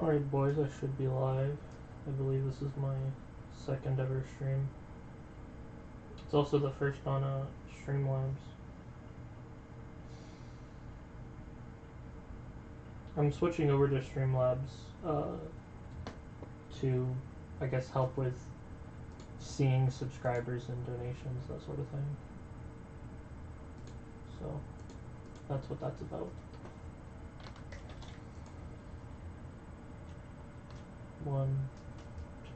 Alright boys, I should be live. I believe this is my second ever stream. It's also the first on Streamlabs. I'm switching over to Streamlabs to, I guess, help with seeing subscribers and donations, that sort of thing. So, that's what that's about. 1,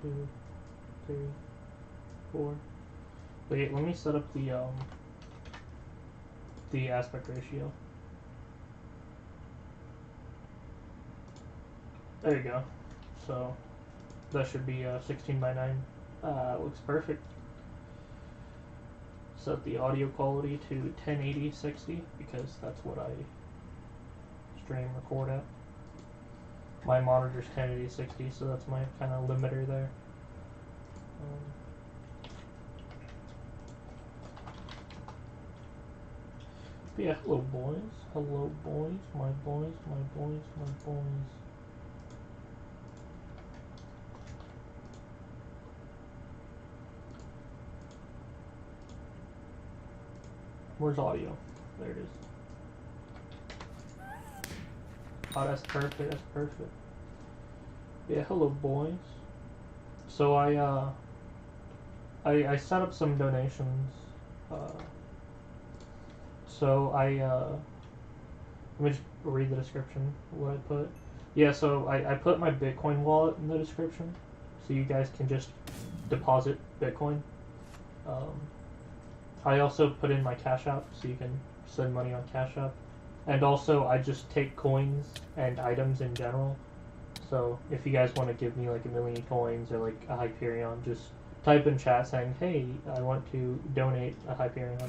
2, 3, 4. Wait, let me set up the aspect ratio. There you go. So that should be 16 by 9. Looks perfect. Set the audio quality to 1080-60 because that's what I stream record at. My monitor's 1080-60, so that's my kind of limiter there. But yeah, hello boys. Hello boys. My boys, my boys, my boys. Where's audio? There it is. Oh, that's perfect, that's perfect. Yeah, hello boys. So I set up some donations. Let me just read the description, what I put. Yeah, so I put my Bitcoin wallet in the description, so you guys can just deposit Bitcoin. I also put in my Cash App, so you can send money on Cash App. And also, I just take coins and items in general. So, if you guys want to give me like 1,000,000 coins or like a Hyperion, just type in chat saying, hey, I want to donate a Hyperion,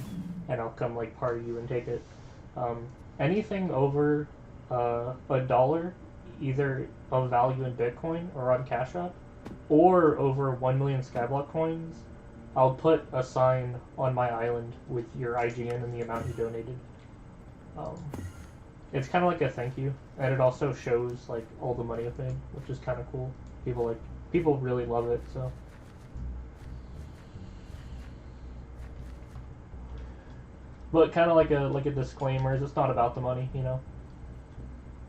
and I'll come like party you and take it. Anything over $1, either of value in Bitcoin or on Cash App, or over 1,000,000 Skyblock coins, I'll put a sign on my island with your IGN and the amount you donated. It's kind of like a thank you, and it also shows like all the money I've made, which is kind of cool. People really love it. So, but kind of like a disclaimer is it's not about the money, you know.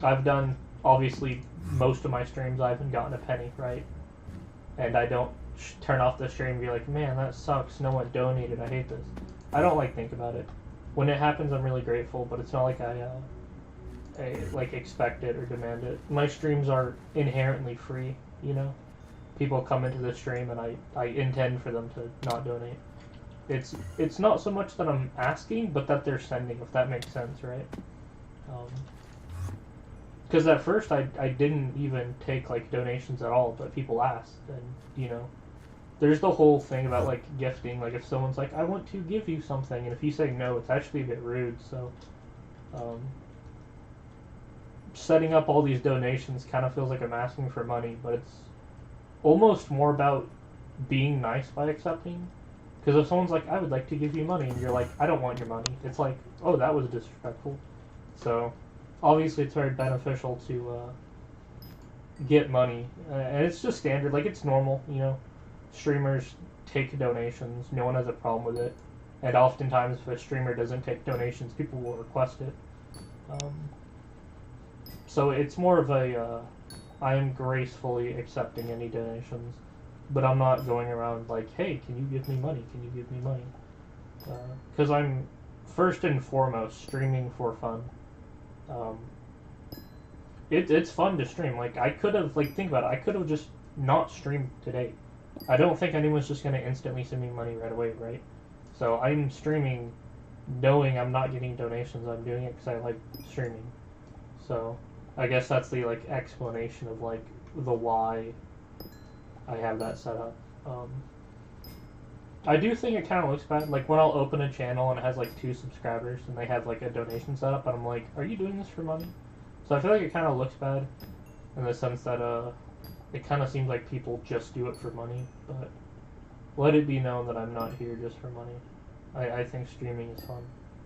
I've done obviously most of my streams. I haven't gotten a penny, right? And I don't turn off the stream and be like, man, that sucks. No one donated. I hate this. I don't like think about it. When it happens, I'm really grateful, but it's not like I like expect it or demand it. My streams are inherently free, you know. People come into the stream and I intend for them to not donate. It's not so much that I'm asking, but that they're sending, if that makes sense, right? Because at first I didn't even take like donations at all, but people asked, and you know, there's the whole thing about like gifting. Like if someone's like, I want to give you something, and if you say no, it's actually a bit rude. So setting up all these donations kind of feels like I'm asking for money, but it's almost more about being nice by accepting. Because if someone's like, I would like to give you money, and you're like, I don't want your money, it's like, oh, that was disrespectful. So obviously it's very beneficial to get money, and it's just standard, like it's normal, you know. Streamers take donations, no one has a problem with it, and oftentimes if a streamer doesn't take donations, people will request it. So it's more of a, I am gracefully accepting any donations, but I'm not going around like, hey, can you give me money, can you give me money? Because I'm first and foremost streaming for fun. It's fun to stream. Like I could have, like, think about it, I could have just not streamed today. I don't think anyone's just going to instantly send me money right away, right? So I'm streaming knowing I'm not getting donations. I'm doing it because I like streaming. So I guess that's the like explanation of like the why I have that set up. I do think it kind of looks bad. Like when I'll open a channel and it has like 2 subscribers and they have like a donation set up, and I'm like, are you doing this for money? So I feel like it kind of looks bad in the sense that it kind of seems like people just do it for money, but let it be known that I'm not here just for money. I think streaming is fun.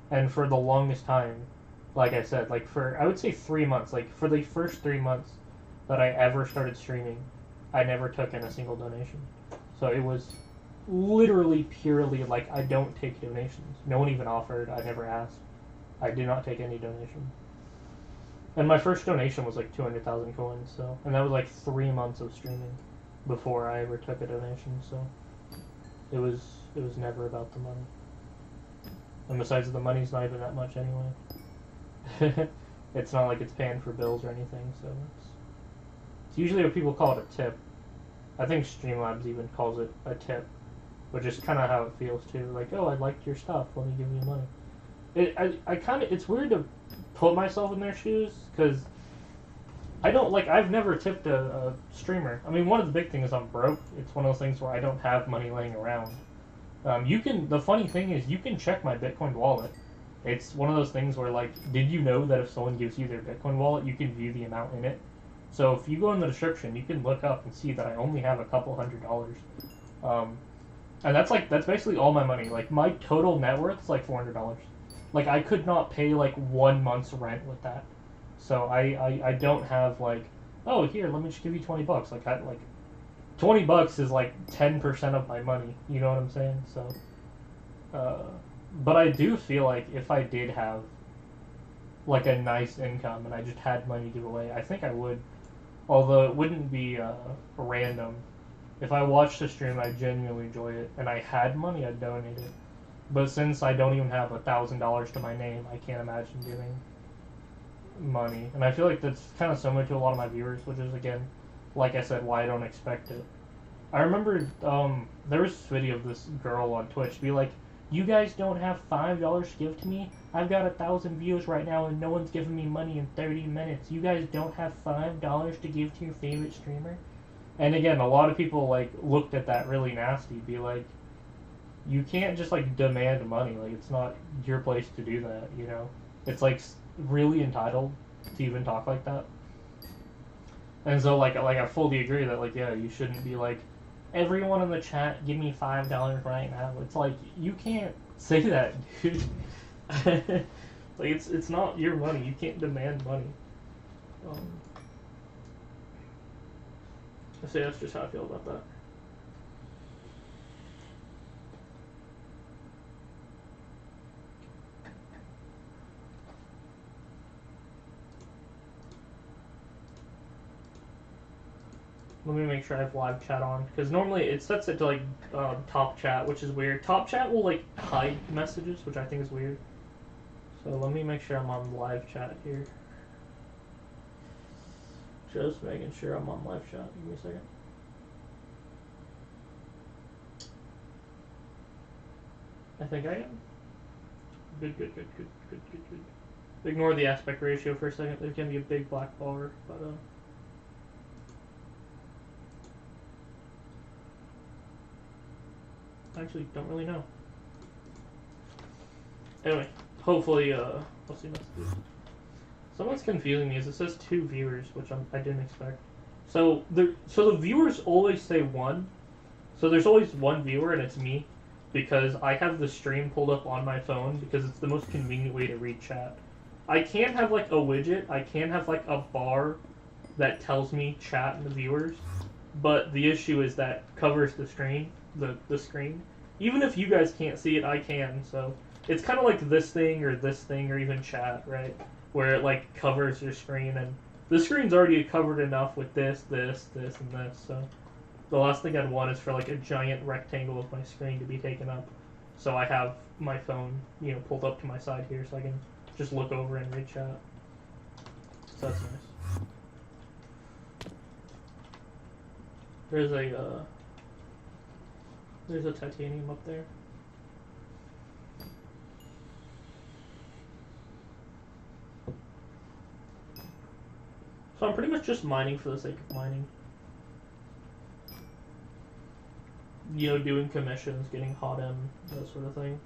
And for the longest time, like I said, like for, I would say 3 months, like for the first 3 months, that I ever started streaming, I never took in a single donation. So it was literally purely like, I don't take donations. No one even offered. I never asked. I do not take any donation. And my first donation was like 200,000 coins. So, and that was like 3 months of streaming before I ever took a donation. So it was never about the money. And besides, the money's not even that much anyway. It's not like it's paying for bills or anything. So it's usually what people call it a tip. I think Streamlabs even calls it a tip, which is kind of how it feels too. Like, oh, I liked your stuff. Let me give you money. I kind of, it's weird to put myself in their shoes because I don't like. I've never tipped a streamer. I mean, one of the big things is I'm broke. It's one of those things where I don't have money laying around. You can. The funny thing is, you can check my Bitcoin wallet. It's one of those things where, like, did you know that if someone gives you their Bitcoin wallet, you can view the amount in it? So if you go in the description, you can look up and see that I only have a couple $100. And that's basically all my money. Like, my total net worth is like $400. Like, I could not pay like 1 month's rent with that. So I don't have like, oh, here, let me just give you $20. Like, $20 is like 10% of my money. You know what I'm saying? So, but I do feel like if I did have like a nice income and I just had money to give away, I think I would. Although it wouldn't be random. If I watched a stream, I genuinely enjoy it, and I had money, I'd donate it. But since I don't even have $1,000 to my name, I can't imagine giving money. And I feel like that's kind of similar to a lot of my viewers, which is, again, like I said, why I don't expect it. I remember there was this video of this girl on Twitch be like, you guys don't have $5 to give to me? I've got 1,000 views right now and no one's giving me money in 30 minutes. You guys don't have $5 to give to your favorite streamer? And again, a lot of people like looked at that really nasty, be like, you can't just like demand money. Like, it's not your place to do that, you know? It's like really entitled to even talk like that. And so like I fully agree that like, yeah, you shouldn't be like, everyone in the chat, give me $5 right now. It's like, you can't say that, dude. Like, it's not your money. You can't demand money. So that's just how I feel about that. Let me make sure I have live chat on, because normally it sets it to like top chat, which is weird. Top chat will like hide messages, which I think is weird. So let me make sure I'm on live chat here. Just making sure I'm on live chat. Give me a second. I think I am. Good. Ignore the aspect ratio for a second. There can be a big black bar, but actually don't really know. Anyway, hopefully, what's the message? Someone's confusing me. Is it says 2 viewers, which I didn't expect. So the viewers always say 1. So there's always 1 viewer, and it's me, because I have the stream pulled up on my phone because it's the most convenient way to read chat. I can have like a widget. I can have like a bar that tells me chat and the viewers, but the issue is that covers the screen. The screen. Even if you guys can't see it, I can. So it's kind of like this thing or even chat, right? Where it like covers your screen, and the screen's already covered enough with this, and this. So the last thing I'd want is for like a giant rectangle of my screen to be taken up. So I have my phone, you know, pulled up to my side here, so I can just look over and read chat. So that's nice. There's a titanium up there. So I'm pretty much just mining for the sake of mining. You know, doing commissions, getting hot M, that sort of thing.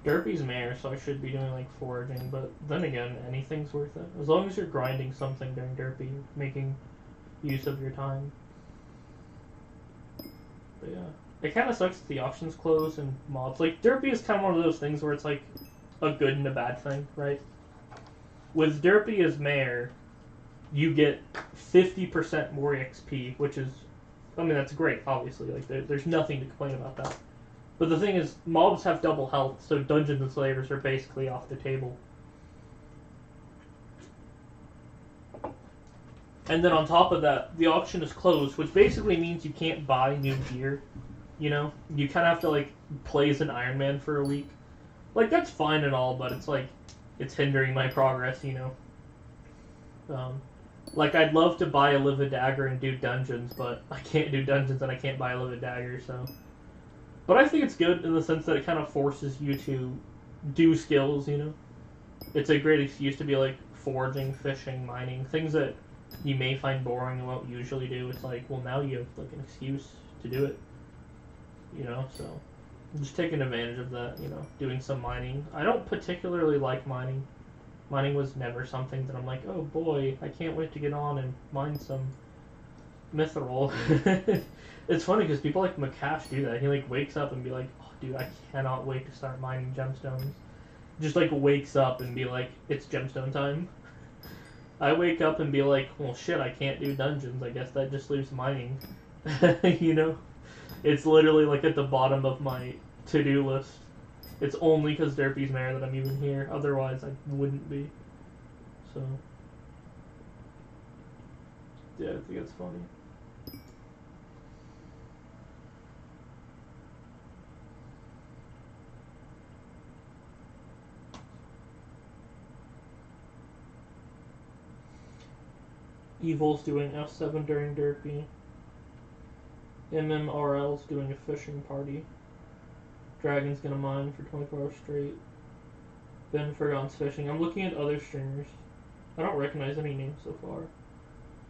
Derpy's mare, so I should be doing like foraging, but then again, anything's worth it. As long as you're grinding something during Derpy, making use of your time. But yeah. It kind of sucks that the auctions close and mobs. Like, Derpy is kind of one of those things where it's like a good and a bad thing, right? With Derpy as mayor, you get 50% more XP, which is, I mean, that's great, obviously. Like, there's nothing to complain about that. But the thing is, mobs have double health, so Dungeons and Slayers are basically off the table. And then on top of that, the auction is closed, which basically means you can't buy new gear. You know? You kind of have to, like, play as an Iron Man for a week. Like, that's fine and all, but it's like, it's hindering my progress, you know? Like, I'd love to buy a Livid Dagger and do dungeons, but I can't do dungeons and I can't buy a Livid Dagger, so... But I think it's good in the sense that it kind of forces you to do skills, you know? It's a great excuse to be, like, foraging, fishing, mining, things that you may find boring and won't usually do. It's like, well, now you have, like, an excuse to do it, you know? So, I'm just taking advantage of that, you know, doing some mining. I don't particularly like mining. Mining was never something that I'm like, oh boy, I can't wait to get on and mine some mithril. It's funny because people like Makash do that. He like wakes up and be like, oh dude, I cannot wait to start mining gemstones. Just like wakes up and be like, it's gemstone time. I wake up and be like, well shit, I can't do dungeons. I guess that just leaves mining. You know? It's literally like at the bottom of my to-do list. It's only because Derpy's mayor that I'm even here. Otherwise, I wouldn't be. So, yeah, I think it's funny. Evil's doing F7 during Derpy. MMRL's doing a fishing party. Dragon's gonna mine for 24 hours straight. Ben Fergon's fishing. I'm looking at other streamers. I don't recognize any names so far.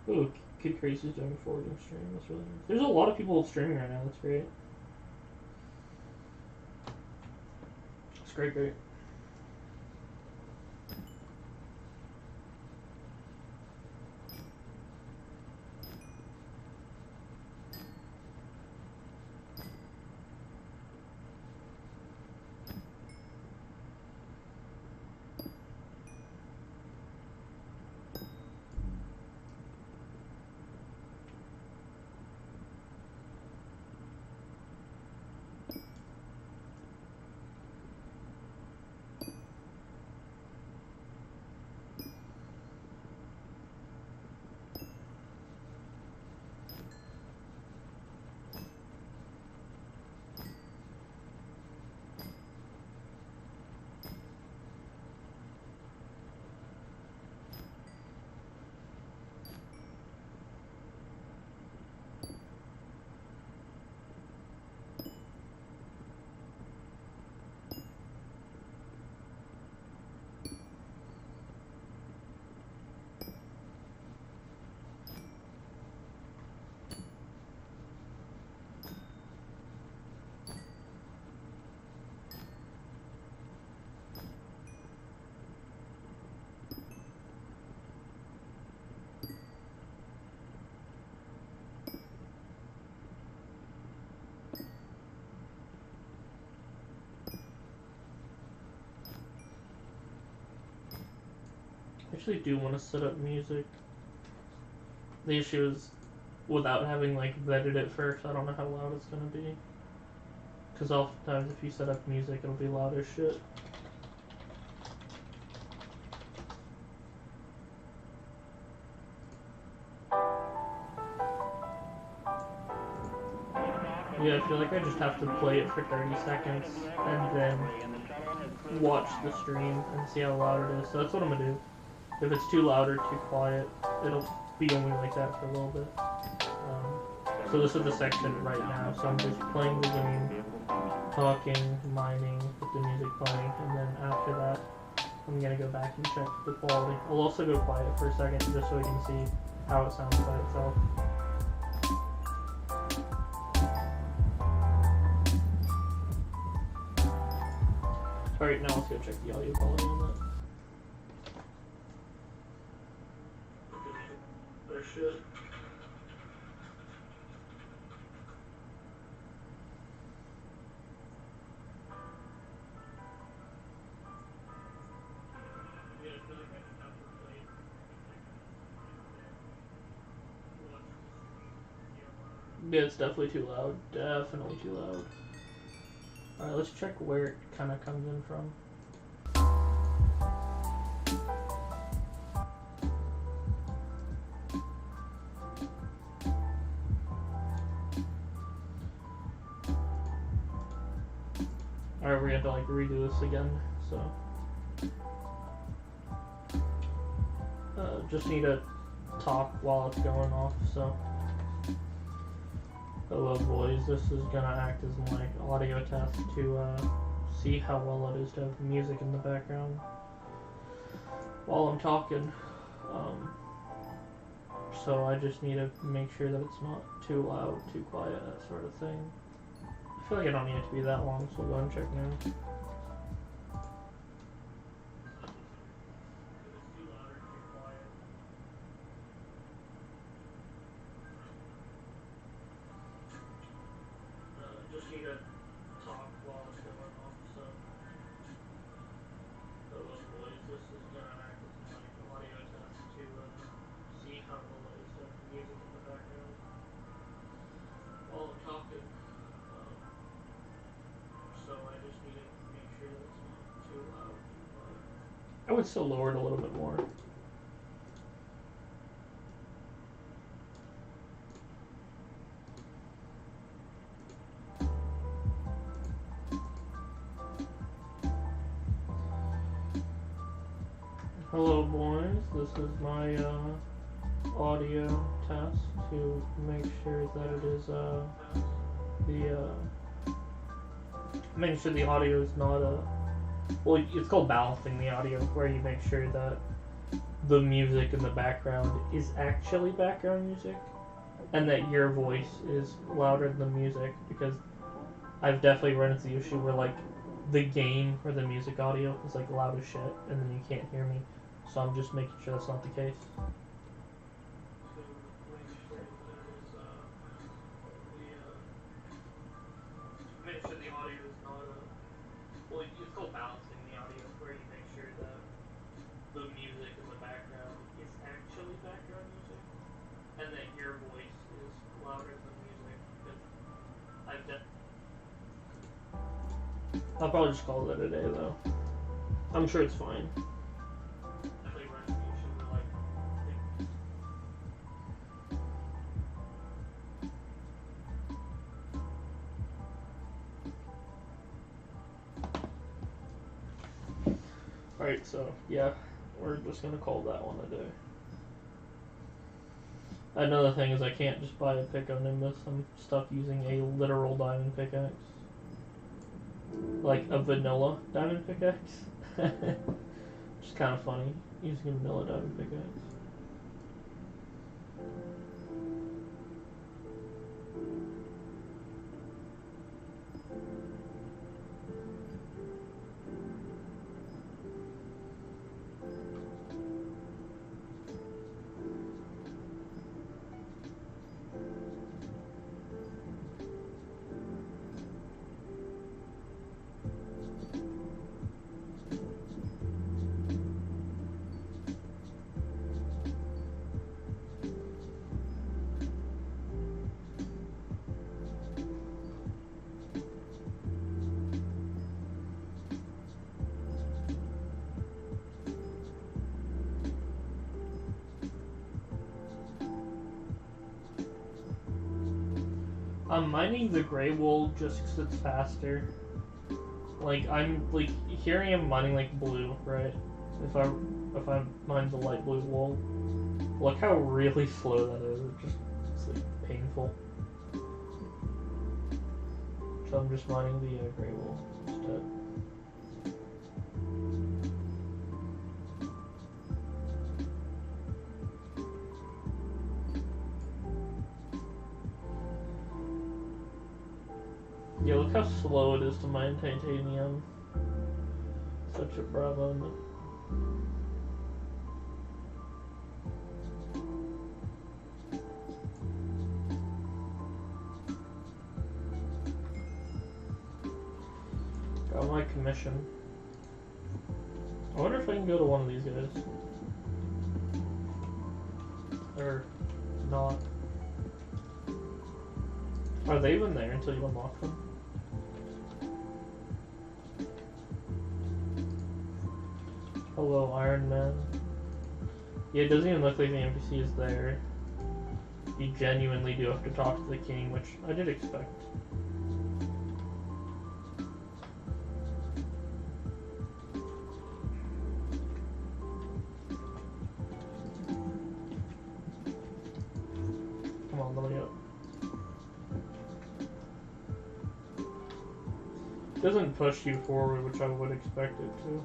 Ooh, Kid Crazy's doing a foraging stream. That's really nice. There's a lot of people streaming right now. That's great. It's great, great. I actually do want to set up music. The issue is, without having like vetted it first, I don't know how loud it's gonna be. Because oftentimes if you set up music, it'll be loud as shit. Yeah, I feel like I just have to play it for 30 seconds and then watch the stream and see how loud it is. So that's what I'm gonna do. If it's too loud or too quiet, it'll be only like that for a little bit. So this is the section right now, so I'm just playing the game, talking, mining, with the music playing, and then after that, I'm gonna go back and check the quality. I'll also go quiet for a second just so we can see how it sounds by itself. Alright, now let's go check the audio quality on that. There's shit. Yeah, it's definitely too loud. Definitely too loud. Alright, let's check where it kind of comes in from. Alright, we're gonna have to like redo this again, so. Just need to talk while it's going off, so. Hello boys, this is gonna act as my audio test to see how well it is to have music in the background while I'm talking. So I just need to make sure that it's not too loud, too quiet, that sort of thing. I feel like I don't need it to be that long, so we'll go and check now. Just need to talk while it's going off, so. Hello boys, this is gonna act as my audio test to see how well it is to have music in the background while I'm talking. So I just need to make sure that it's not too loud, too quiet. I would still lower it a little bit more. Hello boys, this is my audio test to make sure that it is make sure the audio is not well, it's called balancing the audio, where you make sure that the music in the background is actually background music and that your voice is louder than the music, because I've definitely run into the issue where like the game or the music audio is like loud as shit and then you can't hear me. So I'm just making sure that's not the case. Make sure the audio is not well, it's called balancing the audio, where you make sure that the music in the background is actually background music and that your voice is louder than the music, because I'll probably just call it a day though. I'm sure it's fine. Alright, so yeah, we're just gonna call that one a day. Another thing is I can't just buy a pick on Nimbus. I'm stuck using a literal diamond pickaxe. Like a vanilla diamond pickaxe. Which is kind of funny, using a vanilla diamond pickaxe. I'm mining the gray wool just because it's faster. Like, I'm, like, here I am mining, like, blue, right? If I mine the light blue wool, look how really slow that is. It's like, painful. So I'm just mining the gray wool instead. Yeah, look how slow it is to mine titanium. Such a bravo. Got my commission. I wonder if I can go to one of these guys. Or not. Are they even there until you unlock them? Hello, Iron Man. Yeah, it doesn't even look like the NPC is there. You genuinely do have to talk to the king, which I did expect. Come on, let me up. It doesn't push you forward, which I would expect it to.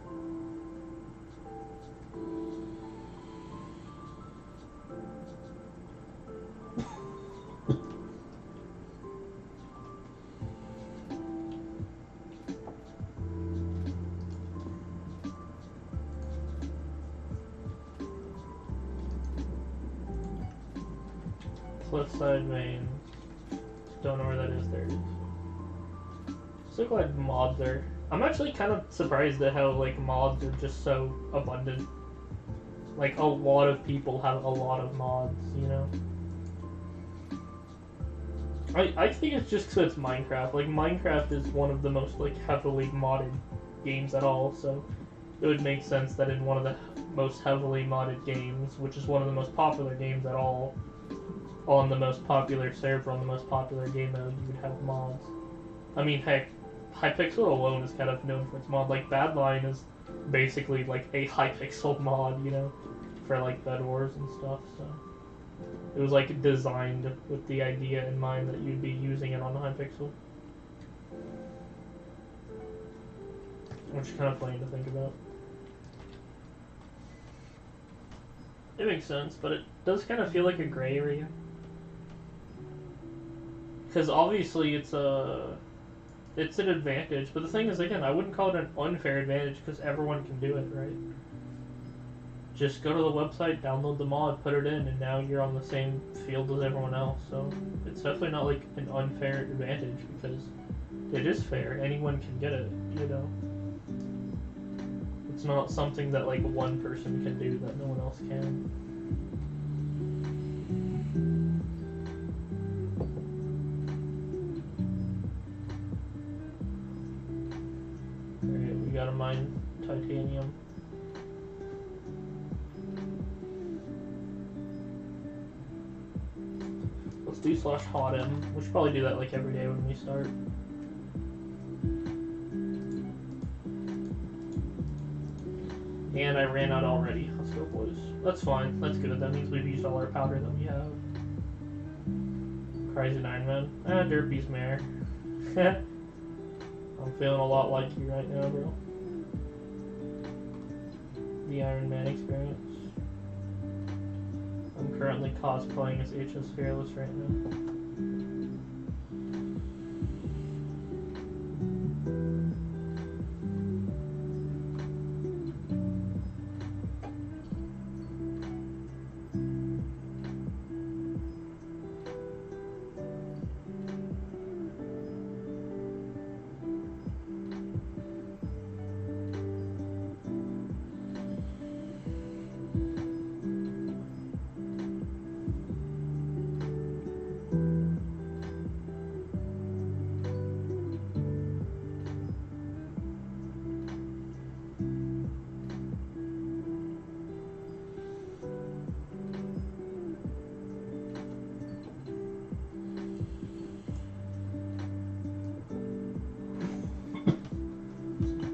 Cliffside Veins. Don't know where that is. There it is. So glad mods are. I'm actually kind of surprised at how like mods are just so abundant. Like a lot of people have a lot of mods, you know. I think it's just because it's Minecraft. Like Minecraft is one of the most like heavily modded games at all, so it would make sense that in one of the most heavily modded games, which is one of the most popular games at all, on the most popular server, on the most popular game mode, you would have mods. I mean, heck, Hypixel alone is kind of known for its mod. Like, Badline is basically like a Hypixel mod, you know, for like Bed Wars and stuff, so. It was like designed with the idea in mind that you'd be using it on Hypixel. Which is kind of funny to think about. It makes sense, but it does kind of feel like a gray area. Because obviously it's an advantage, but the thing is, again, I wouldn't call it an unfair advantage because everyone can do it, right? Just go to the website, download the mod, put it in, and now you're on the same field as everyone else. So it's definitely not like an unfair advantage because it is fair. Anyone can get it, you know. It's not something that like one person can do that no one else can. Alright, we gotta mine titanium. Let's do /hotm. We should probably do that like every day when we start. And I ran out already. Let's go, boys. That's fine. That's good. That means we've used all our powder that we have. Crazy Iron Man. Derpy's mare. I'm feeling a lot like you right now, bro. The Iron Man experience. I'm currently cosplaying as HS Fearless right now.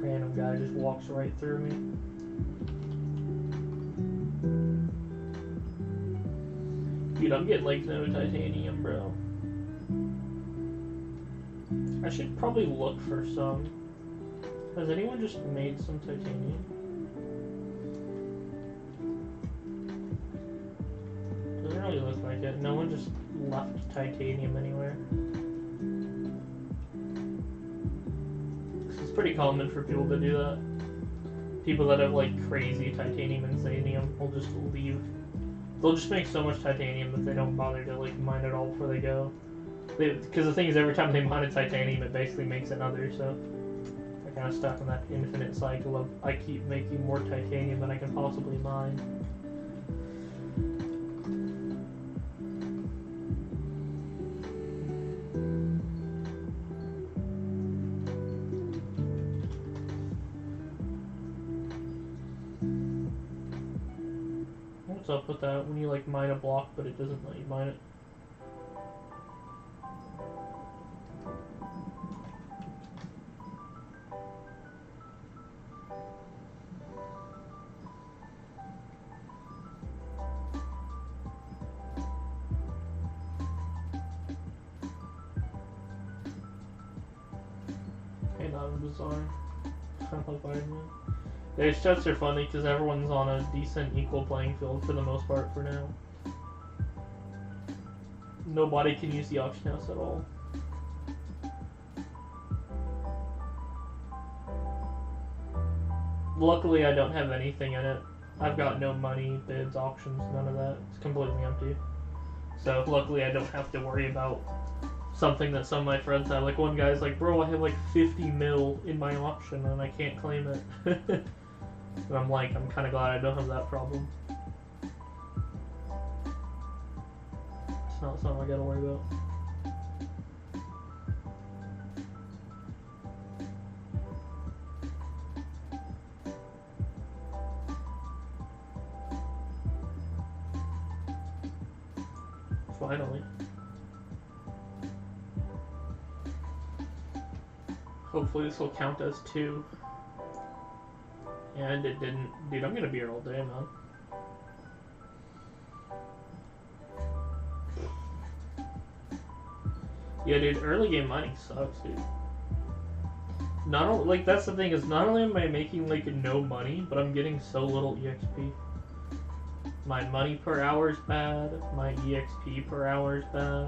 Random guy just walks right through me. Dude, I'm getting like no titanium, bro. I should probably look for some. Has anyone just made some titanium? Doesn't really look like it. No one just left titanium anywhere. It's pretty common for people to do that. People that have like crazy titanium and zanium will just leave. They'll just make so much titanium that they don't bother to like mine it all before they go. Because the thing is, every time they mine a titanium, it basically makes another, so they're kind of stuck in that infinite cycle of I keep making more titanium than I can possibly mine. What's up with that when you like mine a block but it doesn't let you mine it? Hey, not bizarre. I love Iron Man. These chats are funny because everyone's on a decent equal playing field for the most part for now. Nobody can use the auction house at all. Luckily, I don't have anything in it. I've got no money, bids, auctions, none of that. It's completely empty. So luckily, I don't have to worry about something that some of my friends have. Like one guy's like, bro, I have like 50 mil in my auction and I can't claim it. And I'm like, I'm kind of glad I don't have that problem. It's not something I gotta worry about. Finally. Hopefully this will count as 2. And it didn't. Dude, I'm gonna be here all day, man. Yeah, dude, early game mining sucks, dude. Not only, like, that's the thing, is not only am I making, like, no money, but I'm getting so little EXP. My money per hour is bad, my EXP per hour is bad,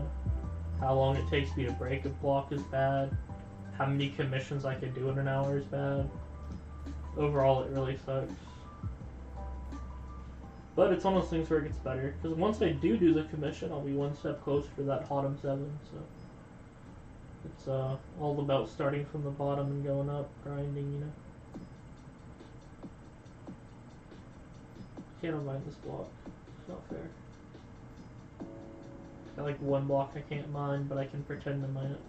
how long it takes me to break a block is bad, how many commissions I can do in an hour is bad. Overall, it really sucks. But it's one of those things where it gets better, because once I do the commission, I'll be one step closer to that bottom 7, so... It's all about starting from the bottom and going up, grinding, you know. Can't mine this block. It's not fair. Got like one block I can't mine, but I can pretend to mine it.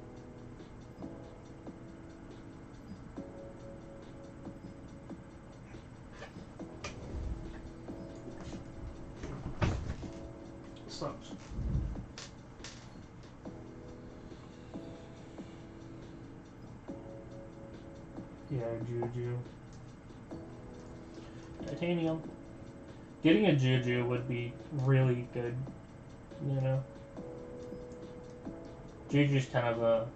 Sucks. Yeah, Juju. Titanium. Getting a Juju would be really good, you know. Juju's kind of a,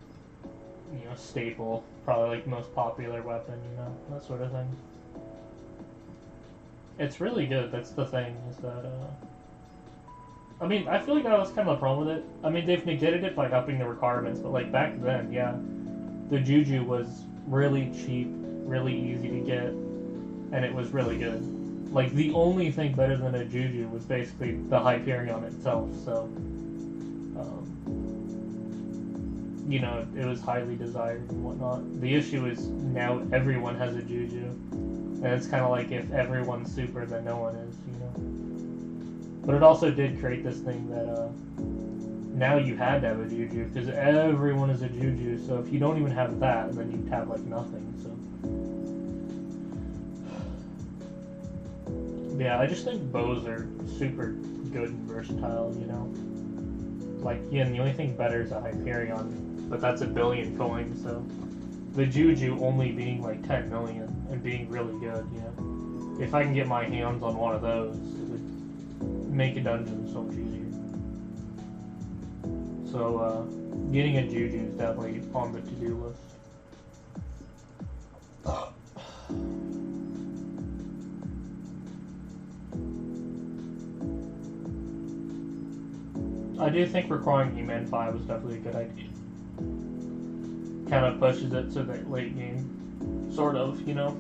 you know, staple, probably like most popular weapon, you know, that sort of thing. It's really good, that's the thing, is that, I mean, I feel like that was kind of the problem with it. I mean, they've negated it by upping the requirements, but like back then, yeah, the Juju was really cheap, really easy to get, and it was really good. Like, the only thing better than a Juju was basically the Hyperion itself, so, you know, it was highly desired and whatnot. The issue is now everyone has a Juju, and it's kind of like if everyone's super, then no one is, you know. But it also did create this thing that, now you had to have a Juju, because everyone is a Juju, so if you don't even have that, then you'd have, like, nothing, so. Yeah, I just think bows are super good and versatile, you know? Like, yeah, and the only thing better is a Hyperion, but that's 1 billion coins, so. The Juju only being, like, 10 million, and being really good, you know? If I can get my hands on one of those, it would make a dungeon so much easier. So, getting a Juju is definitely on the to-do list. I do think requiring E-Man 5 was definitely a good idea. Kind of pushes it to the late game. Sort of, you know?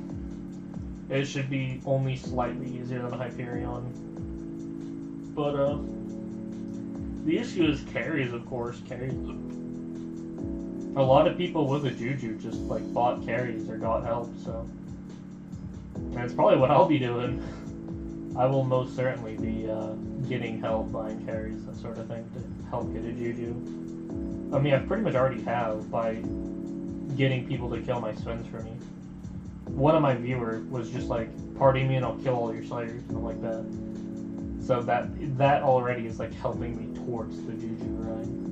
It should be only slightly easier than a Hyperion. But, the issue is carries, of course. Carries. A lot of people with a Juju just, like, bought carries or got help, so. And that's probably what I'll be doing. I will most certainly be, getting help buying carries, that sort of thing, to help get a Juju. I mean, I pretty much already have by getting people to kill my Svens for me. One of my viewers was just like, party me and I'll kill all your Slayers, and I'm like that. So that already is like helping me towards the Juju grind.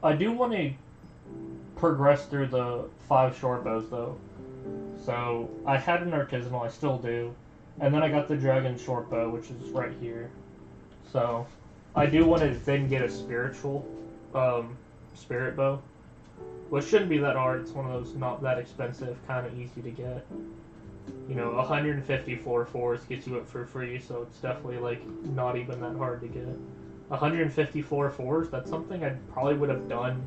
I do want to progress through the 5 short bows though. So I had an artisanal, I still do, and then I got the dragon short bow, which is right here. So I do want to then get a spiritual spirit bow, which shouldn't be that hard. It's one of those not that expensive, kind of easy to get. You know, 150 floor fours gets you it for free, so it's definitely like not even that hard to get. 150 floor fours, that's something I probably would have done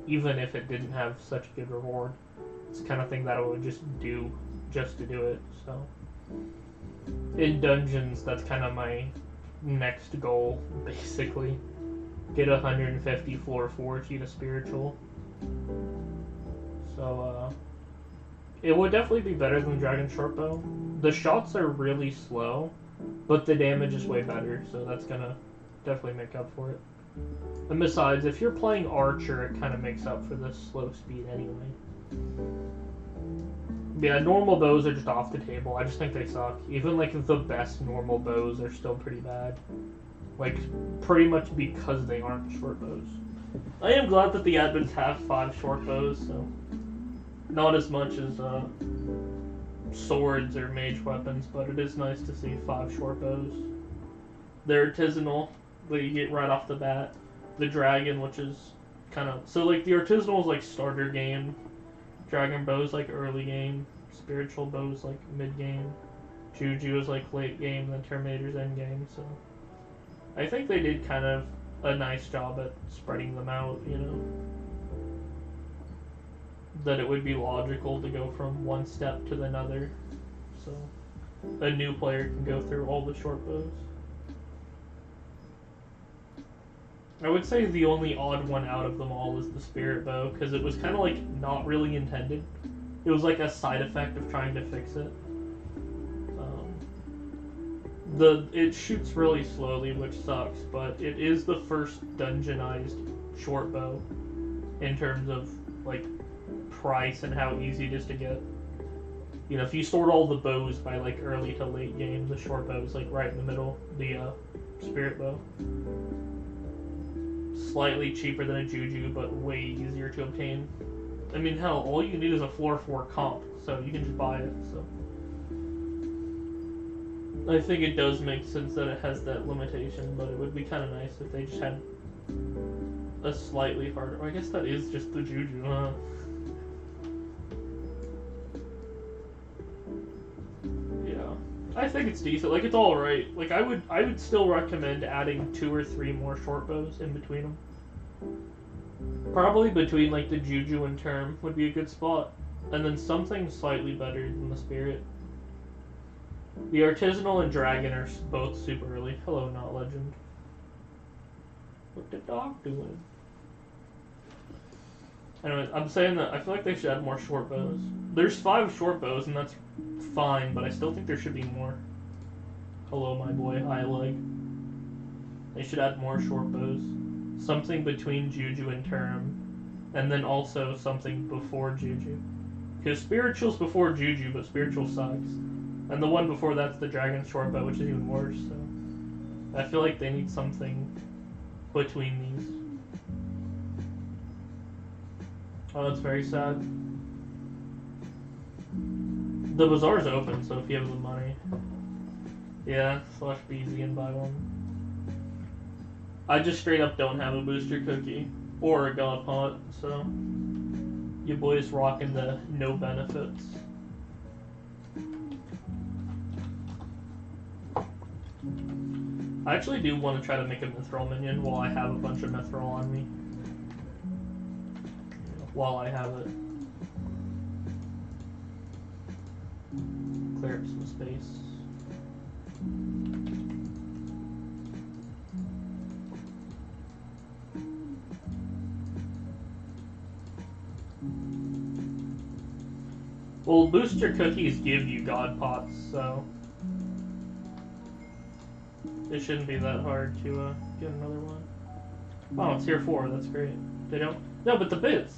even if it didn't have such a good reward. It's the kind of thing that I would just do just to do it. So in dungeons, that's kind of my next goal, basically. Get 150 floor 4 to get a spiritual. So it would definitely be better than Dragon Shortbow. The shots are really slow, but the damage is way better, so that's gonna definitely make up for it. And besides, if you're playing Archer, it kind of makes up for the slow speed anyway. Yeah, normal bows are just off the table. I just think they suck. Even like the best normal bows are still pretty bad. Like, pretty much because they aren't short bows. I am glad that the admins have 5 short bows, so not as much as swords or mage weapons, but it is nice to see 5 short bows. They're artisanal, that you get right off the bat. The dragon, which is kind of... So, like, the artisanal is, like, starter game. Dragon bow's, like, early game. Spiritual bow's, like, mid-game. Juju is, like, late game, then Terminator's end game, so... I think they did kind of a nice job at spreading them out, you know? That it would be logical to go from one step to another, so a new player can go through all the short bows. I would say the only odd one out of them all is the spirit bow, because it was kind of like not really intended. It was like a side effect of trying to fix it. It shoots really slowly, which sucks, but it is the first dungeonized short bow in terms of like price and how easy it is to get. You know, if you sort all the bows by like early to late game, the short bow is like right in the middle. The spirit bow, slightly cheaper than a Juju, but way easier to obtain. I mean, hell, all you need is a floor 4 comp, so you can just buy it. So I think it does make sense that it has that limitation, but it would be kind of nice if they just had a slightly harder... I guess that is just the Juju, huh? Yeah. I think it's decent. Like, it's alright. Like, I would still recommend adding 2 or 3 more short bows in between them. Probably between, like, the Juju and Term would be a good spot. And then something slightly better than the Spirit. The Artisanal and Dragon are both super early. Hello, Not Legend. What the dog doing? Anyway, I'm saying that I feel like they should add more short bows. There's 5 short bows, and that's fine, but I still think there should be more. Hello, my boy, Eye-Leg. They should add more short bows. Something between Juju and Term, and then also something before Juju. Because Spiritual's before Juju, but Spiritual sucks. And the one before that's the Dragon short bow, which is even worse, so... I feel like they need something between these. Oh, that's very sad. The bazaar's open, so if you have the money... Yeah, slash BZ and buy one. I just straight up don't have a booster cookie, or a god pot, so... You boys rocking the no benefits. I actually do want to try to make a Mithril minion while I have a bunch of Mithril on me. While I have it. Clear up some space. Well, booster cookies give you god pots, so... It shouldn't be that hard to get another one. Oh, it's tier 4. That's great. They don't... No, but the bits!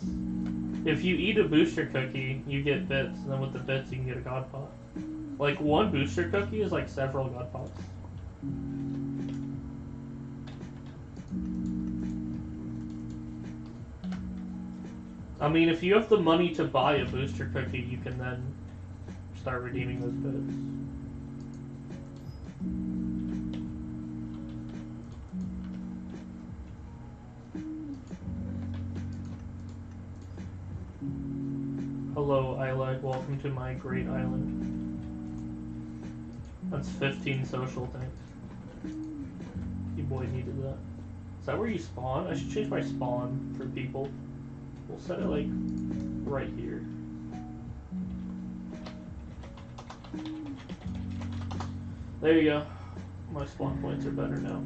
If you eat a booster cookie, you get bits, and then with the bits, you can get a god pot. Like, one booster cookie is like several god pots. I mean, if you have the money to buy a booster cookie, you can then start redeeming those bits. Hello, Isla. Welcome to my great island. That's 15 social things. You boy needed that. Is that where you spawn? I should change my spawn for people. We'll set it like right here. There you go. My spawn points are better now.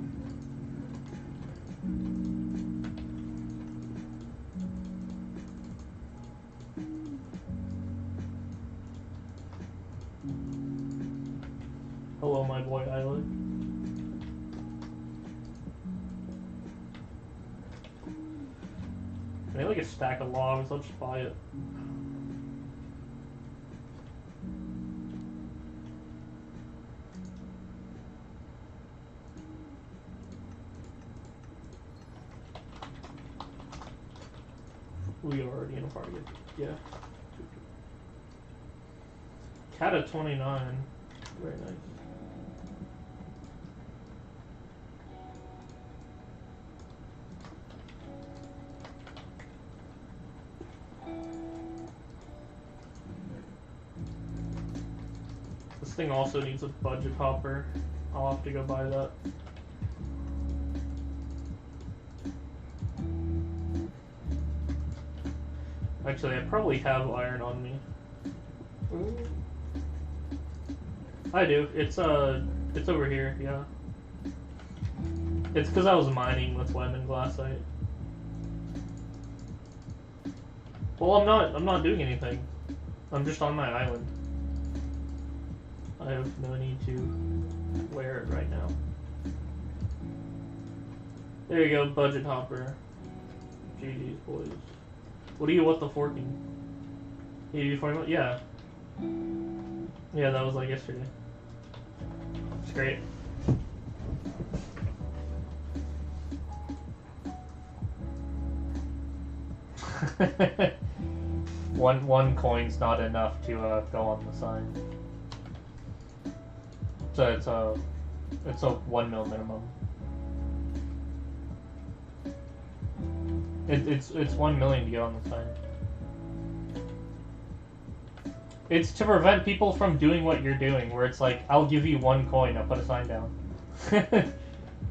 Hello, my boy Island. I need like a stack of logs. I'll just buy it. We are already in a party. Yeah. Cat of 29. Very nice. This thing also needs a budget hopper. I'll have to go buy that. Actually, I probably have iron on me. I do. It's over here, yeah. It's because I was mining, that's why I'm in glassite. Well, I'm not doing anything. I'm just on my island. I have no need to wear it right now. There you go, budget hopper. GG's, boys. What do you want the forking? You 40? Yeah. Yeah, that was like yesterday. It's great. one coin's not enough to go on the sign. So it's a 1 mil minimum. It's 1 million to get on the sign. It's to prevent people from doing what you're doing, where it's like, I'll give you 1 coin, I'll put a sign down.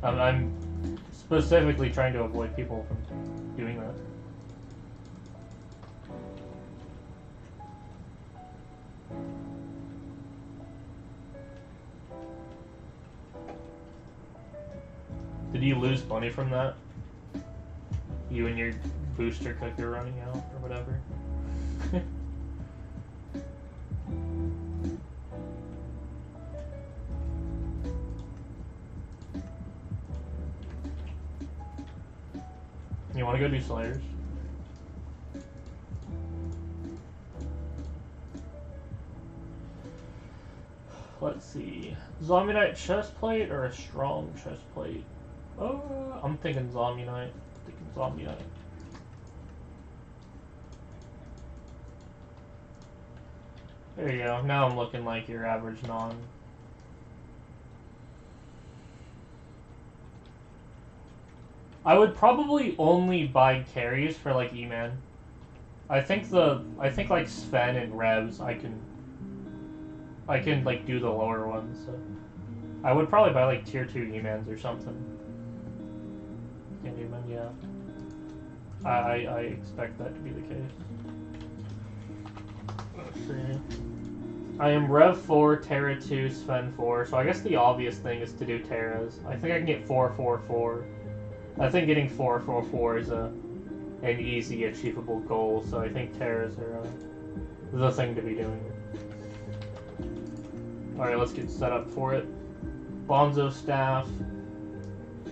I'm specifically trying to avoid people from doing that. Did you lose money from that? You and your booster cooker running out, or whatever? You want to go do Slayers? Let's see. Zombie Knight chestplate or a strong chestplate? I'm thinking Zombie Knight. Zombie Knight. There you go. Now I'm looking like your average non. I would probably only buy carries for like E-Man. I think like Sven and Revs I can like do the lower ones. So I would probably buy like tier 2 E-Mans or something. E-Man, yeah. I expect that to be the case. Let's see. I am Rev 4, Terra 2, Sven 4, so I guess the obvious thing is to do Terras. I think I can get 4-4-4. I think getting 4-4-4 is an easy, achievable goal, so I think Terras are the thing to be doing. Alright, let's get set up for it. Bonzo Staff,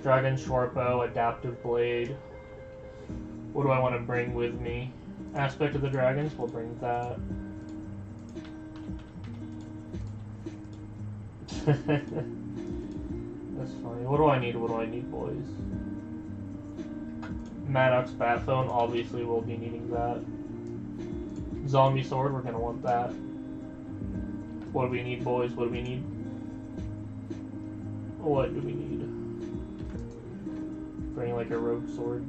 Dragon Short Bow, Adaptive Blade. What do I want to bring with me? aspect of the dragons. We'll bring that. That's funny. What do I need? What do I need, boys? Maddox bat phone. Obviously, we'll be needing that. Zombie sword. We're gonna want that. What do we need, boys? What do we need? What do we need? Bring like a rogue sword.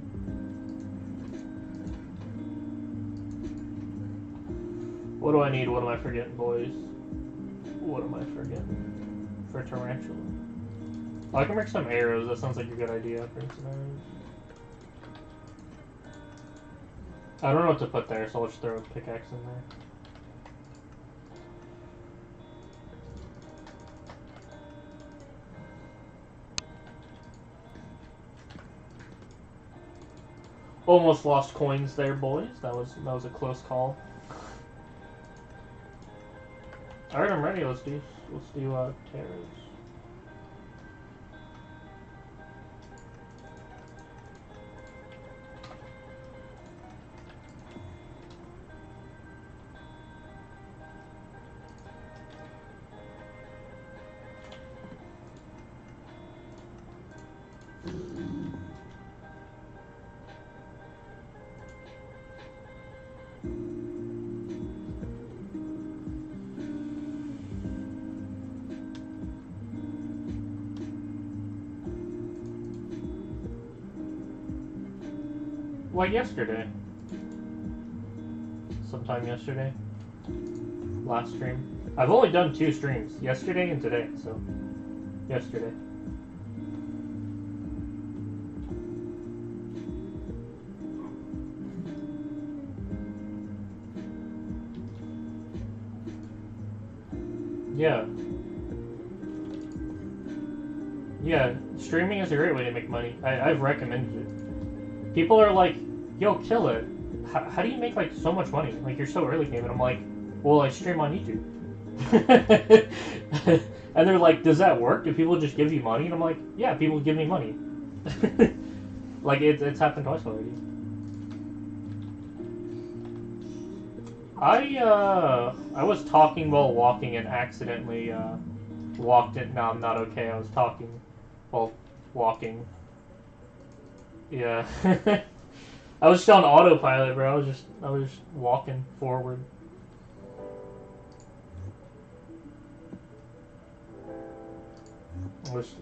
What do I need? What am I forgetting, boys? What am I forgetting? For tarantula. Oh, I can make some arrows. That sounds like a good idea. Bring some arrows. I don't know what to put there, so I'll just throw a pickaxe in there. Almost lost coins there, boys. That was a close call. All right, I'm ready. Let's do terrors. Like yesterday. Sometime yesterday. Last stream. I've only done 2 streams. Yesterday and today, so... Yesterday. Yeah. Yeah, streaming is a great way to make money. I've recommended it. People are like, yo, KillIt. How do you make like so much money? Like you're so early game, and I'm like, well, I stream on YouTube. And they're like, does that work? Do people just give you money? And I'm like, yeah, people give me money. Like it's happened twice already. I was talking while walking and accidentally walked in. No, I'm not okay. I was talking while walking. Yeah. I was just on autopilot, bro. I was just walking forward.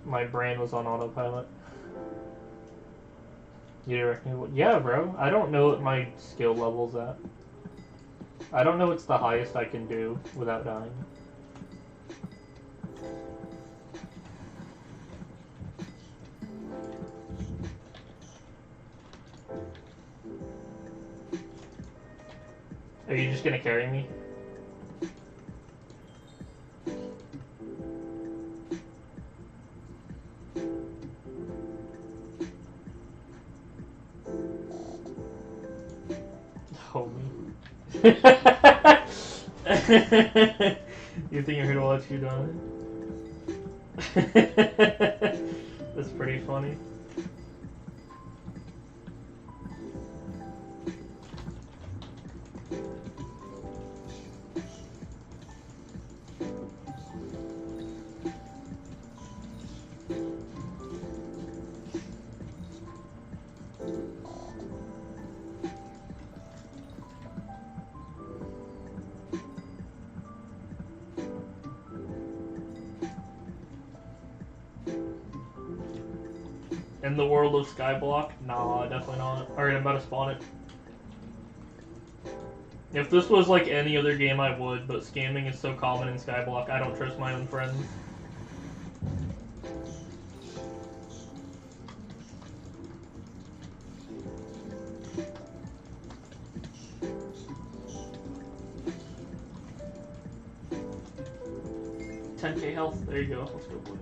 My brain was on autopilot. Yeah, bro. I don't know what my skill level's at. I don't know what's the highest I can do without dying. Are you just gonna carry me? Hold me. You think you're here to watch you die? That's pretty funny. In the world of Skyblock? Nah, definitely not. Alright, I'm about to spawn it. If this was like any other game, I would, but scamming is so common in Skyblock, I don't trust my own friends. $10K health, there you go, let's go boys.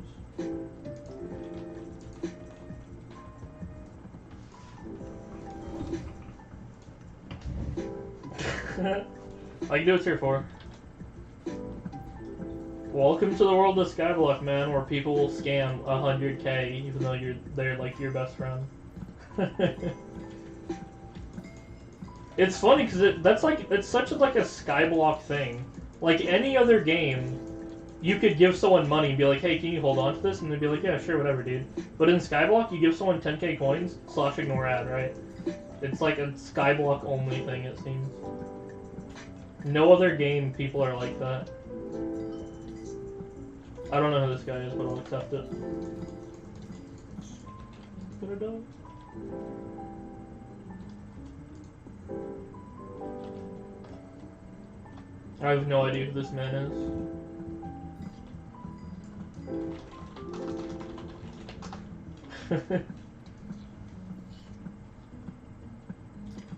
I can do what it's here for. Welcome to the world of Skyblock, man, where people will scam 100K even though they're like your best friend. It's funny because it's such like a Skyblock thing. Like any other game, you could give someone money and be like, "Hey, can you hold on to this?" And they'd be like, "Yeah, sure, whatever, dude." But in Skyblock, you give someone 10k coins / ignore ad, right? It's like a Skyblock only thing, it seems. No other game people are like that. I don't know who this guy is, but I'll accept it. Put it down. I have no idea who this man is.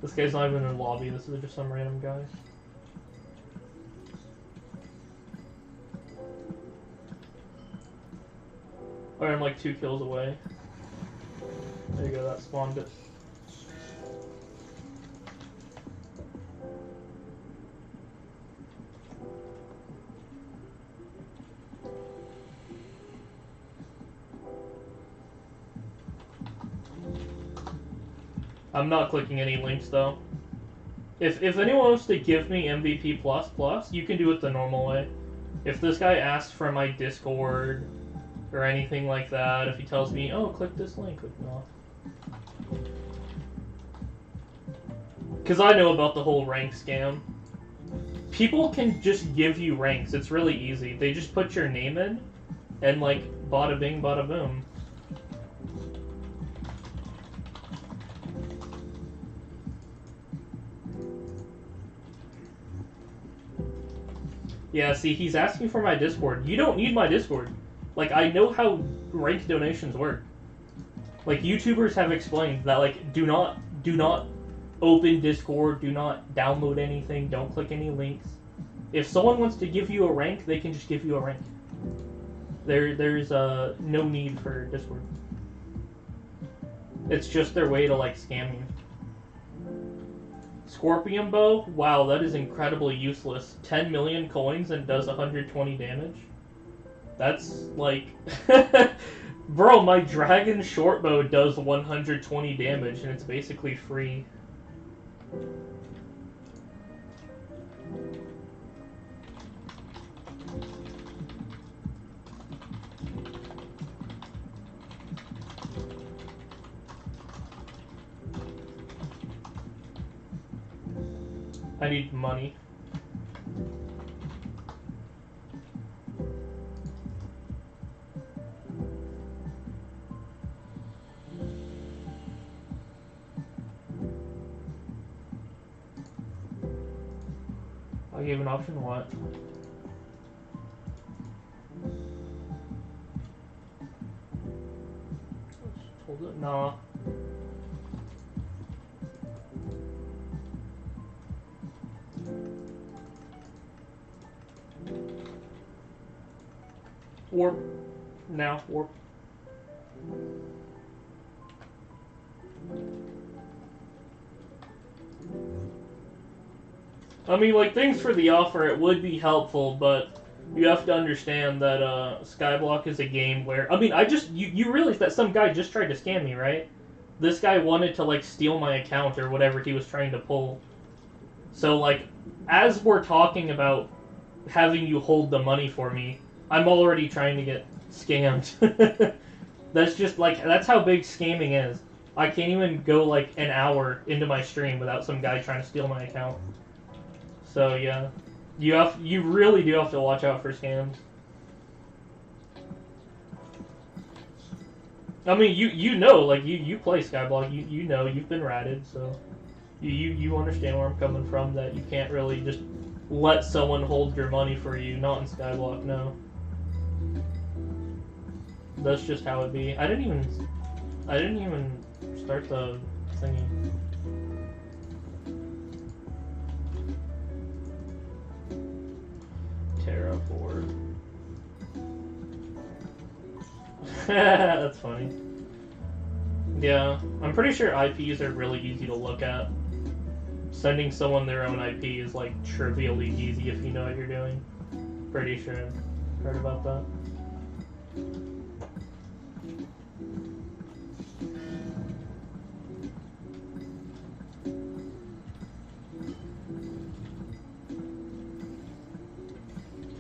This guy's not even in the lobby, this is just some random guy. Alright, I'm like 2 kills away. There you go, that spawned it. I'm not clicking any links though. If anyone wants to give me MVP++, you can do it the normal way. If this guy asks for my Discord or anything like that, if he tells me, "Oh, click this link," click no. Because I know about the whole rank scam. People can just give you ranks. It's really easy. They just put your name in, and like, bada bing, bada boom. Yeah, see, he's asking for my Discord. You don't need my Discord. Like, I know how rank donations work. Like, YouTubers have explained that, like, do not open Discord, do not download anything, don't click any links. If someone wants to give you a rank, they can just give you a rank. There's no need for Discord. It's just their way to, like, scam you. Scorpion bow? Wow, that is incredibly useless. 10 million coins and does 120 damage? That's, like... Bro, my dragon short bow does 120 damage and it's basically free. I need money. I gave an option, what? Hold it, nah. Warp. Now, warp. I mean, like, thanks for the offer, it would be helpful, but you have to understand that, Skyblock is a game where... I mean, you realize that some guy just tried to scam me, right? This guy wanted to, like, steal my account or whatever he was trying to pull. So, like, as we're talking about having you hold the money for me, I'm already trying to get scammed. That's just, like, that's how big scamming is. I can't even go, like, an hour into my stream without some guy trying to steal my account. So, yeah. You really do have to watch out for scams. I mean, you know, like, you play Skyblock, you know, you've been ratted, so... You understand where I'm coming from, that you can't really just let someone hold your money for you. Not in Skyblock, no. That's just how it be. I didn't even start the thingy. Terraform. That's funny. Yeah, I'm pretty sure IPs are really easy to look at. Sending someone their own IP is like trivially easy if you know what you're doing. Pretty sure I've heard about that.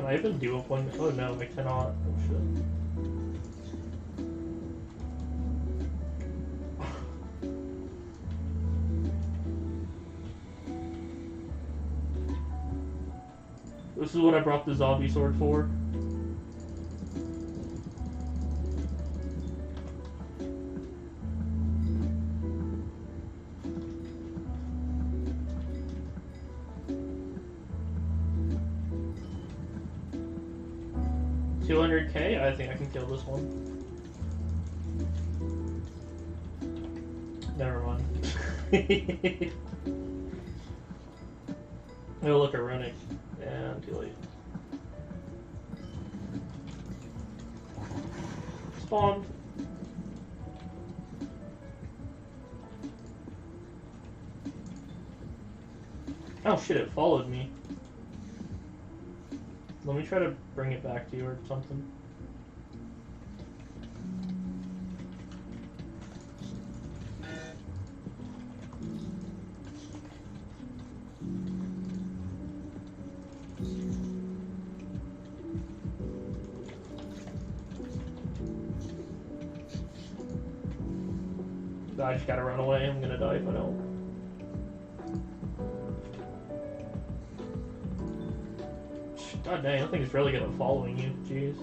I even do appointment? Oh no, I cannot. Oh shit. This is what I brought the zombie sword for. $200K? I think I can kill this one. Never mind. It'll look ironic. Yeah, I'm too late. Spawned. Oh shit, it followed me. Let me try to bring it back to you or something. I just gotta run away. I'm gonna die if I don't. God dang, that thing's really good at following you. Jeez.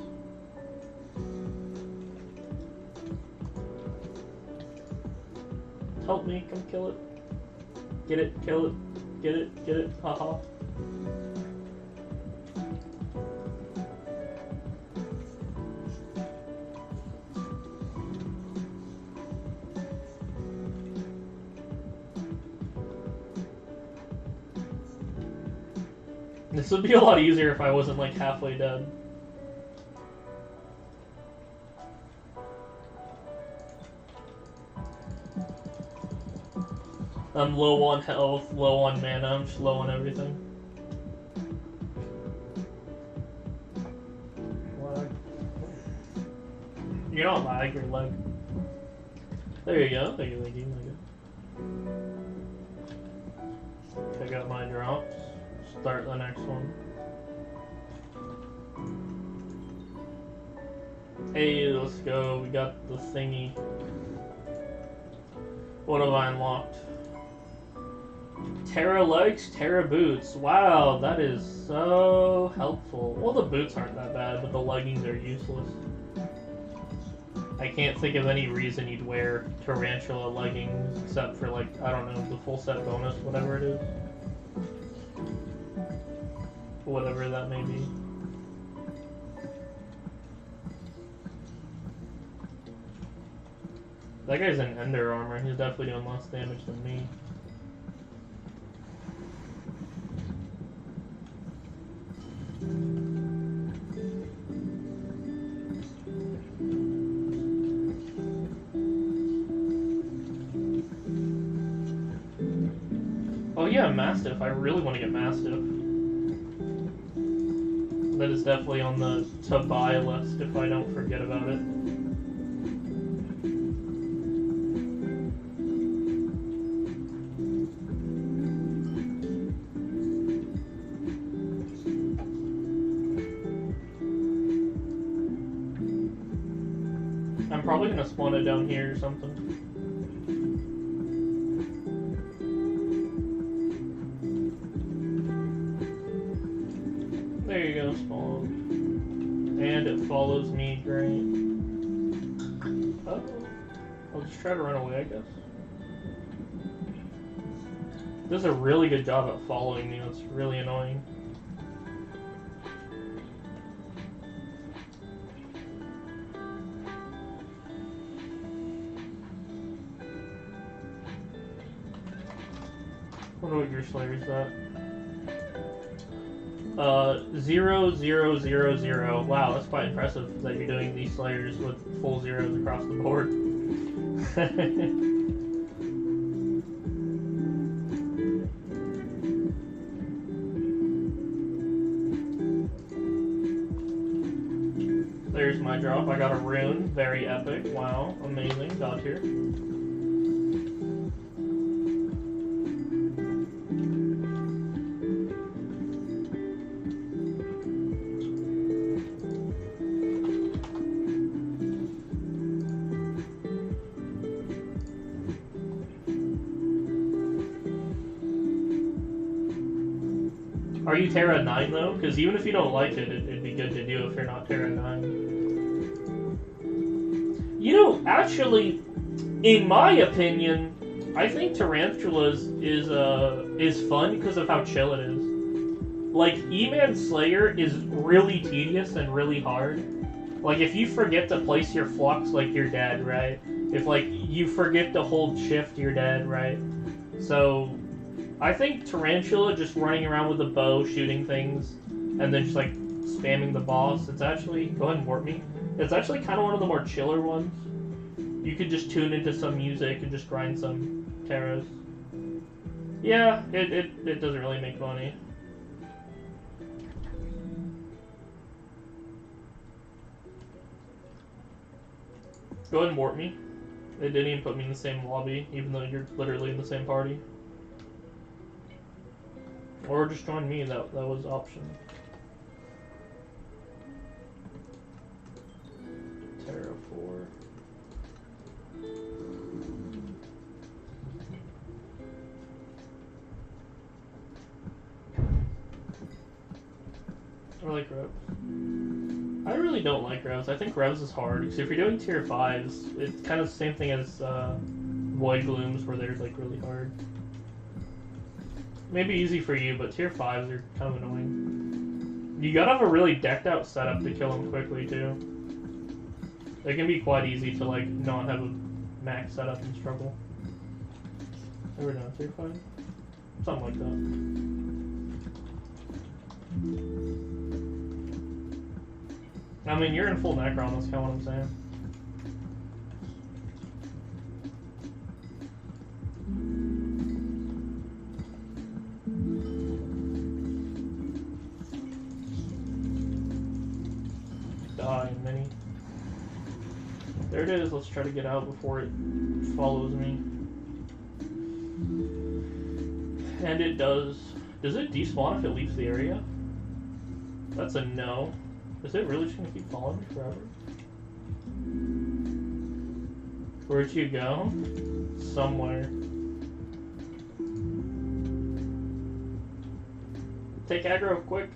Help me, come kill it. Get it, kill it. Get it, haha. This would be a lot easier if I wasn't like halfway dead. I'm low on health, low on mana, I'm just low on everything. Lag. You're not lag, you're lag. There you go, thank you. Check out my drops. Start the next one. Hey, let's go. We got the thingy. What have I unlocked? Terra legs, Terra boots. Wow, that is so helpful. Well, the boots aren't that bad, but the leggings are useless. I can't think of any reason you'd wear tarantula leggings except for, like, I don't know, the full set bonus, whatever it is. Whatever that may be. That guy's in Ender armor. He's definitely doing less damage than me. Oh yeah, Mastiff. I really want to get Mastiff. That is definitely on the to-buy list if I don't forget about it. I'm probably gonna spawn it down here or something. There you go, spawn. And it follows me, great. Oh, I'll just try to run away, I guess. It does a really good job at following me, that's really annoying. I wonder what your Slayer's at. 0000. Wow, that's quite impressive that you're doing these Slayers with full zeros across the board. There's my drop. I got a rune. Very epic. Wow, amazing. Got here. Are you Terra 9 though? Because even if you don't like it, it'd be good to do if you're not Terra 9. You know, actually, in my opinion, I think Tarantulas is fun because of how chill it is. Like, E-Man Slayer is really tedious and really hard. Like, if you forget to place your flux, like, you're dead, right? If, like, you forget to hold shift, you're dead, right? So, I think Tarantula just running around with a bow, shooting things, and then just, like, spamming the boss, it's actually... Go ahead and warp me. It's actually kind of one of the more chiller ones. You could just tune into some music and just grind some Terras. Yeah, it doesn't really make money. Go ahead and warp me. It didn't even put me in the same lobby, even though you're literally in the same party. Or just join me, that was an option. Terra 4. I like Revs. I really don't like Revs. I think Revs is hard, because if you're doing tier 5s, it's kind of the same thing as Void Glooms, where they're like really hard. Maybe easy for you, but tier 5s are kind of annoying. You gotta have a really decked out setup to kill them quickly, too. It can be quite easy to like not have a max setup and struggle. Ever done tier 5? Something like that. I mean, you're in full Necron, that's kind of what I'm saying. Die, mini. There it is, let's try to get out before it follows me. And it does. Does it despawn if it leaves the area? That's a no. Is it really just gonna keep following me forever? Where'd you go? Somewhere. Take aggro, quick.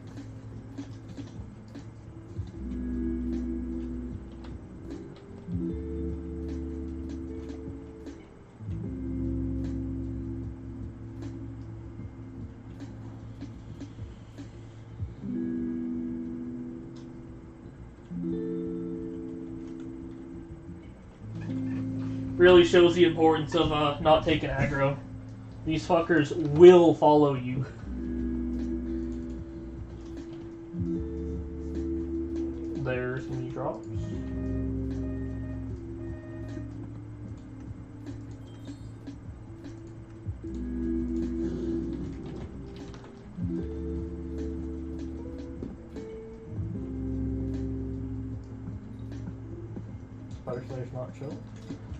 Really shows the importance of not taking aggro. These fuckers will follow you. There's mini drops. Spider Slayer's not chill.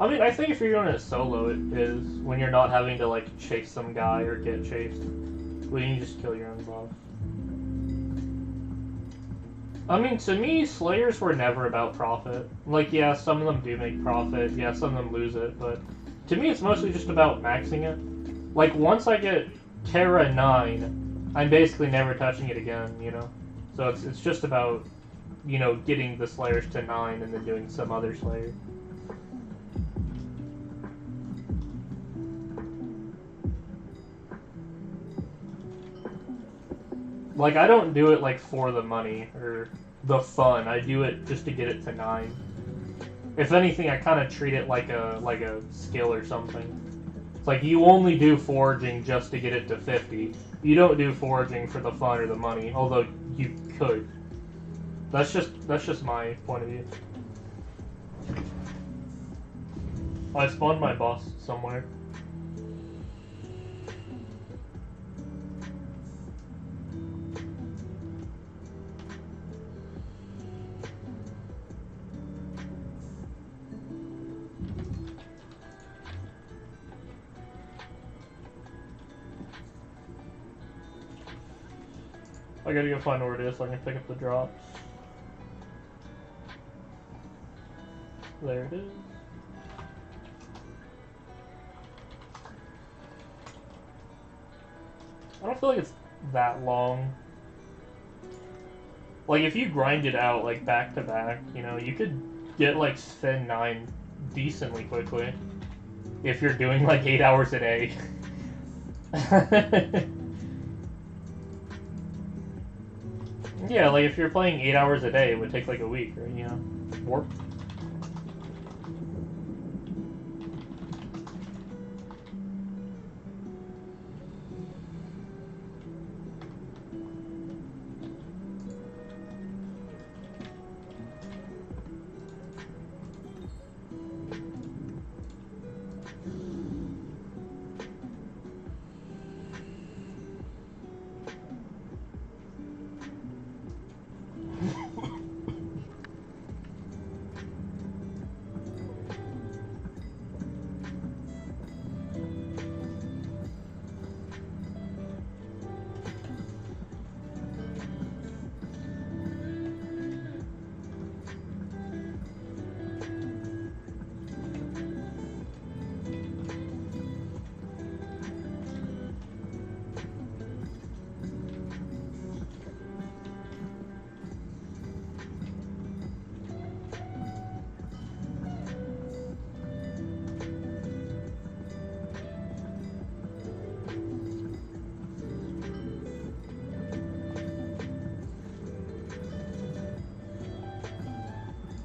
I mean, I think if you're doing it solo, it is when you're not having to like chase some guy or get chased. Well, you can just kill your own boss. I mean, to me, Slayers were never about profit. Like, yeah, some of them do make profit. Yeah, some of them lose it. But to me, it's mostly just about maxing it. Like, once I get Terra 9, I'm basically never touching it again, you know? So it's just about, you know, getting the Slayers to 9 and then doing some other Slayer. Like, I don't do it, like, for the money or the fun. I do it just to get it to 9. If anything, I kind of treat it like a skill or something. It's like, you only do foraging just to get it to 50. You don't do foraging for the fun or the money, although you could. That's just my point of view. I spawned my boss somewhere. I gotta go find where it is so I can pick up the drops. There it is. I don't feel like it's that long. Like, if you grind it out, like, back to back, you know, you could get, like, Spin 9 decently quickly. If you're doing, like, 8 hours a day. Yeah, like, if you're playing 8 hours a day, it would take, like, a week, right, you know? Warp.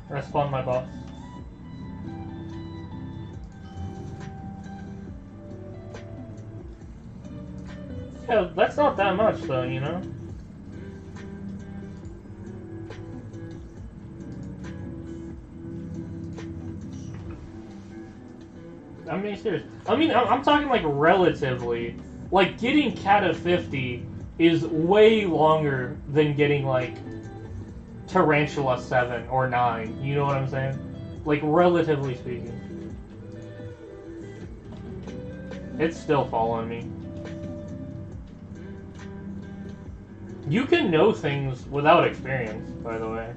Respawn my boss. Yeah, that's not that much though, you know? I mean, serious. I mean, I'm talking like relatively. Like, getting Kata 50 is way longer than getting like Tarantula 7 or 9. You know what I'm saying? Like, relatively speaking. It's still following me. You can know things without experience, by the way.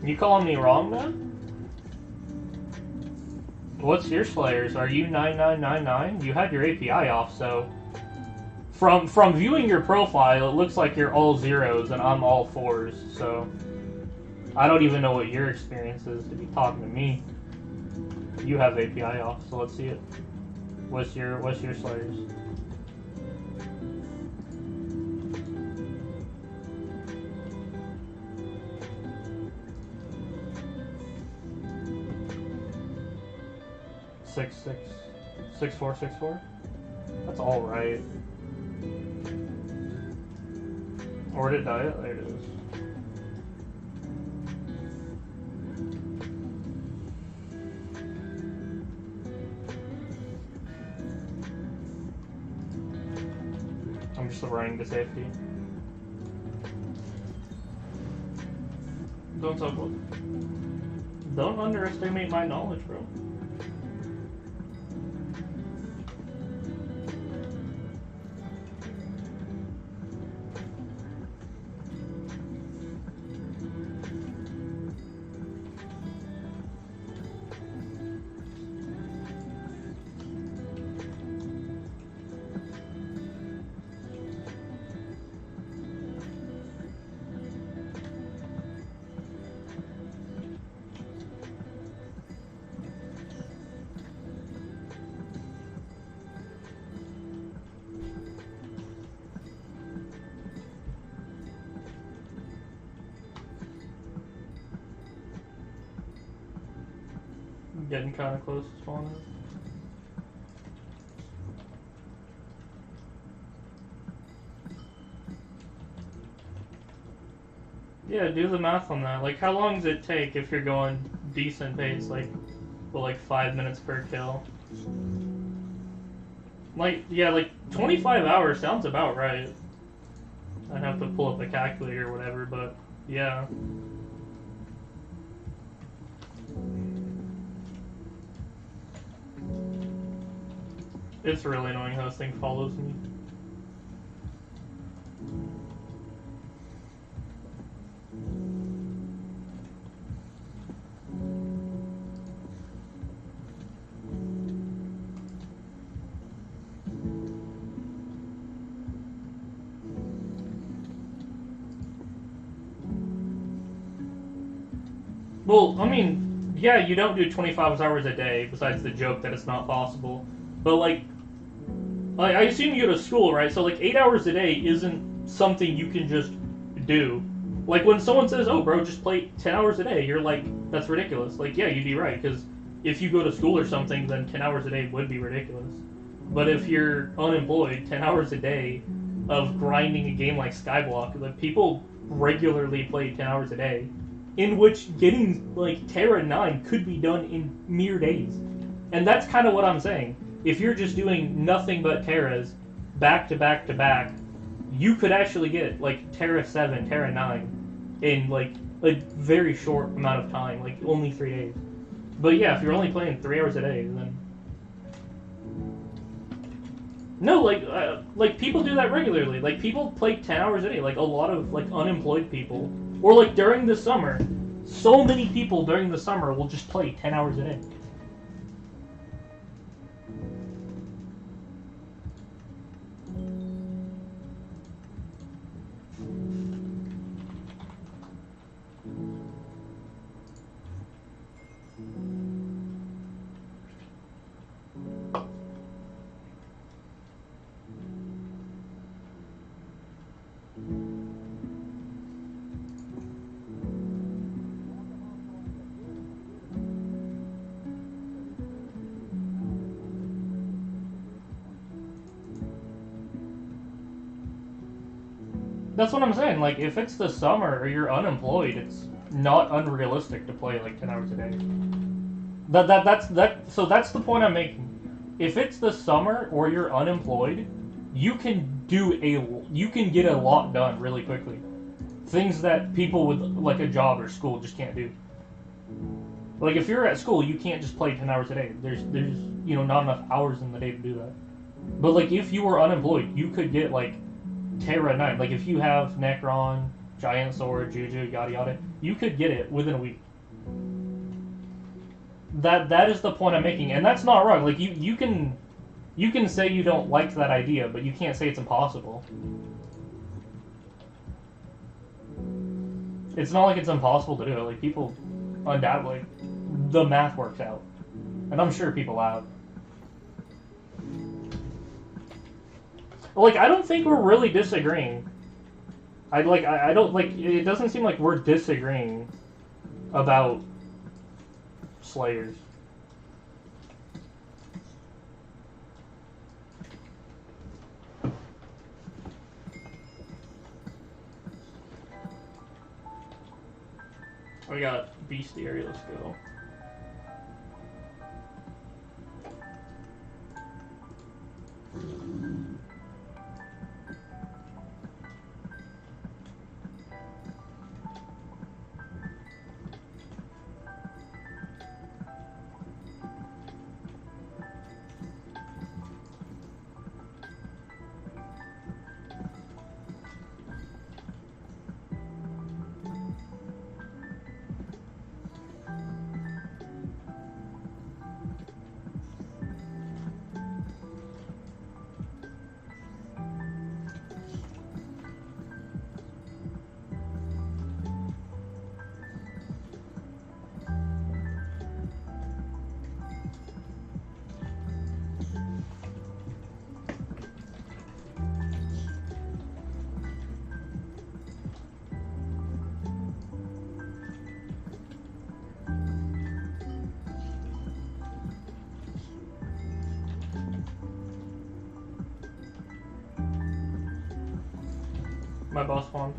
You calling me wrong, man? What's your Slayers? Are you 9999? You had your API off, so... From viewing your profile, it looks like you're all zeros and I'm all fours, so... I don't even know what your experience is to be talking to me. You have API off, so let's see it. What's your Slayers? Six, 4, 6, 4. That's all right. Or did it die? There it is. I'm just running to safety. Don't talk about. Don't underestimate my knowledge, bro. Getting kind of close to spawning. Yeah, do the math on that. Like, how long does it take if you're going decent pace, like, well, like 5 minutes per kill? Like, yeah, like 25 hours sounds about right. I'd have to pull up a calculator or whatever, but yeah. It's really annoying how this thing follows me. Well, I mean, yeah, you don't do 25 hours a day. Besides the joke that it's not possible, but like I assume you go to school, right? So like 8 hours a day isn't something you can just do. Like when someone says, "Oh, bro, just play 10 hours a day," you're like, "That's ridiculous." Like, yeah, you'd be right because if you go to school or something, then 10 hours a day would be ridiculous. But if you're unemployed, 10 hours a day of grinding a game like Skyblock, like people regularly play 10 hours a day, in which getting like Terra 9 could be done in mere days. And that's kind of what I'm saying. If you're just doing nothing but Terras back to back to back, you could actually get like Terra 7, Terra 9 in like a very short amount of time, like only 3 days. But yeah, if you're only playing 3 hours a day, then no, like people do that regularly. Like people play 10 hours a day. Like a lot of like unemployed people, or like during the summer, so many people during the summer will just play 10 hours a day. That's what I'm saying. Like, if it's the summer or you're unemployed, it's not unrealistic to play like 10 hours a day. So that's the point I'm making. If it's the summer or you're unemployed, you can get a lot done really quickly. Things that people with like a job or school just can't do. Like if you're at school, you can't just play 10 hours a day. There's not enough hours in the day to do that. But like if you were unemployed, you could get like Terra 9. Like if you have Necron, Giant Sword, Juju, yada yada, you could get it within a week. That is the point I'm making, and that's not wrong. Like you can say you don't like that idea, but you can't say it's impossible. It's not like it's impossible to do it. Like people, undoubtedly, the math works out, and I'm sure people have. Like I don't think we're really disagreeing. I don't like. It doesn't seem like we're disagreeing about Slayers. We got Bestiary, let's go. My boss spawned.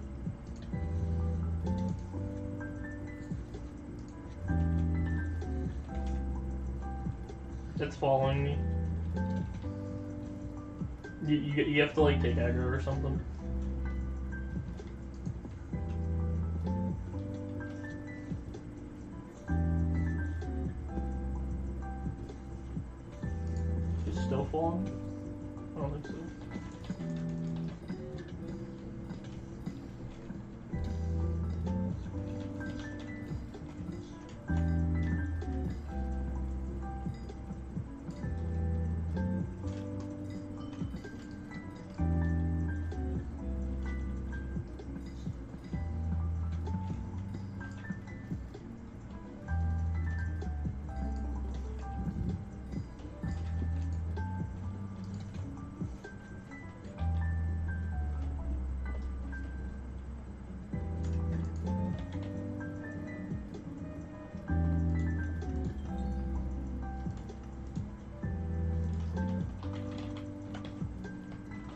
It's following me. You have to like take aggro or something. It's still following? I don't think so.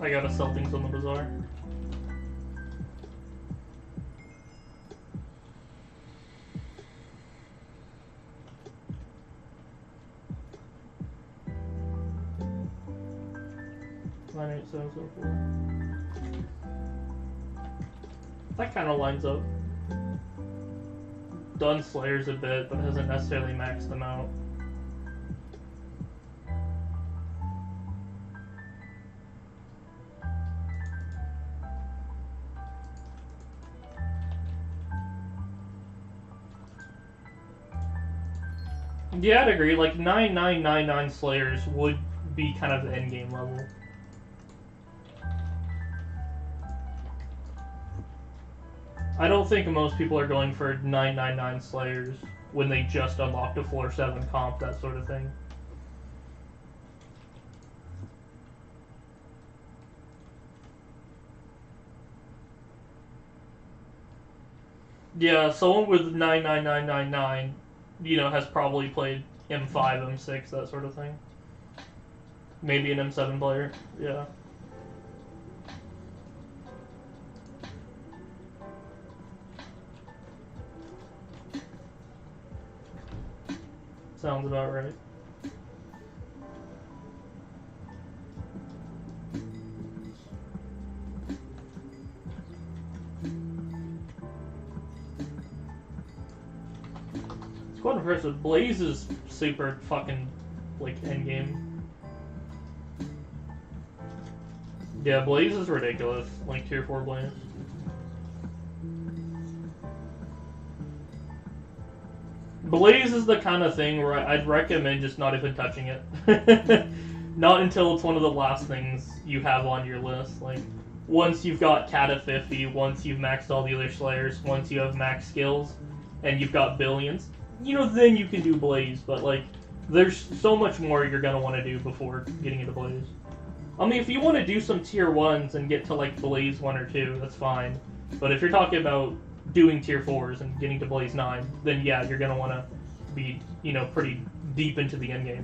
I got a sell things on the bazaar. That kind of lines up. Done Slayers a bit, but hasn't necessarily maxed them out. Yeah, I'd agree. Like 9999 Slayers would be kind of the endgame level. I don't think most people are going for 999 Slayers when they just unlocked a floor 7 comp, that sort of thing. Yeah, someone with 99999, you know, has probably played M5, M6, that sort of thing. Maybe an M7 player, yeah. Sounds about right. It's quite impressive. Blaze is super fucking, like, endgame. Yeah, Blaze is ridiculous. Like, tier 4 Blaze. Blaze is the kind of thing where I'd recommend just not even touching it. Not until it's one of the last things you have on your list. Like, once you've got Cat at 50, once you've maxed all the other Slayers, once you have max skills, and you've got billions, you know, then you can do Blaze. But, like, there's so much more you're going to want to do before getting into Blaze. I mean, if you want to do some tier 1s and get to, like, Blaze 1 or 2, that's fine. But if you're talking about doing tier 4s and getting to Blaze 9, then yeah, you're going to want to be, you know, pretty deep into the endgame.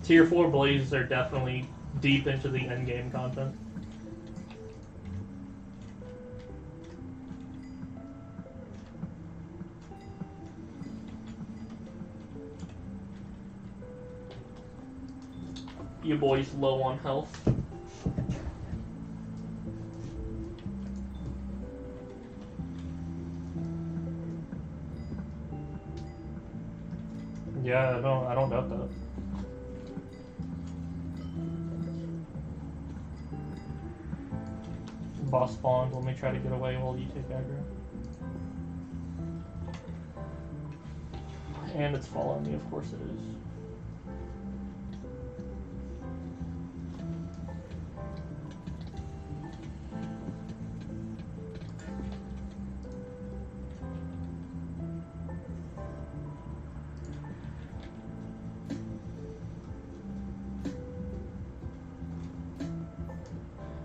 Tier 4 Blazes are definitely deep into the endgame content. You boys low on health. Yeah, I don't doubt that. Boss spawned. Let me try to get away while you take aggro. And it's following me, of course it is.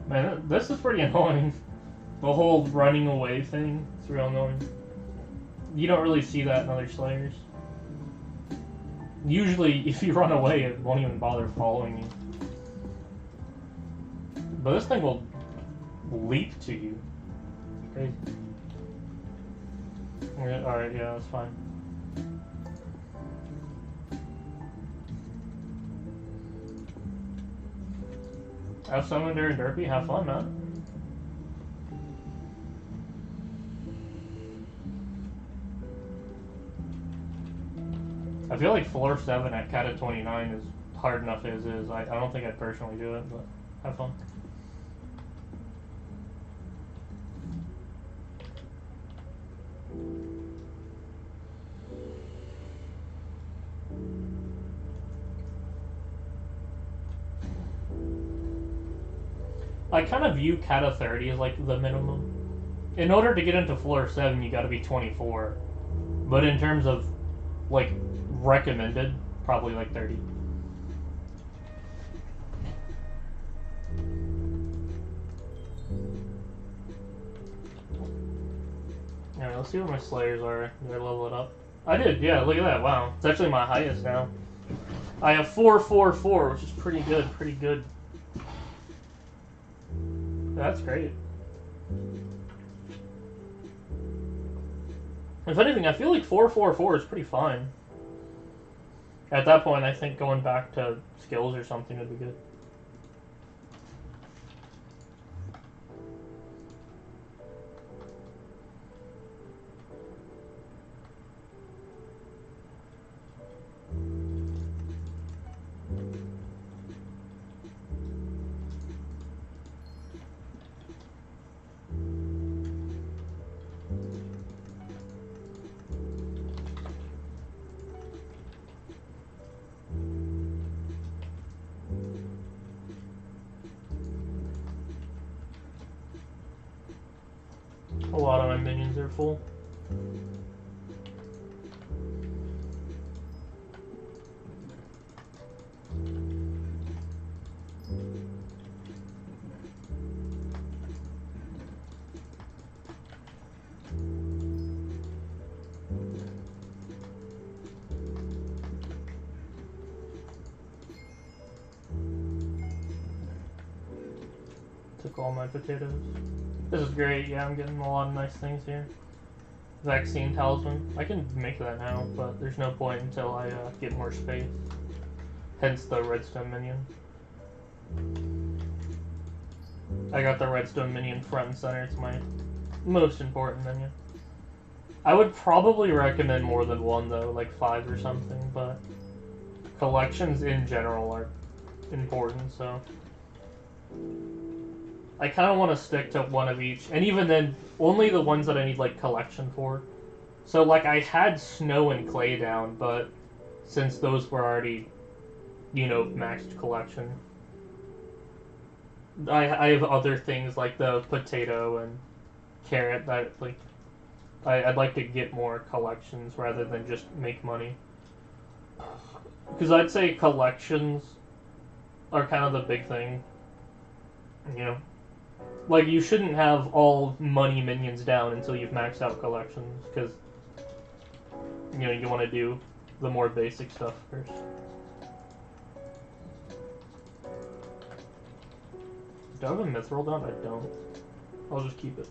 Man, this is pretty annoying. The whole running away thing, it's real annoying. You don't really see that in other Slayers. Usually, if you run away, it won't even bother following you. But this thing will leap to you. Crazy. Alright, yeah, that's fine. Have Summoner and Derpy, have fun, man. I feel like floor 7 at Cat at 29 is hard enough as is. I don't think I'd personally do it, but have fun. I kind of view Cat of 30 as like the minimum. In order to get into floor 7, you got to be 24. But in terms of like recommended, probably like 30. Alright, let's see what my Slayers are. Did I level it up? I did, yeah, look at that, wow. It's actually my highest now. I have 444, which is pretty good, pretty good. That's great. If anything, I feel like 444 is pretty fine. At that point, I think going back to skills or something would be good. A lot of my minions are full. Took all my potatoes. This is great, yeah, I'm getting a lot of nice things here. Vaccine talisman. I can make that now, but there's no point until I get more space. Hence the redstone minion. I got the redstone minion front and center. It's my most important minion. I would probably recommend more than one though, like 5 or something, but collections in general are important, so I kind of want to stick to one of each, and even then, only the ones that I need, like, collection for. So, like, I had snow and clay down, but since those were already, you know, maxed collection, I have other things, like the potato and carrot, that, like, I'd like to get more collections rather than just make money. Because I'd say collections are kind of the big thing, you know? Like, you shouldn't have all money minions down until you've maxed out collections, because, you know, you want to do the more basic stuff first. Do I have a mithril down? I don't. I'll just keep it.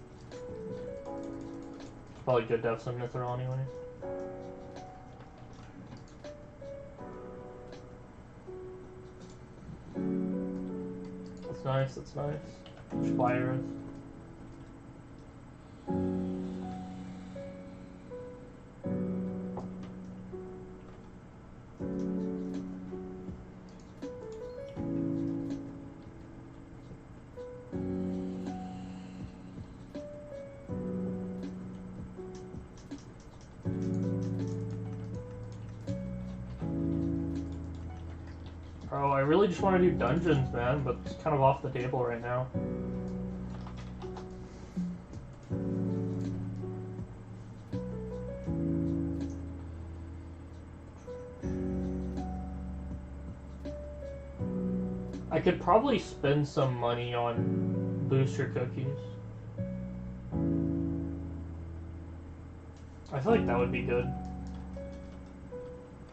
Probably good to have some mithril anyway. That's nice, that's nice. Spires. Bro, I really just want to do dungeons, man, but it's kind of off the table right now. I could probably spend some money on booster cookies. I feel like that would be good.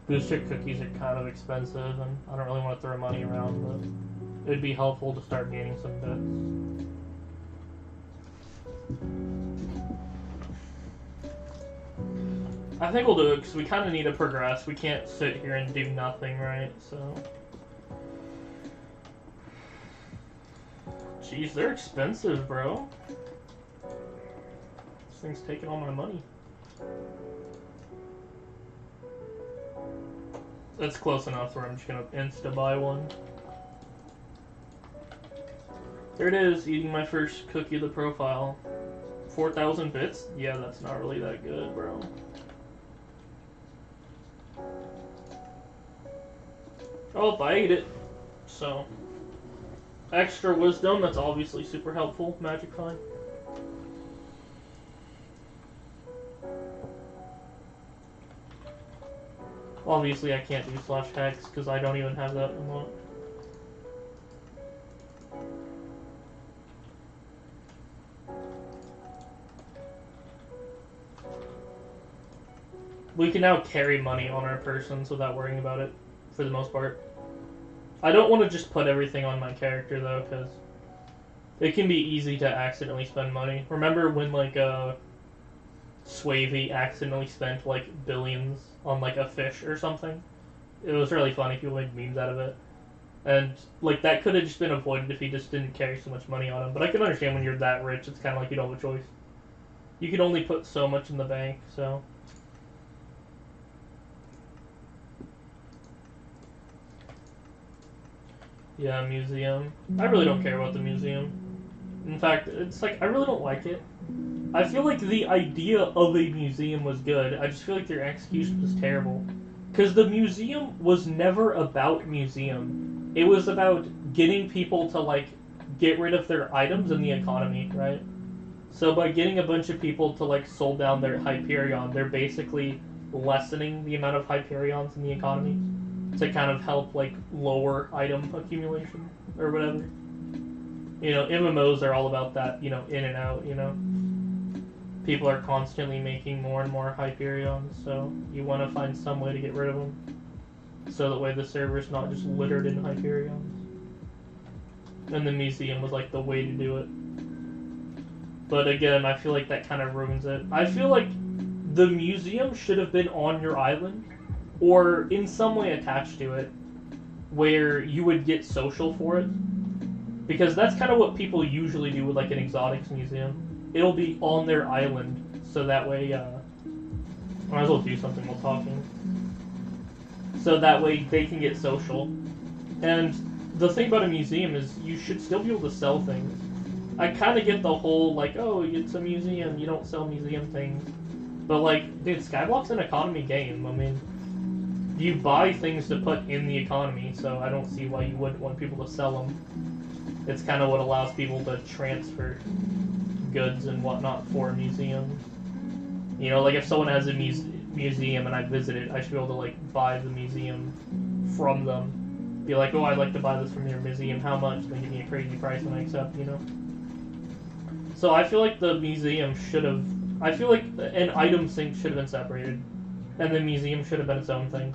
Booster cookies are kind of expensive, and I don't really want to throw money around, but it'd be helpful to start gaining some bits. I think we'll do it, because we kind of need to progress. We can't sit here and do nothing, right? So... Jeez, they're expensive, bro. This thing's taking all my money. That's close enough where I'm just gonna insta-buy one. There it is, eating my first cookie of the profile. 4,000 bits? Yeah, that's not really that good, bro. Oh, I ate it. So... Extra wisdom, that's obviously super helpful. Magic fine. Obviously I can't do /hex because I don't even have that unlocked. We can now carry money on our persons without worrying about it, for the most part. I don't want to just put everything on my character, though, because it can be easy to accidentally spend money. Remember when like Swavey accidentally spent like billions on like a fish or something? It was really funny. People made memes out of it. And like that could have just been avoided if he just didn't carry so much money on him. But I can understand when you're that rich, it's kind of like you don't have a choice. You can only put so much in the bank, so. Yeah, museum. I really don't care about the museum. In fact, it's like I really don't like it. I feel like the idea of a museum was good. I just feel like their execution was terrible. Because the museum was never about museum. It was about getting people to like get rid of their items in the economy, right? So by getting a bunch of people to like sold down their Hyperion, they're basically lessening the amount of Hyperions in the economy to kind of help like lower item accumulation or whatever. You know, MMOs are all about that, you know, in and out, you know. People are constantly making more and more Hyperions, so you want to find some way to get rid of them. So that way the server's not just littered in Hyperions. And the museum was like the way to do it. But again, I feel like that kind of ruins it. I feel like the museum should have been on your island, or in some way attached to it, where you would get social for it. Because that's kind of what people usually do with like an exotics museum. It'll be on their island, so that way, might as well do something while talking. So that way they can get social. And the thing about a museum is you should still be able to sell things. I kind of get the whole, like, oh, it's a museum, you don't sell museum things. But, like, dude, Skyblock's an economy game. I mean, you buy things to put in the economy, so I don't see why you wouldn't want people to sell them. It's kind of what allows people to transfer goods and whatnot for a museum. You know, like, if someone has a museum and I visit it, I should be able to, like, buy the museum from them. Be like, oh, I'd like to buy this from your museum, how much? They give me a crazy price and I accept, you know? So I feel like the museum should have... I feel like an item sync should have been separated. And the museum should have been its own thing.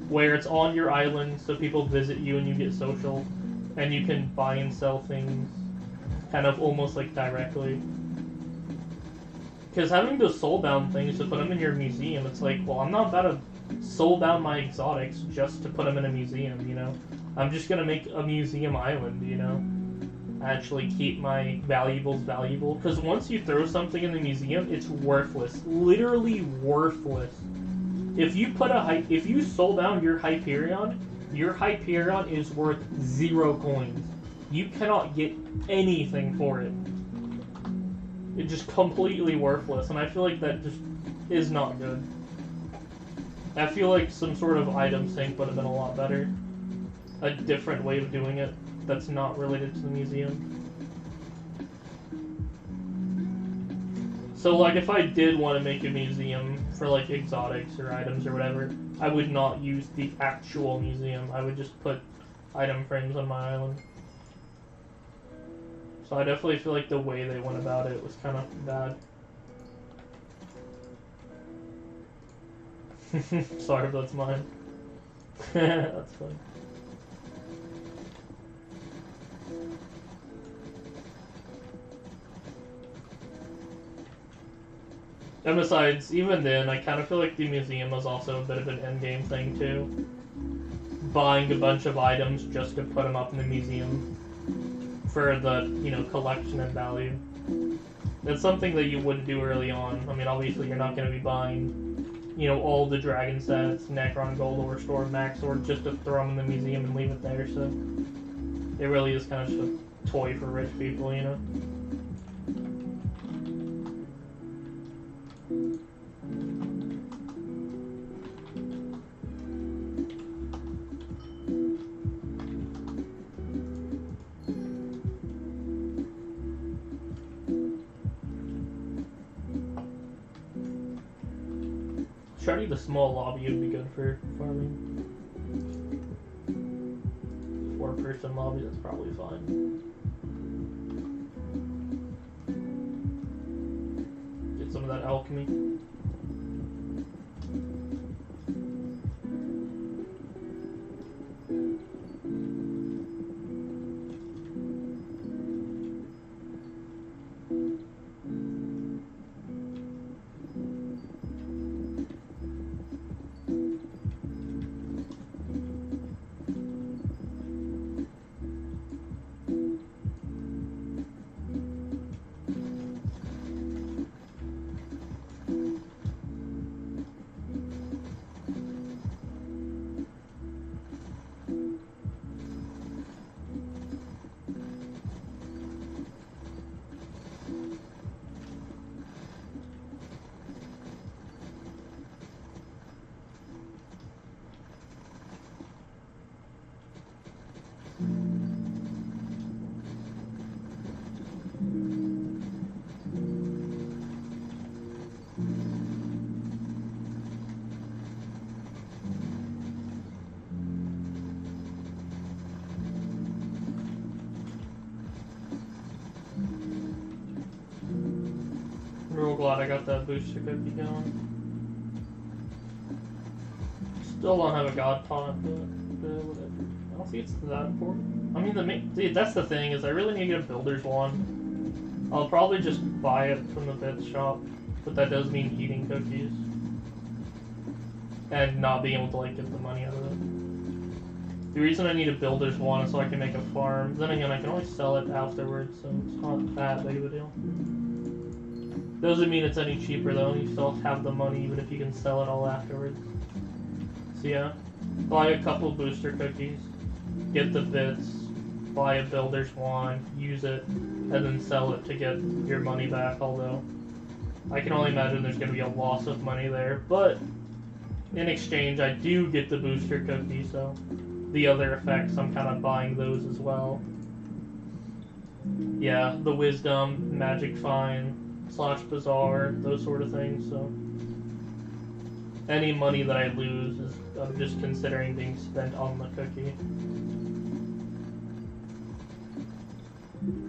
Where it's on your island, so people visit you and you get social. And you can buy and sell things kind of almost like directly. Because having to soul bound things to put them in your museum, it's like, well, I'm not about to soul bound my exotics just to put them in a museum, you know? I'm just gonna make a museum island, you know? Actually keep my valuables valuable. Because once you throw something in the museum, it's worthless. Literally worthless. If you put if you soul down your Hyperion is worth 0 coins. You cannot get anything for it. It's just completely worthless, and I feel like that just is not good. I feel like some sort of item sync would have been a lot better. A different way of doing it that's not related to the museum. So, like, if I did want to make a museum for, like, exotics or items or whatever, I would not use the actual museum. I would just put item frames on my island. So I definitely feel like the way they went about it was kind of bad. Sorry if that's mine. That's fun. And besides, even then, I kind of feel like the museum was also a bit of an endgame thing, too. Buying a bunch of items just to put them up in the museum for the, you know, collection and value. That's something that you wouldn't do early on. I mean, obviously, you're not going to be buying, you know, all the dragon sets, Necron Gold, or Store Max, or just to throw them in the museum and leave it there, so it really is kind of just a toy for rich people, you know? Try to the small lobby would be good for farming. 4-person lobby, that's probably fine. Get some of that alchemy. real glad I got that booster cookie going. Still don't have a god pot, but whatever. I don't think it's that important. I mean, see, that's the thing, is I really need to get a builder's wand. I'll probably just buy it from the bits shop, but that does mean eating cookies. And not being able to, like, get the money out of it. The reason I need a builder's wand is so I can make a farm. Then again, I can always sell it afterwards, so it's not that big of a deal. Doesn't mean it's any cheaper, though. You still have the money, even if you can sell it all afterwards. So yeah, buy a couple booster cookies, get the bits, buy a builder's wand, use it, and then sell it to get your money back, although I can only imagine there's going to be a loss of money there, but in exchange I do get the booster cookie, so the other effects, I'm kind of buying those as well. Yeah, the wisdom, magic find, / bazaar, those sort of things, so any money that I lose is I'm just considering being spent on the cookie.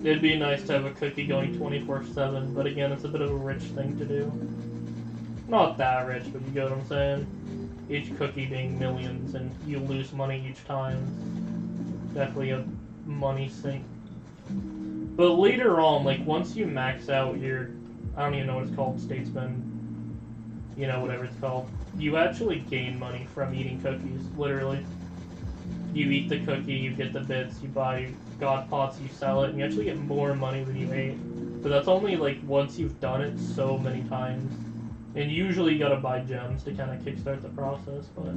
It'd be nice to have a cookie going 24/7, but again, it's a bit of a rich thing to do. Not that rich, but you get what I'm saying. Each cookie being millions, and you lose money each time. Definitely a money sink. But later on, like once you max out your, I don't even know what it's called, statesman, you know, whatever it's called, you actually gain money from eating cookies, literally. You eat the cookie, you get the bits, you buy god pots, you sell it, and you actually get more money than you ate. But that's only like once you've done it so many times. And usually you gotta buy gems to kind of kickstart the process, but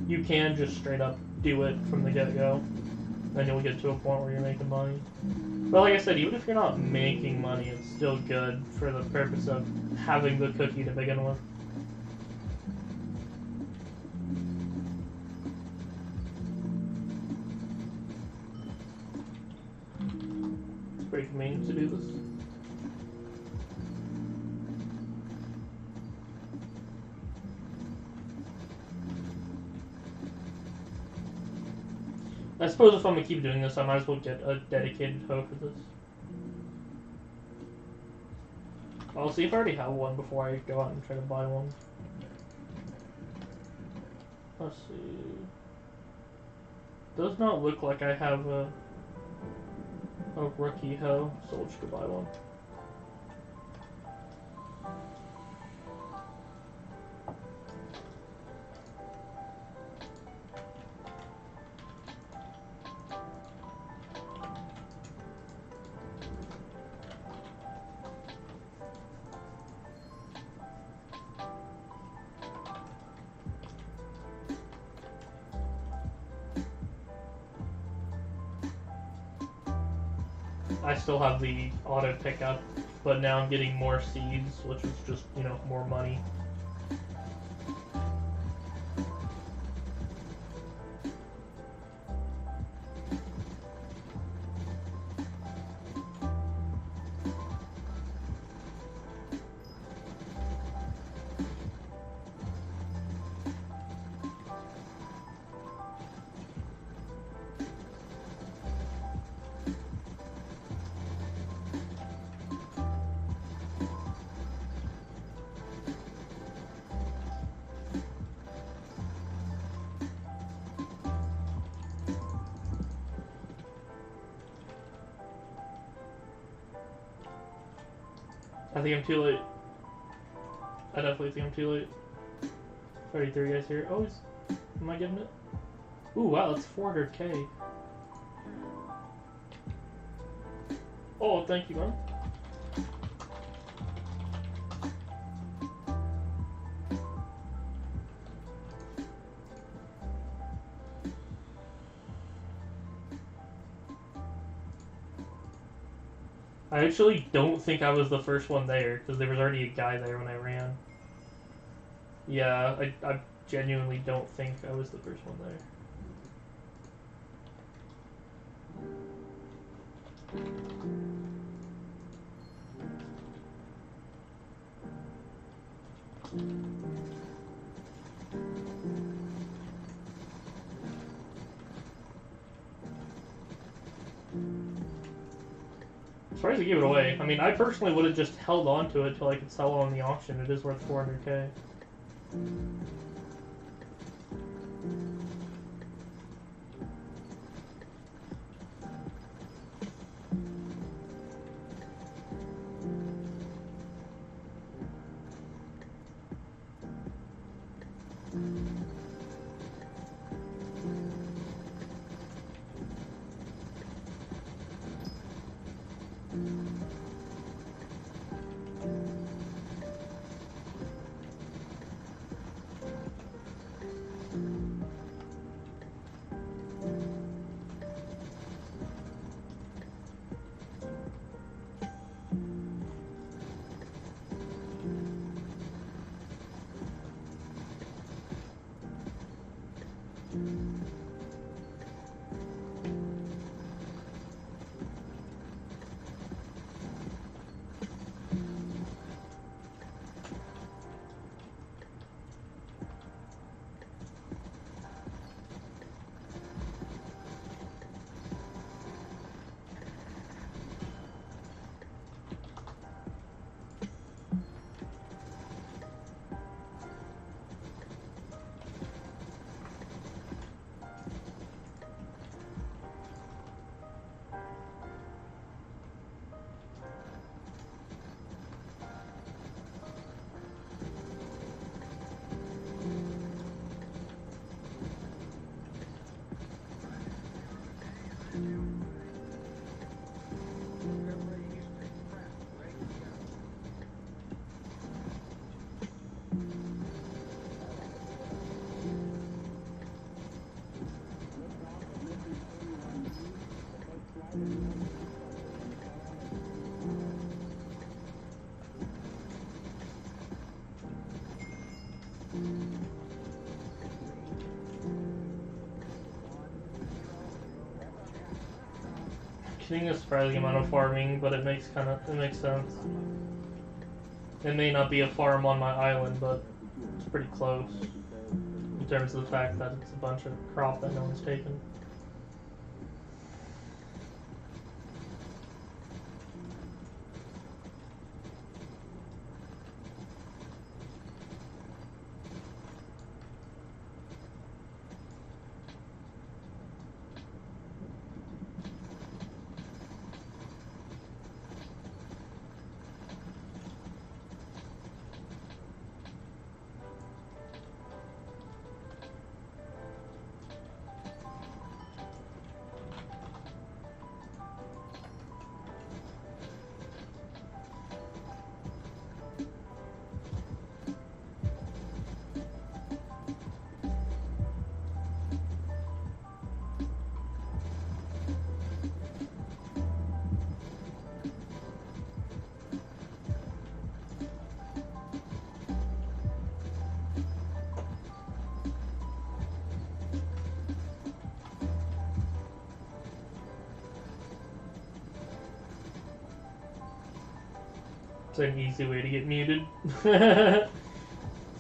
you can just straight up do it from the get-go. Then you'll get to a point where you're making money. But like I said, even if you're not making money, it's still good for the purpose of having the cookie to begin with. Pretty convenient to do this. I suppose if I'm gonna keep doing this, I might as well get a dedicated hoe for this. I'll see if I already have one before I go out and try to buy one. Let's see. Does not look like I have a rookie hoe, so we'll just go buy one. I still have the auto pickup, but now I'm getting more seeds, which is just, you know, more money. I think I'm too late. I definitely think I'm too late. 33 guys here. Oh, am I getting it? Ooh, wow, that's 400k. Oh, thank you, man. I actually don't think I was the first one there, because there was already a guy there when I ran. Yeah, I genuinely don't think I was the first one there. surprised to give it away. I mean, I personally would have just held on to it till I could sell it on the auction. It is worth 400K. Getting a surprising amount of farming, but it makes sense. It may not be a farm on my island, but it's pretty close in terms of the fact that it's a bunch of crop that no one's taken. It's an easy way to get muted. It's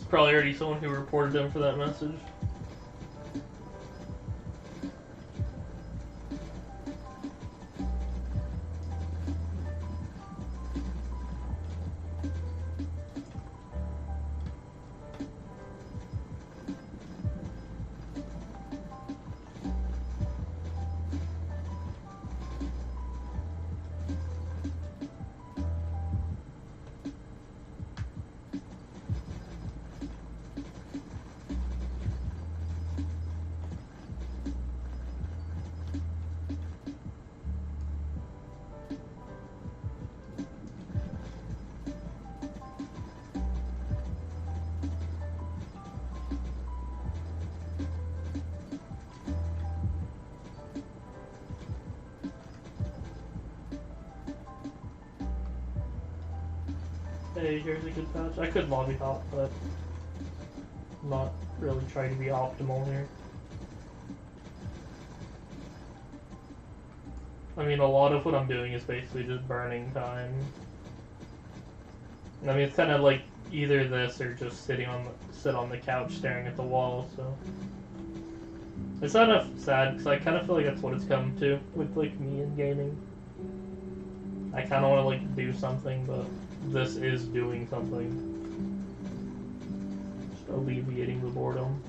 probably already someone who reported them for that message. Hey, here's a good patch. I could lobby hop, but I'm not really trying to be optimal here. I mean, a lot of what I'm doing is basically just burning time. I mean, it's kind of like either this or just sit on the couch staring at the wall. So it's kind of sad because I kind of feel like that's what it's come to with like me and gaming. I kind of want to like do something, but this is doing something. Just alleviating the boredom.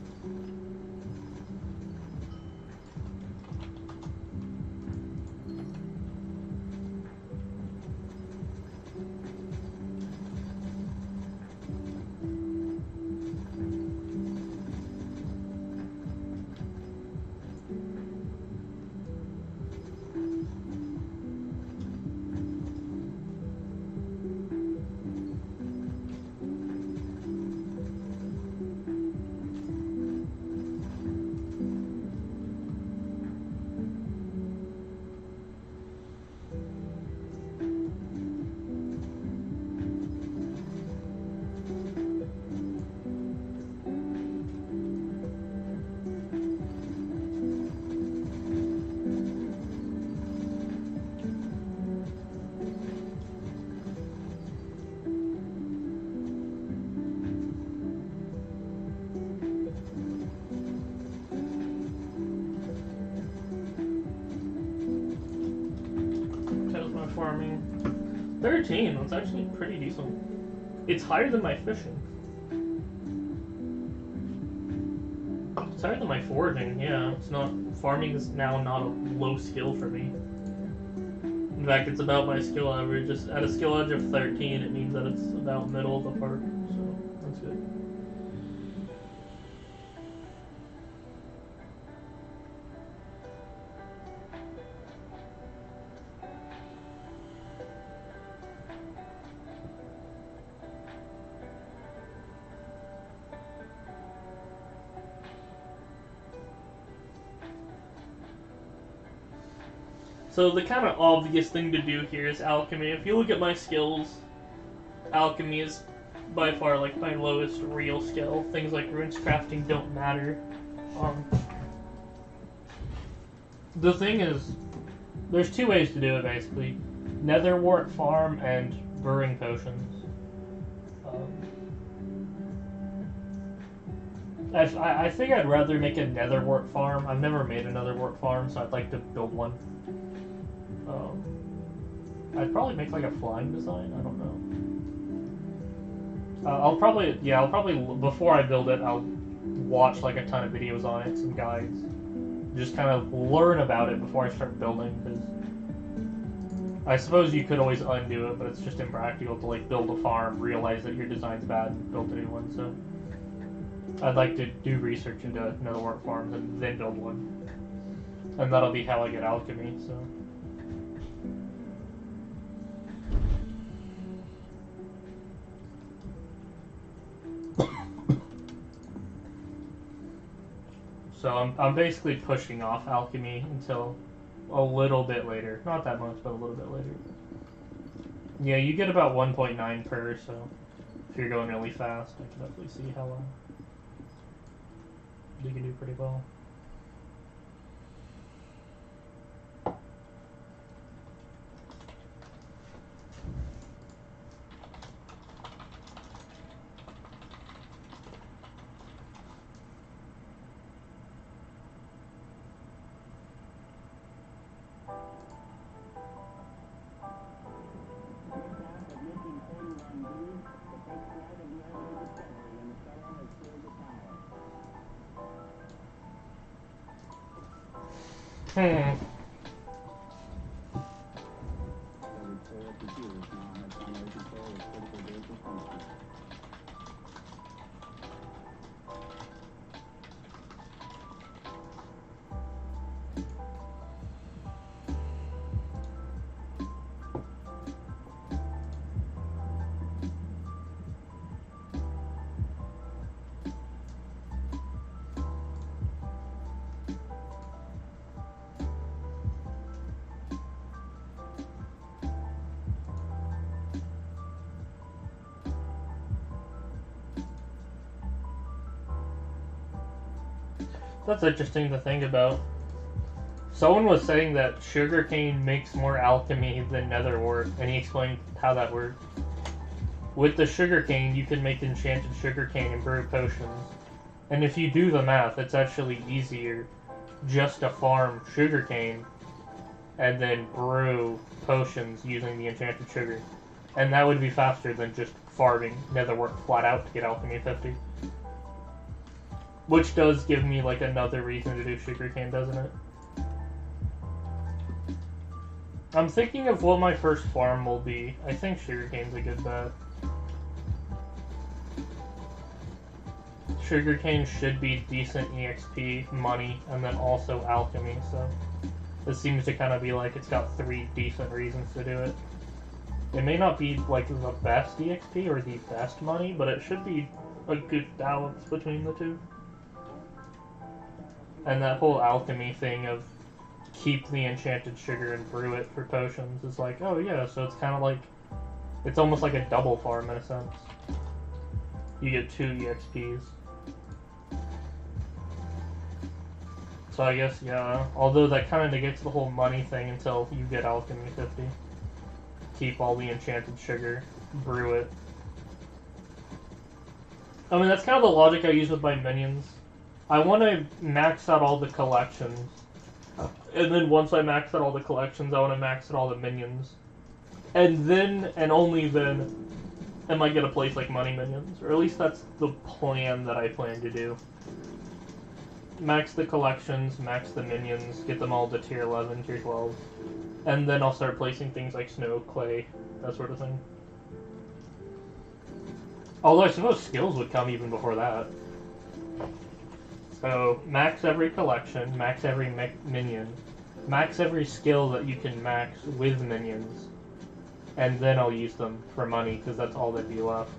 Farming 13. That's actually pretty decent. It's higher than my fishing. It's higher than my foraging. Yeah, it's not. Farming is now not a low skill for me. In fact, it's about my skill average. Just at a skill edge of 13, it means that it's about middle of the park. So that's good. So the kind of obvious thing to do here is alchemy. If you look at my skills, alchemy is by far like my lowest real skill. Things like runes crafting don't matter. The thing is, there's two ways to do it basically: netherwort farm and brewing potions. I think I'd rather make a netherwort farm. I've never made a netherwort farm, so I'd like to build one. I'd probably make like a flying design. I don't know. I'll probably before I build it, I'll watch like a ton of videos on it, some guides, just kind of learn about it before I start building. Because I suppose you could always undo it, but it's just impractical to like build a farm, realize that your design's bad, and build a new one. So I'd like to do research into netherwort farms and then build one, and that'll be how I get alchemy. So. So I'm basically pushing off alchemy until a little bit later. Not that much, but a little bit later. Yeah, you get about 1.9 per, so if you're going really fast, I can definitely see how you can do pretty well. That's interesting to think about. Someone was saying that sugarcane makes more alchemy than netherwort, and he explained how that works. With the sugarcane, you can make enchanted sugarcane and brew potions. And if you do the math, it's actually easier just to farm sugarcane and then brew potions using the enchanted sugar. And that would be faster than just farming netherwork flat out to get alchemy 50. Which does give me like another reason to do sugarcane, doesn't it? I'm thinking of what my first farm will be. I think sugarcane's a good bet. Sugarcane should be decent EXP, money, and then also alchemy, so it seems to kind of be like it's got 3 decent reasons to do it. It may not be like the best EXP or the best money, but it should be a good balance between the two. And that whole alchemy thing of keep the enchanted sugar and brew it for potions is like, oh yeah, so it's kind of like, it's almost like a double farm in a sense. You get 2 EXPs. So I guess, yeah, although that kind of negates the whole money thing until you get alchemy 50. Keep all the enchanted sugar, brew it. I mean, that's kind of the logic I use with my minions. I want to max out all the collections. And then once I max out all the collections, I want to max out all the minions. And then, and only then, am I going to place like money minions. Or at least that's the plan that I plan to do. Max the collections, max the minions, get them all to tier 11, tier 12. And then I'll start placing things like snow, clay, that sort of thing. Although I suppose skills would come even before that. So, max every collection, max every minion, max every skill that you can max with minions, and then I'll use them for money, because that's all that'd be left.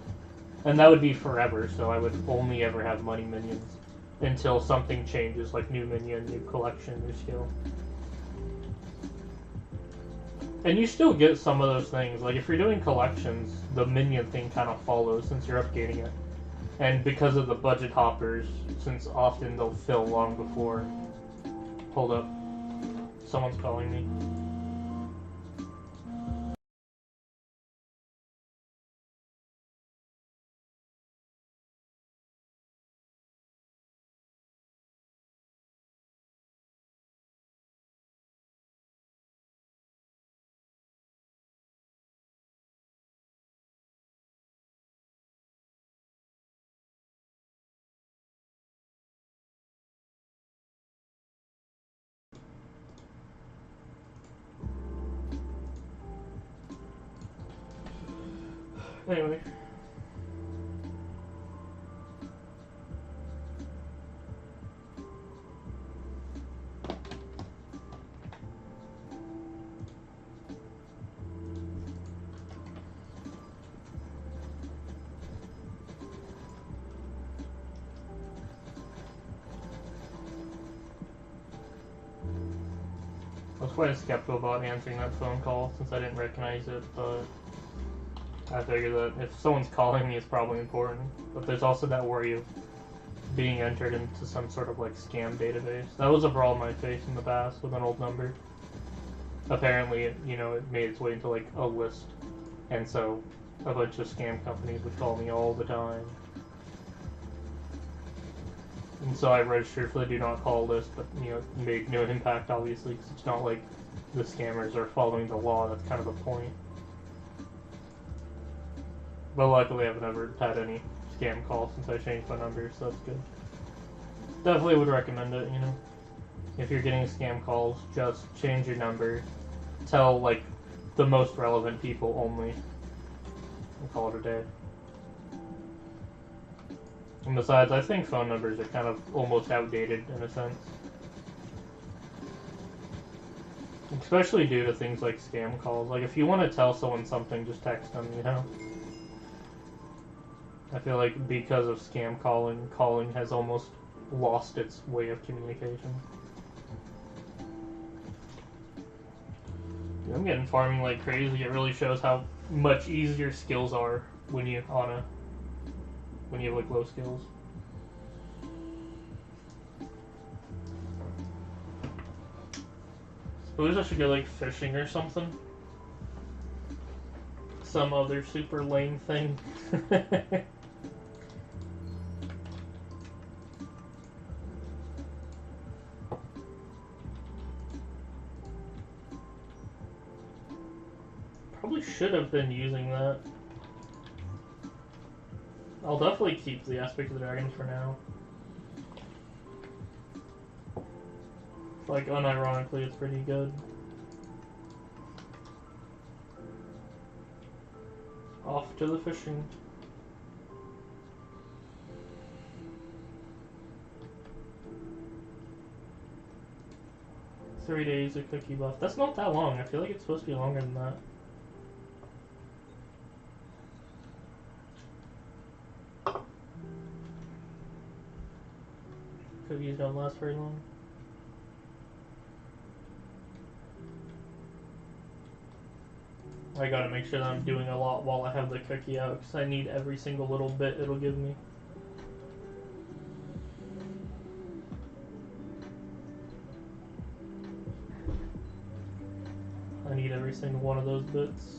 And that would be forever, so I would only ever have money minions until something changes, like new minion, new collection, new skill. And you still get some of those things, like if you're doing collections, the minion thing kind of follows since you're updating it. And because of the budget hoppers, since often they'll fill long before. Hold up. Someone's calling me. Anyway. I was quite skeptical about answering that phone call since I didn't recognize it, but I figured that if someone's calling me, it's probably important. But there's also that worry of being entered into some sort of like scam database. That was a problem I faced in the past with an old number. Apparently, it made its way into like a list, and so a bunch of scam companies would call me all the time. And so I registered for the do not call list, but made no impact obviously, because it's not like the scammers are following the law. That's kind of the point. But luckily, I've never had any scam calls since I changed my number, so that's good. Definitely would recommend it. If you're getting scam calls, just change your number, tell like the most relevant people only, and call it a day. And besides, I think phone numbers are kind of almost outdated in a sense. Especially due to things like scam calls. Like, if you want to tell someone something, just text them, I feel like because of scam calling has almost lost its way of communication. I'm getting farming like crazy. It really shows how much easier skills are when you have like low skills. Suppose I should go like fishing or something. Some other super lame thing. should have been using that. I'll definitely keep the Aspect of the Dragon for now. Like, unironically, it's pretty good. Off to the fishing. Three days of cookie buff. That's not that long. I feel like it's supposed to be longer than that. Cookies don't last very long. I gotta make sure that I'm doing a lot while I have the cookie out, because I need every single little bit it'll give me. I need every single one of those bits.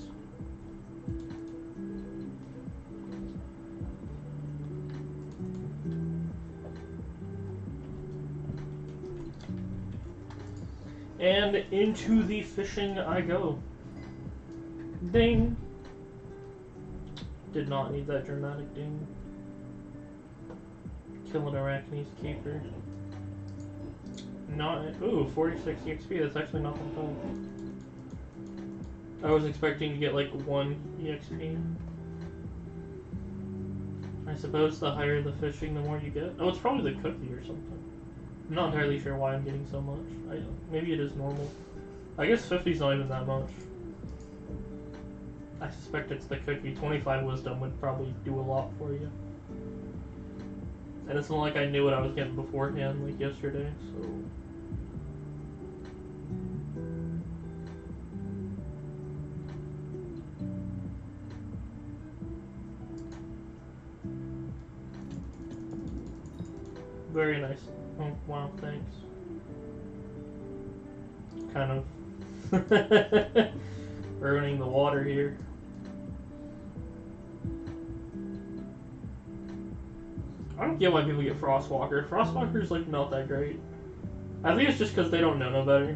And into the fishing I go. Ding! Did not need that dramatic ding. Kill an Arachne's Keeper. Not. Ooh, 46 EXP. That's actually not that bad. I was expecting to get like 1 EXP. I suppose the higher the fishing, the more you get. Oh, it's probably the cookie or something. I'm not entirely sure why I'm getting so much. Maybe it is normal. I guess 50's not even that much. I suspect it's the cookie. 25 wisdom would probably do a lot for you. And it's not like I knew what I was getting beforehand, like yesterday, so... Very nice. Oh, wow, thanks. Kind of ruining the water here. I don't get why people get Frostwalker. Frostwalker's like not that great. I think it's just because they don't know no better.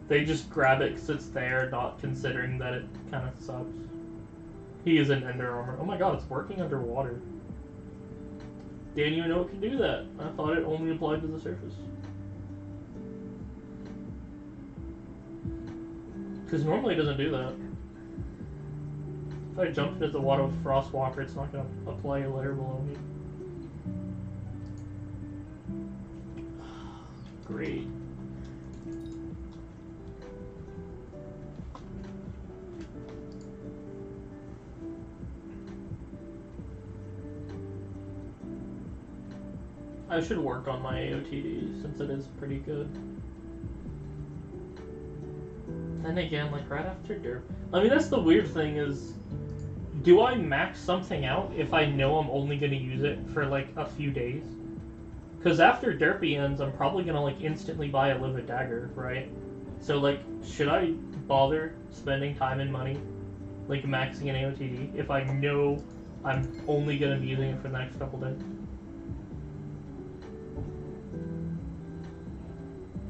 They just grab it because it's there, not considering that it kind of sucks. He is in Ender Armor. Oh my god, it's working underwater. Didn't even know it could do that. I thought it only applied to the surface. Because normally it doesn't do that. If I jump into the water with Frostwalker, it's not going to apply a layer below me. Great. I should work on my AOTD since it is pretty good. Then again, like right after derp. I mean, that's the weird thing is, do I max something out if I know I'm only going to use it for like a few days? Because after derpy ends, I'm probably going to like instantly buy a Livid Dagger, right? So like, should I bother spending time and money like maxing an AOTD if I know I'm only going to be using it for the next couple days?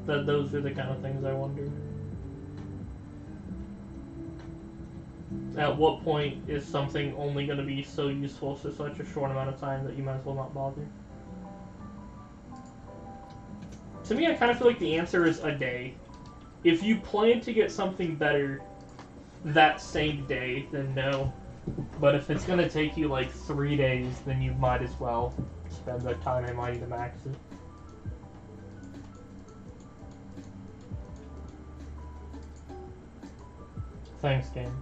Those are the kind of things I wonder. At what point is something only going to be so useful for such a short amount of time that you might as well not bother? To me, I kind of feel like the answer is a day. If you plan to get something better that same day, then no. But if it's going to take you like 3 days, then you might as well spend the time and money to max it. Thanks, game.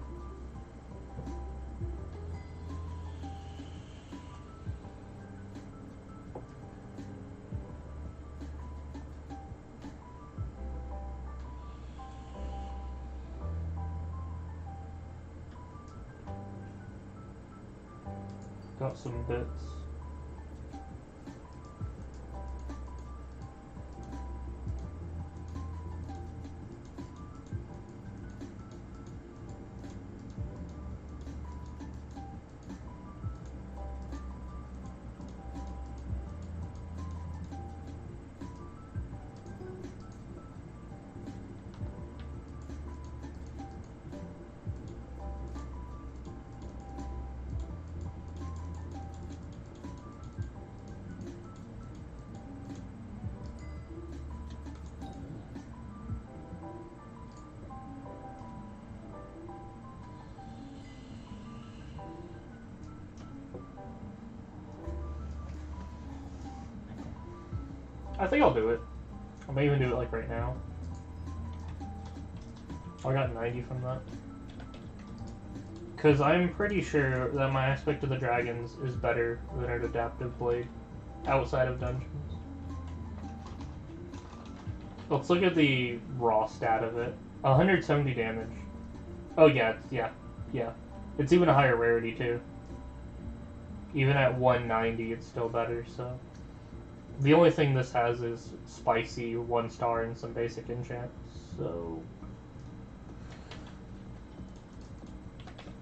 Got some bits. I think I'll do it. I may even do it like right now. I got 90 from that. Because I'm pretty sure that my aspect of the dragons is better than an adaptive blade outside of dungeons. Let's look at the raw stat of it. 170 damage. Oh yeah. It's even a higher rarity too. Even at 190, it's still better, so... The only thing this has is spicy, 1 star, and some basic enchants, so...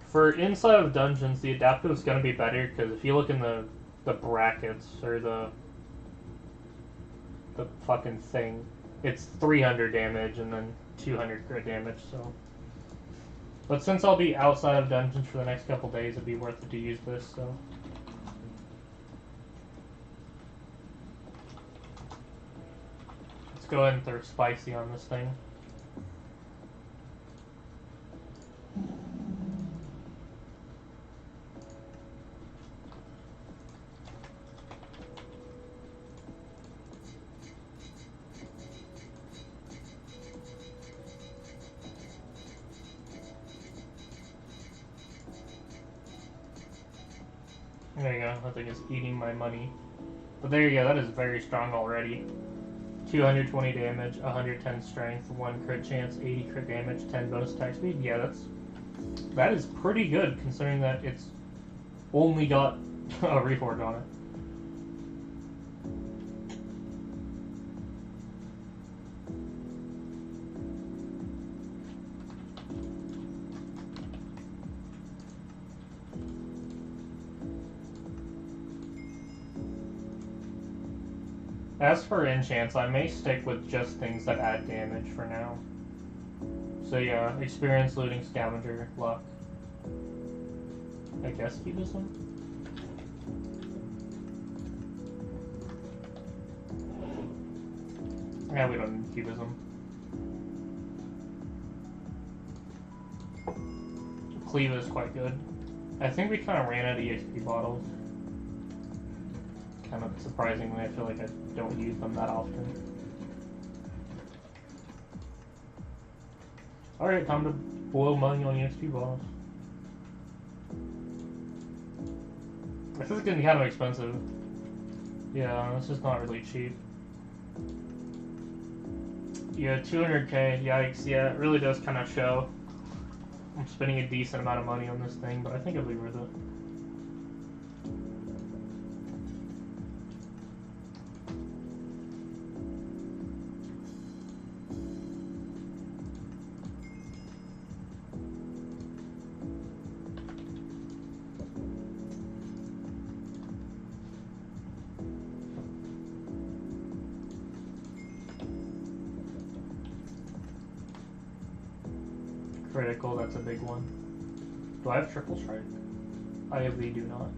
For inside of dungeons, the adaptive is going to be better, because if you look in the brackets, or the fucking thing, it's 300 damage and then 200 crit damage, so... But since I'll be outside of dungeons for the next couple days, it'd be worth it to use this, so... Let's go ahead and throw spicy on this thing. There you go, that thing is eating my money. But there you go, that is very strong already. 220 damage, 110 strength, 1 crit chance, 80 crit damage, 10 bonus attack speed. Yeah, that is pretty good considering that it's only got a reforge on it. As for enchants, I may stick with just things that add damage for now. So yeah, experience, looting, scavenger, luck. I guess cubism? Yeah, we don't need cubism. Cleave is quite good. I think we kind of ran out of EXP bottles. Kind of surprisingly, I feel like I don't use them that often. Alright, time to blow money on EXP bottles. This is getting kind of expensive. Yeah, this is not really cheap. Yeah, 200k, yikes, yeah, it really does kind of show. I'm spending a decent amount of money on this thing, but I think it'll be worth it. Critical, that's a big one. Do I have triple strike? I do not.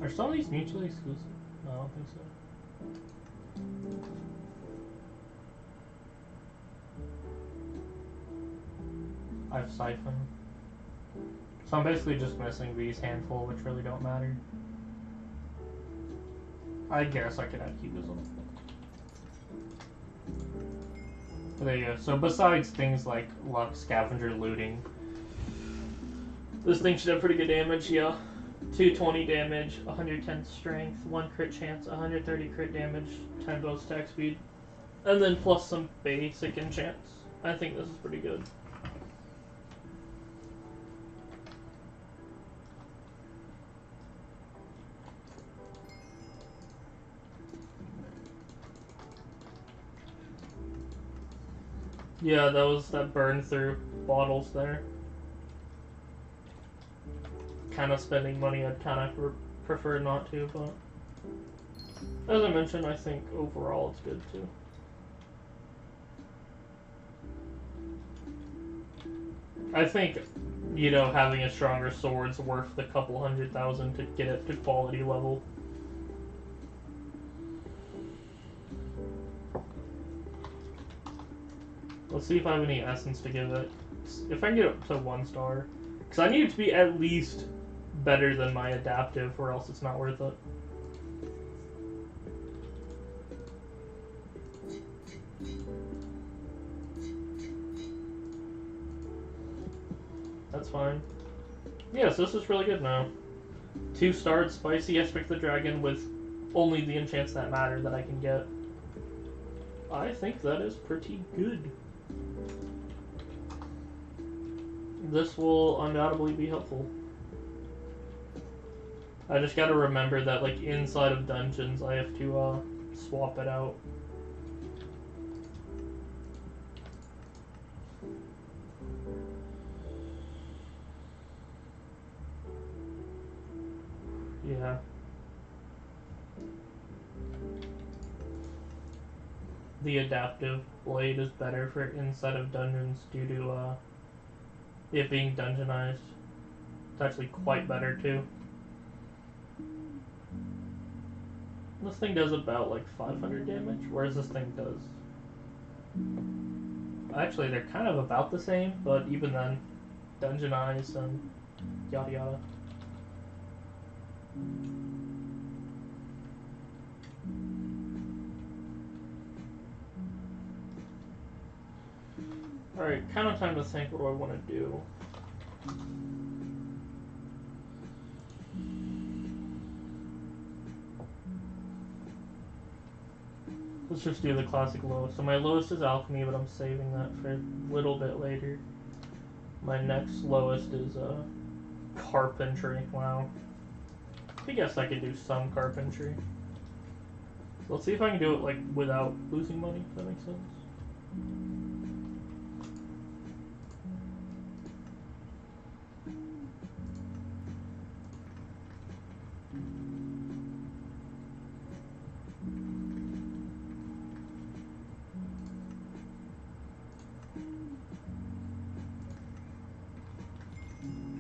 Are some of these mutually exclusive? No, I don't think so. I have Siphon. So I'm basically just missing these handful, which really don't matter. I guess I could add Cubism. But there you go. So besides things like luck, scavenger, looting, this thing should have pretty good damage, yeah. 220 damage, 110 strength, 1 crit chance, 130 crit damage, 10 bonus attack speed. And then plus some basic enchants. I think this is pretty good. Yeah, that burn through bottles there. Kind of spending money I'd kind of prefer not to, but as I mentioned, I think overall it's good too. I think, you know, having a stronger sword's worth the couple 100,000 to get it to quality level. Let's see if I have any essence to give it. If I can get it to 1 star. Because I need it to be at least better than my adaptive, or else it's not worth it. That's fine. Yes, this is really good now. 2-starred spicy aspect of the dragon with only the enchants that matter that I can get. I think that is pretty good. This will undoubtedly be helpful. I just gotta remember that, like, inside of dungeons, I have to, swap it out. Yeah. The adaptive blade is better for inside of dungeons due to, it being dungeonized. It's actually quite better, too. This thing does about, like, 500 damage, whereas this thing does... Actually, they're kind of about the same, but even then, dungeonized and yada yada. Alright, kind of time to think what do I want to do. Let's just do the classic lowest. So my lowest is alchemy, but I'm saving that for a little bit later. My next lowest is carpentry. Wow. I guess I could do some carpentry. So let's see if I can do it like without losing money, if that makes sense.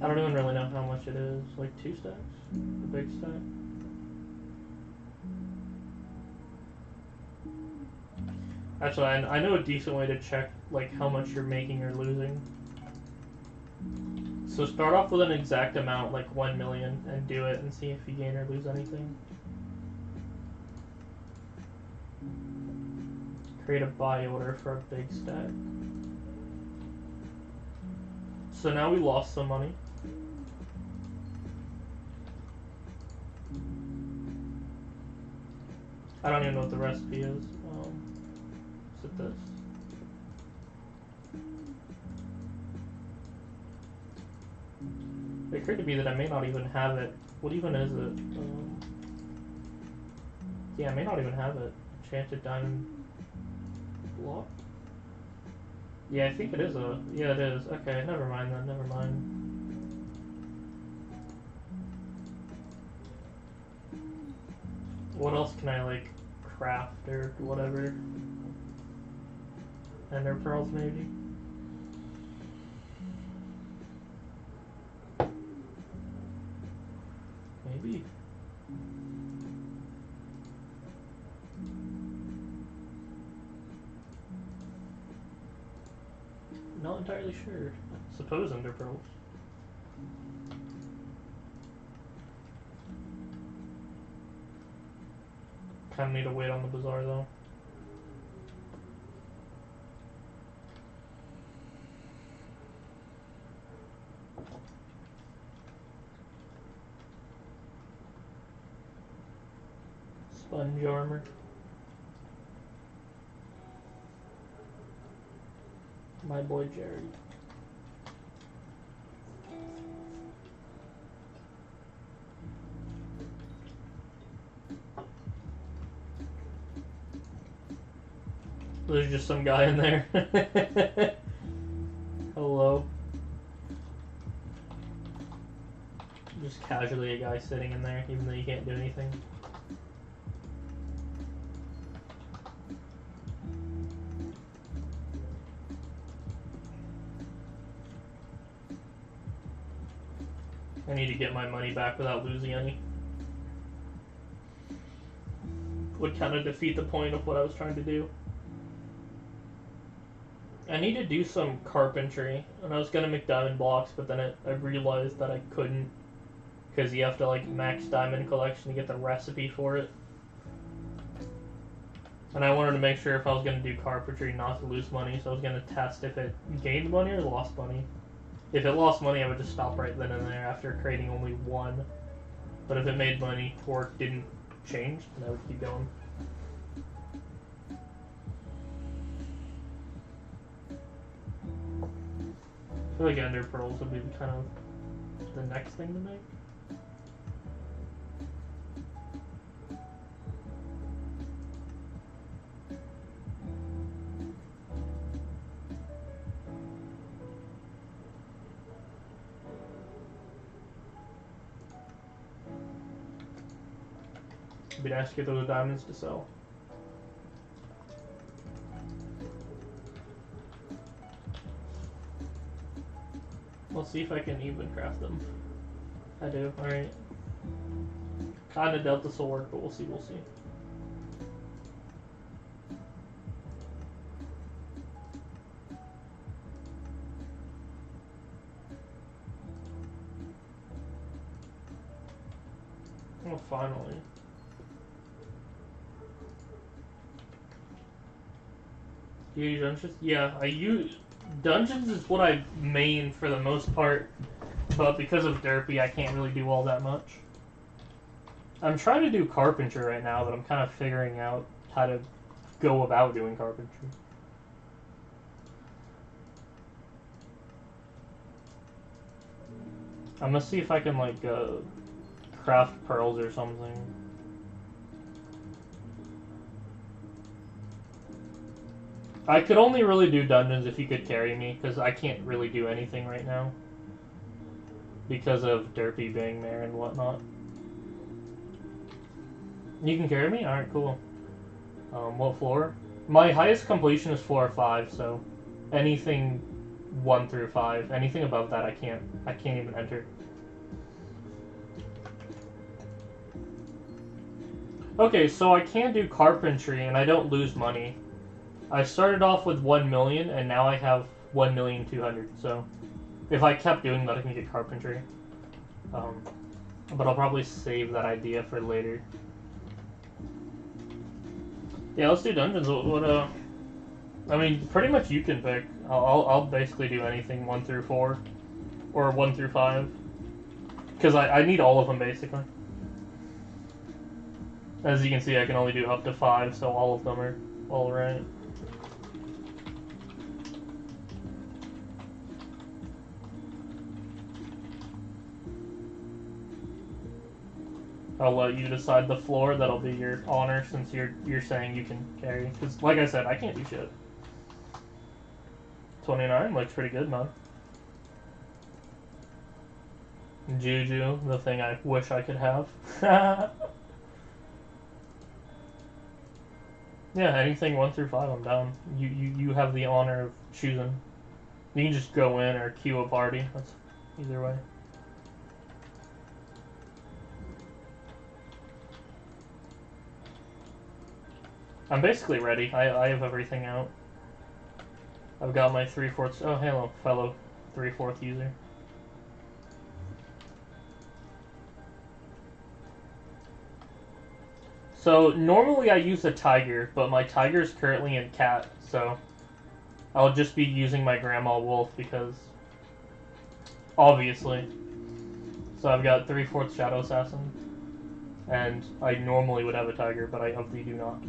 I don't even really know how much it is. Like 2 stacks? A big stack? Actually, I know a decent way to check like how much you're making or losing. So start off with an exact amount, like 1 million, and do it and see if you gain or lose anything. Create a buy order for a big stack. So now we lost some money. I don't even know what the recipe is. Is it this? It occurred to me that I may not even have it. What even is it? Yeah, I may not even have it. Enchanted diamond block? Yeah, I think it is a... Yeah, it is. Okay, never mind then, never mind. What else can I, like, craft or whatever? Ender pearls, maybe? Maybe. Not entirely sure. I suppose ender pearls. Kind of need to wait on the bazaar, though. Sponge armor. My boy Jerry. There's just some guy in there. Hello. Just casually a guy sitting in there, even though you can't do anything. I need to get my money back without losing any. Would kind of defeat the point of what I was trying to do. I need to do some carpentry, and I was gonna make diamond blocks, but then I realized that I couldn't, because you have to like max diamond collection to get the recipe for it. And I wanted to make sure if I was gonna do carpentry not to lose money, so I was gonna test if it gained money or lost money. If it lost money, I would just stop right then and there after creating only one. But if it made money or didn't change, then I would keep going. I feel like ender pearls would be kind of the next thing to make. It'd be nice to get those diamonds to sell. Let's see if I can even craft them. I do, alright. Kinda doubt this will work, but we'll see, we'll see. Oh, finally. Do you use dungeons? Yeah, I use... Dungeons is what I main for the most part, but because of Derpy, I can't really do all that much. I'm trying to do carpentry right now, but I'm kind of figuring out how to go about doing carpentry. I'm gonna see if I can, like, craft pearls or something. I could only really do dungeons if you could carry me, because I can't really do anything right now. Because of Derpy being there and whatnot. You can carry me? Alright, cool. What floor? My highest completion is floor 5, so anything 1 through 5. Anything above that I can't even enter. Okay, so I can do carpentry and I don't lose money. I started off with 1 million, and now I have 1,200,000. So, if I kept doing that, I can get carpentry. But I'll probably save that idea for later. Yeah, let's do dungeons. I mean, pretty much you can pick. I'll basically do anything 1 through 4, or 1 through 5, because I need all of them basically. As you can see, I can only do up to 5, so all of them are all right. I'll let you decide the floor. That'll be your honor, since you're saying you can carry. Because, like I said, I can't do shit. 29 looks pretty good, man. Juju, the thing I wish I could have. Yeah, anything 1 through 5, I'm down. You have the honor of choosing. You can just go in or queue a party. That's either way. I'm basically ready. I have everything out. I've got my 3/4. Oh, hello, fellow 3/4 user. So normally I use a tiger, but my tiger is currently in cat, so I'll just be using my grandma wolf because obviously. So I've got 3/4 shadow assassin, and I normally would have a tiger, but I obviously do not.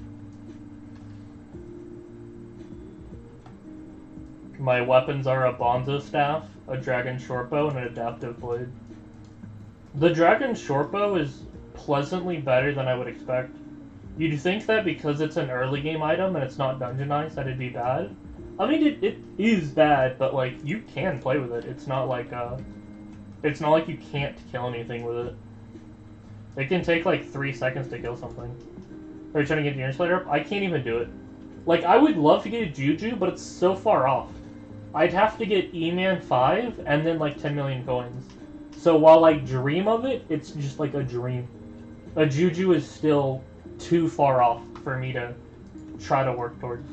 My weapons are a Bonzo Staff, a Dragon Shortbow, and an Adaptive Blade. The Dragon Shortbow is pleasantly better than I would expect. You'd think that because it's an early game item and it's not dungeonized that it'd be bad. I mean, it is bad, but like you can play with it. It's not like you can't kill anything with it. It can take like 3 seconds to kill something. Are you trying to get the Iron Slayer up? I can't even do it. Like, I would love to get a Juju, but it's so far off. I'd have to get E-Man 5 and then like 10 million coins. So while I dream of it, it's just like a dream. A Juju is still too far off for me to try to work towards.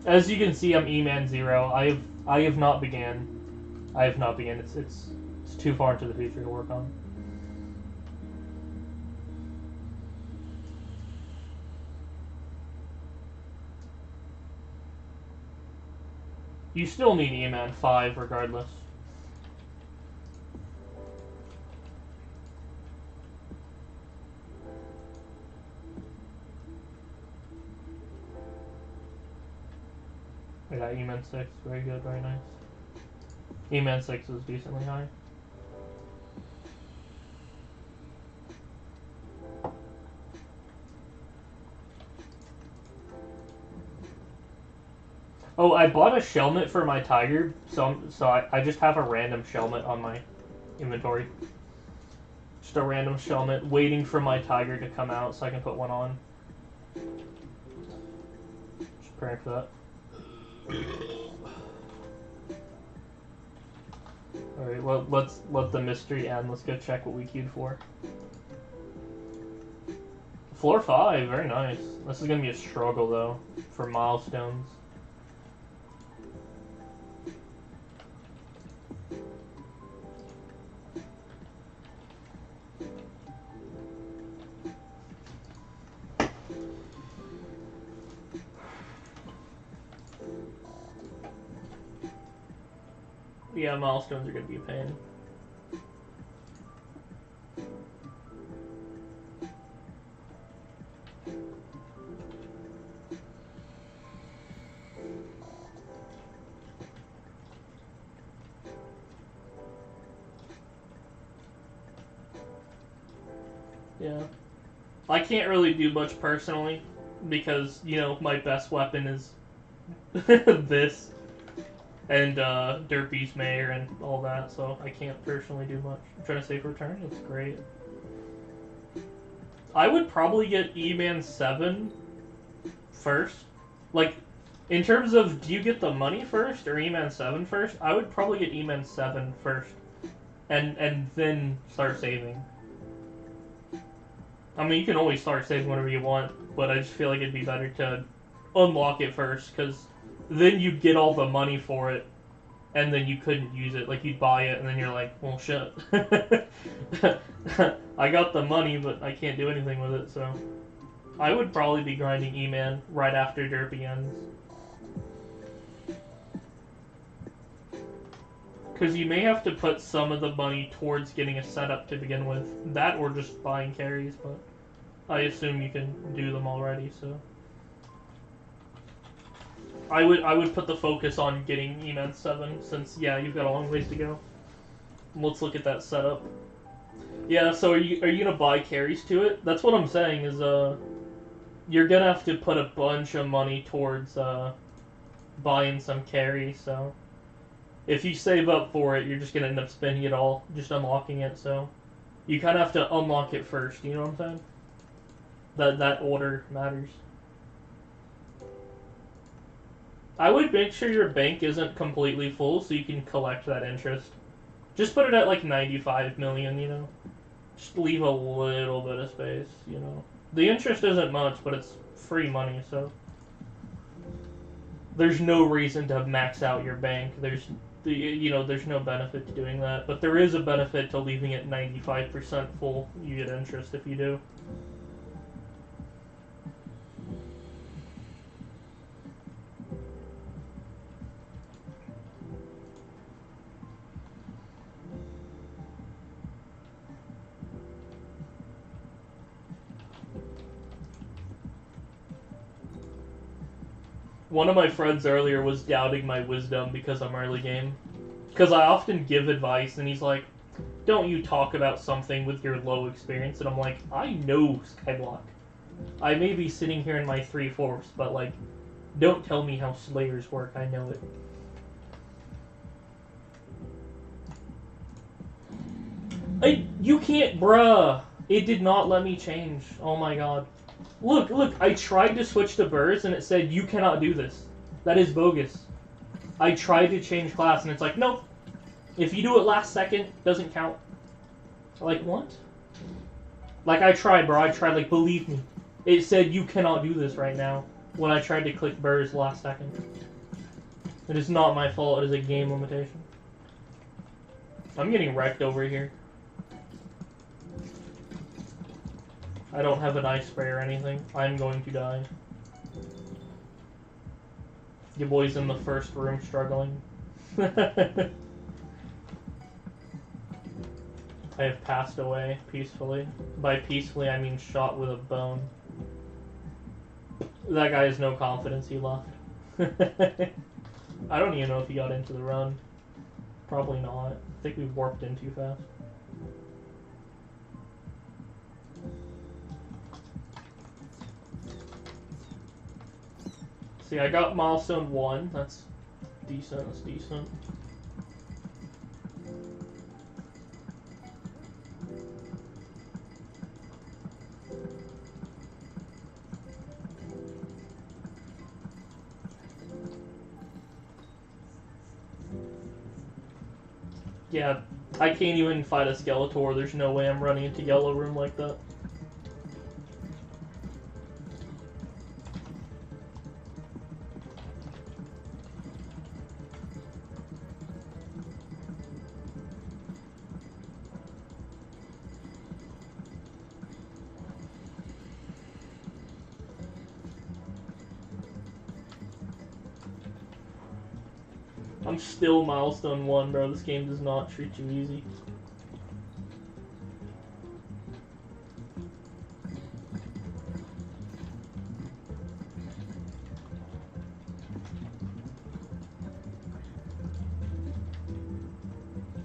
As you can see, I'm E-Man 0. I have not began. It's too far into the future to work on. You still need E-Man 5 regardless. I got E-Man 6, very good, very nice. E-Man 6 is decently high. Oh, I bought a Shelmet for my Tiger, so I just have a random Shelmet on my inventory. Just a random Shelmet, waiting for my Tiger to come out so I can put one on. Just praying for that. Alright, well, let's let the mystery end. Let's go check what we queued for. Floor 5, very nice. This is going to be a struggle, though, for milestones. Yeah, milestones are going to be a pain. Yeah. I can't really do much personally because, you know, my best weapon is this. And Dirt Beast Mayor and all that, so I can't personally do much. I'm trying to save return, it's great. I would probably get E-Man 7 first. Like, in terms of do you get the money first or E-Man 7 first, I would probably get E-Man 7 first. And then start saving. I mean, you can always start saving whenever you want, but I just feel like it'd be better to unlock it first, because then you'd get all the money for it, and then you couldn't use it. Like, you'd buy it, and then you're like, well, shit. I got the money, but I can't do anything with it, so... I would probably be grinding E-Man right after Derpy ends. Because you may have to put some of the money towards getting a setup to begin with. That or just buying carries, but I assume you can do them already, so... I would put the focus on getting E-Man 7, since, yeah, you've got a long ways to go. Let's look at that setup. Yeah, so are you gonna buy carries to it? That's what I'm saying, is, you're gonna have to put a bunch of money towards, buying some carries, so... If you save up for it, you're just gonna end up spending it all, just unlocking it, so... You kinda have to unlock it first, you know what I'm saying? That order matters. I would make sure your bank isn't completely full so you can collect that interest. Just put it at like 95 million, you know? Just leave a little bit of space, you know? The interest isn't much, but it's free money, so... There's no reason to max out your bank. There's no benefit to doing that. But there is a benefit to leaving it 95% full. You get interest if you do. One of my friends earlier was doubting my wisdom because I'm early game. Because I often give advice, and he's like, don't you talk about something with your low experience? And I'm like, I know Skyblock. I may be sitting here in my 3/4, but, like, don't tell me how Slayers work. I know it. You can't, bruh. It did not let me change. Oh my god. Look, I tried to switch to birds and it said, you cannot do this. That is bogus. I tried to change class and it's like, nope. If you do it last second, doesn't count. Like, what? Like, I tried, bro. I tried, like, believe me. It said, you cannot do this right now when I tried to click birds last second. It is not my fault. It is a game limitation. I'm getting wrecked over here. I don't have an ice spray or anything. I'm going to die. Your boy's in the first room struggling. I have passed away peacefully. By peacefully, I mean shot with a bone. That guy has no confidence, he left. I don't even know if he got into the run. Probably not. I think we warped in too fast. See, I got milestone 1. That's decent. That's decent. Yeah, I can't even fight a Skeletor. There's no way I'm running into yellow room like that. I'm still milestone 1, bro. This game does not treat you easy.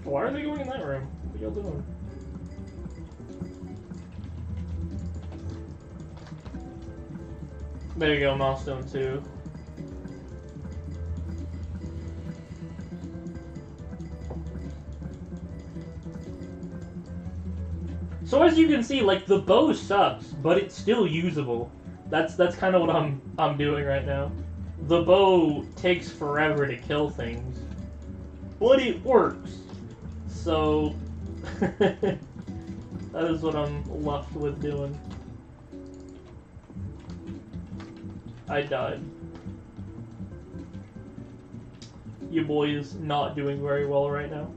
Why are they going in that room? What are y'all doing? There you go, milestone 2. So as you can see, like, the bow sucks, but it's still usable. That's kind of what I'm doing right now. The bow takes forever to kill things, but it works. So that is what I'm left with doing. I died. Your boy is not doing very well right now.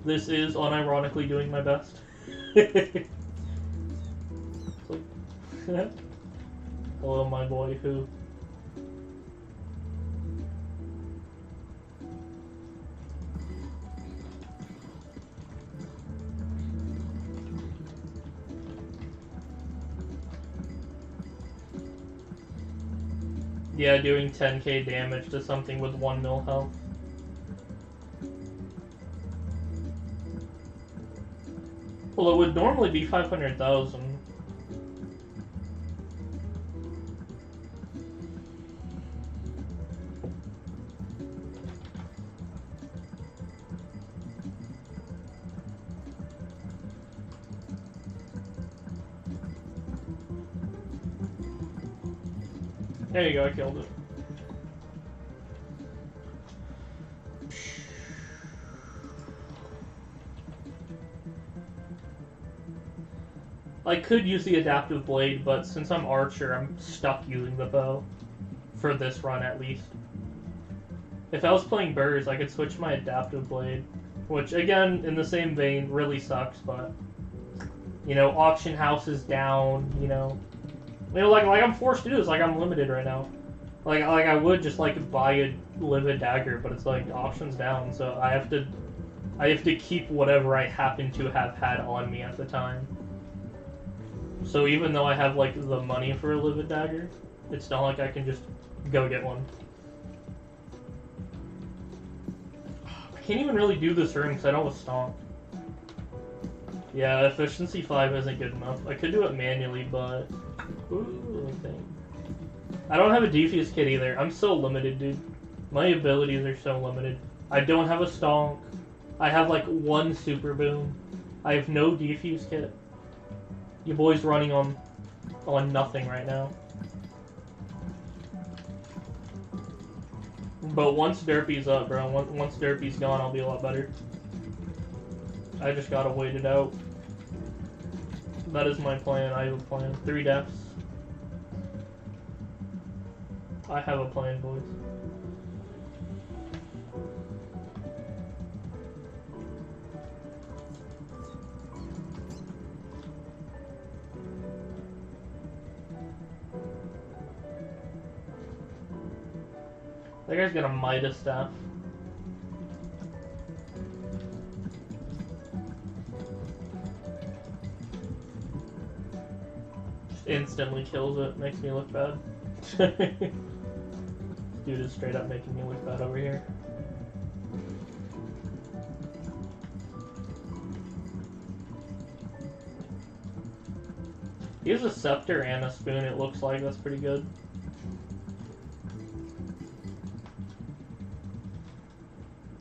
This is unironically doing my best. Hello, my boy, who? Yeah, doing 10k damage to something with 1 mil health. Well, it would normally be 500,000. There you go, I killed it. I could use the adaptive blade, but since I'm archer, I'm stuck using the bow. For this run, at least. If I was playing birds, I could switch my adaptive blade. Which, again, in the same vein, really sucks, but... You know, auction house is down, you know... like I'm forced to do this, like I'm limited right now. Like I would just, like, buy a livid dagger, but it's like, auction's down, so I have to keep whatever I happen to have had on me at the time. So even though I have, like, the money for a livid dagger, It's not like I can just go get one. I can't even really do this room because I don't have stomp. Yeah, efficiency 5 isn't good enough. I could do it manually, but... Ooh, I think. I don't have a defuse kit either. I'm so limited, dude. My abilities are so limited. I don't have a stonk. I have like one super boom. I have no defuse kit. You boys running on nothing right now. But once Derpy's up, bro, once Derpy's gone, I'll be a lot better. I just gotta wait it out. That is my plan. I have a plan. 3 deaths. I have a plan, boys. That guy's got a Midas staff. Just instantly kills it. Makes me look bad. Dude is straight up making me look bad over here. He has a scepter and a spoon, it looks like. That's pretty good.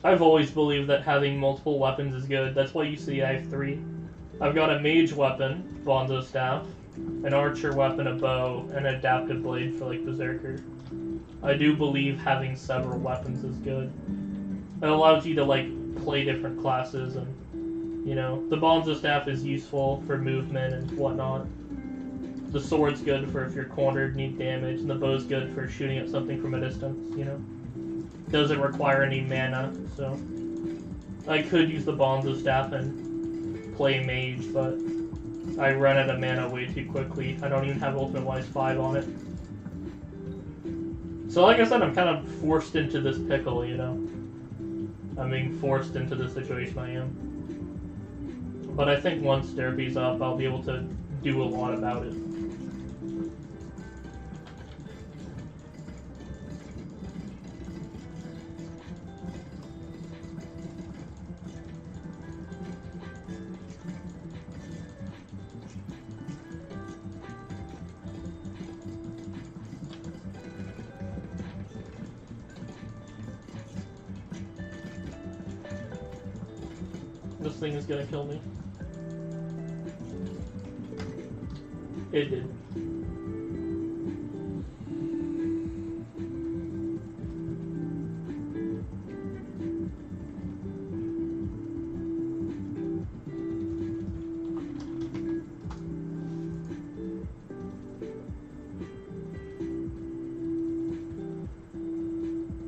I've always believed that having multiple weapons is good. That's why you see I have 3. I've got a mage weapon, Bonzo staff, an archer weapon, a bow, and an adaptive blade for like berserker. I do believe having several weapons is good. It allows you to like play different classes, and you know, the Bonzo staff is useful for movement and whatnot. The sword's good for if you're cornered, need damage, and the bow's good for shooting at something from a distance, you know. Doesn't require any mana, so I could use the Bonzo staff and play mage, but I run out of mana way too quickly. I don't even have Ultimate Wise 5 on it. So like I said, I'm kind of forced into this pickle, you know. I'm being forced into the situation I am. But I think once Derpy's up, I'll be able to do a lot about it. This thing is gonna kill me. It did.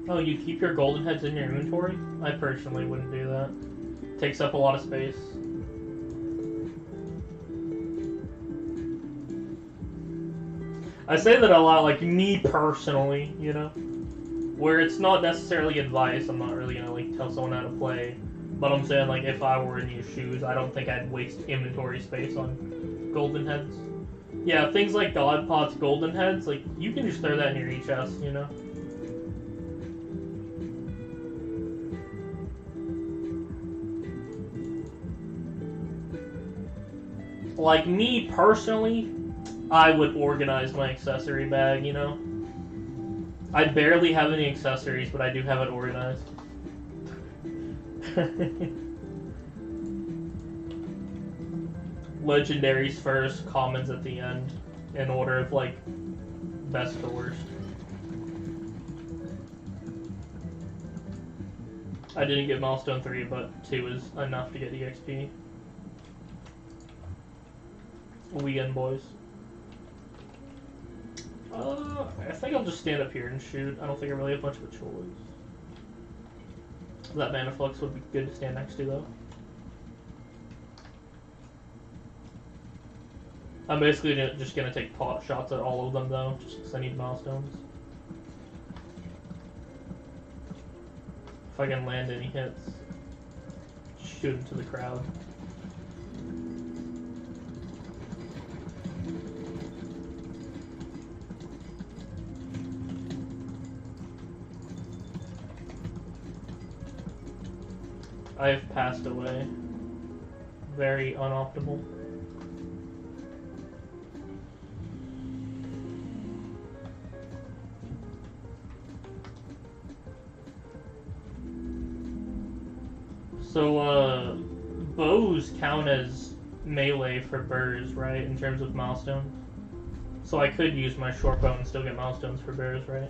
Oh, you keep your golden heads in your inventory? I personally wouldn't do that. Takes up a lot of space. I say that a lot, like me personally, you know, where it's not necessarily advice. I'm not really gonna like tell someone how to play, but I'm saying like if I were in your shoes, I don't think I'd waste inventory space on golden heads. Yeah, things like God Pots, golden heads, like you can just throw that in your e-chest, you know. Like me personally, I would organize my accessory bag, you know? I barely have any accessories, but I do have it organized. Legendaries first, commons at the end, in order of, like, best to worst. I didn't get milestone 3, but 2 is enough to get EXP. Weekend, boys. I think I'll just stand up here and shoot. I don't think I really have much of a choice. That mana flux would be good to stand next to, though. I'm basically just gonna take pot shots at all of them, though, just because I need milestones. If I can land any hits, shoot into the crowd. I've passed away. Very unoptimal. So, bows count as melee for burrs, right, in terms of milestones? So I could use my short bow and still get milestones for burrs, right?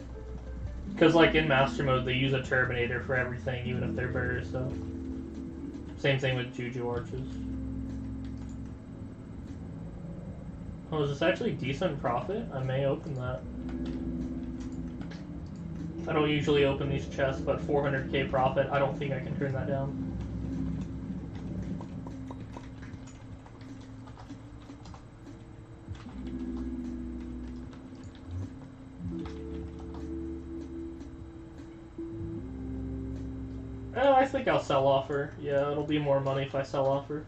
Because, like, in Master Mode, they use a Terminator for everything, even if they're burrs, so... Same thing with Juju Arches. Oh, is this actually decent profit? I may open that. I don't usually open these chests, but 400k profit, I don't think I can turn that down. I think I'll sell offer. Yeah, it'll be more money if I sell offer.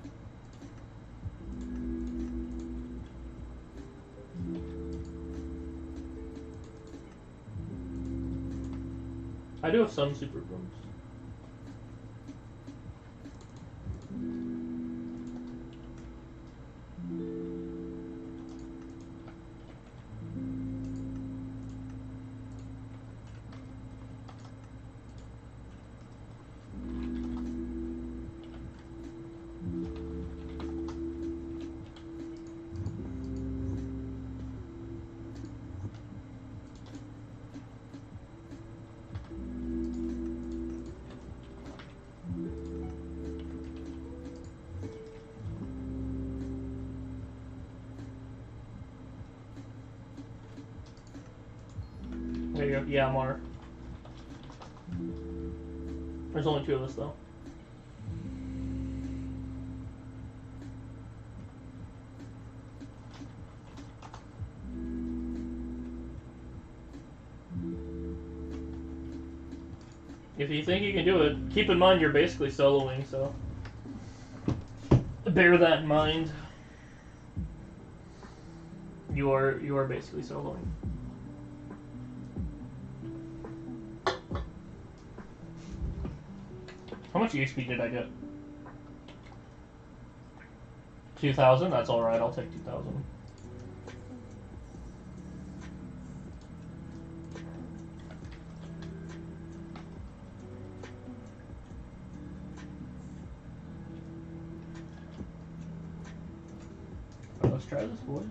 I do have some super booms. There you go. Yeah, more. There's only 2 of us, though. If you think you can do it, keep in mind you're basically soloing, so bear that in mind. You are basically soloing. How much EXP did I get? 2,000? That's alright, I'll take 2,000. Alright, let's try this, boys.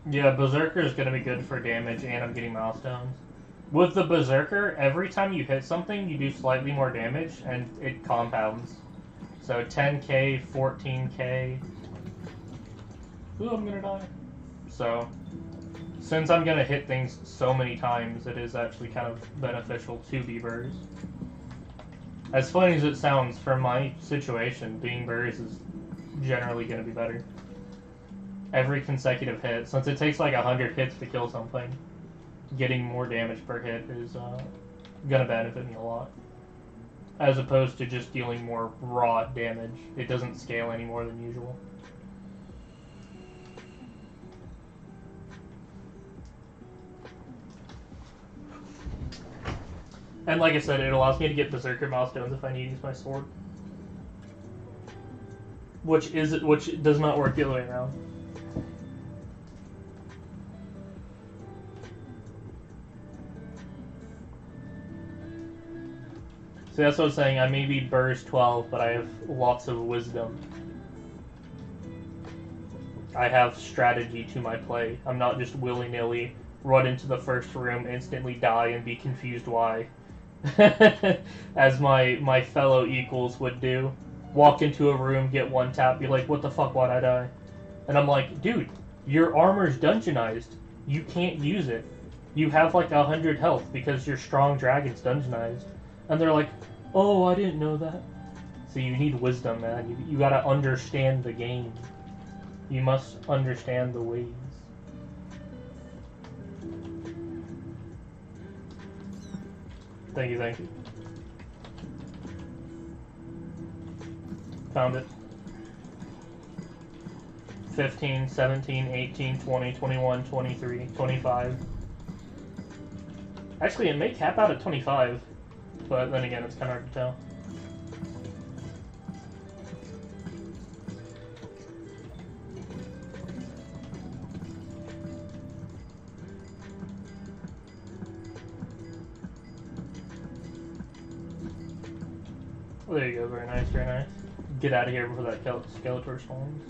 Yeah, Berserker is going to be good for damage, and I'm getting milestones. With the Berserker, every time you hit something, you do slightly more damage, and it compounds. So 10k, 14k. Ooh, I'm going to die. So, since I'm going to hit things so many times, it is actually kind of beneficial to be burrs. As funny as it sounds, for my situation, being burrs is generally going to be better. Every consecutive hit, since it takes like 100 hits to kill something, getting more damage per hit is gonna benefit me a lot. As opposed to just dealing more raw damage. It doesn't scale any more than usual. And like I said, it allows me to get Berserker milestones if I need to use my sword. Which does not work the other way around. So that's what I was saying, I may be burrs 12, but I have lots of wisdom. I have strategy to my play. I'm not just willy-nilly run into the first room, instantly die, and be confused why. As my fellow equals would do. Walk into a room, get one tap, be like, what the fuck, why'd I die? And I'm like, dude, your armor's dungeonized. You can't use it. you have like 100 health because your strong dragon's dungeonized. And they're like, oh, I didn't know that. So you need wisdom, man. You gotta understand the game. You must understand the ways. Thank you, thank you. Found it. 15, 17, 18, 20, 21, 23, 25. Actually, it may cap out at 25, but then again, it's kind of hard to tell. Well, there you go, very nice, very nice. Get out of here before that Skeletor spawns.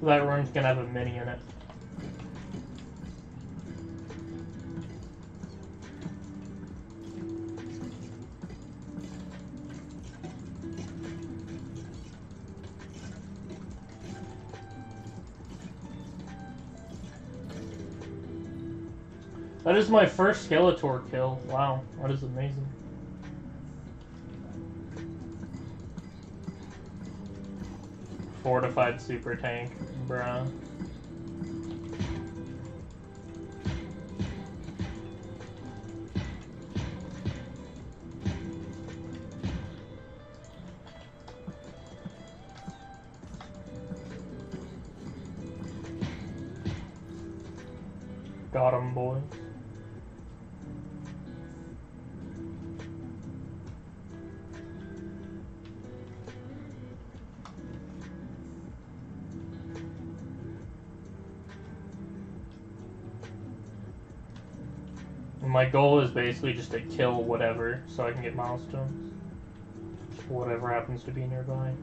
That room's gonna have a mini in it. That is my first Skeletor kill. Wow, that is amazing. Fortified super tank, bruh. Got him, boys. My goal is basically just to kill whatever so I can get milestones. Whatever happens to be nearby.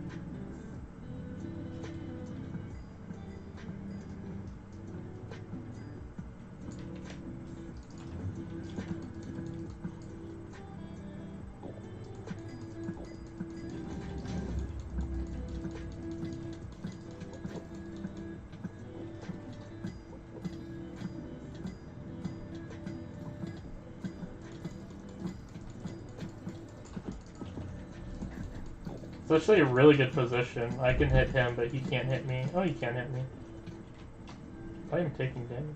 It's actually a really good position. I can hit him, but he can't hit me. Oh, he can't hit me. I am taking damage.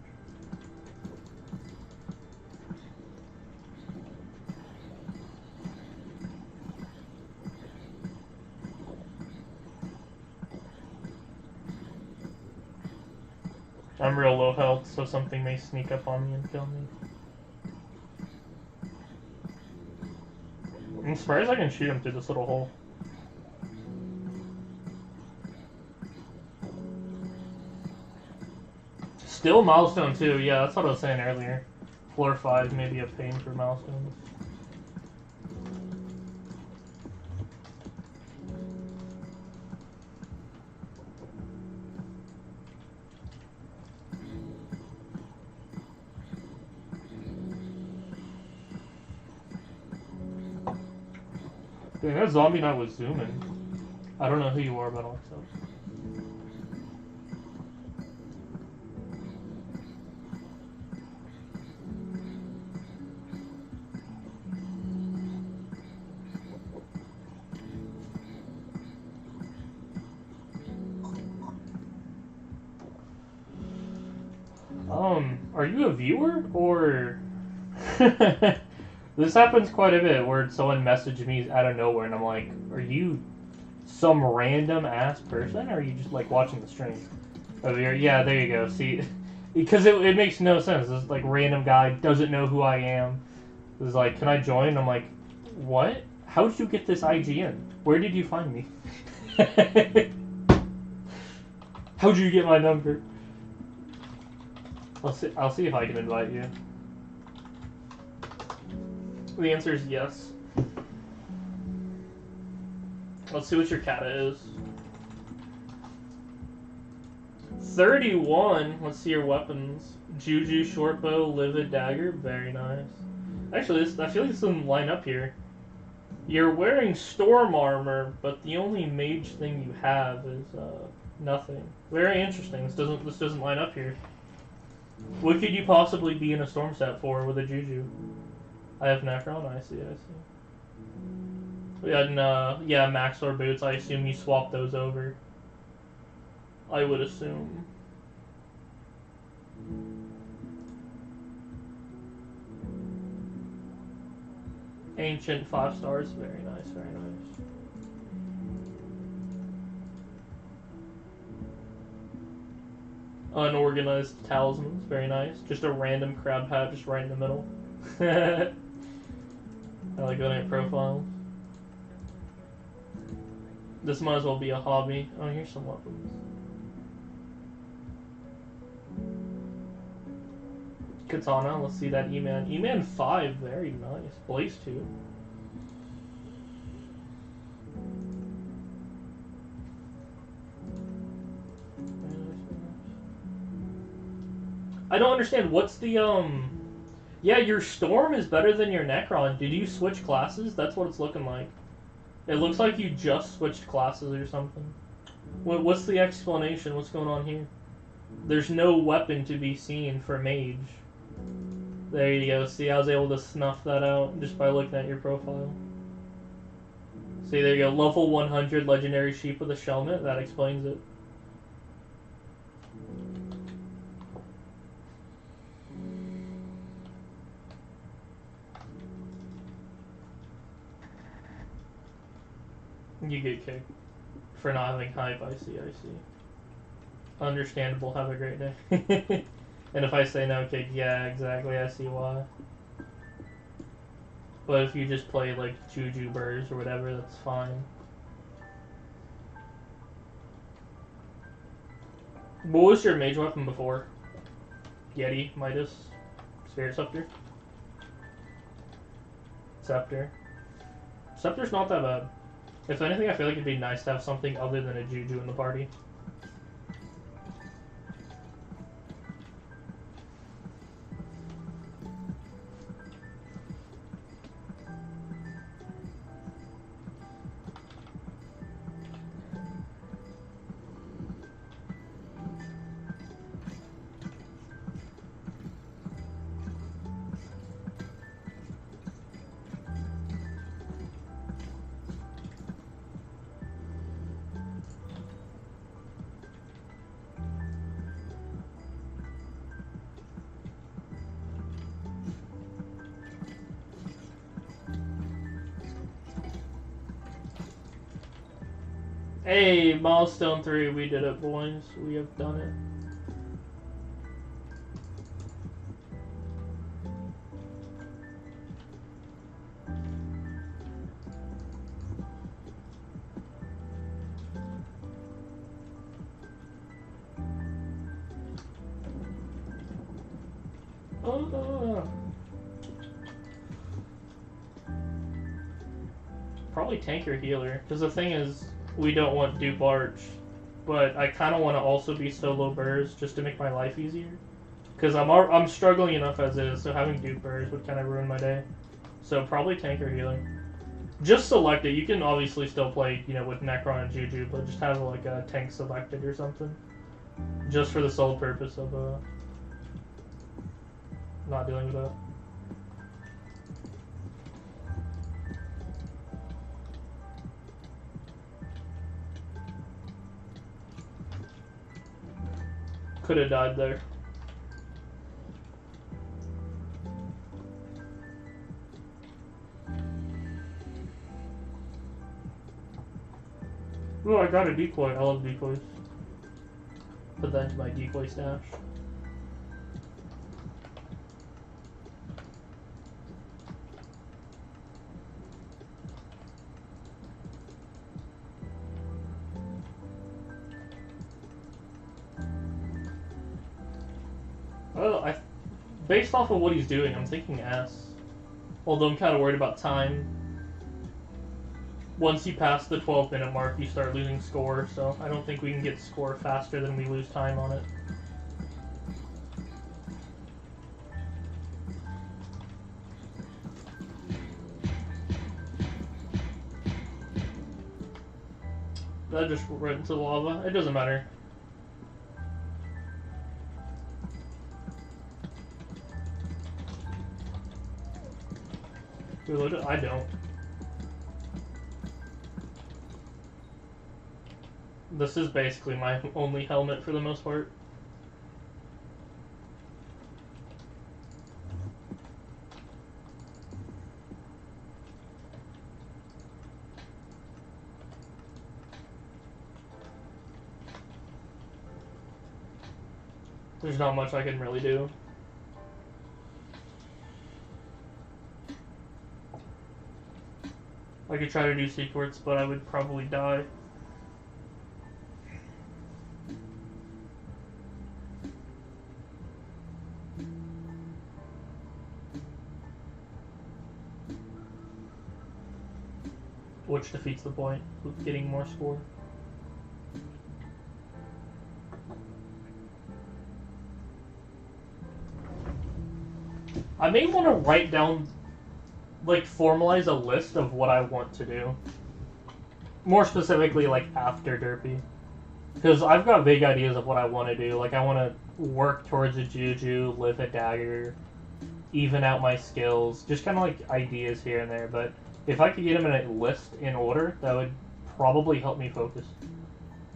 I'm real low health, so something may sneak up on me and kill me. I'm surprised I can shoot him through this little hole. Still milestone 2, yeah, that's what I was saying earlier. Floor 5 may be a pain for milestones. Dang, that zombie knight was zooming. I don't know who you are, but I'll accept. Are you a viewer, or... This happens quite a bit, where someone messaged me out of nowhere, and I'm like, are you some random-ass person, or are you just, like, watching the stream? Oh, yeah, there you go, see? Because it makes no sense. This, like, random guy doesn't know who I am. It's like, can I join? And I'm like, what? How did you get this IGN? Where did you find me? How did you get my number? I'll see if I can invite you. The answer is yes. Let's see what your kata is. 31. Let's see your weapons. Juju, shortbow, livid dagger. Very nice. Actually, I feel like this doesn't line up here. You're wearing storm armor, but the only mage thing you have is Nothing. Very interesting. This doesn't line up here. What could you possibly be in a storm set for with a Juju? I have Necron. I see. And yeah, Maxor boots. I assume you swap those over. I would assume. Ancient 5 stars. Very nice. Very nice. Unorganized talismans, very nice. Just a random crab hat just right in the middle. I like looking at profiles. This might as well be a hobby. Oh, here's some weapons. Katana, let's see that E-Man. E-Man 5, very nice. Blaze 2. I don't understand. What's the, Yeah, your Storm is better than your Necron. Did you switch classes? That's what it's looking like. It looks like you just switched classes or something. What's the explanation? What's going on here? There's no weapon to be seen for Mage. There you go. See, I was able to snuff that out just by looking at your profile. See, there you go. Level 100 Legendary Sheep with a Shelmet. That explains it. You get kicked for not having hype. I see. Understandable. Have a great day. And if I say no kick, yeah, exactly. I see why. But if you just play like Juju Burrs or whatever, that's fine. What was your mage weapon before? Yeti, Midas, Spirit Scepter? Scepter. Scepter's not that bad. If anything, I feel like it'd be nice to have something other than a Juju in the party. Hey, milestone 3, we did it, boys. We have done it. Probably tank or healer, because the thing is, we don't want dupe arch, but I kind of want to also be solo burrs just to make my life easier. Because I'm struggling enough as is, so having dupe burrs would kind of ruin my day. So probably tank or healer. Just select it. You can obviously still play, you know, with Necron and Juju, but just have like a tank selected or something. Just for the sole purpose of not dealing with that. Could have died there. Oh, I got a decoy. I love decoys. Put that into my decoy stash. Well, based off of what he's doing, I'm thinking S. Although I'm kind of worried about time. Once you pass the 12-minute mark, you start losing score, so I don't think we can get score faster than we lose time on it. That just went into the lava. It doesn't matter. Reload it? I don't. This is basically my only helmet for the most part. There's not much I can really do. I could try to do secrets, but I would probably die. Which defeats the point of getting more score. I may want to write down, like, formalize a list of what I want to do. More specifically, like, after Derpy. Because I've got vague ideas of what I want to do. Like, I want to work towards a Juju, live a dagger, even out my skills. Just kind of, like, ideas here and there. But if I could get them in a list in order, that would probably help me focus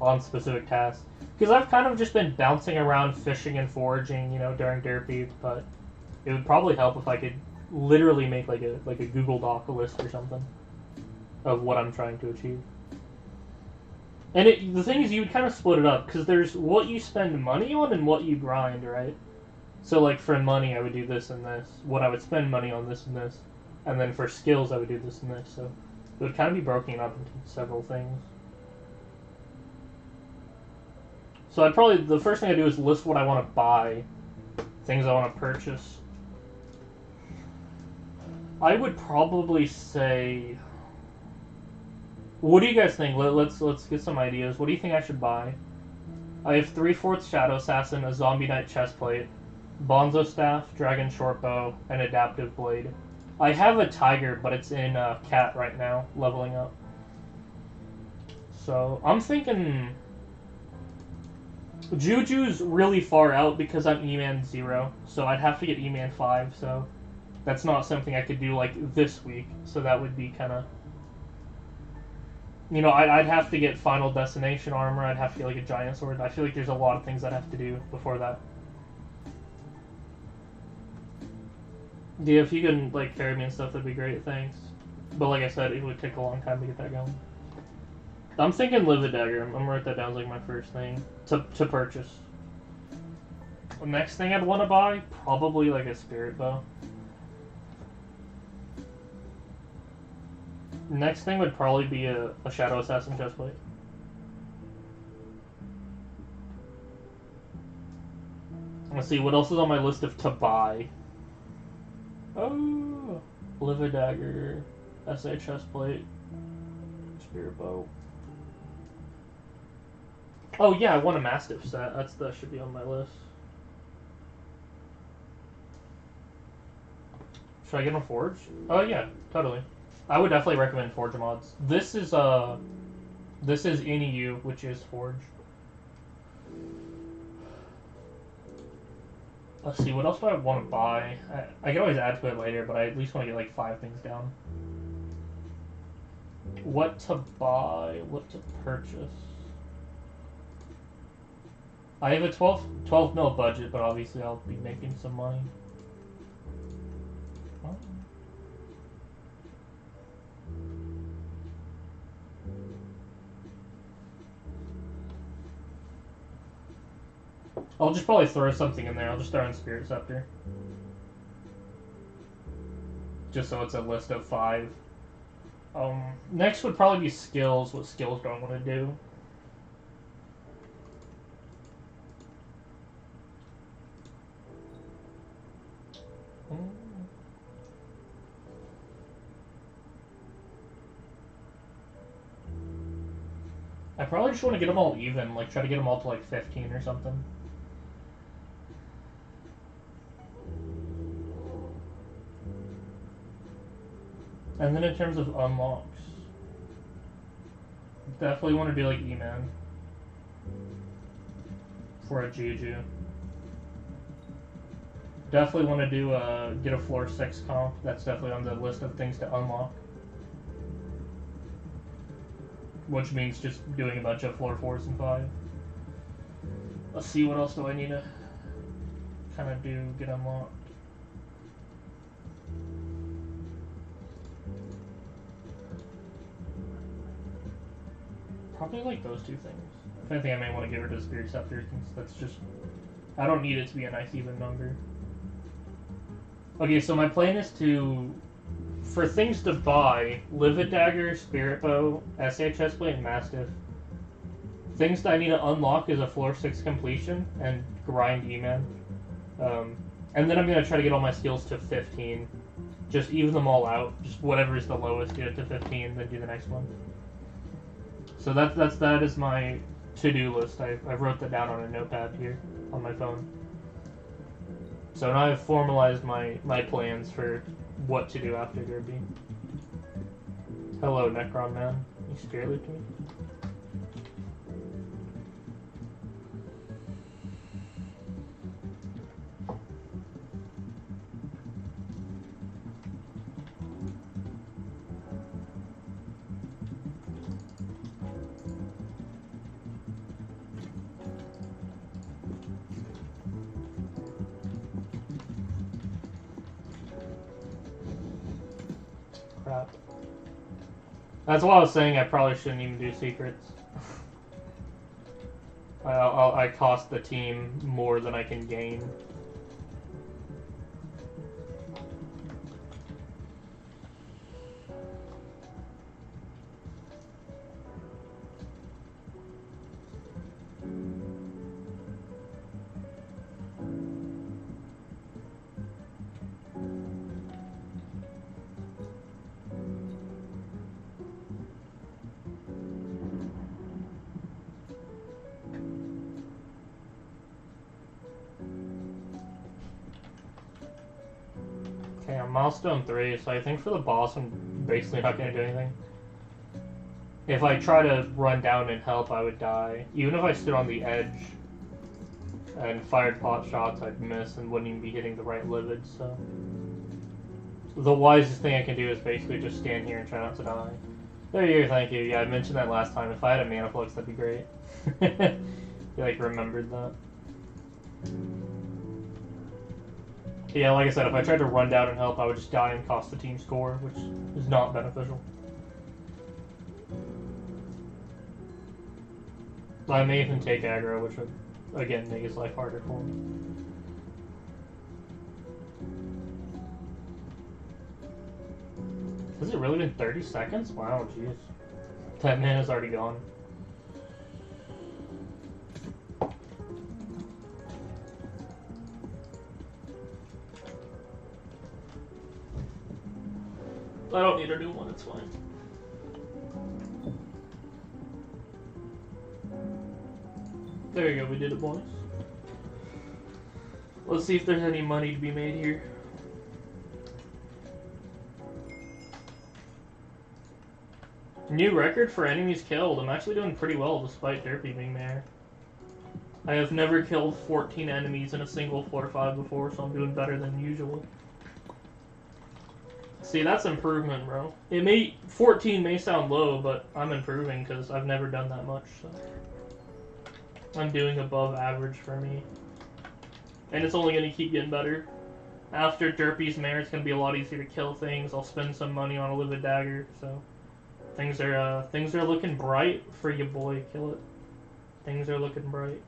on specific tasks. Because I've kind of just been bouncing around fishing and foraging, you know, during Derpy, but it would probably help if I could literally make like a Google Doc list or something of what I'm trying to achieve. And the thing is, you would kind of split it up, because there's what you spend money on and what you grind, right? So, like, for money, I would do this and this. What I would spend money on, this and this. And then for skills, I would do this and this. So it would kind of be broken up into several things. So I'd probably, the first thing I do is list what I want to buy. Things I want to purchase. I would probably say... What do you guys think? Let's get some ideas. What do you think I should buy? I have 3/4 Shadow Assassin, a Zombie Knight chestplate, Bonzo Staff, Dragon Shortbow, and Adaptive Blade. I have a Tiger, but it's in Cat right now, leveling up. So, I'm thinking... Juju's really far out because I'm E-Man 0, so I'd have to get E-Man 5, so... That's not something I could do, like, this week, so that would be kind of... You know, I'd have to get Final Destination armor, I'd have to get, like, a Giant Sword. I feel like there's a lot of things I'd have to do before that. Yeah, if you can, like, carry me and stuff, that'd be great, thanks. But like I said, it would take a long time to get that going. I'm thinking Live a Dagger. I'm gonna write that down as, like, my first thing to purchase. The next thing I'd want to buy, probably, like, a Spirit Bow. Next thing would probably be a Shadow Assassin chestplate. Let's see, what else is on my list of to buy? Oh, Live a Dagger, SA chestplate, Spirit Bow. Oh yeah, I want a Mastiff set. That should be on my list. Should I get them Forge? Oh yeah, totally. I would definitely recommend Forge mods. This is NEU, which is Forge. Let's see, what else do I want to buy? I can always add to it later, but I at least want to get like 5 things down. What to buy? What to purchase? I have a 12 mil budget, but obviously I'll be making some money. Oh. I'll just probably throw something in there. I'll just throw in Spirit Scepter. Just so it's a list of 5. Next would probably be skills. What skills do I want to do? I probably just want to get them all even, like try to get them all to like 15 or something. And then in terms of unlocks, Definitely want to do like E-Man for a Juju. Definitely want to do get a floor 6 comp. That's definitely on the list of things to unlock. Which means just doing a bunch of floor 4s and 5. Let's see, what else do I need to kind of do, get unlocked. Probably like those two things. If anything, I may want to give her to the Spirit Scepter, since that's just... I don't need it to be a nice even number. Okay, so my plan is to... For things to buy, Livid Dagger, Spirit Bow, SA Chestplate, and Mastiff. Things that I need to unlock is a floor 6 completion and grind E-Man. And then I'm going to try to get all my skills to 15. Just even them all out. Just whatever is the lowest, get it to 15, then do the next one. So that is my to-do list. I wrote that down on a notepad here on my phone. So now I've formalized my plans for what to do after Derby. Hello, Necron Man. You spirit looped me? Crap. That's what I was saying, I probably shouldn't even do secrets. I cost the team more than I can gain. Okay, I'm milestone 3, so I think for the boss I'm basically not going to do anything. If I try to run down and help, I would die. Even if I stood on the edge and fired pot shots, I'd miss and wouldn't even be hitting the right livid, so... The wisest thing I can do is basically just stand here and try not to die. There you go, thank you. Yeah, I mentioned that last time. If I had a mana flux, that'd be great. You, like, remembered that. Yeah, like I said, if I tried to run down and help, I would just die and cost the team score, which is not beneficial. I may even take aggro, which would, again, make his life harder for me. Has it really been 30 seconds? Wow, jeez. That mana's already gone. I don't need a new one, it's fine. There you go, we did it, boys. Let's see if there's any money to be made here. New record for enemies killed. I'm actually doing pretty well despite Derpy being there. I have never killed 14 enemies in a single floor 5 before, so I'm doing better than usual. See, that's improvement, bro. 14 may sound low, but I'm improving because I've never done that much, so. I'm doing above average for me. And it's only going to keep getting better. After Derpy's mare, it's going to be a lot easier to kill things. I'll spend some money on a Livid Dagger, so. Things are looking bright for your boy, KillIt. Things are looking bright.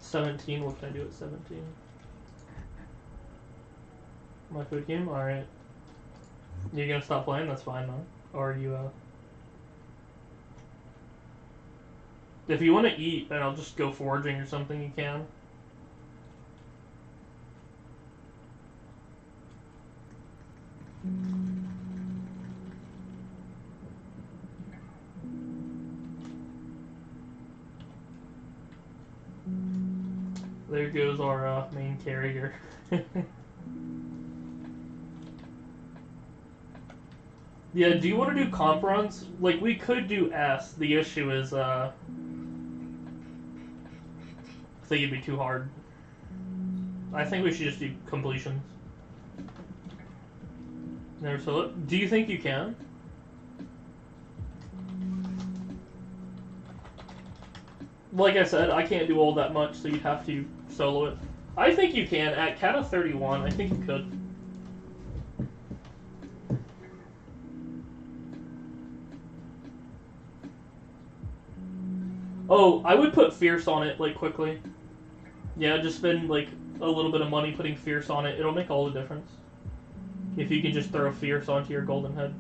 $17, what can I do at 17? My food game? Alright. You gonna stop playing? That's fine, man. Or are you, If you want to eat, then I'll just go foraging or something, you can. There goes our main carrier. Yeah, do you want to do comp runs? Like, we could do S. The issue is, I think it'd be too hard. I think we should just do completions. Never saw it. Do you think you can? Like I said, I can't do all that much, so you'd have to solo it. I think you can. At cat of 31, I think you could. Oh, I would put Fierce on it, like, quickly. Yeah, just spend, like, a little bit of money putting Fierce on it. It'll make all the difference. If you can just throw Fierce onto your golden head.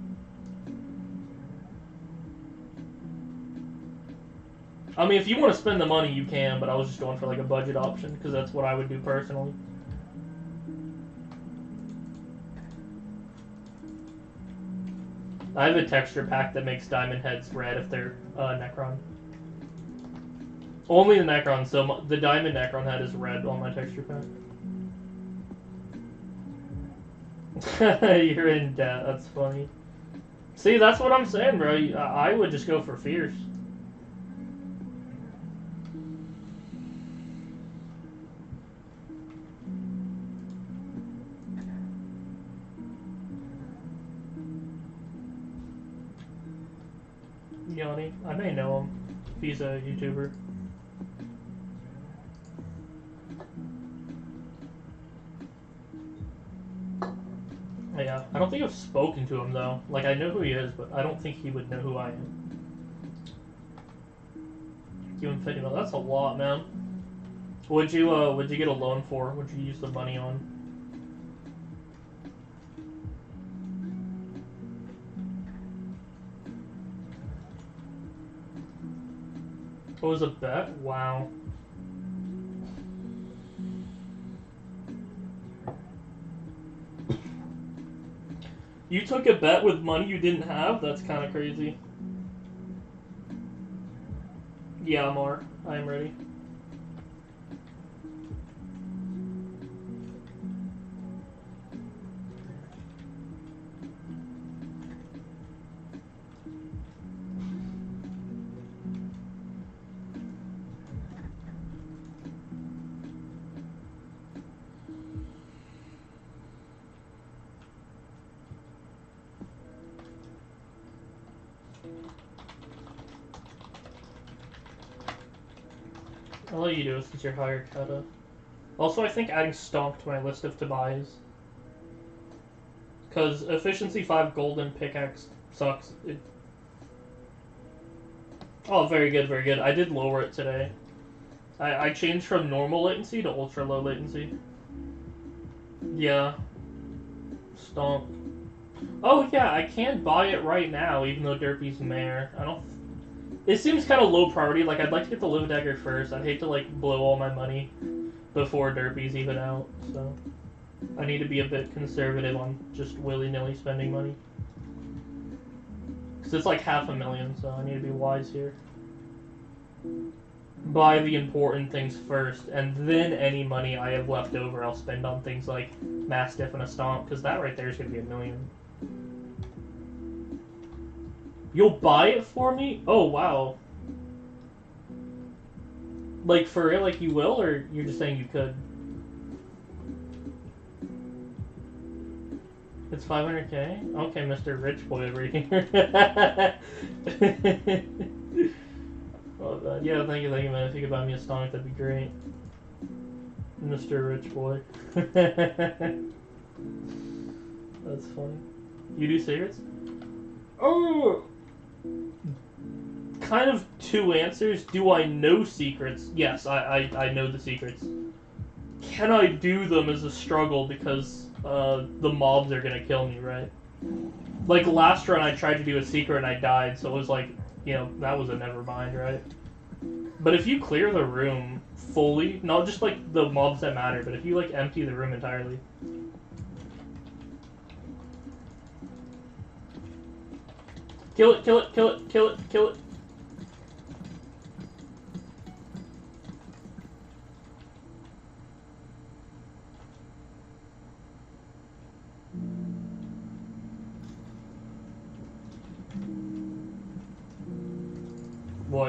I mean, if you want to spend the money, you can, but I was just going for, like, a budget option, because that's what I would do personally. I have a texture pack that makes diamond heads red if they're Necron. Only the Necron, so the diamond Necron head is red on my texture pack. You're in debt, that's funny. See, that's what I'm saying, bro. I would just go for Fierce. Yanni, I may know him. He's a YouTuber. Yeah, I don't think I've spoken to him though. Like, I know who he is, but I don't think he would know who I am. Give him 50 mil. That's a lot, man. What'd you get a loan for? What'd you use the money on? What was a bet? Wow. You took a bet with money you didn't have? That's kind of crazy. Yeah, Mark. I am ready. I'll let you do it since you're higher kata. Also, I think adding Stomp to my list of to buys. Because Efficiency 5 Golden Pickaxe sucks. Oh, very good, very good. I did lower it today. I changed from normal latency to ultra low latency. Yeah. Stomp. Oh yeah, I can't buy it right now, even though Derpy's Mare. I don't... It seems kind of low priority. Like, I'd like to get the Live Dagger first. I'd hate to, like, blow all my money before Derpy's even out, so... I need to be a bit conservative on just willy-nilly spending money. Because it's like $500,000, so I need to be wise here. Buy the important things first, and then any money I have left over I'll spend on things like Mastiff and a Stomp, because that right there is going to be $1 million. You'll buy it for me? Oh, wow. Like, for real, like you will, or you're just saying you could? It's 500K? Okay, Mr. Rich Boy over here. Well, yeah, thank you, man. If you could buy me a Sonic, that'd be great. Mr. Rich Boy. That's funny. You do secrets? Oh! Kind of two answers. Do I know secrets? Yes, I know the secrets. Can I do them is a struggle because the mobs are gonna kill me, right? Like last run I tried to do a secret and I died, so it was like, you know, that was a never mind, right? But if you clear the room fully, not just like the mobs that matter, but if you like empty the room entirely. Kill it, kill it, kill it, kill it, kill it.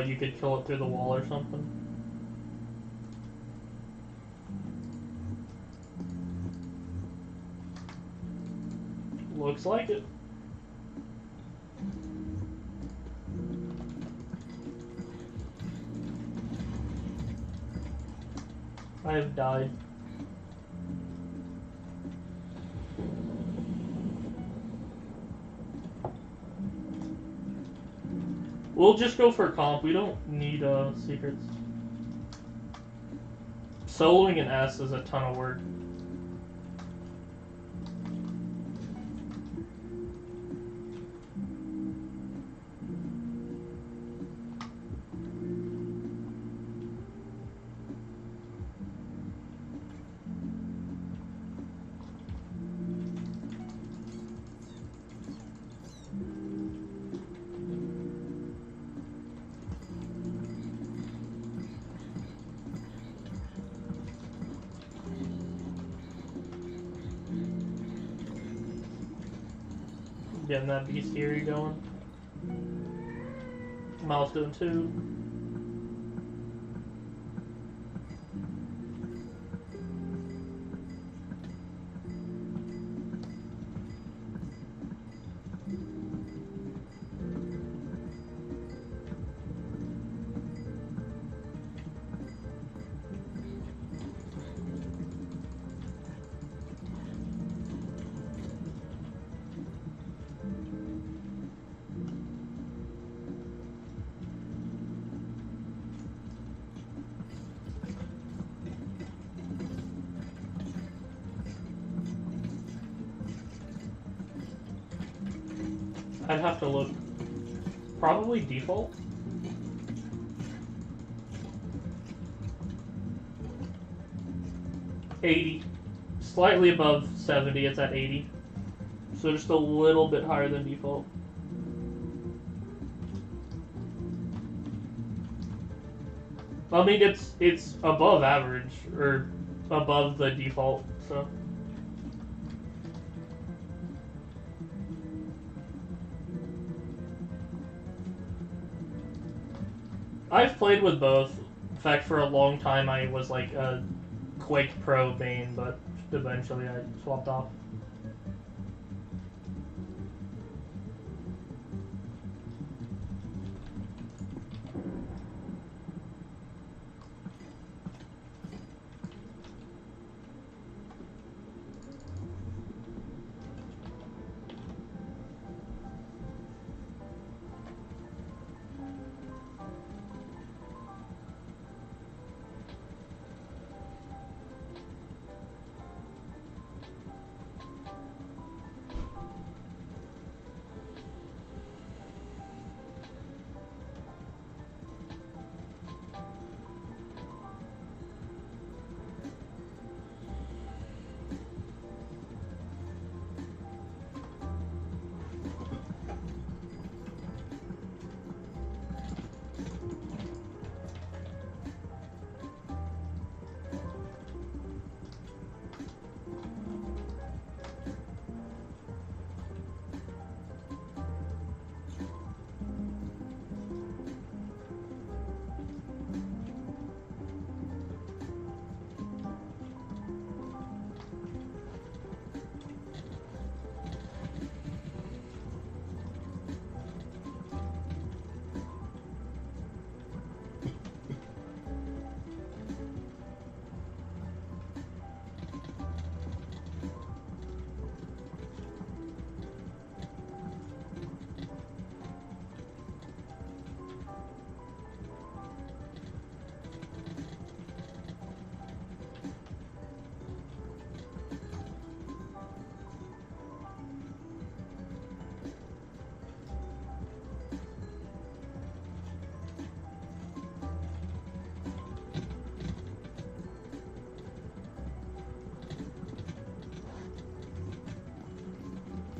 you could kill it through the wall or something. Looks like it. I have died. We'll just go for comp. We don't need secrets. Soloing an S is a ton of work. Getting that bestiary going. Milestone 2. I'd have to look. Probably default. $80. Slightly above 70, it's at 80. So just a little bit higher than default. I mean, it's above average, or above the default, so. I've played with both. In fact, for a long time I was like a Quake Pro main, but eventually I swapped off.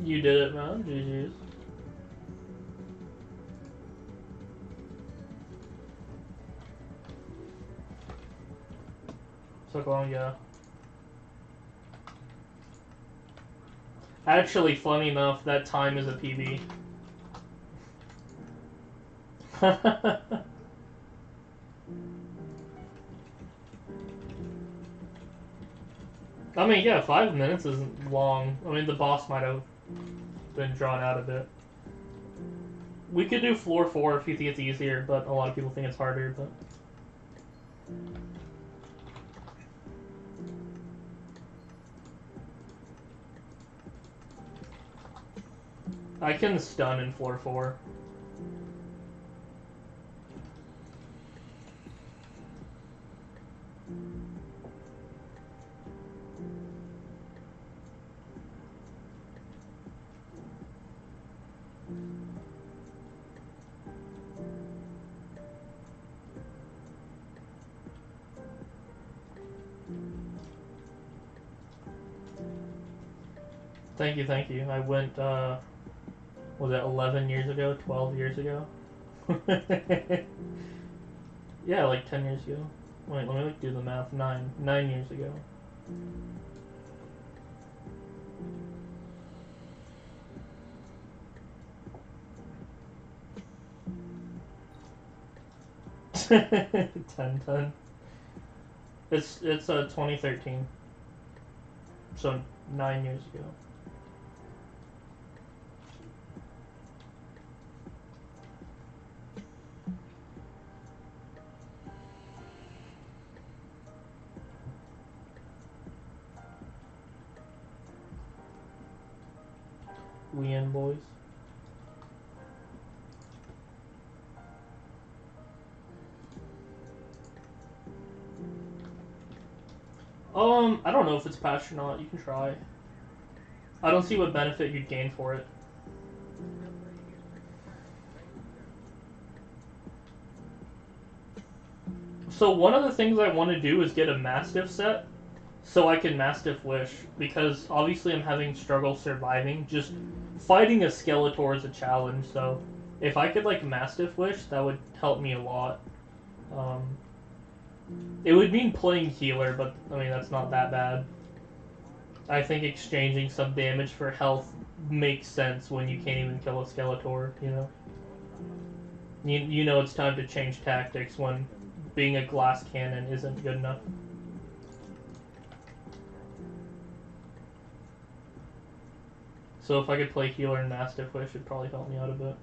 You did it, man. GG's. Took long, yeah. Actually, funny enough, that time is a PB. I mean, yeah, 5 minutes isn't long. I mean, the boss might have been drawn out a bit. We could do floor 4 if you think it's easier, but a lot of people think it's harder, but... I can stun in floor 4. Thank you, thank you. I went, was it 11 years ago? 12 years ago? Yeah, like 10 years ago. Wait, let me like do the math. 9 years ago. ten. It's 2013. So 9 years ago. We in, boys. I don't know if it's patched or not. You can try. I don't see what benefit you'd gain for it. So one of the things I want to do is get a Mastiff set so I can Mastiff Wish, because obviously I'm having struggle surviving. Just fighting a Skeletor is a challenge, so if I could like Mastiff Wish, that would help me a lot. It would mean playing healer, but I mean that's not that bad. I think exchanging some damage for health makes sense when you can't even kill a Skeletor, you know? You know it's time to change tactics when being a glass cannon isn't good enough. So if I could play healer and Mastiff Wish, it'd probably help me out a bit.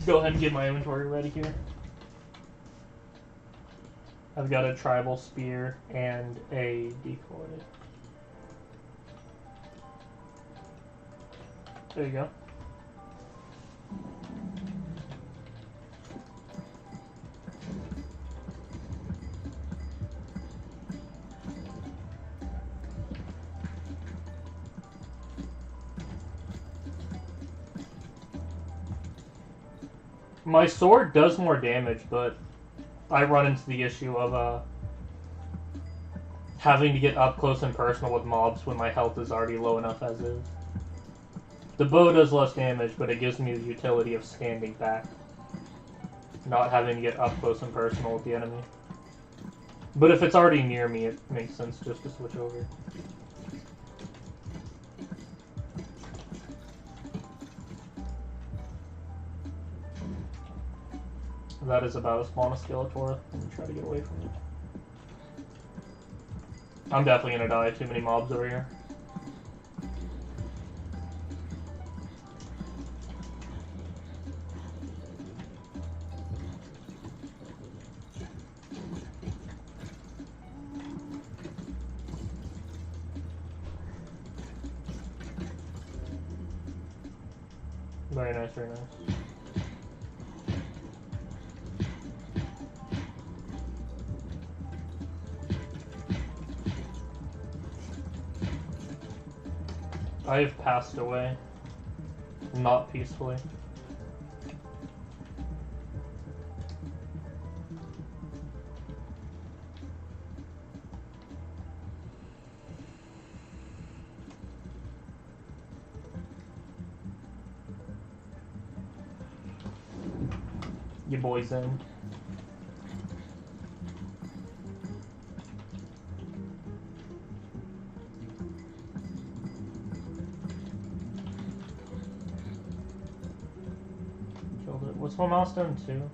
Go ahead and get my inventory ready here. I've got a tribal spear and a decoy. There you go. My sword does more damage, but I run into the issue of having to get up close and personal with mobs when my health is already low enough as is. The bow does less damage, but it gives me the utility of standing back. Not having to get up close and personal with the enemy. But if it's already near me, it makes sense just to switch over. That is about as spawn a Skeletor. Let me try to get away from it. I'm definitely gonna die. Too many mobs over here. Very nice, very nice. I have passed away. Not peacefully. You boys in. What's my milestone 2?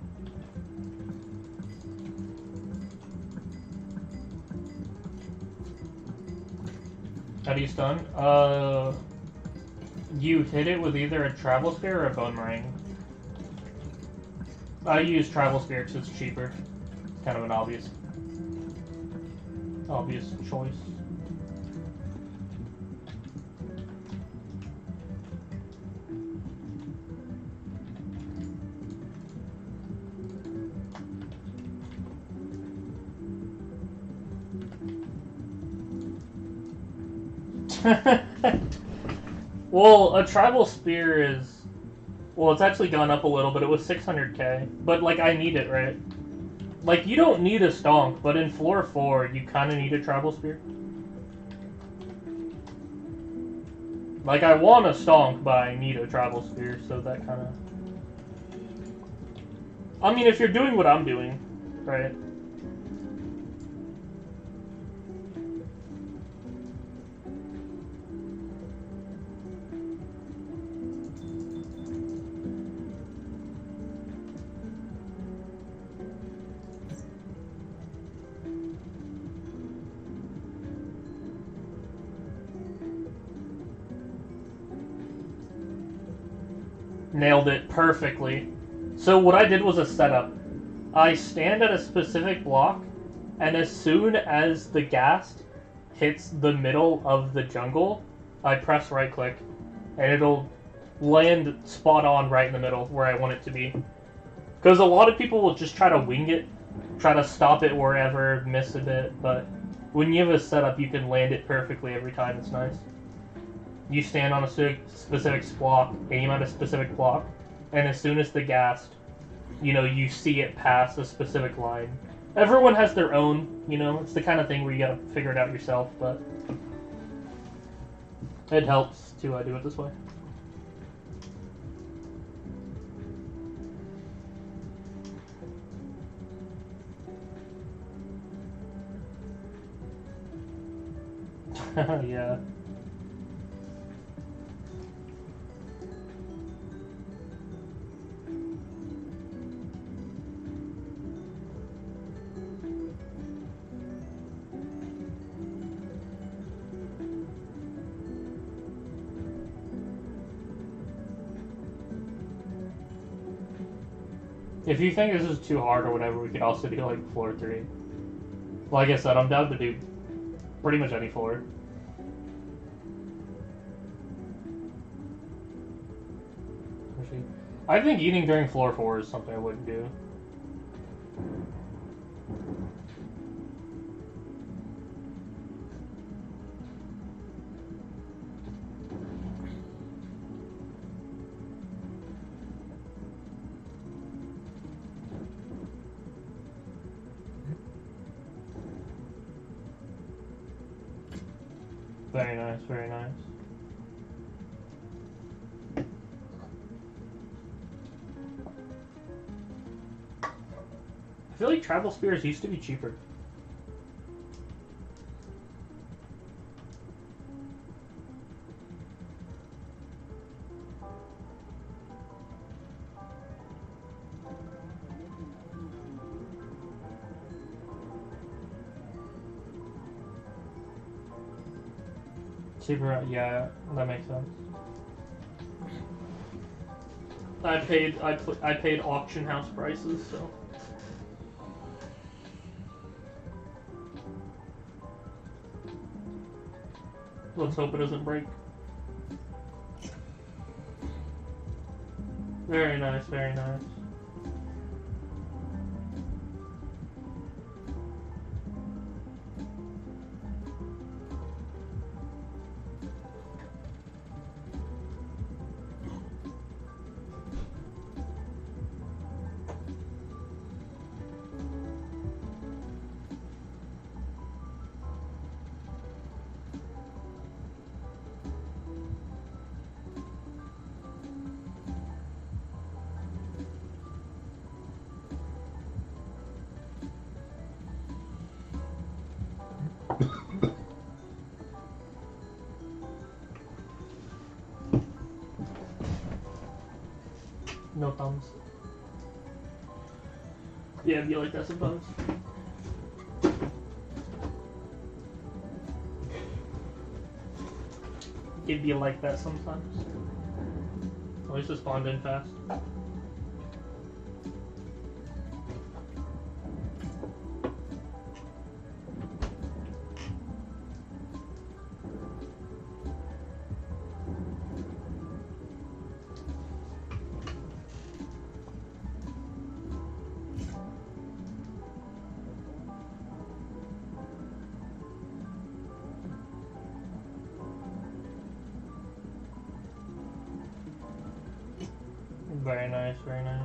How do you stun? You hit it with either a travel spear or a boomerang. I use travel spear because it's cheaper. It's kind of an obvious choice. Well, a travel spear is... Well, it's actually gone up a little, but it was 600k. But, like, I need it, right? Like, you don't need a stonk, but in floor 4, you kind of need a travel spear. Like, I want a stonk, but I need a travel spear, so that kind of... I mean, if you're doing what I'm doing, right? Nailed it perfectly. So what I did was a setup. I stand at a specific block, and as soon as the ghast hits the middle of the jungle, I press right click, and it'll land spot on right in the middle where I want it to be. Because a lot of people will just try to wing it, try to stop it wherever, miss a bit, but when you have a setup, you can land it perfectly every time. It's nice. You stand on a specific block, aim at a specific block, and as soon as the ghast, you know, you see it pass a specific line. Everyone has their own, you know, it's the kind of thing where you gotta figure it out yourself, but it helps to do it this way. Yeah. If you think this is too hard or whatever, we could also do like floor 3. Like I said, I'm down to do pretty much any floor. I think eating during floor 4 is something I wouldn't do. Very nice, very nice. I feel like travel spears used to be cheaper. Cheaper, yeah, that makes sense. I paid auction house prices, so. Let's hope it doesn't break. Very nice, very nice. No thumbs. Yeah, it'd be like that sometimes. It'd be like that sometimes. At least it spawned in fast. Very nice, very nice.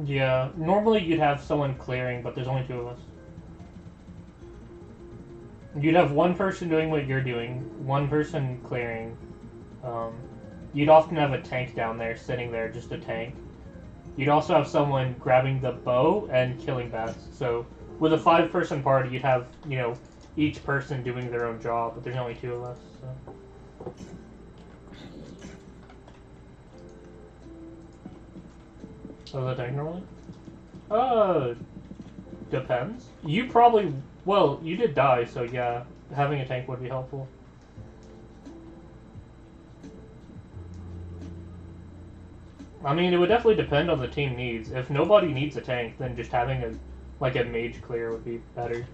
Yeah, normally you'd have someone clearing, but there's only 2 of us. You'd have one person doing what you're doing, one person clearing. You'd often have a tank down there, sitting there, just a tank. You'd also have someone grabbing the bow and killing bats. So with a 5-person party, you'd have, you know, each person doing their own job, but there's only 2 of us. So. Oh, the tank normally? Depends. You probably... Well, you did die, so yeah, having a tank would be helpful. I mean, it would definitely depend on the team needs. If nobody needs a tank, then just having a mage clear would be better.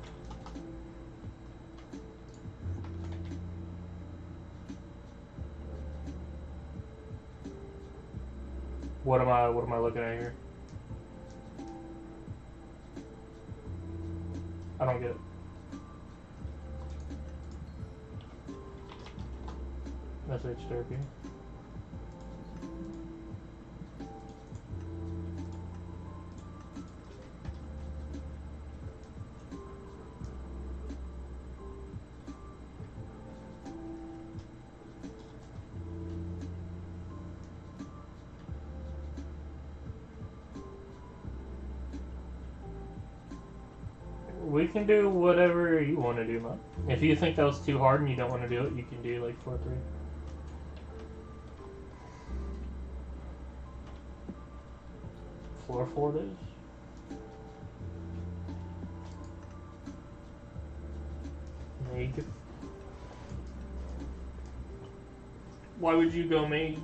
What am I looking at here? I don't get it. Message therapy. We can do whatever you want to do, man. If you think that was too hard and you don't want to do it, you can do like 4-3. Floor 4 it is. Mage. Why would you go mage?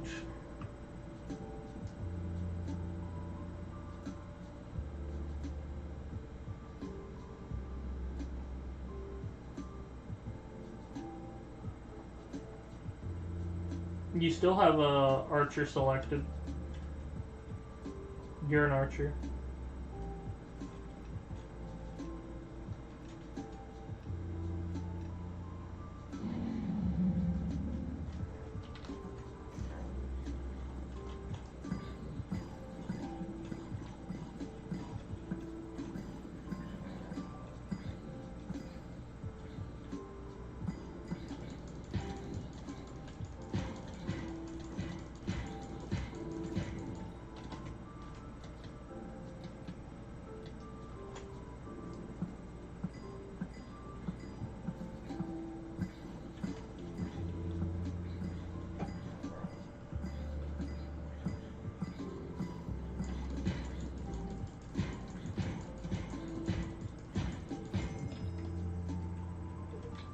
You still have a archer selected. You're an archer.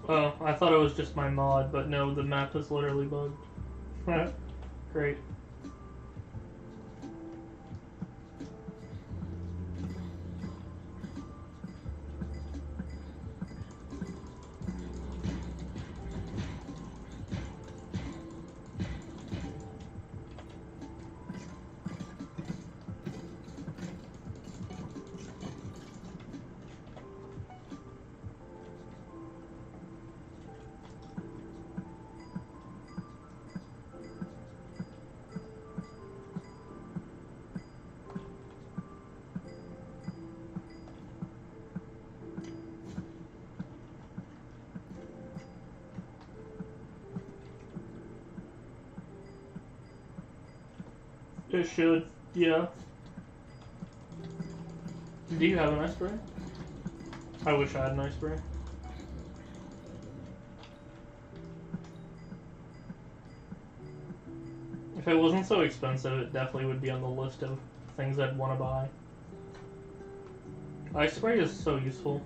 Oh, I thought it was just my mod, but no, the map is literally bugged. Great. It should, yeah. Do you have an ice spray? I wish I had an ice spray. If it wasn't so expensive, it definitely would be on the list of things I'd want to buy. Ice spray is so useful.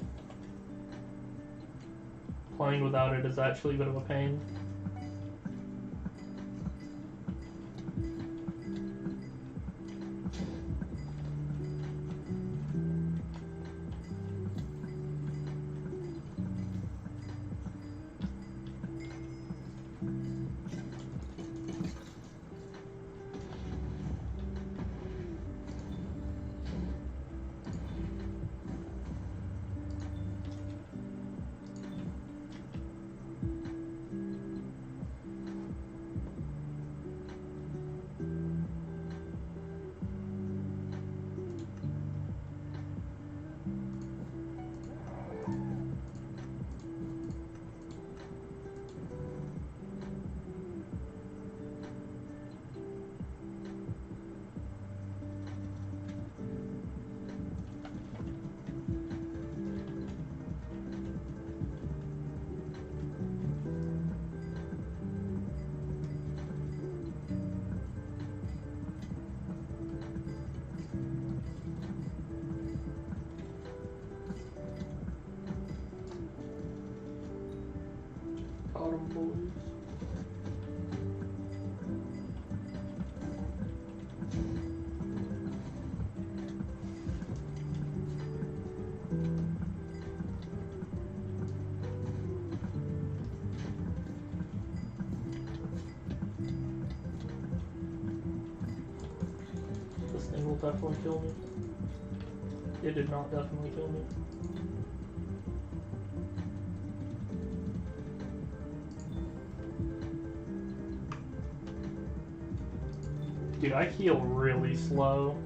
Playing without it is actually a bit of a pain. Autumn boys. This thing will definitely kill me. It did not definitely kill me. Dude, I heal really slow.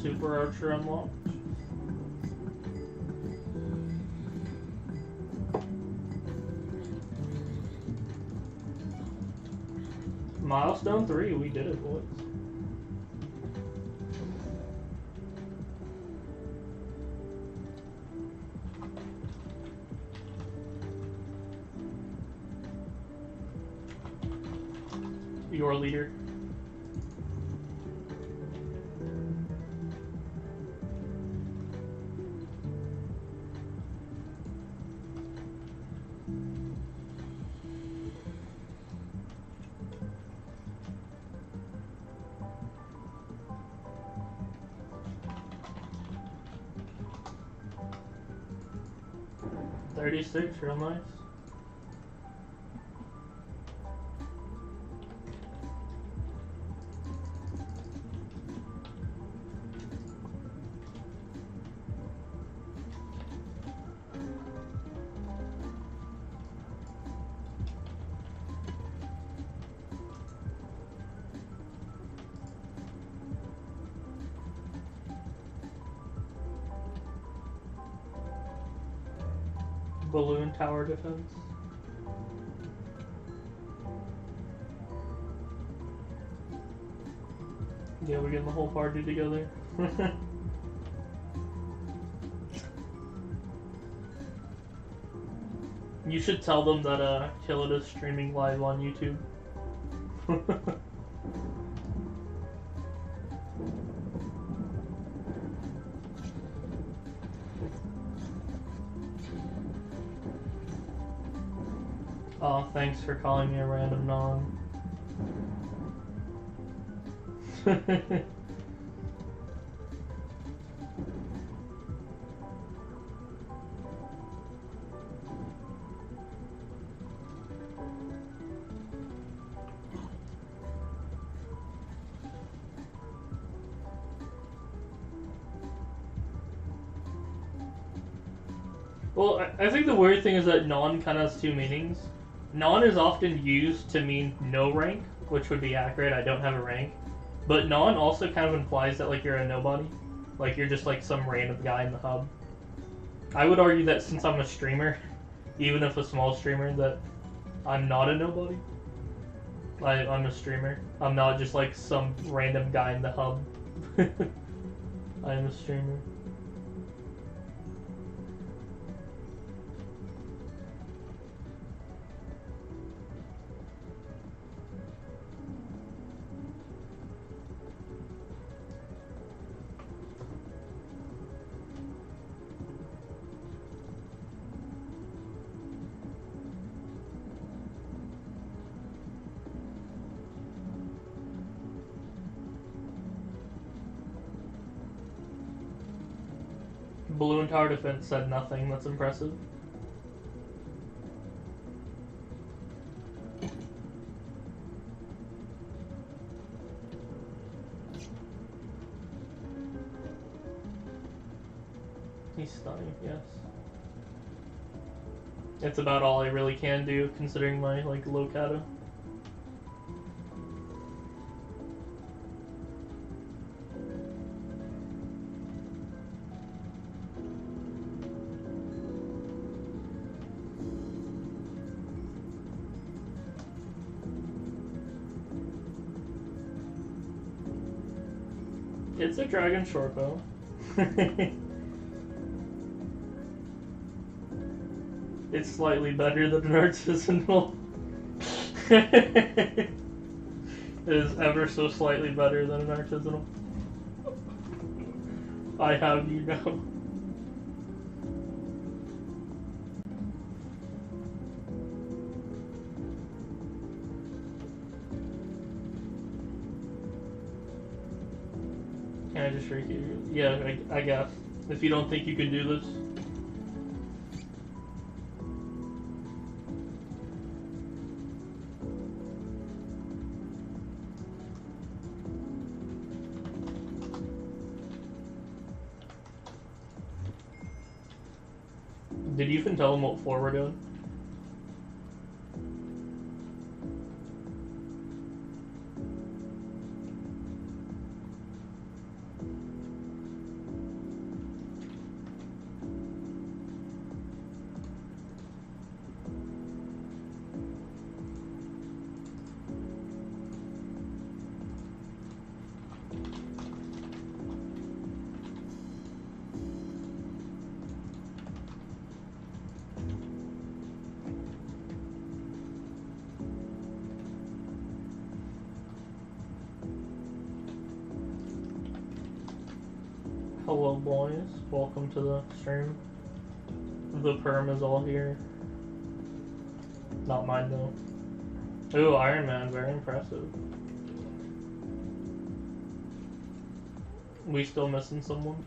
Super Archer unlocked. Milestone 3, we did it, boys. Your leader. $36, real nice. Balloon tower defense. Yeah, we're getting the whole party together. You should tell them that KillIt is streaming live on YouTube. Oh, thanks for calling me a random non. Well, I think the weird thing is that non kind of has two meanings. Non is often used to mean no rank, which would be accurate. I don't have a rank. But non also kind of implies that like you're a nobody. Like you're just like some random guy in the hub. I would argue that since I'm a streamer, even if a small streamer, that I'm not a nobody. I'm a streamer. I'm not just like some random guy in the hub. I am a streamer. Blue and Tower Defense said nothing. That's impressive. He's stunning, yes. It's about all I really can do, considering my, like, low kata. It's a dragon shortbow. It's slightly better than an artisanal. It is ever so slightly better than an artisanal. I have you know. Can I just shrink you? Yeah, I guess. If you don't think you can do this. Did you even tell them what floor we're doing? Hello boys, welcome to the stream. The perm is all here. Not mine though. Ooh, Iron Man, very impressive. We still missing someone?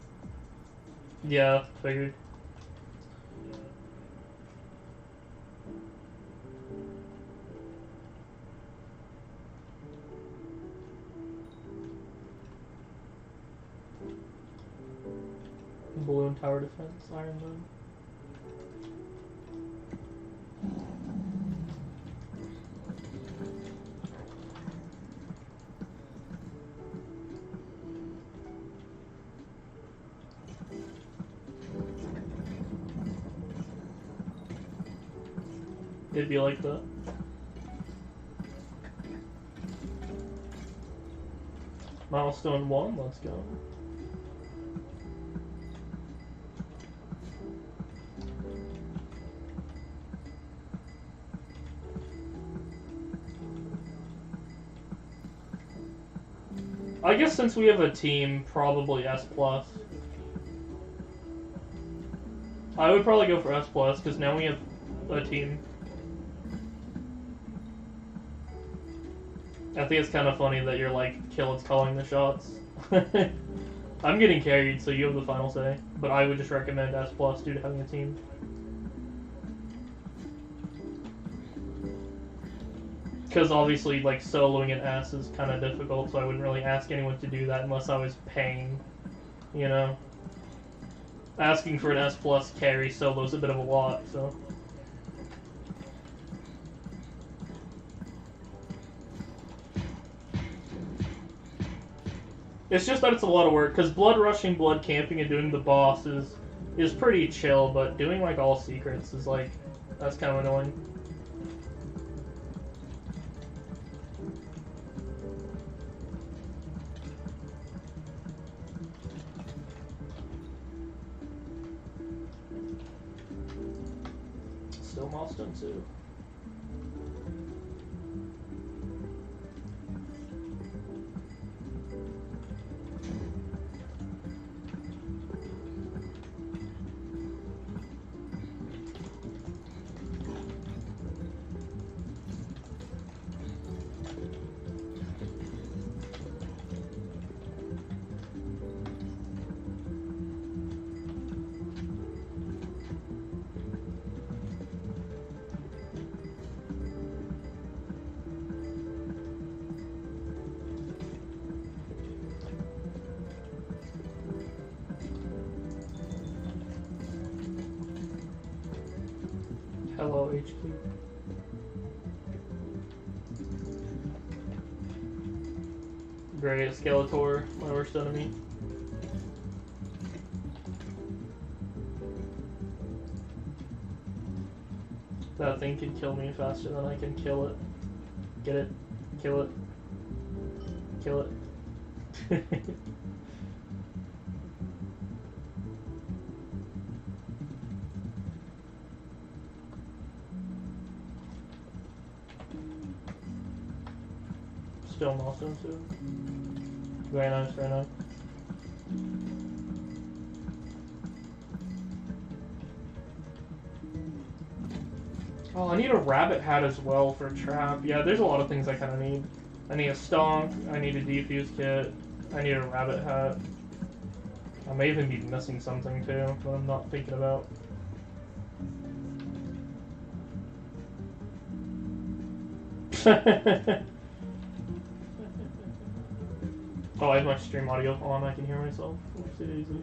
Yeah, figured. Blue and Tower Defense, Iron Man. It'd be like that. Milestone 1, let's go. I guess since we have a team, probably S+. I would probably go for S+, because now we have a team. I think it's kind of funny that you're like, KillIt's calling the shots. I'm getting carried, so you have the final say. But I would just recommend S+ due to having a team. Because obviously, like, soloing an S is kind of difficult, so I wouldn't really ask anyone to do that unless I was paying, you know? Asking for an S+ carry solo is a bit of a lot, so... It's just that it's a lot of work, because blood rushing, blood camping, and doing the boss is pretty chill, but doing like all secrets is like, that's kind of annoying. Still milestone 2. Hello, HQ. Great, Skeletor, my worst enemy. That thing can kill me faster than I can kill it. Get it? Kill it. Kill it. Still milestone 2. Very nice, very nice. Oh, I need a rabbit hat as well for trap. Yeah, there's a lot of things I kind of need. I need a stonk, I need a defuse kit, I need a rabbit hat. I may even be missing something too, that I'm not thinking about. Oh, I have my stream audio on, I can hear myself. Oopsie daisy.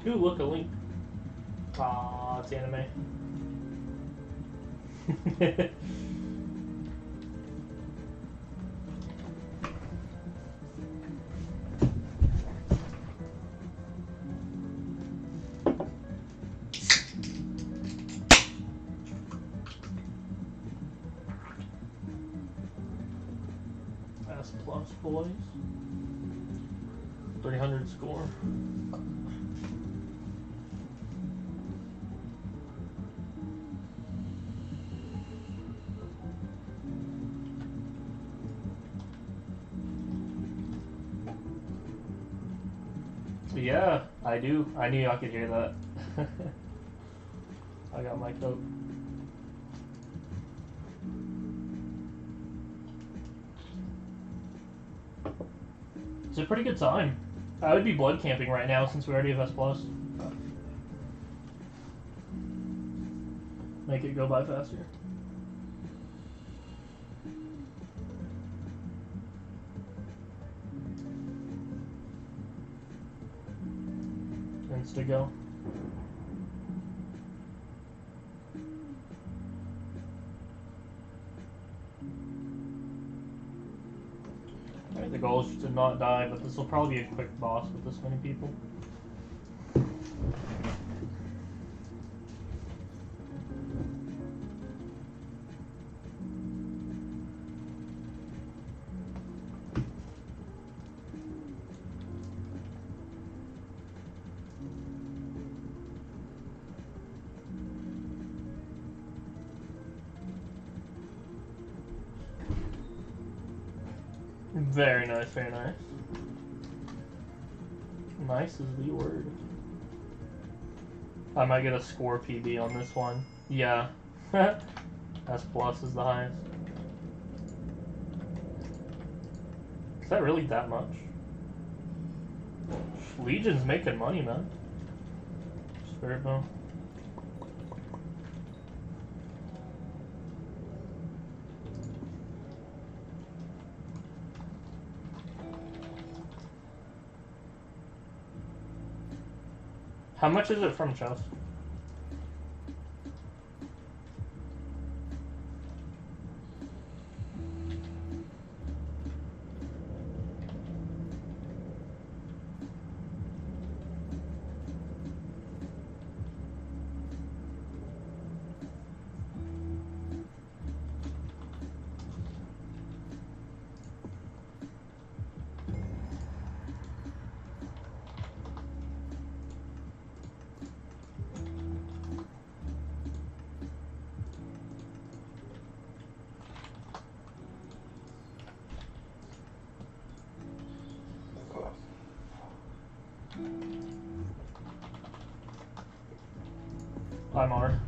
Ooh, look, a link. Ah, it's anime. S plus, boys. 300 score. Yeah, I do. I knew I could hear that. I got my coat. It's a pretty good time. I would be blood camping right now since we already have S+. Make it go by faster. To go. Alright, the goal is to not die, but this will probably be a quick boss with this many people. Very nice, very nice. Nice is the word. I might get a score PB on this one. Yeah. S+ is the highest. Is that really that much? Legion's making money, man. Spirit bow. How much is it from chest? I'm R.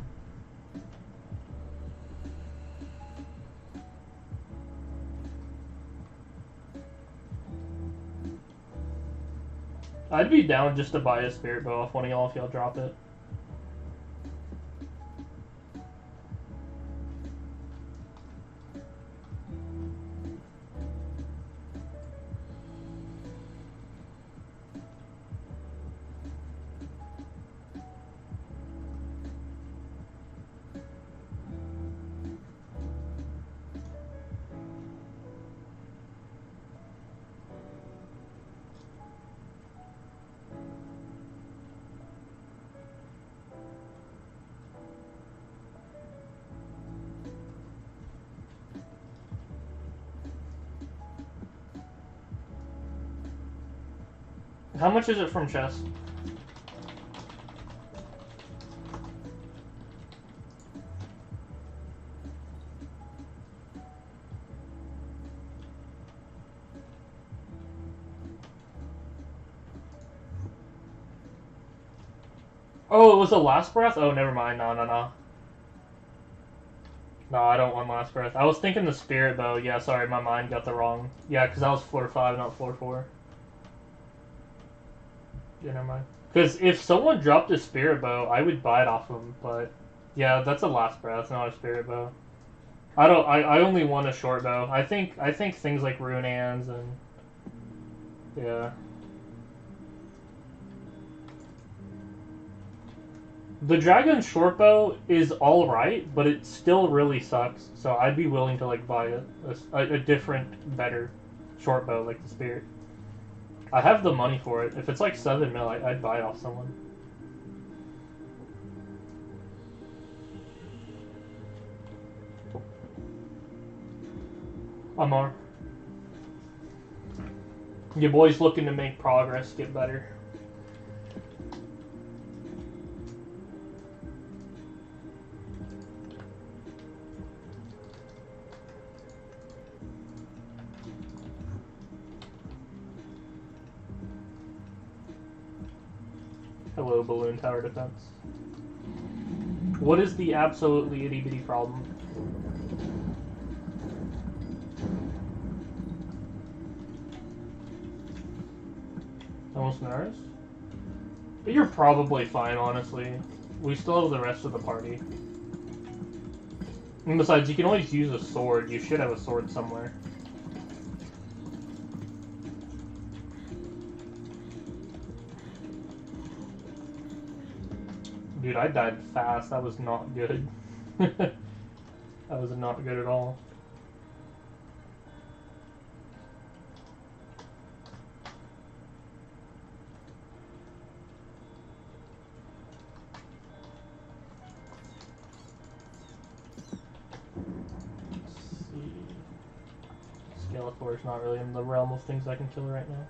I'd be down just to buy a spirit bow off one of y'all if y'all drop it. How much is it from chest? Oh, it was a last breath? Oh, never mind. No. No, I don't want last breath. I was thinking the spirit bow. Yeah, sorry, my mind got the wrong. Yeah, because I was floor 5, not floor 4. Yeah, never mind. Because if someone dropped a spirit bow, I would buy it off them. But yeah, that's a last breath, not a spirit bow. I only want a short bow. I think things like rune hands and yeah. The dragon short bow is all right, but it still really sucks. So I'd be willing to like buy a different, better short bow like the spirit. I have the money for it. If it's like 7 mil, I'd buy it off someone. Amar. Your boy's looking to make progress, get better. Hello, balloon tower defense. What is the absolutely itty bitty problem? Almost nervous? But you're probably fine, honestly. We still have the rest of the party. And besides, you can always use a sword. You should have a sword somewhere. Dude, I died fast. That was not good. That was not good at all. Skeletor is not really in the realm of things I can kill right now.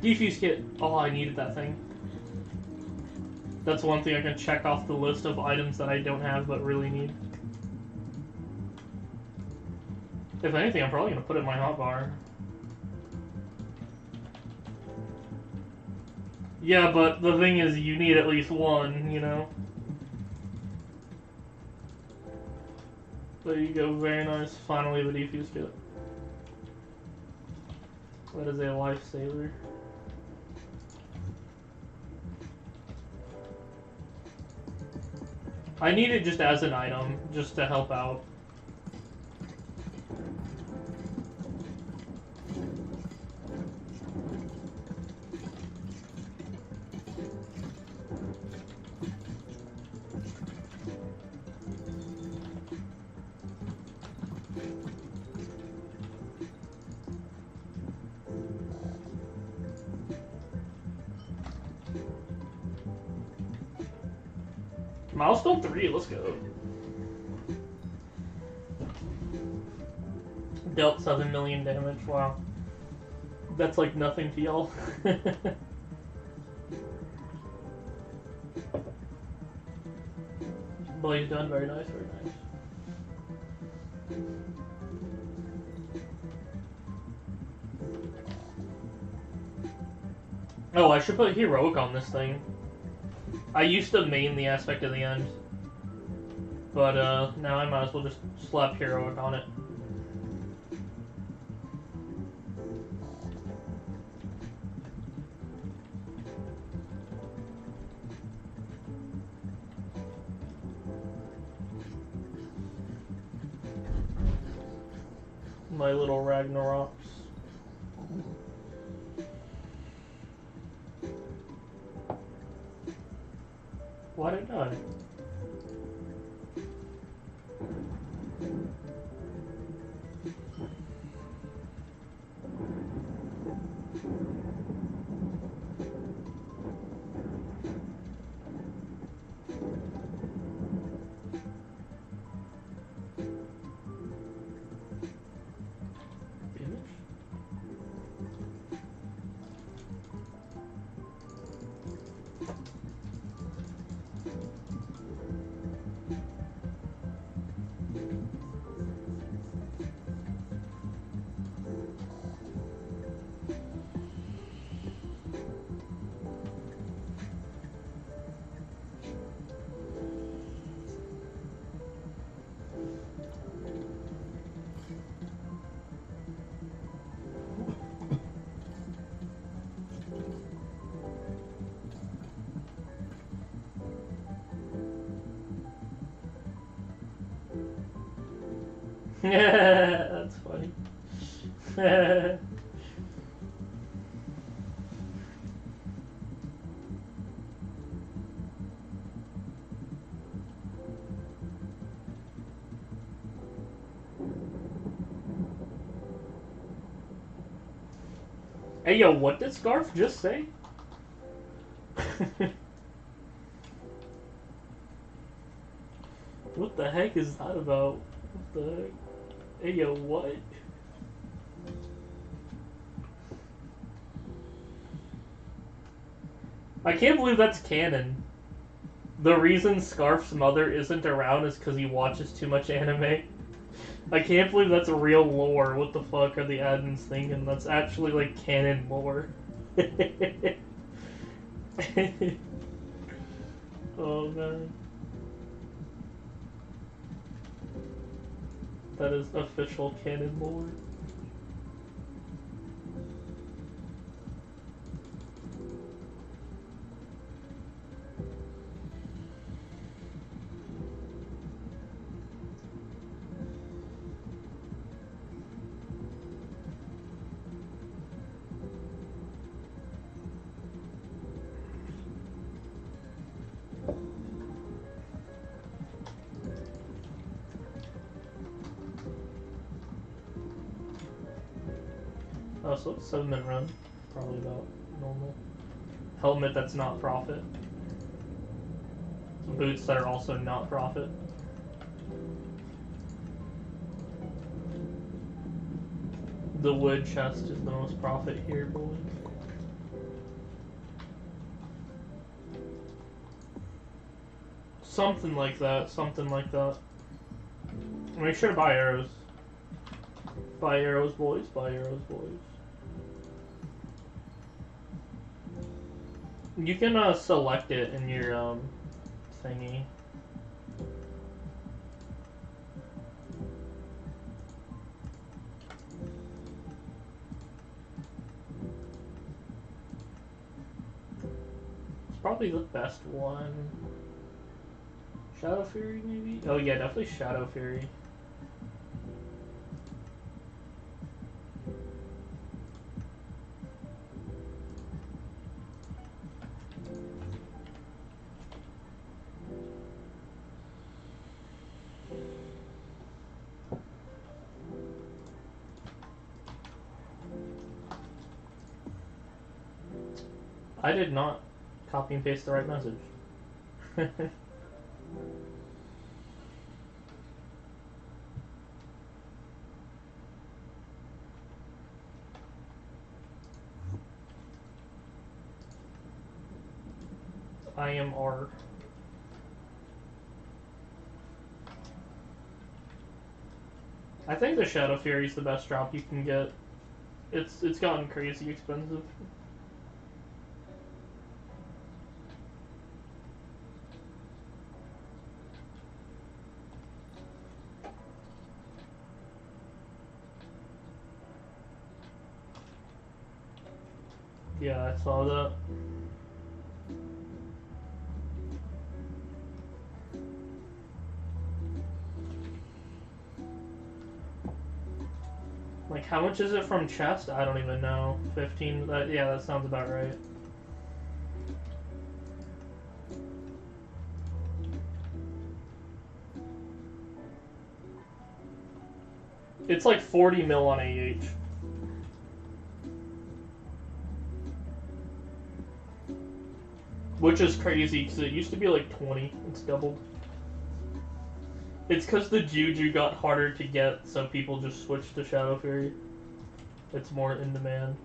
Defuse kit. Oh, I needed that thing. That's one thing I can check off the list of items that I don't have but really need. If anything, I'm probably gonna put it in my hotbar. Yeah, but the thing is, you need at least one, you know? There you go, very nice. Finally, the defuse kit. That is a lifesaver. I need it just as an item, just to help out. Milestone 3, let's go. Dealt 7 million damage, wow. That's like nothing to y'all. Blaze done, very nice, very nice. Oh, I should put heroic on this thing. I used to main the aspect of the end, but now I might as well just slap heroic on it. My little Ragnaroks. Why did I die? That's funny. Hey yo, what did Scarf just say? What the heck is that about? What the heck? Hey yo, what? I can't believe that's canon. The reason Scarf's mother isn't around is because he watches too much anime. I can't believe that's real lore. What the fuck are the admins thinking? That's actually like canon lore. Oh man. That is official canon lore. Oh, so it's 7-minute run. Probably about normal. Helmet that's not profit. Boots that are also not profit. The wood chest is the most profit here, boys. Something like that, something like that. Make sure to buy arrows. Buy arrows, boys. Buy arrows, boys. You can select it in your thingy. It's probably the best one. Shadow Fury, maybe? Oh yeah, definitely Shadow Fury. I did not copy and paste the right message. I am R. I think the Shadow Fury is the best drop you can get. It's gotten crazy expensive. Yeah, I saw that. Like, how much is it from chest? I don't even know. 15? Yeah, that sounds about right. It's like 40 mil on AH. Which is crazy, because it used to be like 20. It's doubled. It's because the Juju got harder to get, so people just switched to Shadow Fury. It's more in demand.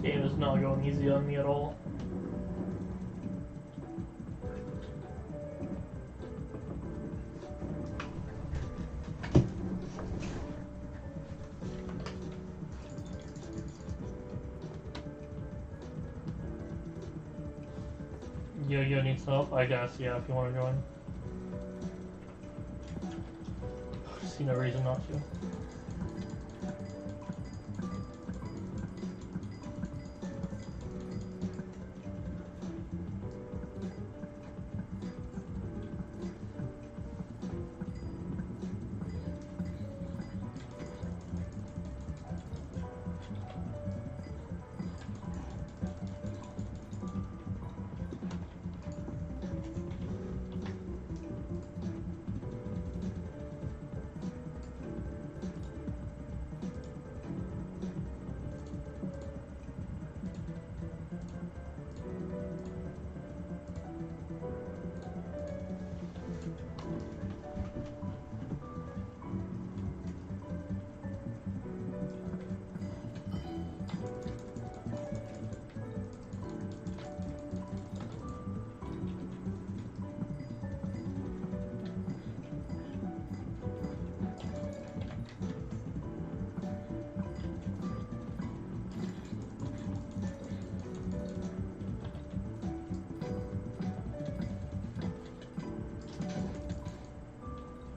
Game is not going easy on me at all. Yo needs help? I guess, yeah, if you want to join. See no reason not to.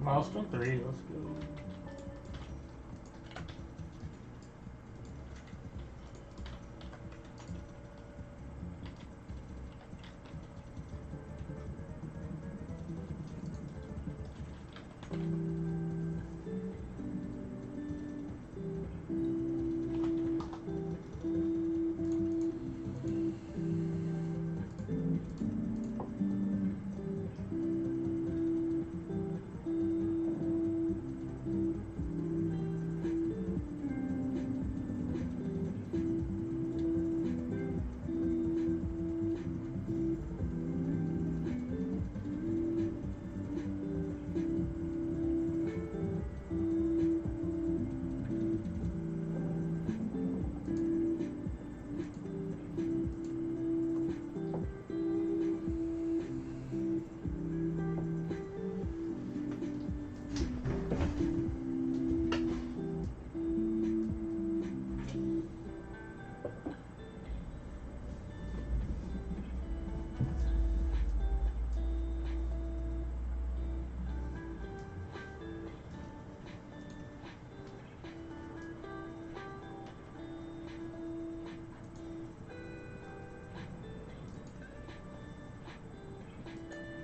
Milestone 3, let's go.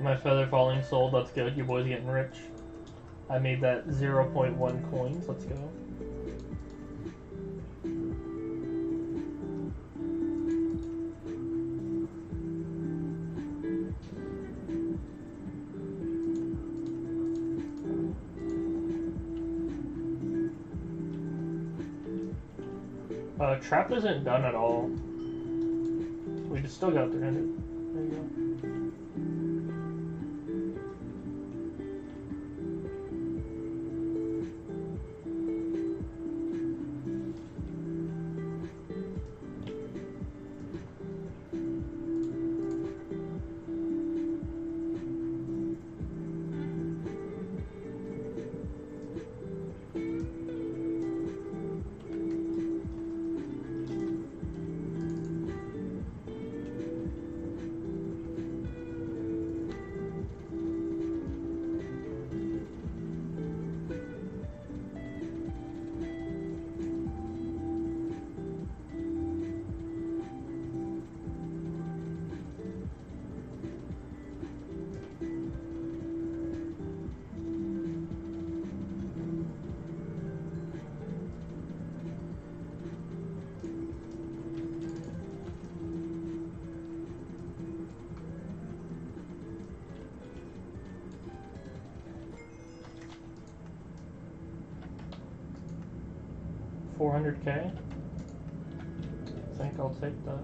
My feather falling sold, let's go. Your boy's getting rich. I made that 0.1 coins, let's go. Trap isn't done at all. We just still got 300. There you go. $400K? I think I'll take that.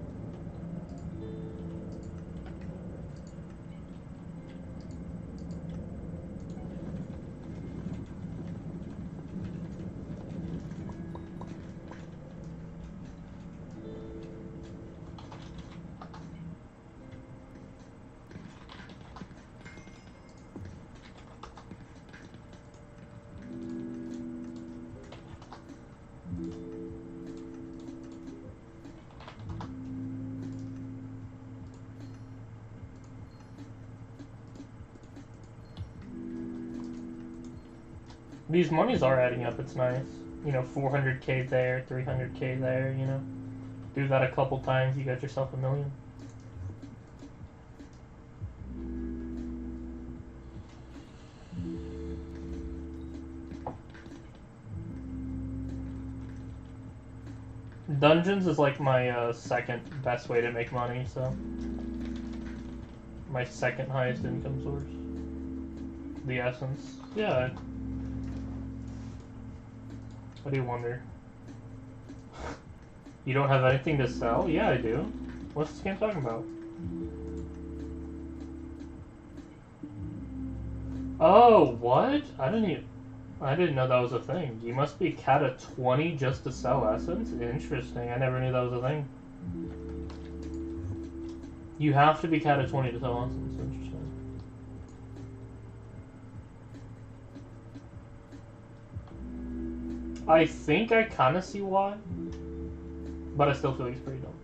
These monies are adding up, it's nice. You know, 400K there, 300K there, you know. Do that a couple times, you got yourself $1 million. Dungeons is like my second best way to make money, so. My second highest income source. The essence. Yeah. What do you wonder? You don't have anything to sell? Yeah, I do. What's this game talking about? Oh, what? I didn't know that was a thing. You must be cat of 20 just to sell essence? Interesting. I never knew that was a thing. You have to be cat of 20 to sell essence. Interesting. I think I kind of see why, but I still feel like it's pretty dumb.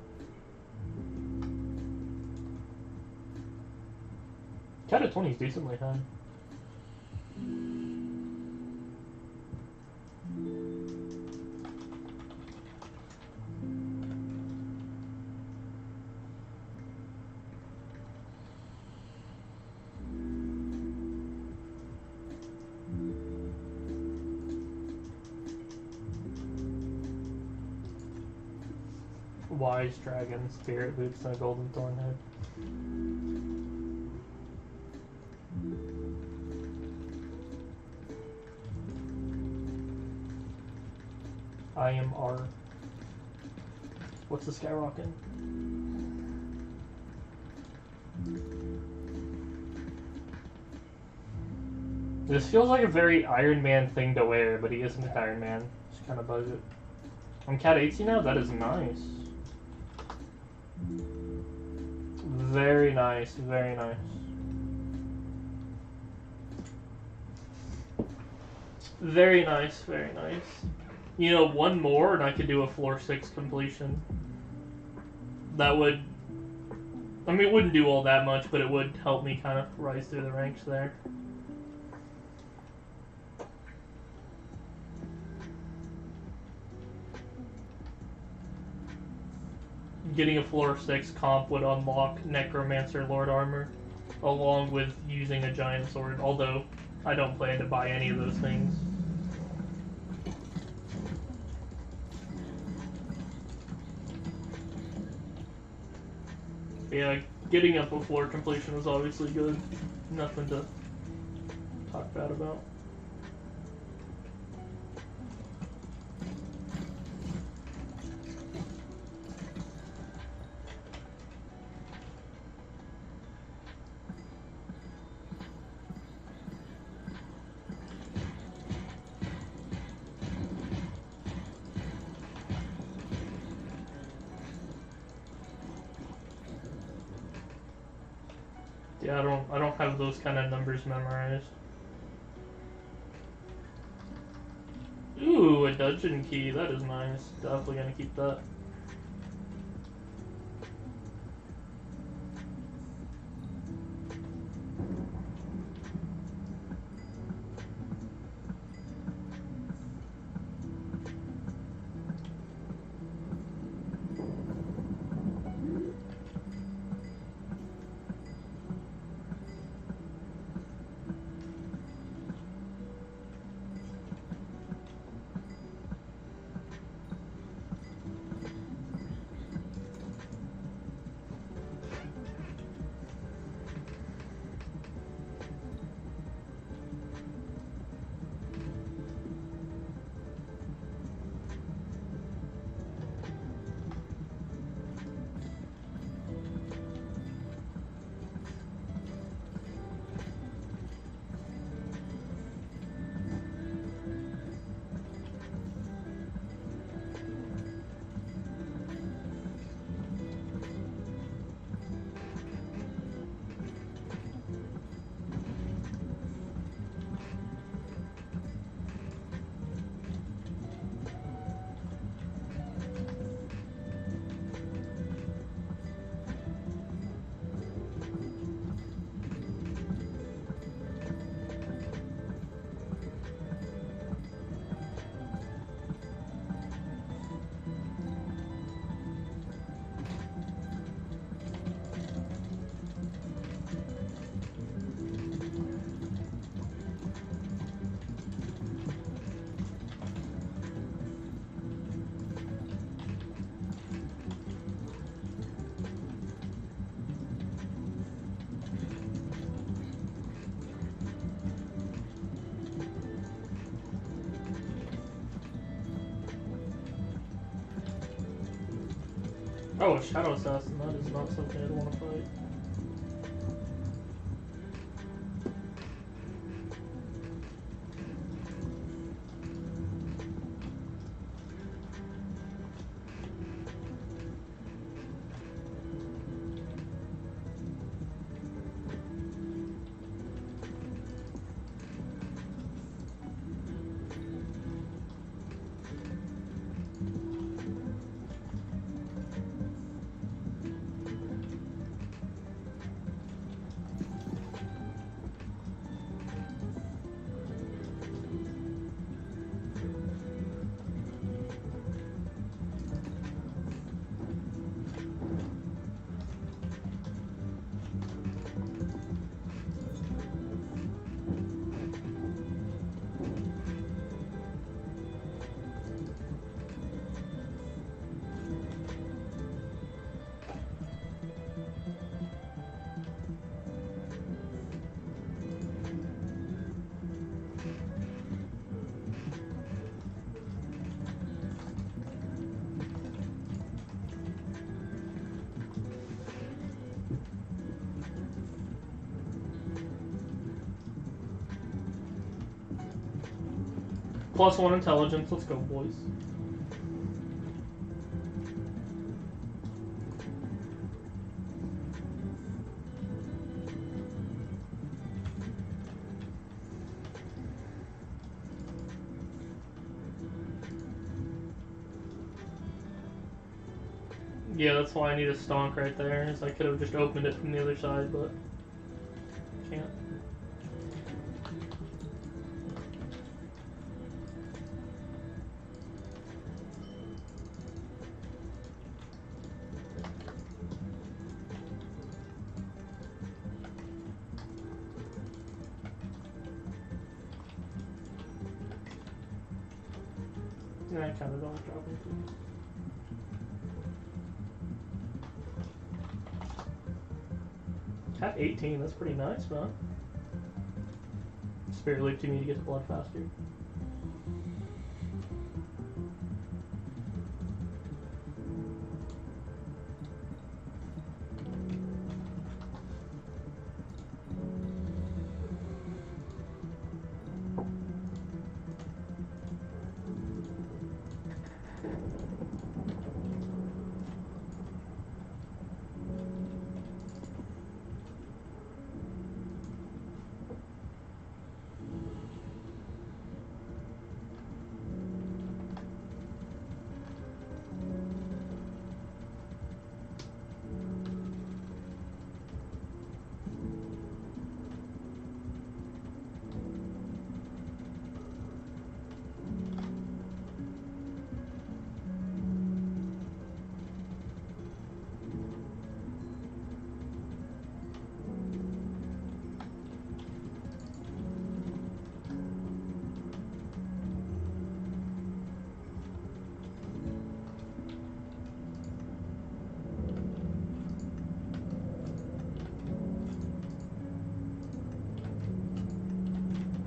Cat of 20 is decently high. Wise Dragon, Spirit Boots, and a Golden Thorn Head. I am R. What's the Skyrockin'? This feels like a very Iron Man thing to wear, but he isn't Iron Man. Just kind of buzz it. I'm Cat 80 now? That is nice. Very nice, very nice. Very nice, very nice. You know, one more and I could do a floor 6 completion. That would... I mean, it wouldn't do all that much, but it would help me kind of rise through the ranks there. Getting a floor 6 comp would unlock Necromancer Lord Armor, along with using a Giant Sword, although I don't plan to buy any of those things. Yeah, getting up a floor completion was obviously good. Nothing to talk bad about. Yeah, I don't have those kind of numbers memorized. Ooh, a dungeon key. That is nice. Definitely gonna keep that. Oh, Shadow Assassin, that is not something I'd want to fight. +1 intelligence. Let's go, boys. Yeah, that's why I need a stonk right there. Is I could have just opened it from the other side, but can't. Yeah, I kind of don't drop anything. Have 18, that's pretty nice, man. Spirit Leap to me to get the blood faster.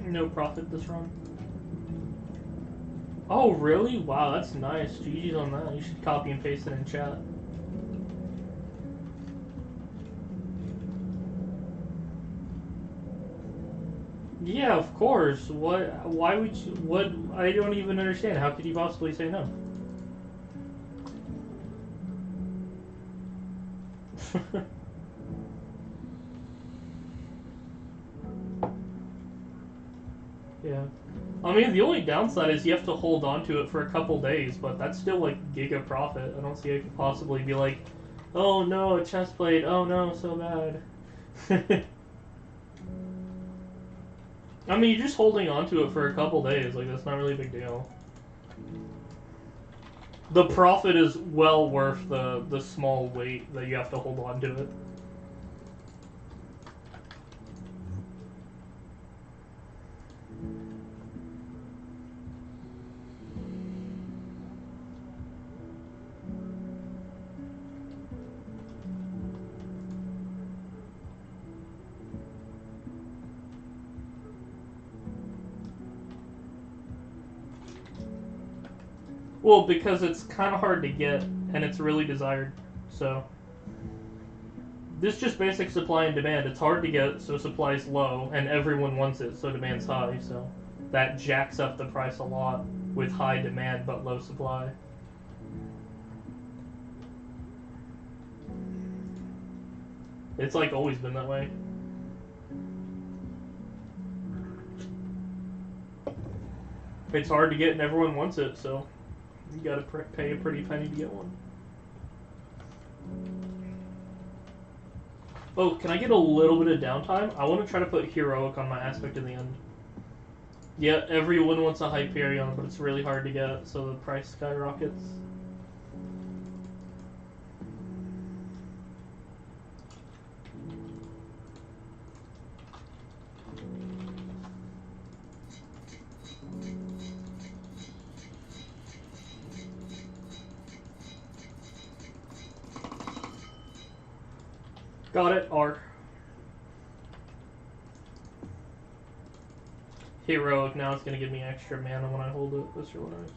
No profit this run. Oh, really? Wow, that's nice. GG's on that. You should copy and paste it in chat. Yeah, of course. What? Why would you? What? I don't even understand. How could you possibly say no? Yeah. I mean, the only downside is you have to hold on to it for a couple days, but that's still like giga profit. I don't see how you could possibly be like, oh no, a chest plate. Oh no, so bad. I mean, you're just holding on to it for a couple days. Like, that's not really a big deal. The profit is well worth the small weight that you have to hold on to it. Well, because it's kind of hard to get, and it's really desired, so... This is just basic supply and demand. It's hard to get, so supply's low, and everyone wants it, so demand's high, so... That jacks up the price a lot, with high demand but low supply. It's like always been that way. It's hard to get and everyone wants it, so... You gotta pay a pretty penny to get one. Oh, can I get a little bit of downtime? I want to try to put Heroic on my aspect in the end. Yeah, everyone wants a Hyperion, but it's really hard to get, so the price skyrockets. Got it, R. Heroic, now it's going to give me extra mana when I hold it. That's really nice.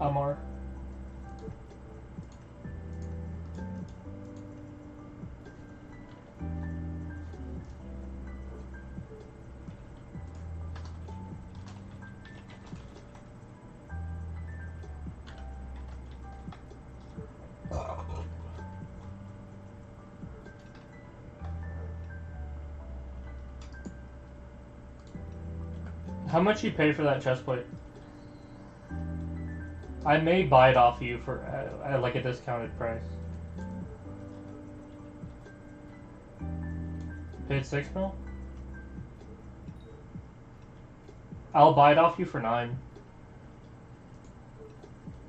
Amar. How much you pay for that chest plate? I may buy it off you for like a discounted price. Paid 6 mil? I'll buy it off you for 9.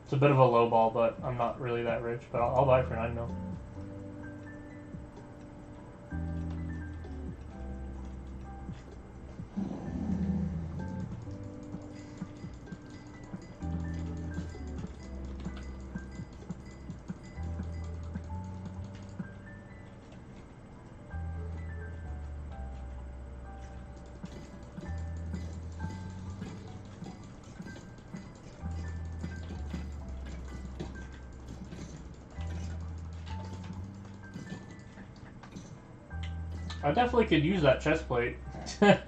It's a bit of a low ball, but I'm not really that rich. But I'll buy it for 9 mil. I definitely could use that chest plate. Guess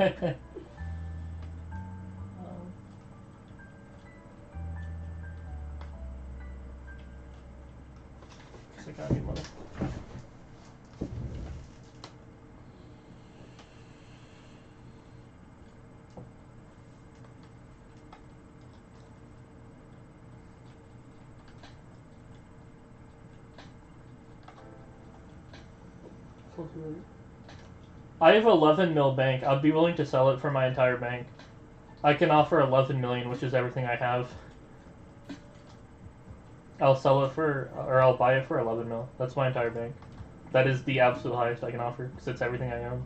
I got any money. I have 11 mil bank. I'd be willing to sell it for my entire bank. I can offer 11 million, which is everything I have. I'll sell it for, or I'll buy it for 11 mil. That's my entire bank. That is the absolute highest I can offer, because it's everything I own.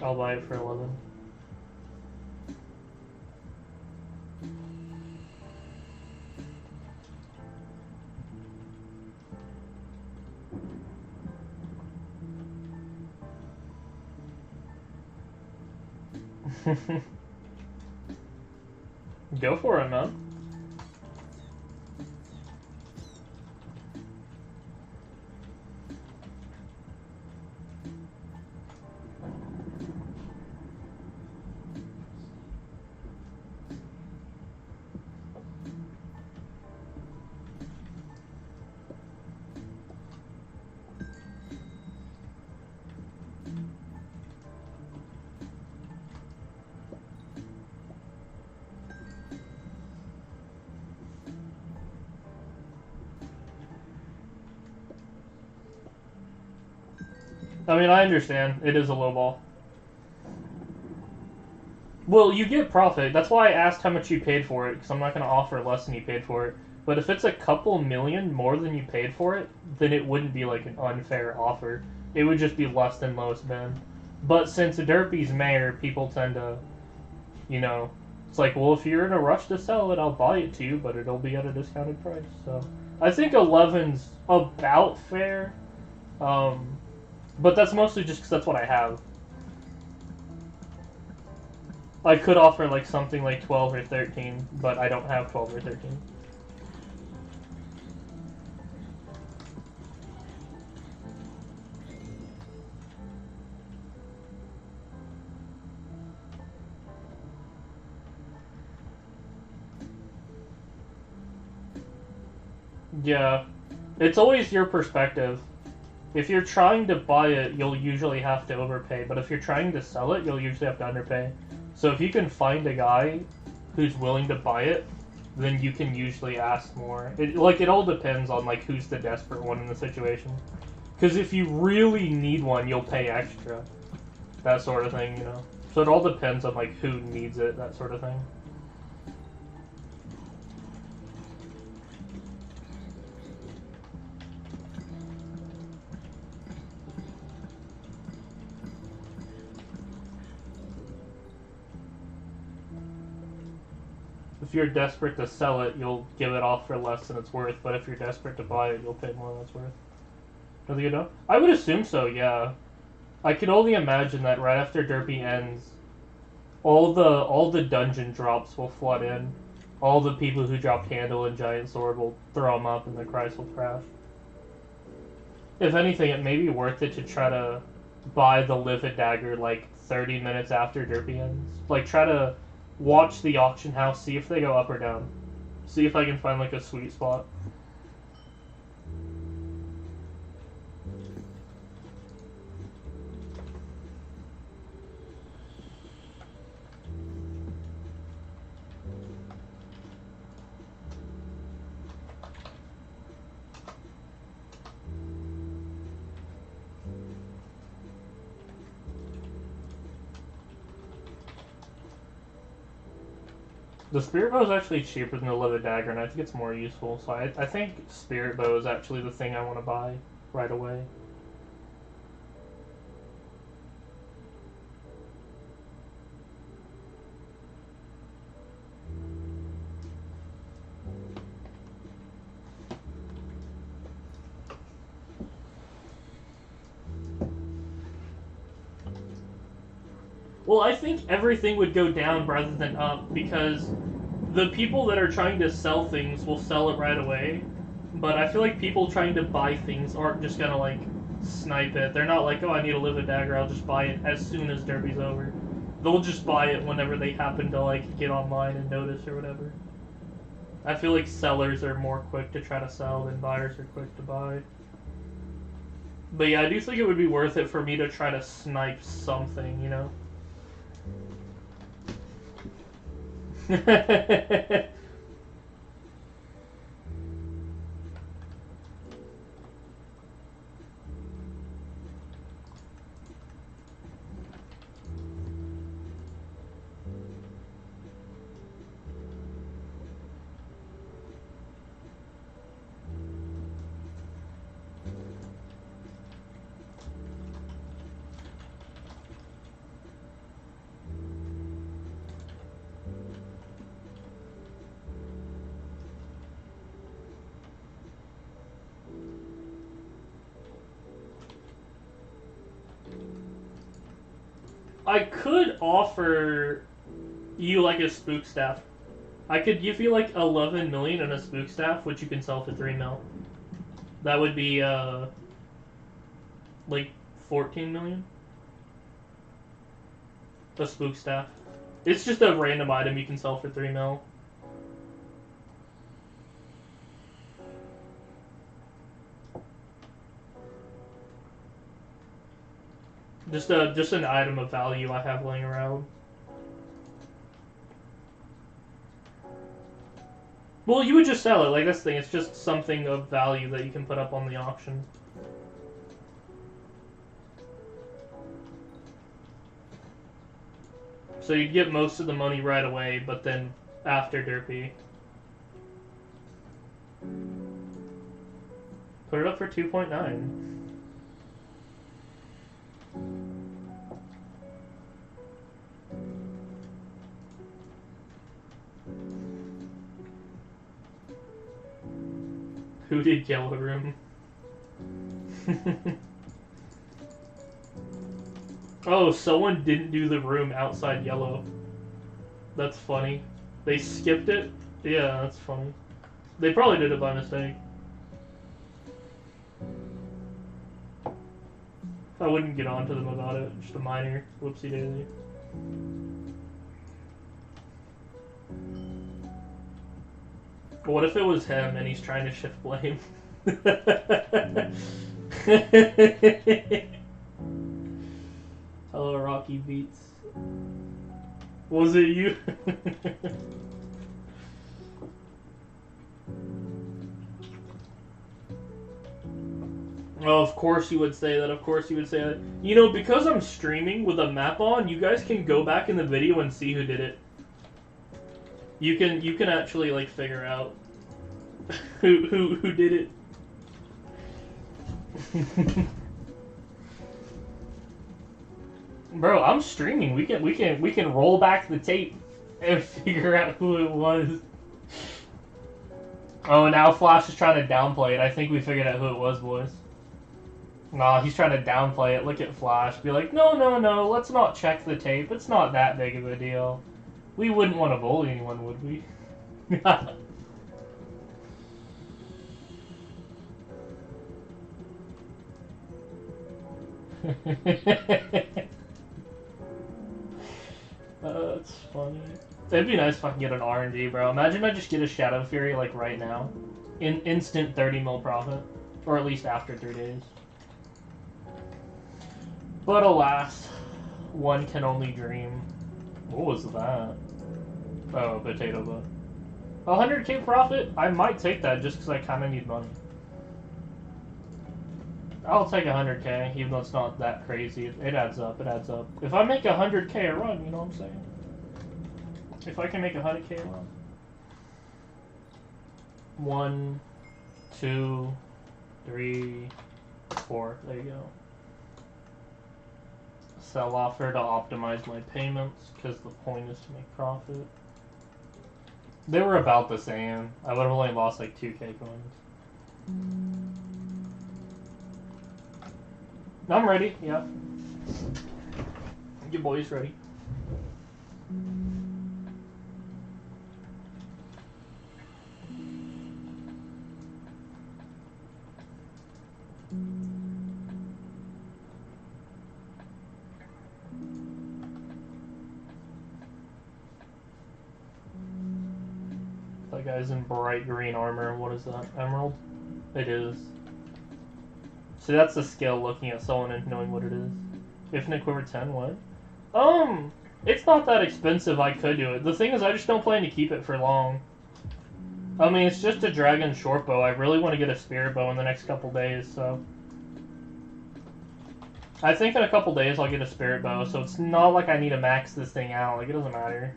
I'll buy it for 11. Go for it, man. I mean, I understand. It is a low ball. Well, you get profit. That's why I asked how much you paid for it, because I'm not going to offer less than you paid for it. But if it's a couple million more than you paid for it, then it wouldn't be like an unfair offer. It would just be less than lowest bid. But since Derpy's mayor, people tend to, you know, it's like, well, if you're in a rush to sell it, I'll buy it to you, but it'll be at a discounted price. So I think 11's about fair, but that's mostly just because that's what I have. I could offer like something like 12 or 13, but I don't have 12 or 13. Yeah, it's always your perspective. If you're trying to buy it, you'll usually have to overpay, but if you're trying to sell it, you'll usually have to underpay. So if you can find a guy who's willing to buy it, then you can usually ask more. It all depends on like who's the desperate one in the situation. Because if you really need one, you'll pay extra. That sort of thing, you know. So it all depends on like who needs it, that sort of thing. If you're desperate to sell it, you'll give it off for less than it's worth. But if you're desperate to buy it, you'll pay more than it's worth. Does it know? I would assume so. Yeah, I could only imagine that right after Derpy ends, all the dungeon drops will flood in. All the people who dropped Candle and Giant Sword will throw them up, and the price will crash. If anything, it may be worth it to try to buy the Livid Dagger like 30 minutes after Derpy ends. Like try to watch the auction house, see if they go up or down. See if I can find like a sweet spot. The Spirit Bow is actually cheaper than the Livid Dagger, and I think it's more useful. So I think Spirit Bow is actually the thing I want to buy right away. Well, I think everything would go down rather than up, because the people that are trying to sell things will sell it right away, but I feel like people trying to buy things aren't just gonna like snipe it. They're not like, oh, I need a Livid Dagger, I'll just buy it as soon as Derby's over. They'll just buy it whenever they happen to like get online and notice or whatever. I feel like sellers are more quick to try to sell than buyers are quick to buy. But yeah, I do think it would be worth it for me to try to snipe something, you know? I could offer you like a spook staff. I could give you like 11 million and a spook staff, which you can sell for 3 mil. That would be like 14 million. A spook staff. It's just a random item you can sell for 3 mil. Just an item of value I have laying around. Well, you would just sell it, like this thing. It's just something of value that you can put up on the auction. So you'd get most of the money right away, but then after Derpy. Put it up for 2.9. Who did Yellow Room? Oh, someone didn't do the room outside Yellow. That's funny. They skipped it? Yeah, that's funny. They probably did it by mistake. I wouldn't get on to them about it. Just a minor whoopsie daisy. But what if it was him and he's trying to shift blame? Hello, Rocky Beats. Was it you? Oh, of course you would say that. Of course you would say that. You know, because I'm streaming with a map on, you guys can go back in the video and see who did it. You can actually like figure out who did it. Bro, I'm streaming. We can roll back the tape and figure out who it was. Oh, now Flash is trying to downplay it. I think we figured out who it was, boys. Nah, he's trying to downplay it. Look at Flash. Be like, no, let's not check the tape. It's not that big of a deal. We wouldn't want to bully anyone, would we? That's funny. It'd be nice if I can get an RNG, bro. Imagine I just get a Shadow Fury, like, right now. Instant 30 mil profit. Or at least after 3 days. But alas, one can only dream. What was that? Oh, potato butt. 100k profit? I might take that just because I kind of need money. I'll take 100k, even though it's not that crazy. It adds up, it adds up. If I make 100k a run, you know what I'm saying? If I can make 100k a run. 1, 2, 3, 4. There you go. Sell offer to optimize my payments, because the point is to make profit. They were about the same. I would have only lost like 2k coins. I'm ready, yeah. Your boy's ready. That guy's in bright green armor. What is that? Emerald? It is. See, that's the skill, looking at someone and knowing what it is. Infinite Quiver 10, what? It's not that expensive. I could do it. The thing is, I just don't plan to keep it for long. I mean, it's just a dragon short bow. I really want to get a spirit bow in the next couple days, so... I think in a couple days I'll get a spirit bow, so it's not like I need to max this thing out. Like, it doesn't matter.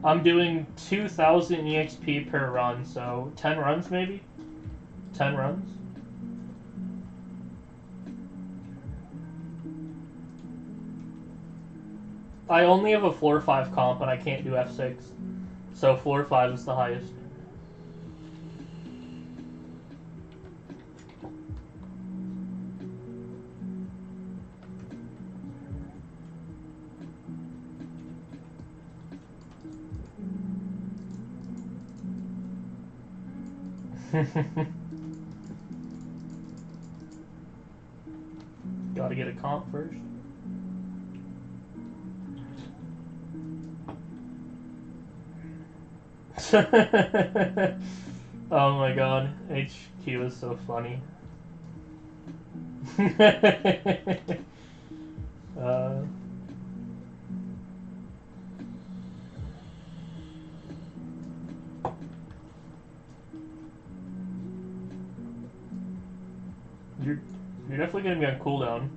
I'm doing 2,000 EXP per run, so 10 runs maybe? 10 runs? I only have a floor 5 comp and I can't do F6. So floor 5 is the highest. Gotta get a comp first. Oh my god, HQ is so funny. You're definitely gonna be on cooldown.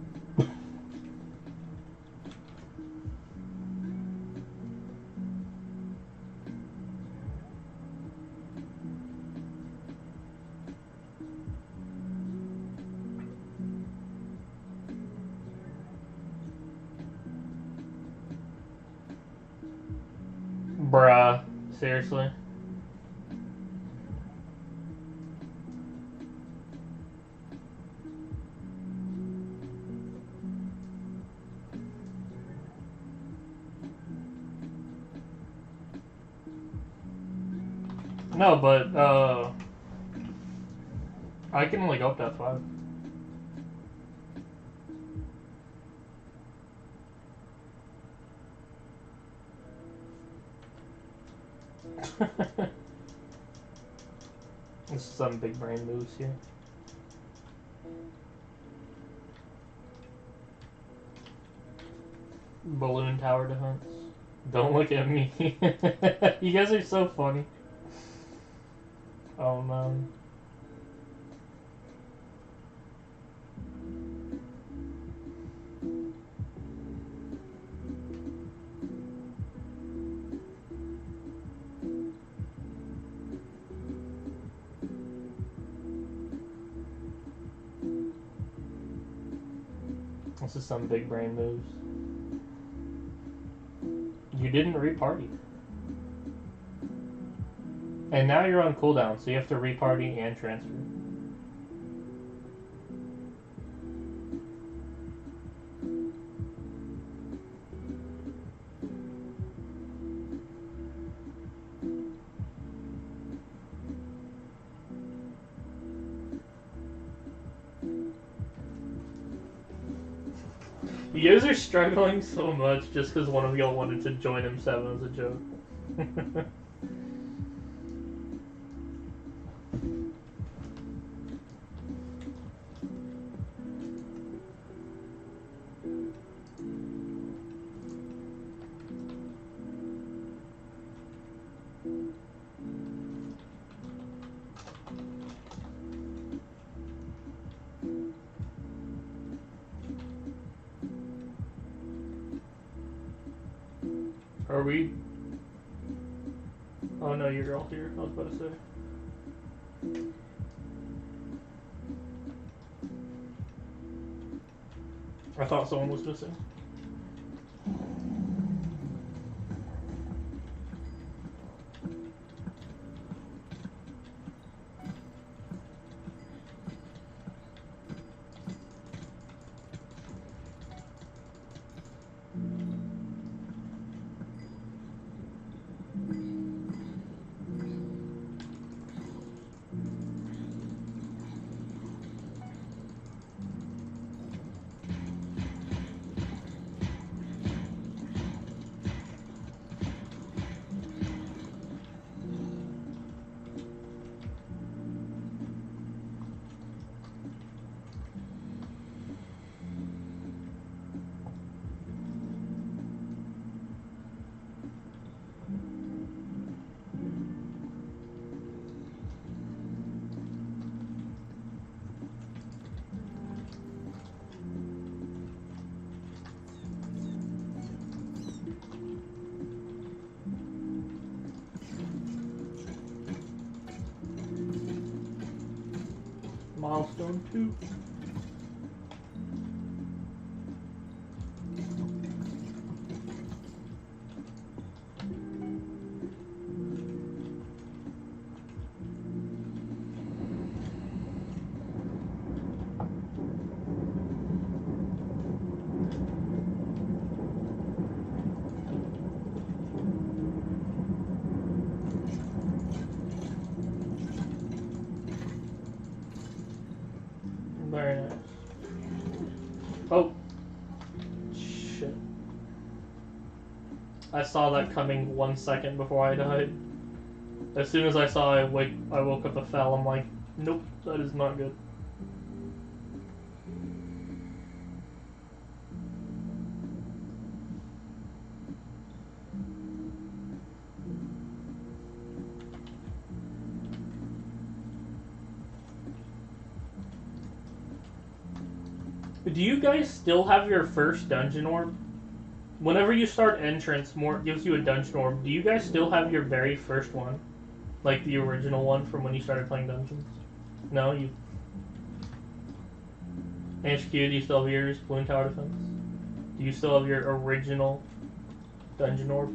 Seriously. No, but I can only go up to F5. This is some big brain moves here. Balloon tower defense. Don't look at me. You guys are so funny. Oh man. This is some big brain moves. You didn't reparty. And now you're on cooldown, so you have to reparty and transfer. You guys are struggling so much just because one of y'all wanted to join M7 as a joke. Are we? Oh no, you're all here. I was about to say. I thought someone was missing. Milestone 2. Very nice. Oh. Shit. I saw that coming 1 second before I died. As soon as I saw I woke up a foul, I'm like, nope, that is not good. Do you guys still have your first dungeon orb? Whenever you start entrance, more gives you a dungeon orb. Do you guys still have your very first one? Like the original one from when you started playing dungeons? No? You... HQ, do you still have yours? Balloon Tower Defense? Do you still have your original dungeon orb?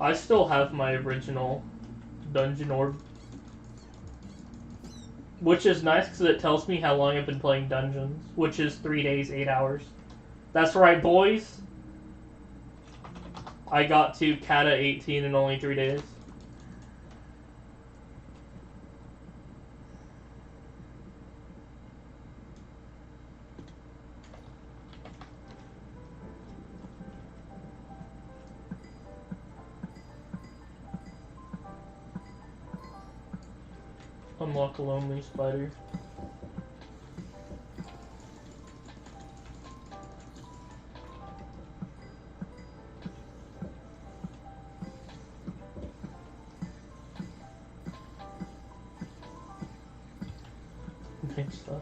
I still have my original dungeon orb. Which is nice because it tells me how long I've been playing dungeons. Which is 3 days, 8 hours. That's right, boys! I got to Kata 18 in only 3 days. Unlock a lonely spider. Nice stuff.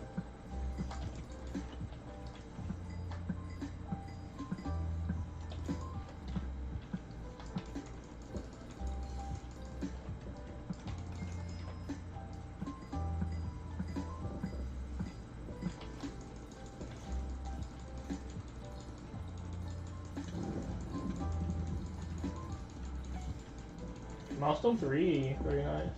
Milestone 3, very nice.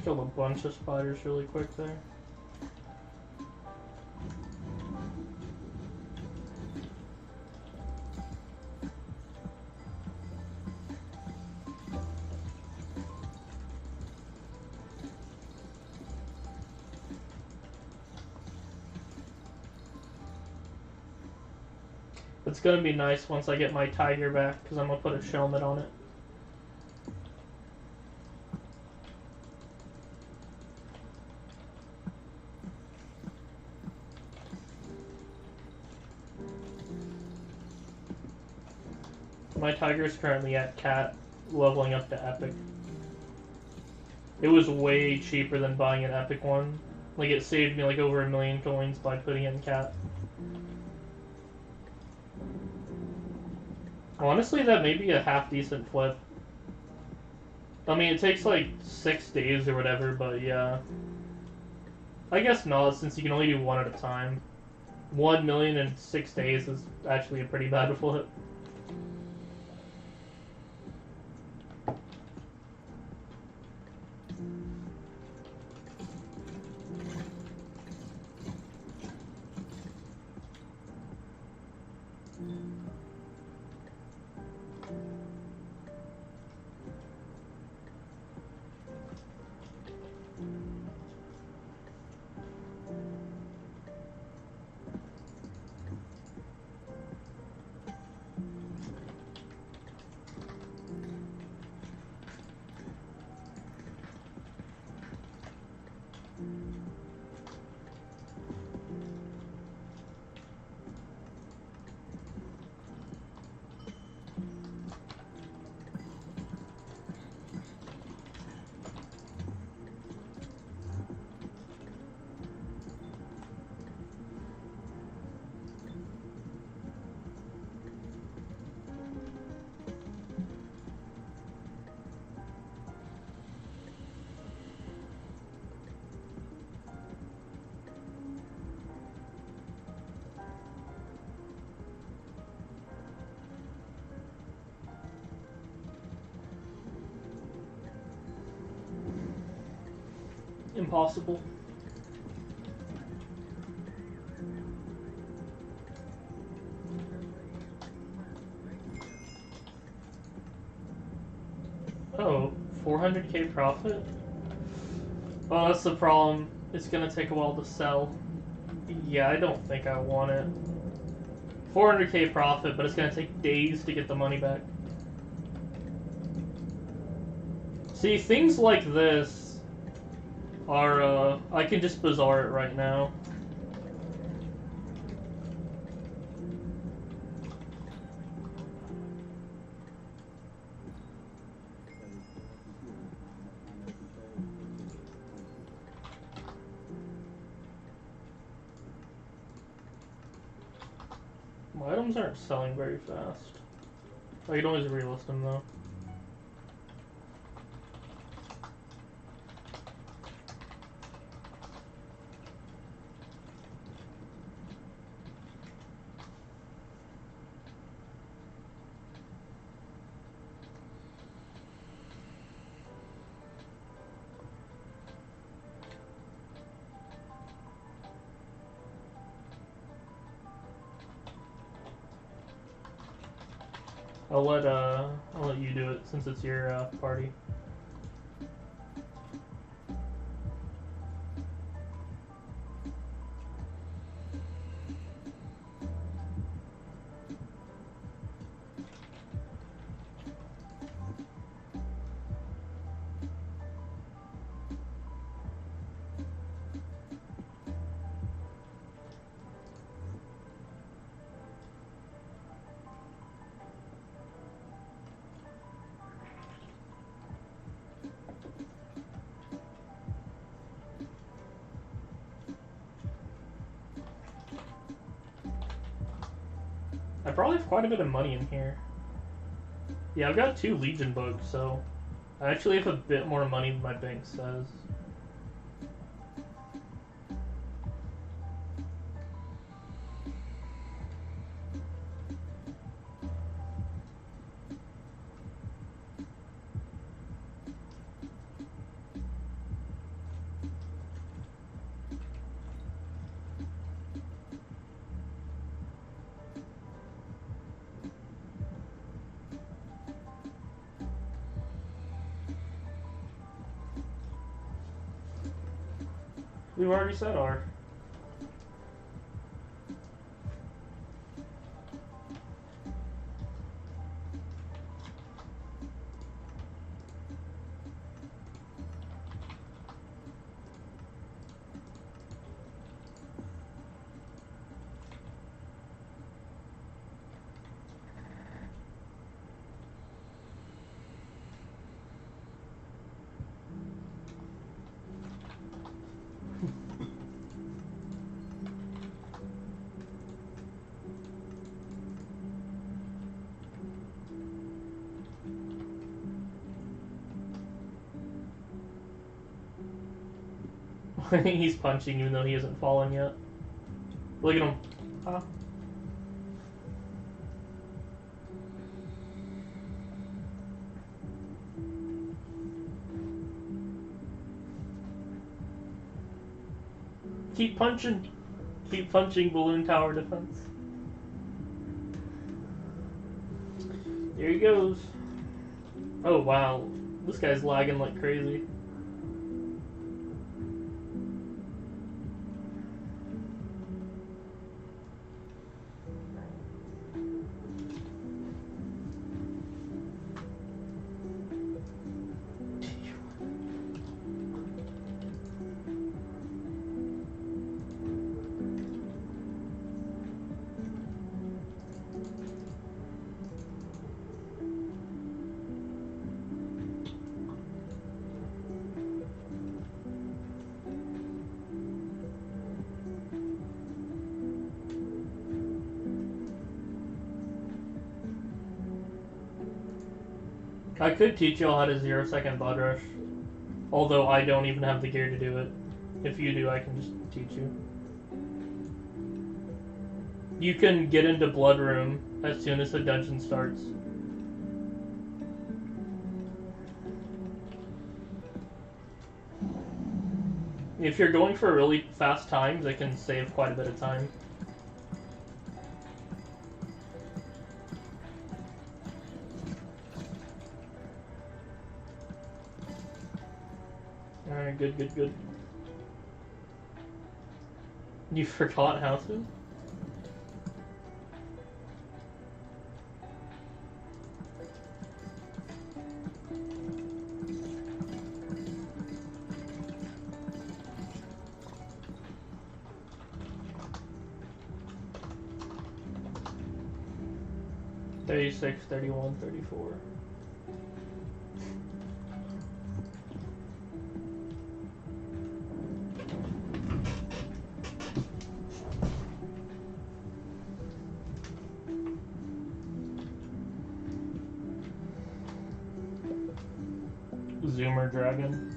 Killed a bunch of spiders really quick there. It's gonna be nice once I get my tiger back because I'm gonna put a shellmet on it. My tiger is currently at cat, leveling up to epic. It was way cheaper than buying an epic one. Like, it saved me like over 1,000,000 coins by putting it in cat. Honestly, that may be a half-decent flip. I mean, it takes like 6 days or whatever, but yeah. I guess not, since you can only do one at a time. 1,000,000 in 6 days is actually a pretty bad flip. Impossible. Oh, 400k profit? Oh, that's the problem. It's gonna take a while to sell. Yeah, I don't think I want it. 400k profit, but it's gonna take days to get the money back. See, things like this are, I can just bazaar it right now. Items aren't selling very fast. I can always relist them though. I'll let you do it since it's your party. I probably have quite a bit of money in here. Yeah, I've got 2 Legion books, so I actually have a bit more money than my bank says. We've already said R. He's punching even though he hasn't fallen yet. Look at him. Huh? Keep punching. Keep punching balloon tower defense. There he goes. Oh wow. This guy's lagging like crazy. I could teach y'all how to 0-second Blood Rush, although I don't even have the gear to do it. If you do, I can just teach you. You can get into Blood Room as soon as the dungeon starts. If you're going for really fast times, it can save quite a bit of time. Alright, good, good, good. You forgot houses? $36, $31, $34. Zoomer Dragon.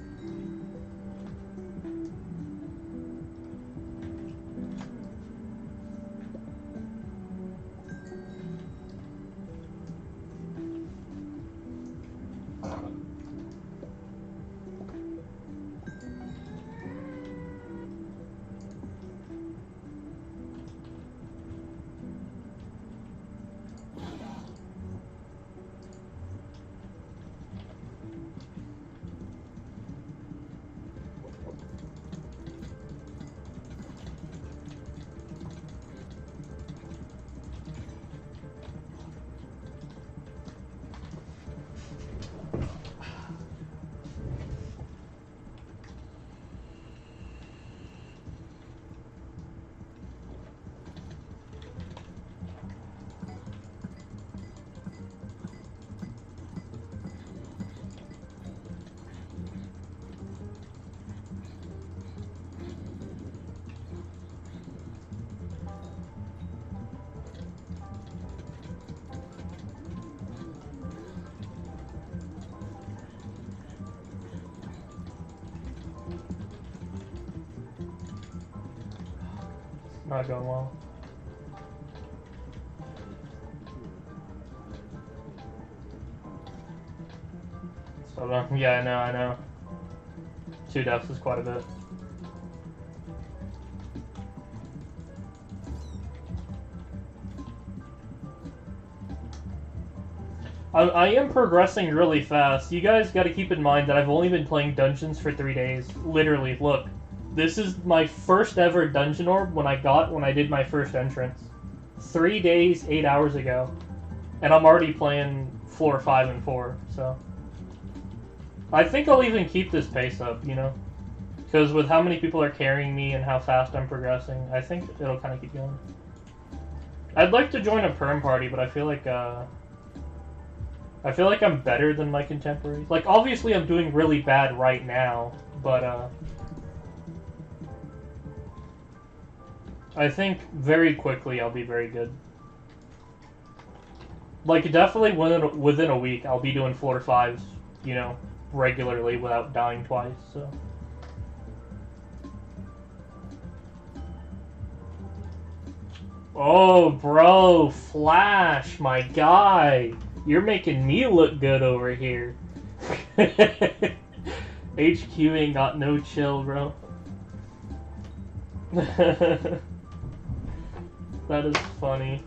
Not going well. So, yeah, I know. 2 deaths is quite a bit. I am progressing really fast. You guys gotta keep in mind that I've only been playing dungeons for 3 days. Literally, look. This is my first ever dungeon orb when I did my first entrance. 3 days, 8 hours ago. And I'm already playing floor 5 and 4, so... I think I'll even keep this pace up, you know? Because with how many people are carrying me and how fast I'm progressing, I think it'll kind of keep going. I'd like to join a perm party, but I feel like I'm better than my contemporaries. Like, obviously I'm doing really bad right now, but, I think very quickly I'll be very good. Like, definitely within a week I'll be doing floor 5s, you know, regularly without dying twice, so... Oh, bro, Flash, my guy. You're making me look good over here. HQ ain't got no chill, bro. That is funny.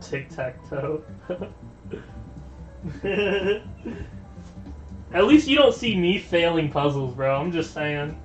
Tic-tac-toe. At least you don't see me failing puzzles, bro. I'm just saying.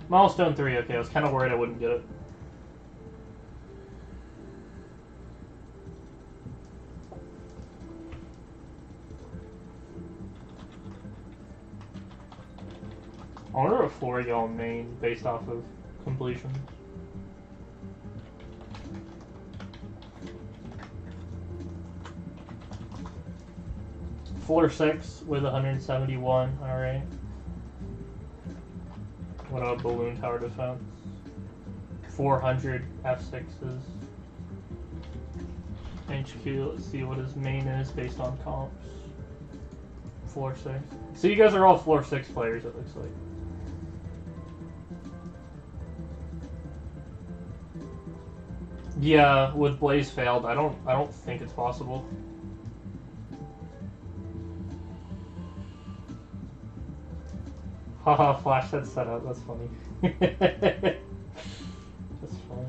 Milestone 3, okay, I was kind of worried I wouldn't get it. I wonder what floor y'all main based off of completion. Floor 6 with 171, alright. What about Balloon Tower Defense? 400 F6s. HQ, let's see what his main is based on comps. Floor 6. So you guys are all floor 6 players, it looks like. Yeah, with Blaze failed, I don't think it's possible. Haha, Flash said setup, that's funny. That's funny.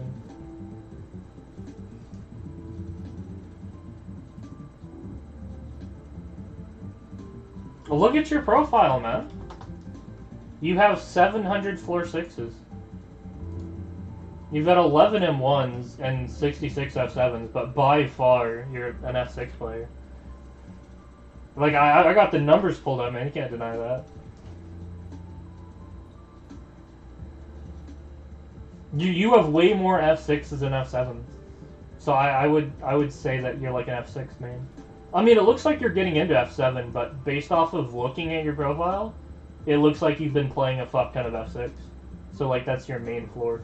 Look at your profile, man. You have 700 floor 6s. You've got 11 M1s and 66 F7s, but by far, you're an F6 player. Like, I got the numbers pulled up, man. You can't deny that. You have way more F6s than F7s. So I would say that you're like an F6 main. I mean, it looks like you're getting into F7, but based off of looking at your profile, it looks like you've been playing a fuck ton of F6. So, like, that's your main floor.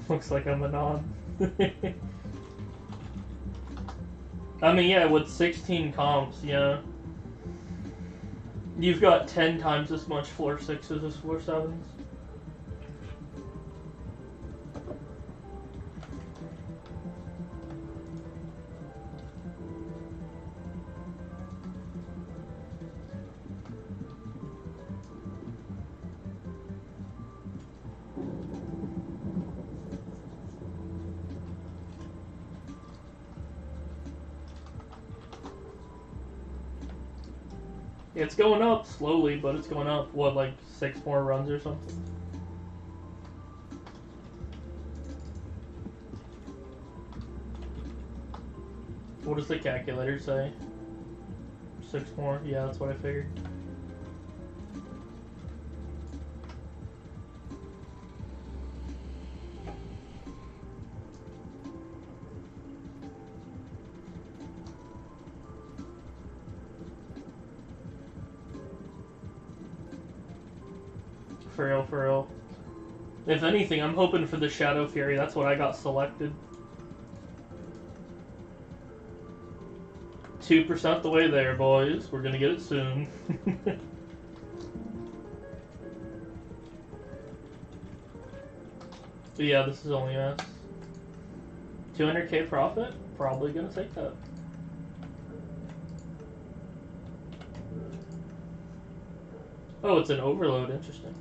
Looks like I'm a non. I mean, yeah, with 16 comps, yeah. You've got 10 times as much floor 6s as floor 7s. It's going up slowly, but it's going up, what, like 6 more runs or something? What does the calculator say? 6 more? Yeah, that's what I figured. For real. If anything, I'm hoping for the Shadow Fury. That's what I got selected. 2% the way there, boys. We're gonna get it soon. But yeah, this is only us. 200k profit? Probably gonna take that. Oh, it's an overload. Interesting.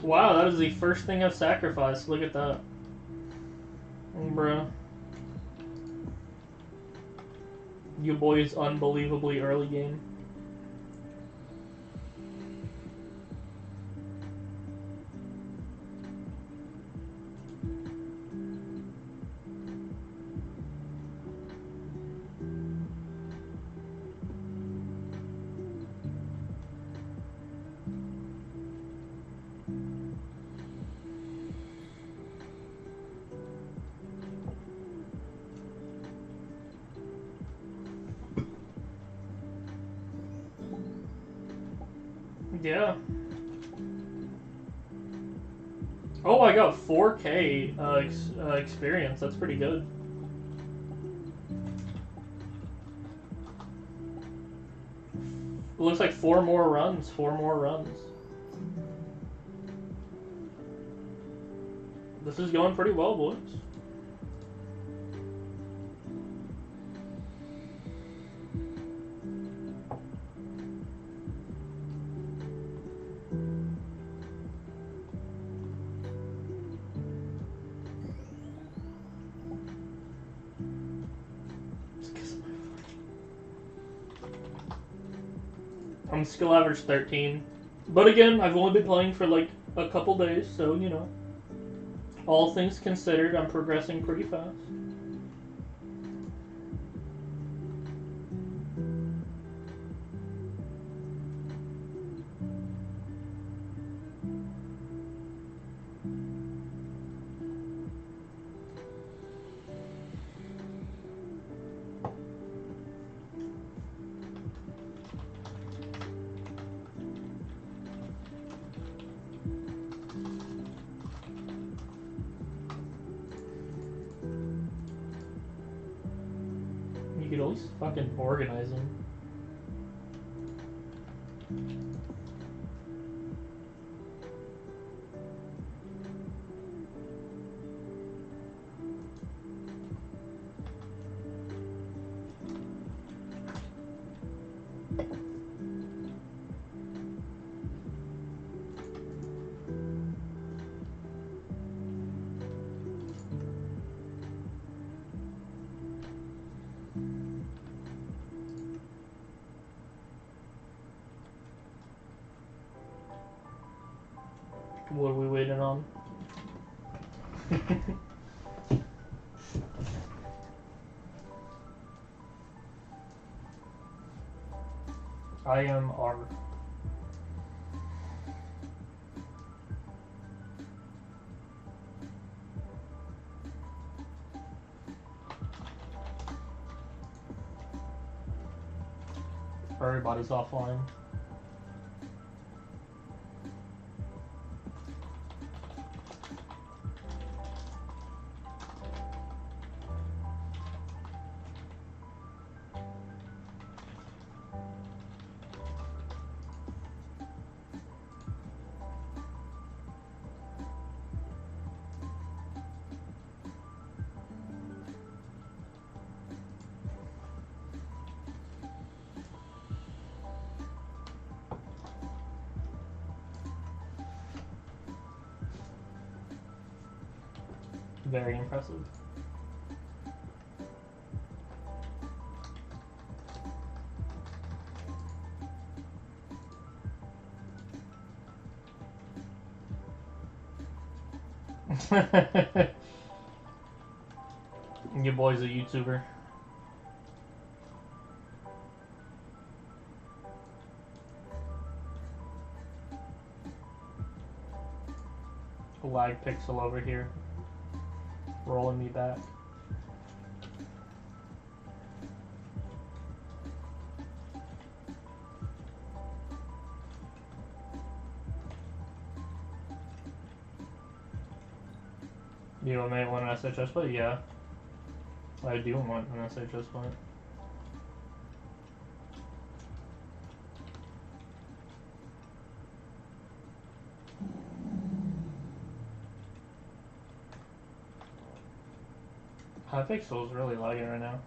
Wow, that is the first thing I've sacrificed. Look at that. Bruh. You boys unbelievably early game. Yeah. Oh, I got 4K experience. That's pretty good. It looks like 4 more runs. 4 more runs. This is going pretty well, boys. I'm skill average 13. But again, I've only been playing for like a couple days, so you know. All things considered, I'm progressing pretty fast. You could at least fucking organize them. What are we waiting on? I am R. Everybody's offline. Very impressive. Your boy's a YouTuber. Lag pixel over here. Rolling me back. You may want an SHS plate? Yeah. I do want an SHS plate. Hypixel is really lagging right now.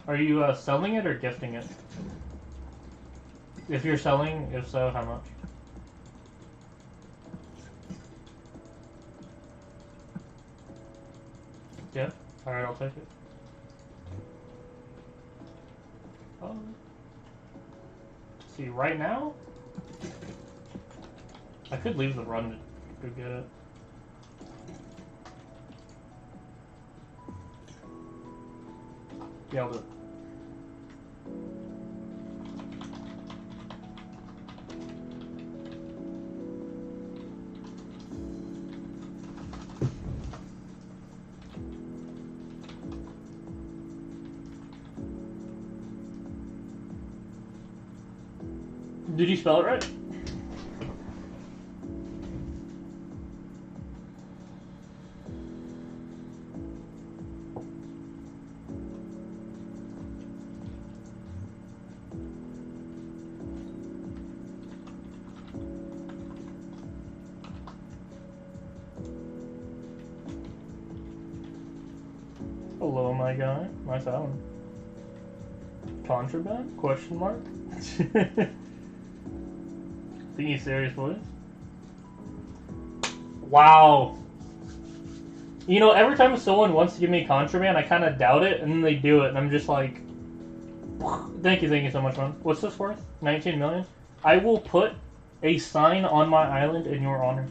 Are you selling it or gifting it? If you're selling, if so, how much? Yeah? Alright, I'll take it. See, right now? I could leave the run to go get it. Yeah, I'll do it. Did you spell it right? Hello, my guy. Nice island. Contraband? Question mark? Think he's serious, boys? Wow. You know, every time someone wants to give me contraband, I kind of doubt it, and then they do it, and I'm just like, thank you so much, man. What's this worth? 19 million? I will put a sign on my island in your honor.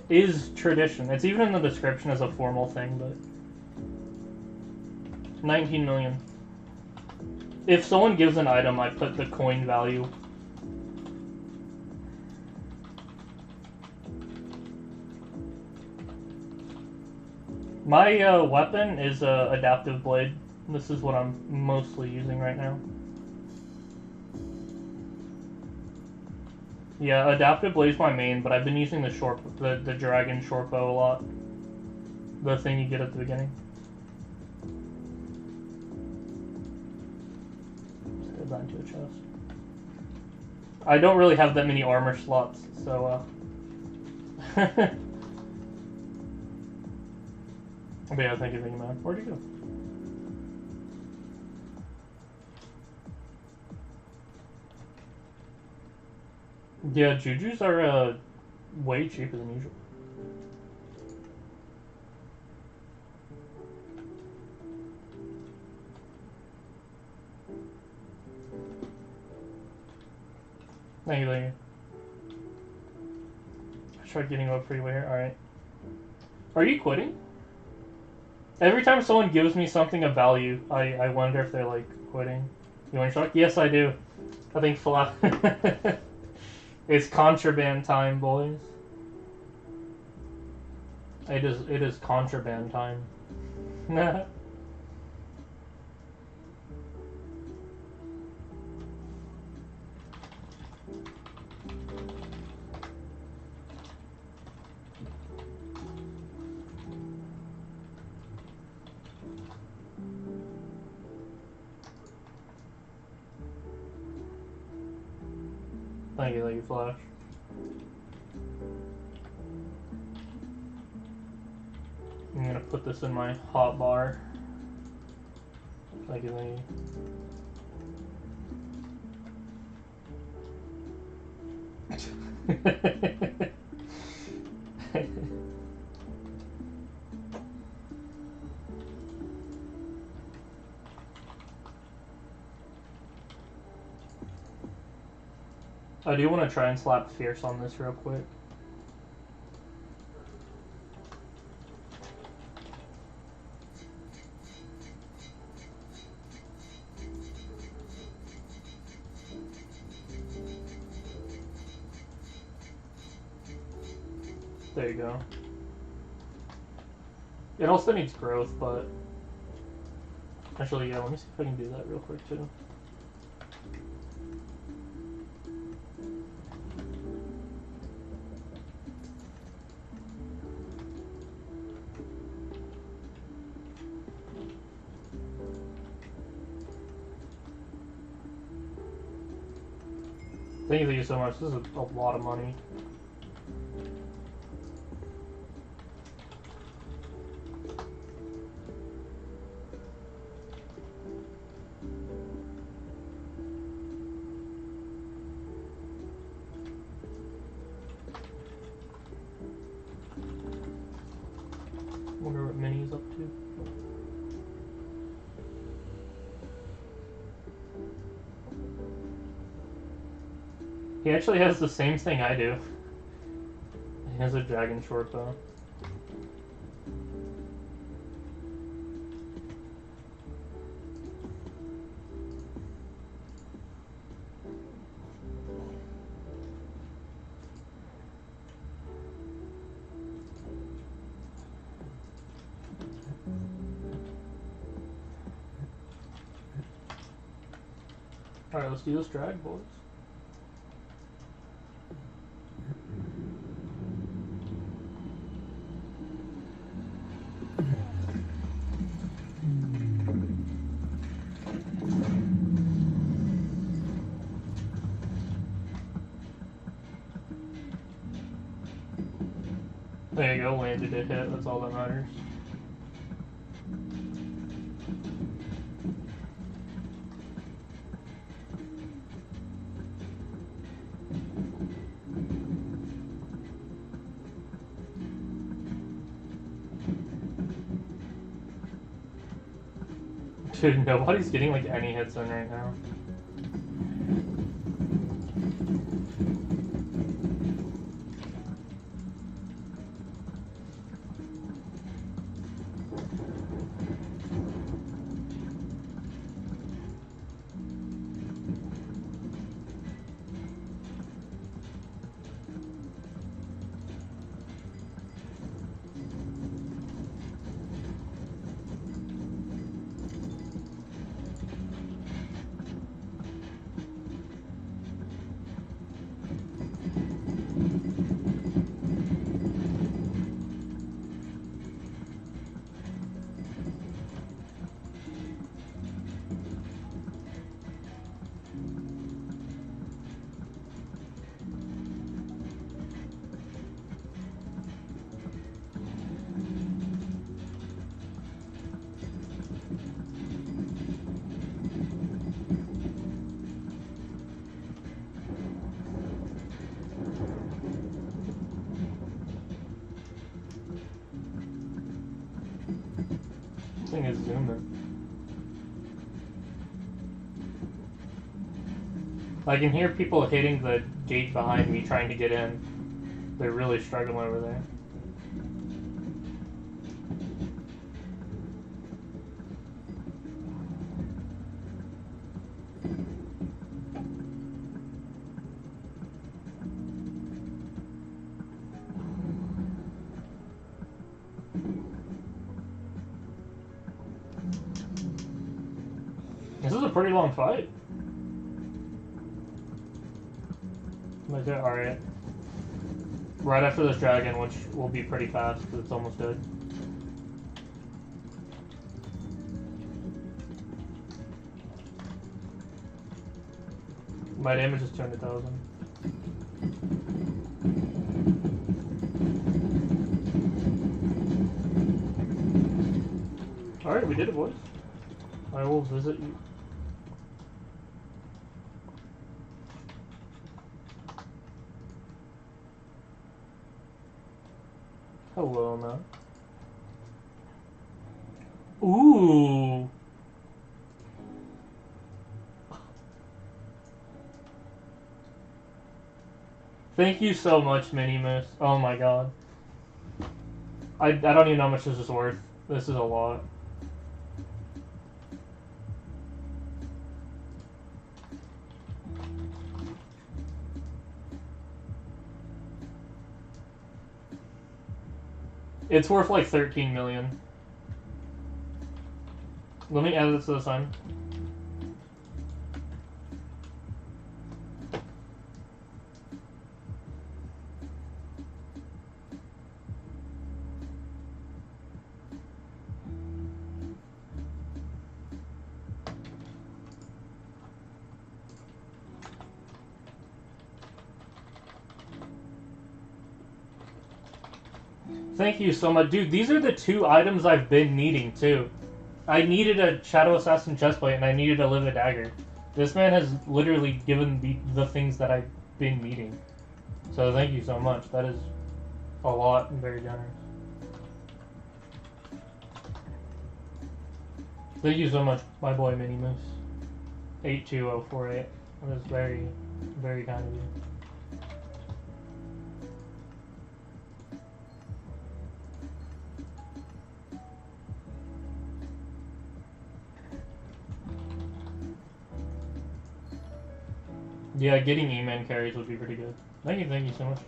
Is tradition. It's even in the description as a formal thing, but 19 million. If someone gives an item, I put the coin value. My weapon is a adaptive blade. This is what I'm mostly using right now. Yeah, adaptive blade is my main, but I've been using the dragon short bow a lot. The thing you get at the beginning. Let's put that into a chest. I don't really have that many armor slots, so But yeah, thank you, man. Where'd you go? Yeah, Jujus are way cheaper than usual. Thank you. I tried getting up freeway here. Alright. Are you quitting? Every time someone gives me something of value, I wonder if they're like quitting. You want to shock? Yes, I do. I think flat. It's contraband time, boys. It is contraband time. Thank you, Flash. I'm gonna put this in my hot bar. Thank you. I do want to try and slap Fierce on this real quick. There you go. It also needs growth, but... Actually, yeah, let me see if I can do that real quick, too. Thank you so much. This is a lot of money. Wonder what Minnie's up to. He actually has the same thing I do. He has a dragon short bow. Alright, let's do this drag, boys. There you go, landed it hit, that's all that matters. Dude, nobody's getting like any hits in right now. thing is zooming. I can hear people hitting the gate behind me trying to get in. They're really struggling over there. This is a pretty long fight. Alright. Right after this dragon, which will be pretty fast because it's almost dead. My damage is 200,000. Alright, we did it, boys. I will visit you. Hello, man. Ooh. Thank you so much, Mini Moose. Oh my god. I don't even know how much this is worth. This is a lot. It's worth like 13 million. Let me add this to the sign. Thank you so much. Dude, these are the two items I've been needing, too. I needed a Shadow Assassin chestplate, and I needed a Livid Dagger. This man has literally given me the things that I've been needing. So thank you so much. That is a lot and very generous. Thank you so much, my boy Mini Moose. 82048. That is very, very kind of you. Yeah, getting E-Man carries would be pretty good. Thank you so much.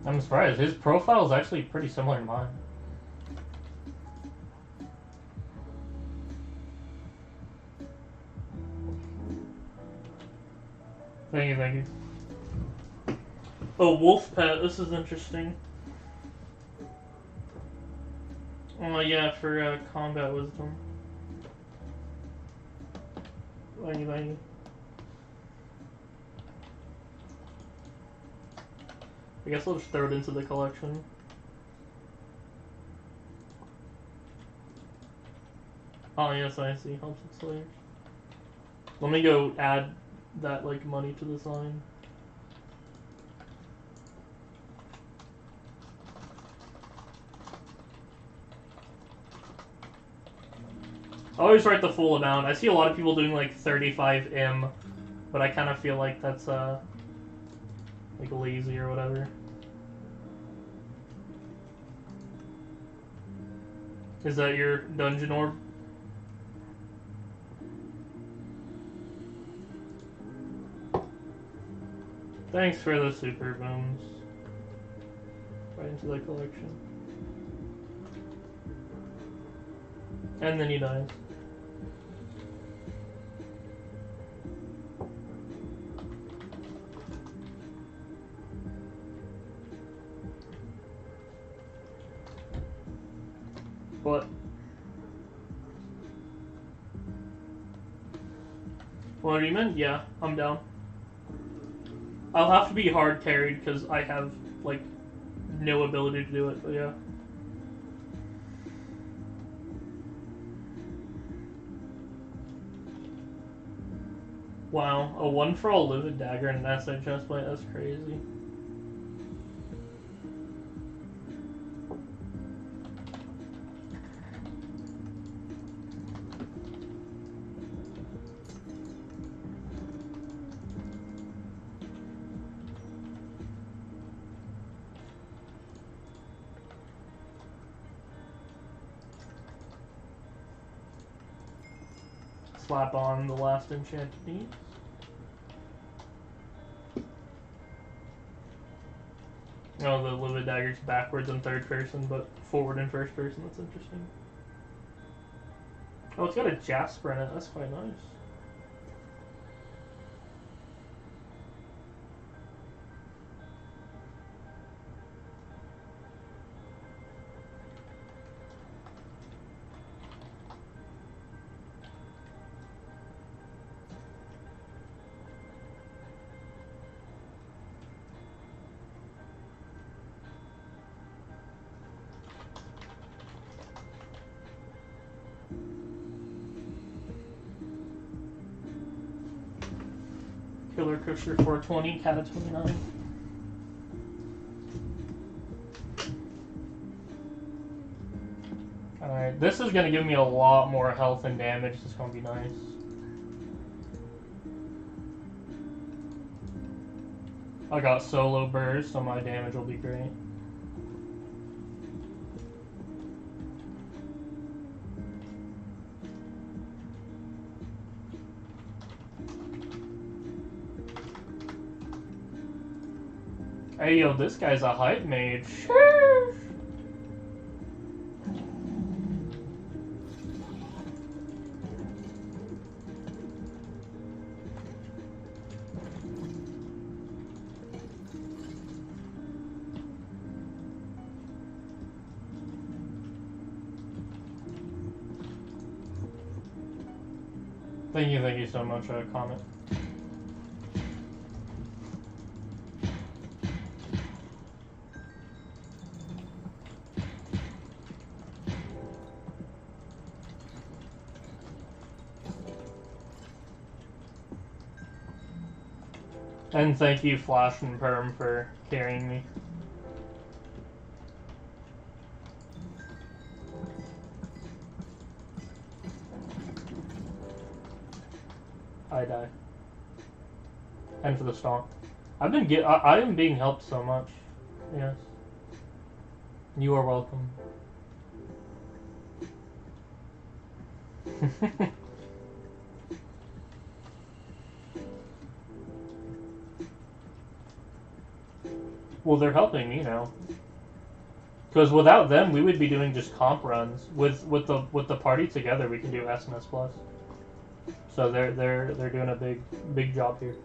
I'm surprised. His profile is actually pretty similar to mine. Thank you. Oh, wolf pet. This is interesting. Oh yeah, for combat wisdom. Thank you. I guess I'll just throw it into the collection. Oh yes, I see. Helps with Slayers. Let me go add that like money to the sign. I always write the full amount. I see a lot of people doing like 35M, but I kind of feel like that's like lazy or whatever. Is that your dungeon orb? Thanks for the super booms. Right into the collection. And then he dies. What? What do you mean? Yeah, I'm down. I'll have to be hard carried because I have, like, no ability to do it, but yeah. Wow, a 1 for all livid dagger and an asset chestplate, that's crazy. Slap on the last enchanted needs. Oh, the livid dagger's backwards in third person, but forward in first person. That's interesting. Oh, it's got a Jasper in it. That's quite nice. Killer Cusher 420, Cat of 29. Alright, this is gonna give me a lot more health and damage. This is gonna be nice. I got solo burst, so my damage will be great. Hey yo, this guy's a hype mage. Sheesh. Thank you so much, Comment. And thank you, Flash and Perm, for carrying me. I die. And for the stomp. I am being helped so much. Yes. You are welcome. Well, they're helping me now. Because without them, we would be doing just comp runs. With the party together, we can do S and S plus. So they're doing a big job here.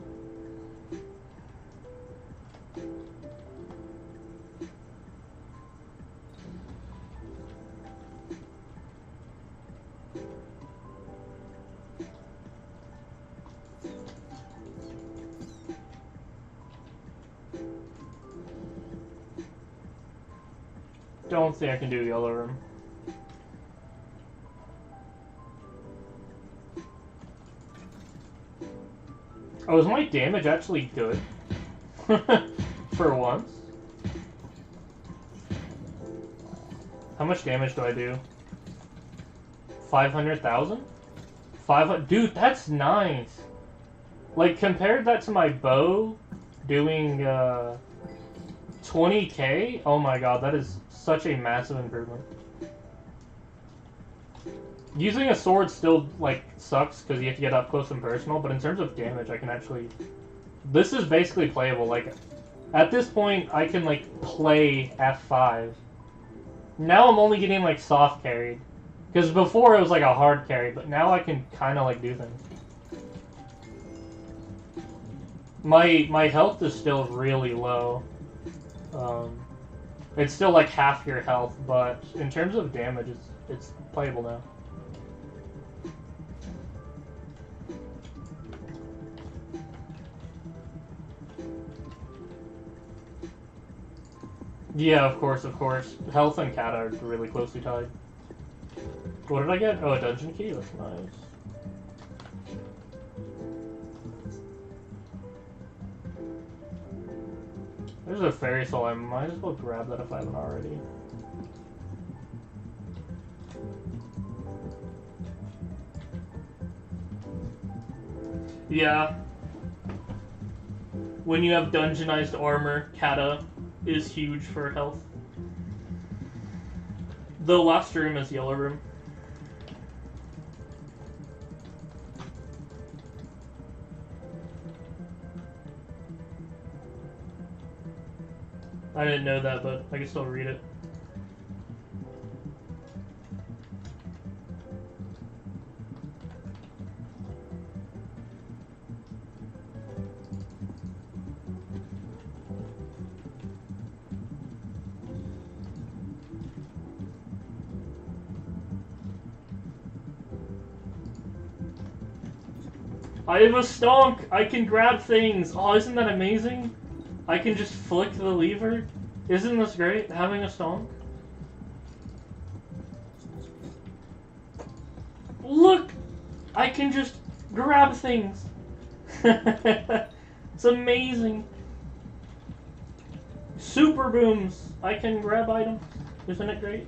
Don't think I can do yellow room. Oh, is my damage actually good? For once. How much damage do I do? 500,000? 500. Dude, that's nice. Like, compared that to my bow doing 20k. Oh my god, that is such a massive improvement. Using a sword still, like, sucks because you have to get up close and personal, but in terms of damage, I can actually... This is basically playable. Like, at this point, I can, like, play F5. Now I'm only getting, like, soft carried. Because before it was, like, a hard carry, but now I can kind of, like, do things. My health is still really low. It's still, like, half your health, but in terms of damage, it's playable now. Yeah, of course, of course. Health and cat are really closely tied. What did I get? Oh, a dungeon key? That's nice. There's a fairy soul. I might as well grab that if I haven't already. Yeah. When you have dungeonized armor, Kata is huge for health. The last room is yellow room. I didn't know that, but I can still read it. I have a stonk! I can grab things! Oh, isn't that amazing? I can just flick the lever. Isn't this great, having a stonk? Look! I can just grab things! It's amazing! Super booms! I can grab items. Isn't it great?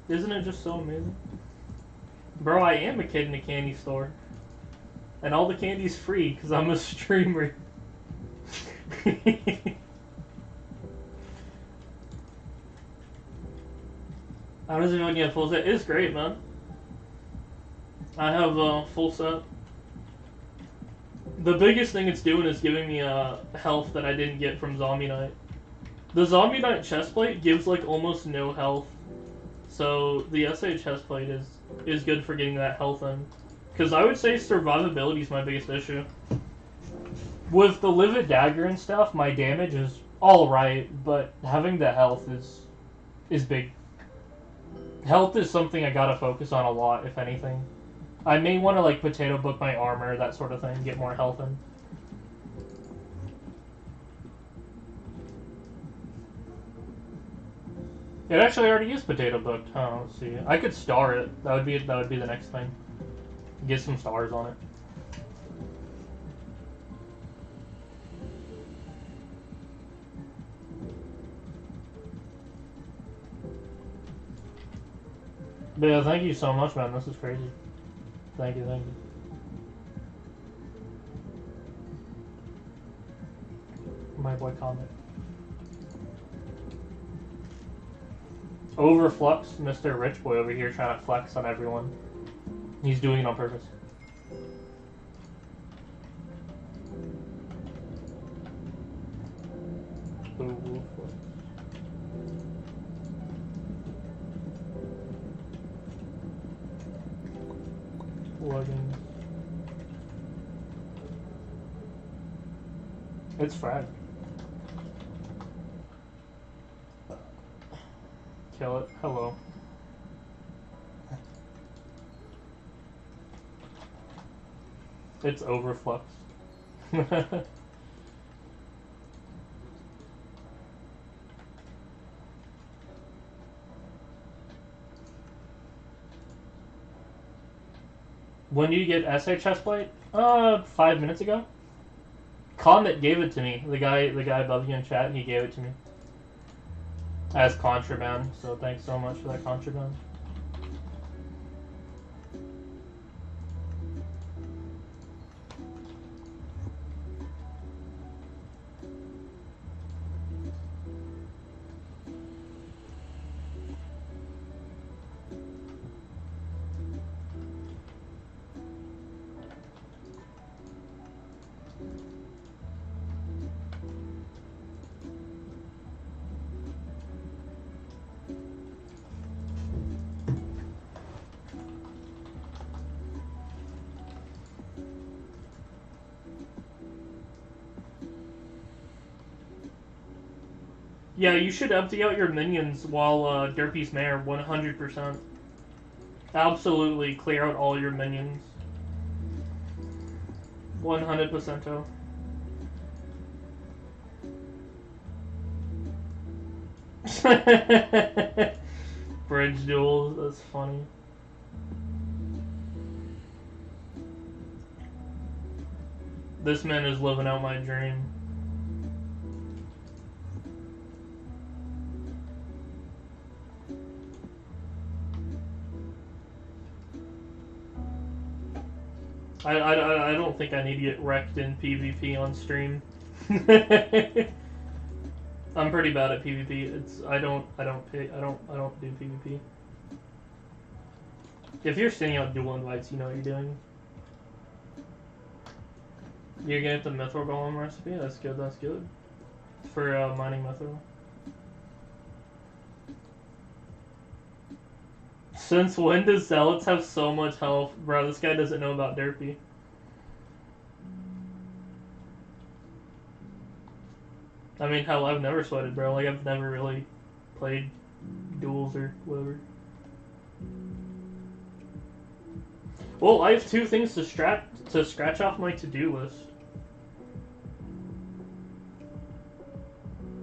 Isn't it just so amazing? Bro, I am a kid in a candy store. And all the candy's free, because I'm a streamer. How does it feel when you have full set? It's great, man. I have a full set. The biggest thing it's doing is giving me health that I didn't get from Zombie Knight. The Zombie Knight chestplate gives like almost no health. So the SA chestplate is good for getting that health in. Because I would say survivability is my biggest issue. With the Livid Dagger and stuff, my damage is alright, but having the health is big. Health is something I gotta focus on a lot, if anything. I may want to, like, potato book my armor, that sort of thing, get more health in. It actually already is potato booked. Oh, let's see. I could star it. That would be the next thing. Get some stars on it. But yeah, thank you so much, man. This is crazy. Thank you, thank you. My boy Comet. Overflux, Mr. Rich Boy over here trying to flex on everyone. He's doing it on purpose. Overflux. Plugins. It's frag. Kill it. Hello. It's overflux. When do you get SA chestplate? 5 minutes ago. Comet gave it to me. The guy above you in chat, he gave it to me. As contraband, so thanks so much for that contraband. Yeah, you should empty out your minions while Derpy's Mayor, 100%. Absolutely clear out all your minions. 100%. Bridge duels, that's funny. This man is living out my dream. I don't think I need to get wrecked in PvP on stream. I'm pretty bad at PvP. I don't do PvP. If you're sending out dual invites, you know what you're doing. You're gonna get the Mithril Golem recipe? That's good, that's good. For mining Mithril. Since when does Zealots have so much health? Bro, this guy doesn't know about Derpy. I mean, hell, I've never sweated, bro. Like, I've never really played duels or whatever. Well, I have 2 things to scratch off my to-do list.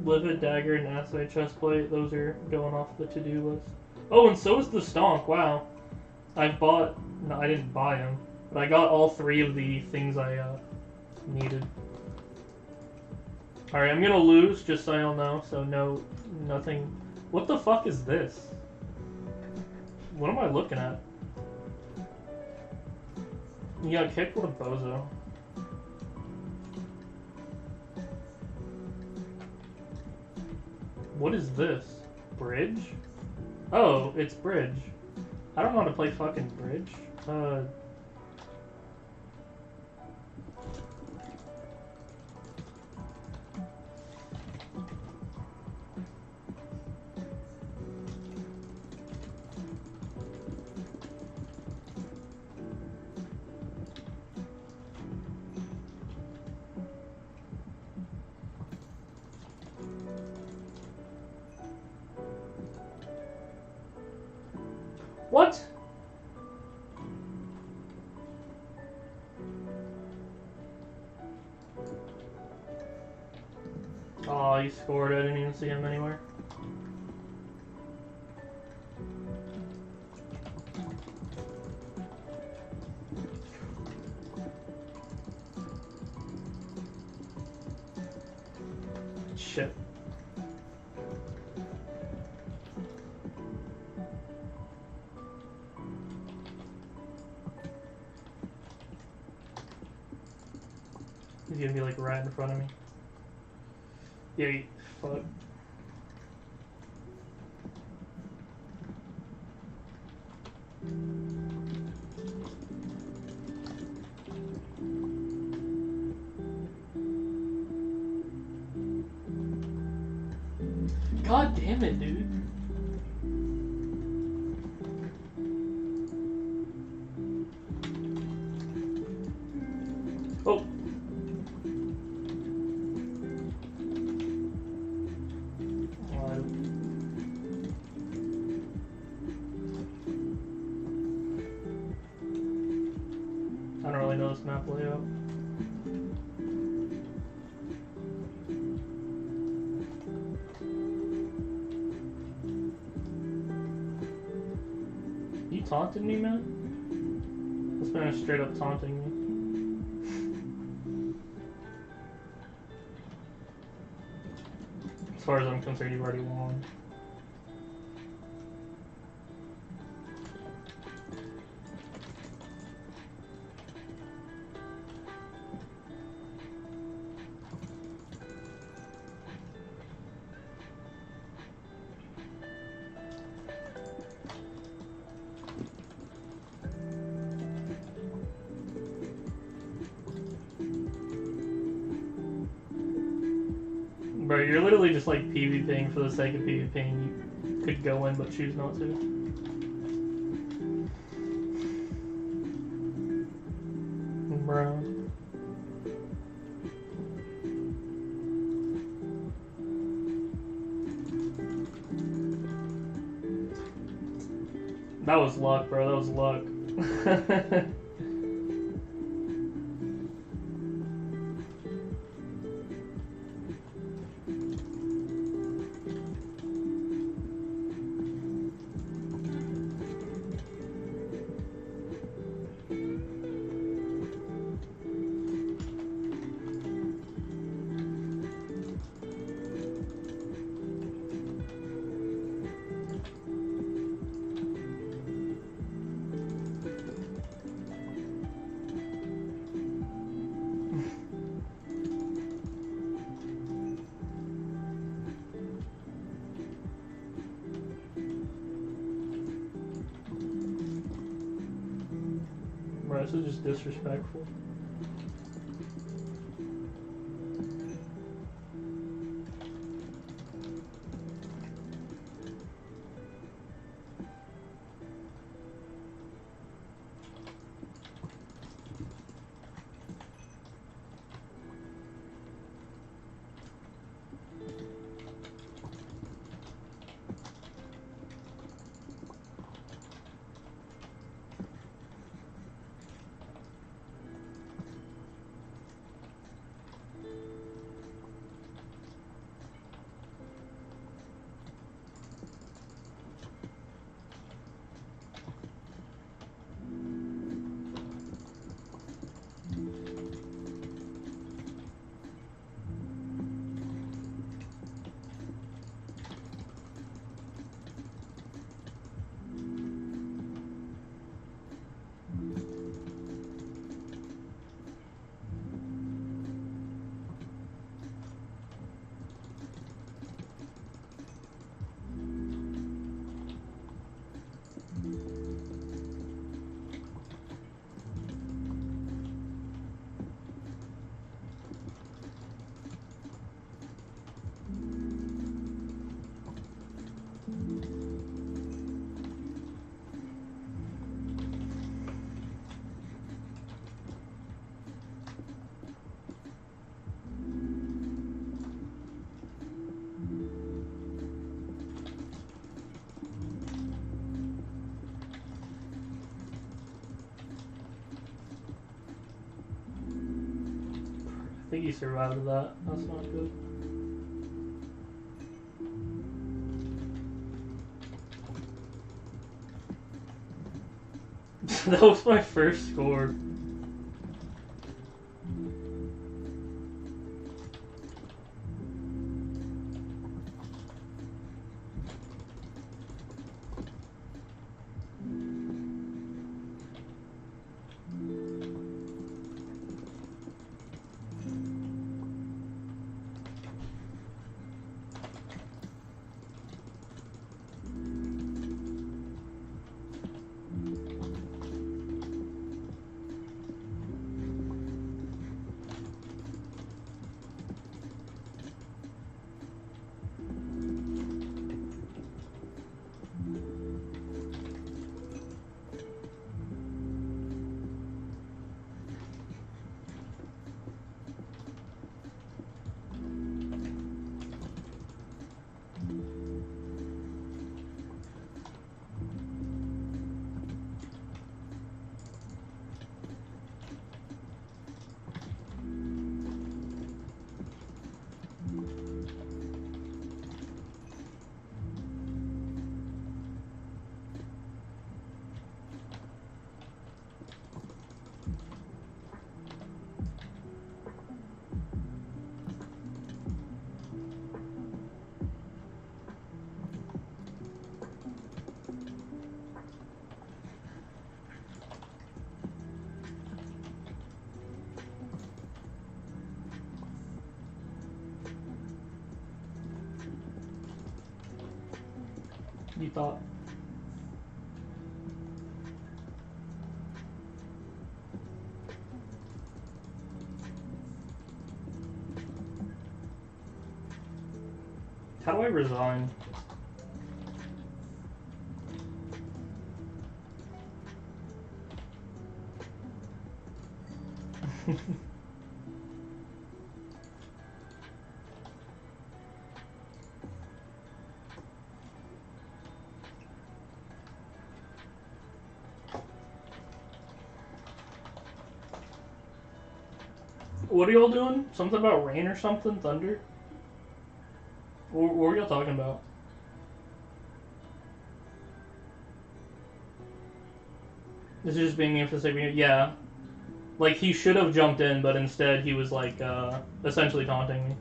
Livid Dagger and Assay Chestplate, those are going off the to-do list. Oh, and so is the Stonk, wow. I've bought... No, I didn't buy them. But I got all 3 of the things I needed. Alright, I'm gonna lose, just so y'all know. So nothing... What the fuck is this? What am I looking at? You got kicked with a bozo. What is this? Bridge? Oh, it's bridge. I don't know how to play fucking bridge. What? Oh, he scored. I didn't even see him anywhere. Shit. He's gonna be like right in front of me. Yeah, fuck. God damn it, dude. Oh. I don't really know this map layout. You taunted me, man? This man is straight up taunting me. As far as I'm concerned, you've already won. Bro, you're literally just like PvPing for the sake of PvPing. You could go in but choose not to. Bro. That was luck, bro. That was luck. Bro, this is just disrespectful. I think he survived that. That's not good. That was my first score. You thought? How do I resign? What are y'all doing? Something about rain or something? Thunder? What were y'all talking about? This is just being me for the sake of yeah. Like, he should have jumped in, but instead he was, like, essentially taunting me.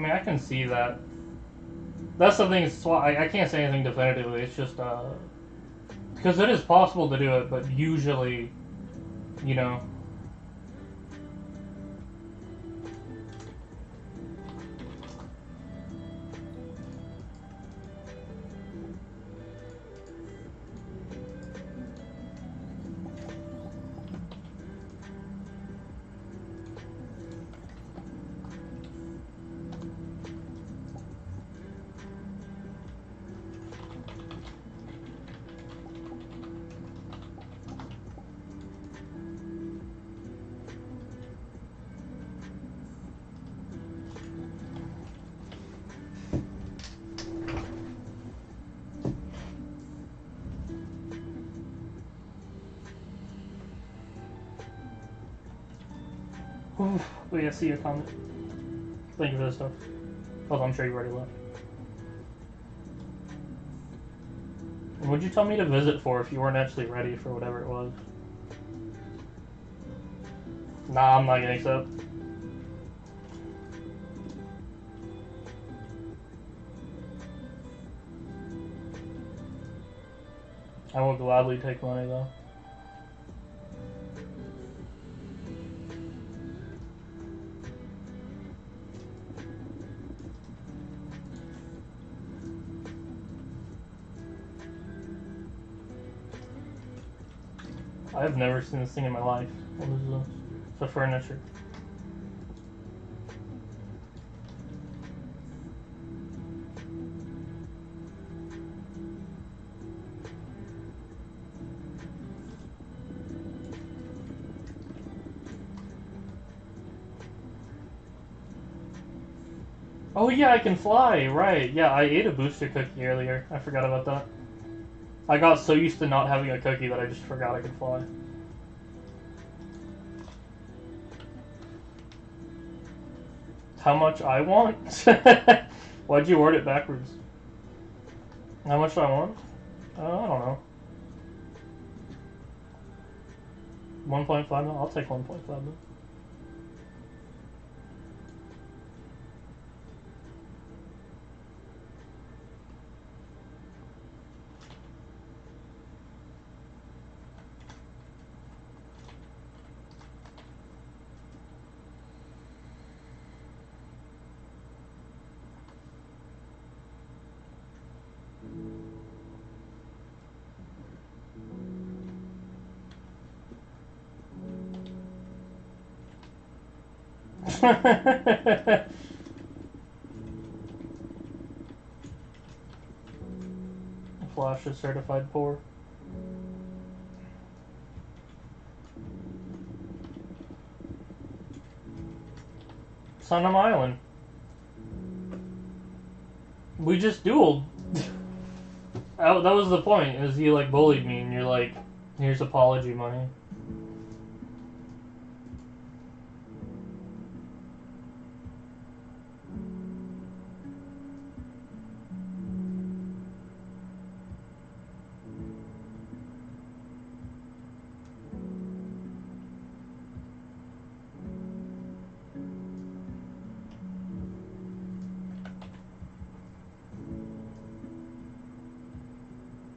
mean, I can see that. That's the thing. I can't say anything definitively. It's just because it is possible to do it, but usually, you know. But yeah, see your comment. Thank you for this stuff. Although I'm sure you already left. What'd you tell me to visit for if you weren't actually ready for whatever it was? Nah, I'm not gonna accept. I will gladly take money though. I've never seen this thing in my life. What is this? It's a furniture. Oh yeah, I can fly, right. Yeah, I ate a booster cookie earlier. I forgot about that. I got so used to not having a cookie that I just forgot I could fly. How much I want? Why'd you word it backwards? How much do I want? I don't know. 1.5 mil? I'll take 1.5 mil. Flash is certified poor. Son of Island. We just dueled. That was the point, is you like bullied me and you're like, here's apology money.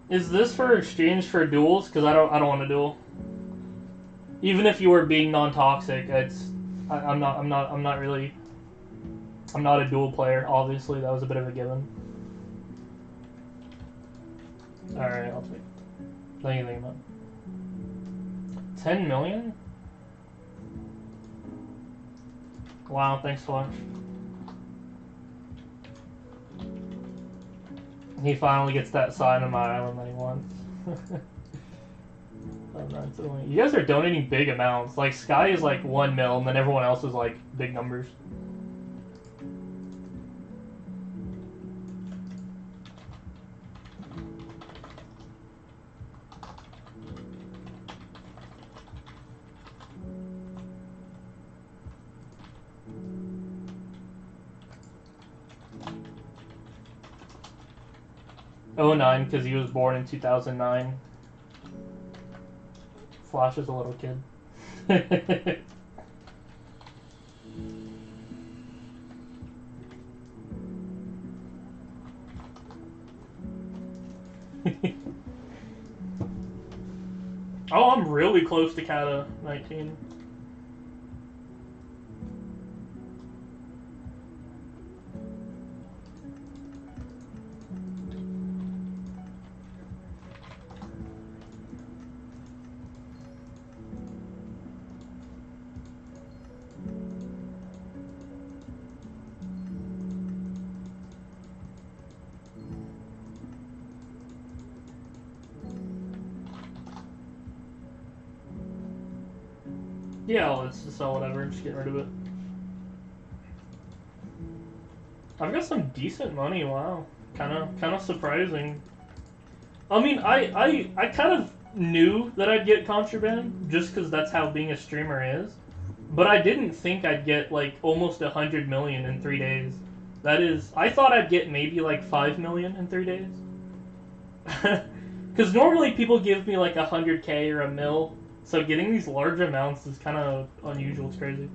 Is this for exchange for duels? Because I don't want to duel. Even if you were being non-toxic, I'm not really. I'm not a duel player. Obviously, that was a bit of a given. All right, I'll take. Anything about 10 million? Wow, thanks, Flash. He finally gets that sign on my island that he wants. You guys are donating big amounts. Like, Sky is like 1 mil, and then everyone else is like big numbers. '09, because he was born in 2009. Flash is a little kid. really close to Kata 19. Yeah, let's just sell whatever, just get rid of it. I've got some decent money, wow. Kinda surprising. I mean, I kind of knew that I'd get contraband, just because that's how being a streamer is. But I didn't think I'd get, like, almost 100 million in 3 days. That is... I thought I'd get maybe, like, 5 million in 3 days. Because normally people give me, like, 100k or a mil. So getting these large amounts is kind of unusual. It's crazy.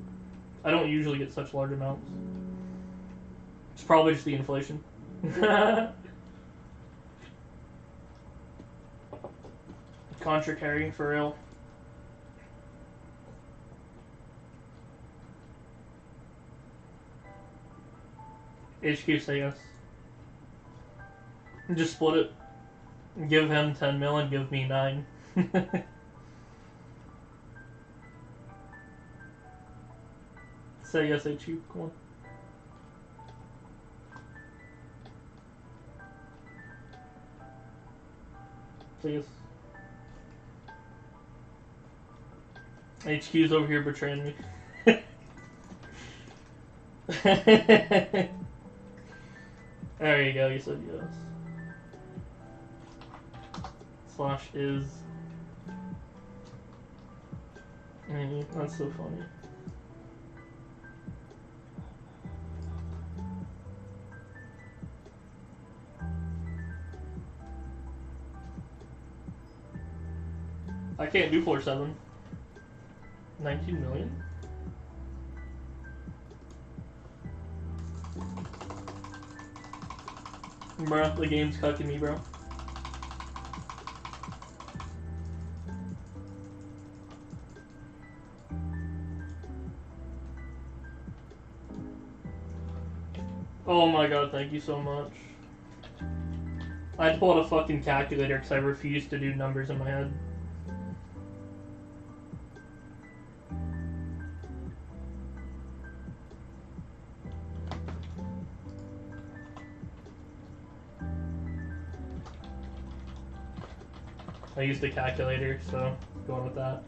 I don't usually get such large amounts. It's probably just the inflation. Contra carrying for real. HQ say yes. Just split it. Give him 10 mil and give me 9. Say yes, HQ. Come on. Say yes. HQ's over here betraying me. There you go, you said yes. Slash is. That's so funny. I can't do 4-7. 19 million? Bro, the game's cucking me, bro. Oh my god, thank you so much. I pulled a fucking calculator because I refuse to do numbers in my head. I used a calculator, so going with that.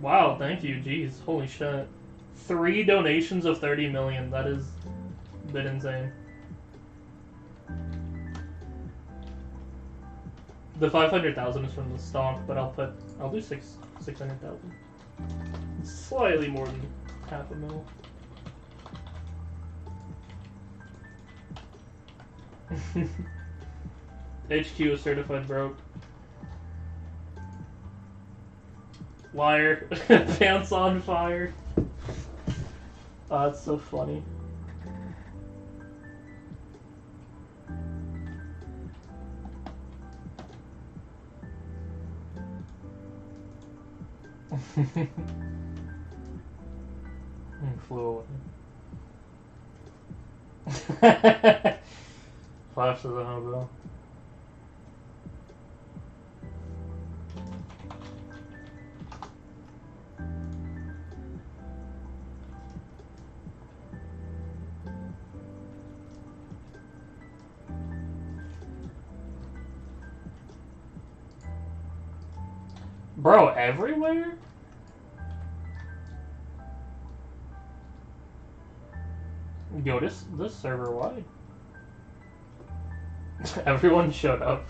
Wow, thank you, jeez, holy shit. 3 donations of 30 million, that is a bit insane. The 500,000 is from the stock, but I'll do 600,000. Slightly more than half a mil. HQ is certified broke. Liar. Pants on fire. Oh, that's so funny. Flew away. Flash to the hobo. Bro, everywhere? Yo, this server wide. Everyone showed up.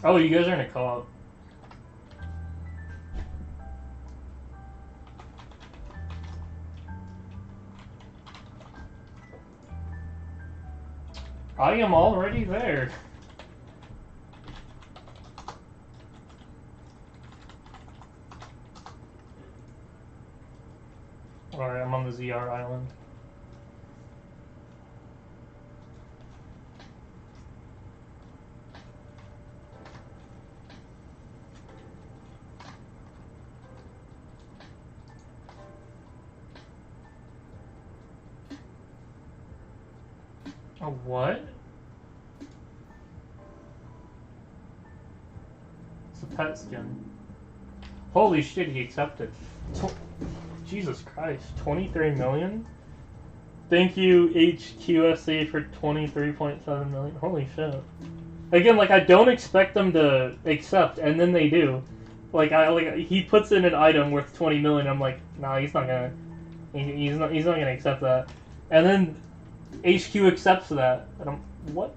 Oh, you guys are in a co-op. I am already there. Alright, I'm on the ZR island. A what? It's a pet skin. Holy shit, he accepted. Jesus Christ, 23 million? Thank you, HQSC, for 23.7 million. Holy shit. Again, like, I don't expect them to accept, and then they do. Like, he puts in an item worth 20 million, I'm like, nah, he's not gonna gonna accept that. And then HQ accepts that, and I'm, what?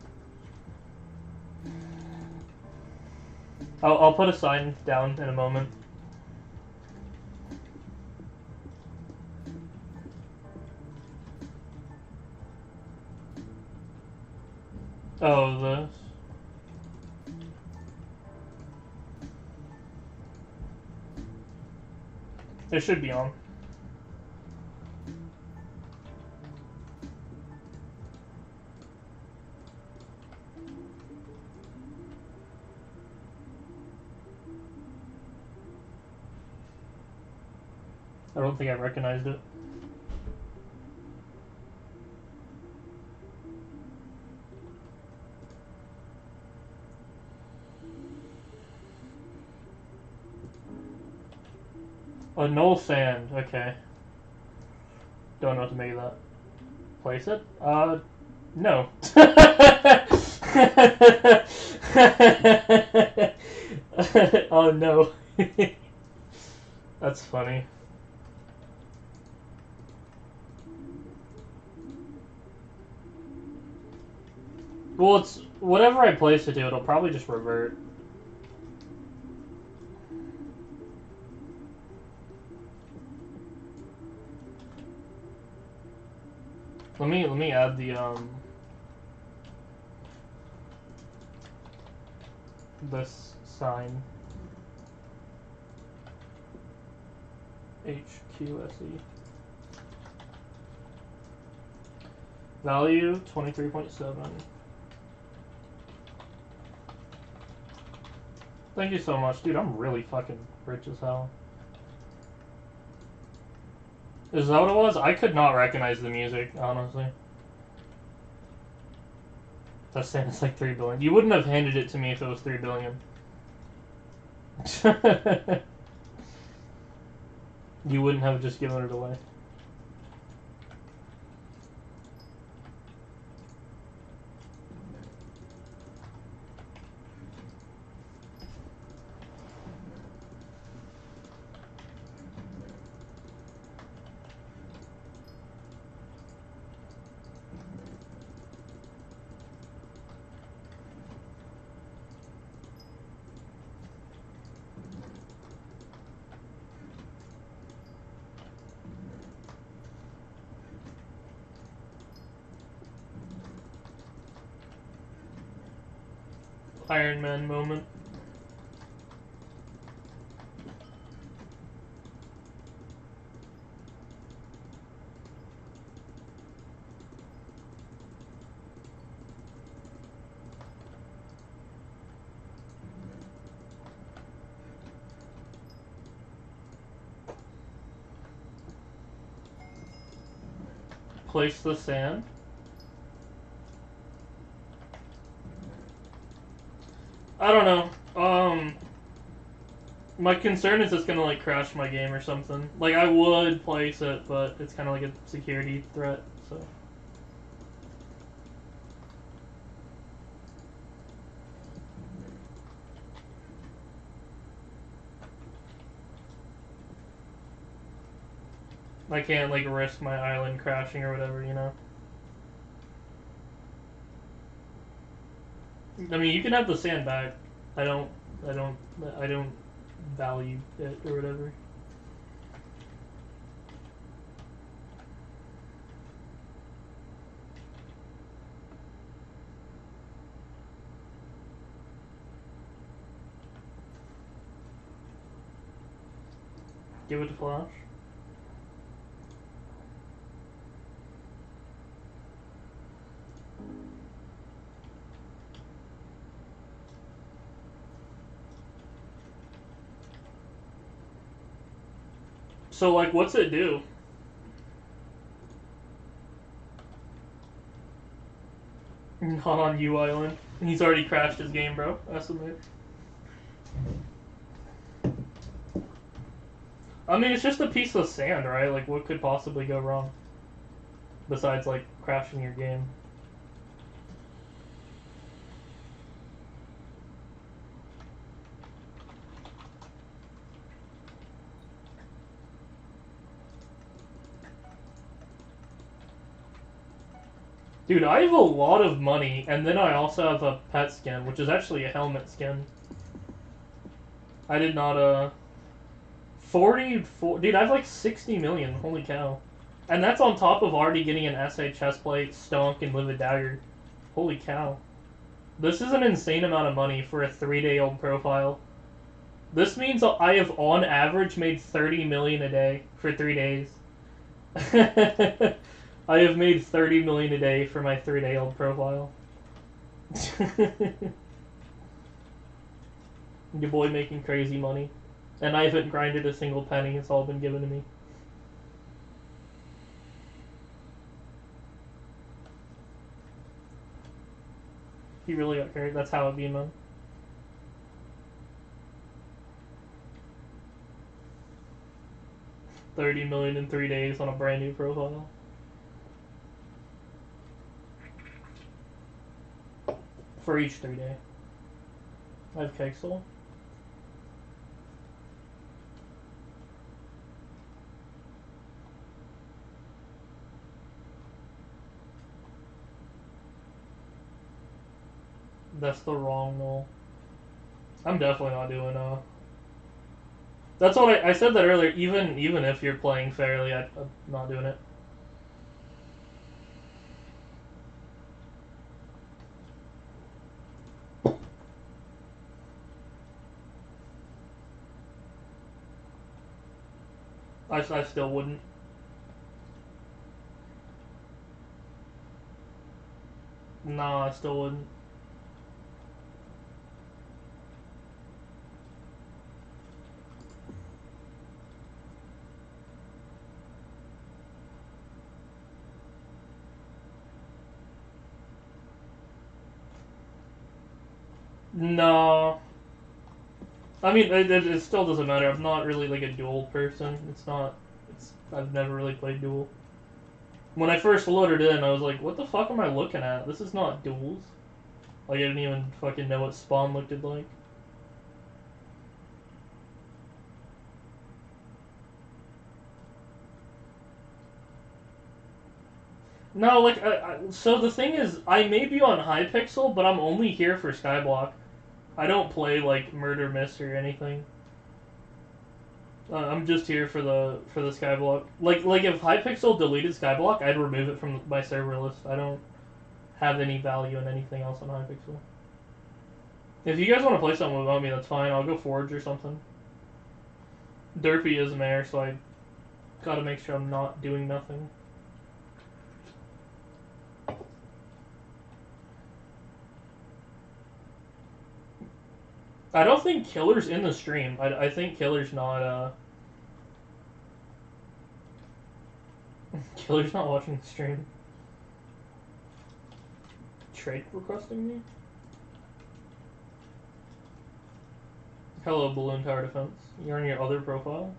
I'll put a sign down in a moment. Oh, this. It should be on. I don't think I recognized it. Oh, null sand. Okay. Don't know what to make of that. Place it? No. Oh no. That's funny. Well, it's whatever I place it to, it'll probably just revert. Let me add the this sign. HQSE. Value 23.7. Thank you so much, dude. I'm really fucking rich as hell. Is that what it was? I could not recognize the music, honestly. That's saying it's like 3 billion. You wouldn't have handed it to me if it was 3 billion. You wouldn't have just given it away. Iron Man moment. Place the sand. I don't know. My concern is it's gonna like crash my game or something. Like I would place it, but it's kind of like a security threat. So. I can't like risk my island crashing or whatever, you know. I mean, you can have the sand back. I don't value it or whatever. Give it to Flash. So, like, what's it do? Not on U Island. He's already crashed his game, bro. Estimate. I mean, it's just a piece of sand, right? Like, what could possibly go wrong? Besides, like, crashing your game. Dude, I have a lot of money, and then I also have a pet skin, which is actually a helmet skin. I did not, 44... Dude, I have like 60 million. Holy cow. And that's on top of already getting an SA chestplate, stonk, and livid dagger. Holy cow. This is an insane amount of money for a 3-day-old profile. This means I have, on average, made 30 million a day for 3 days. I have made 30 million a day for my 3-day-old profile. Your boy making crazy money. And I haven't grinded a single penny. It's all been given to me. He really got carried. That's how it be, man. $30 million in 3 days on a brand new profile. For each 3 day. I have Hypixel. That's the wrong null. I'm definitely not doing That's what I said that earlier. Even if you're playing fairly, I'm not doing it. I still wouldn't. Nah, I still wouldn't. No. I mean, it still doesn't matter. I'm not really like a duel person. I've never really played duel. When I first loaded in, I was like, what the fuck am I looking at? This is not duels. Like, I didn't even fucking know what spawn looked like. No, like, so the thing is, I may be on Hypixel, but I'm only here for Skyblock. I don't play, like, Murder Mystery or anything. I'm just here for the Skyblock. Like if Hypixel deleted Skyblock, I'd remove it from my server list. I don't have any value in anything else on Hypixel. If you guys want to play something without me, that's fine. I'll go Forge or something. Derpy is mayor, so I gotta make sure I'm not doing nothing. I don't think Killer's in the stream. I think Killer's not, Killer's not watching the stream. Trade requesting me? Hello, Balloon Tower Defense. You're on your other profile?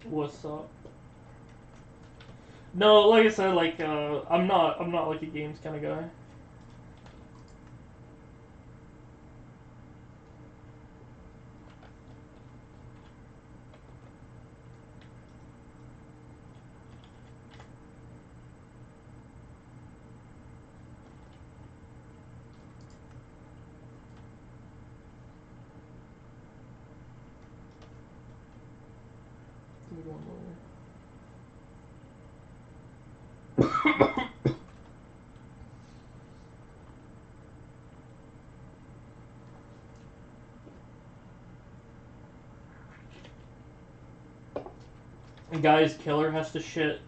What's up? No, like I said, like I'm not like a games kind of guy. Guy's killer has to shit.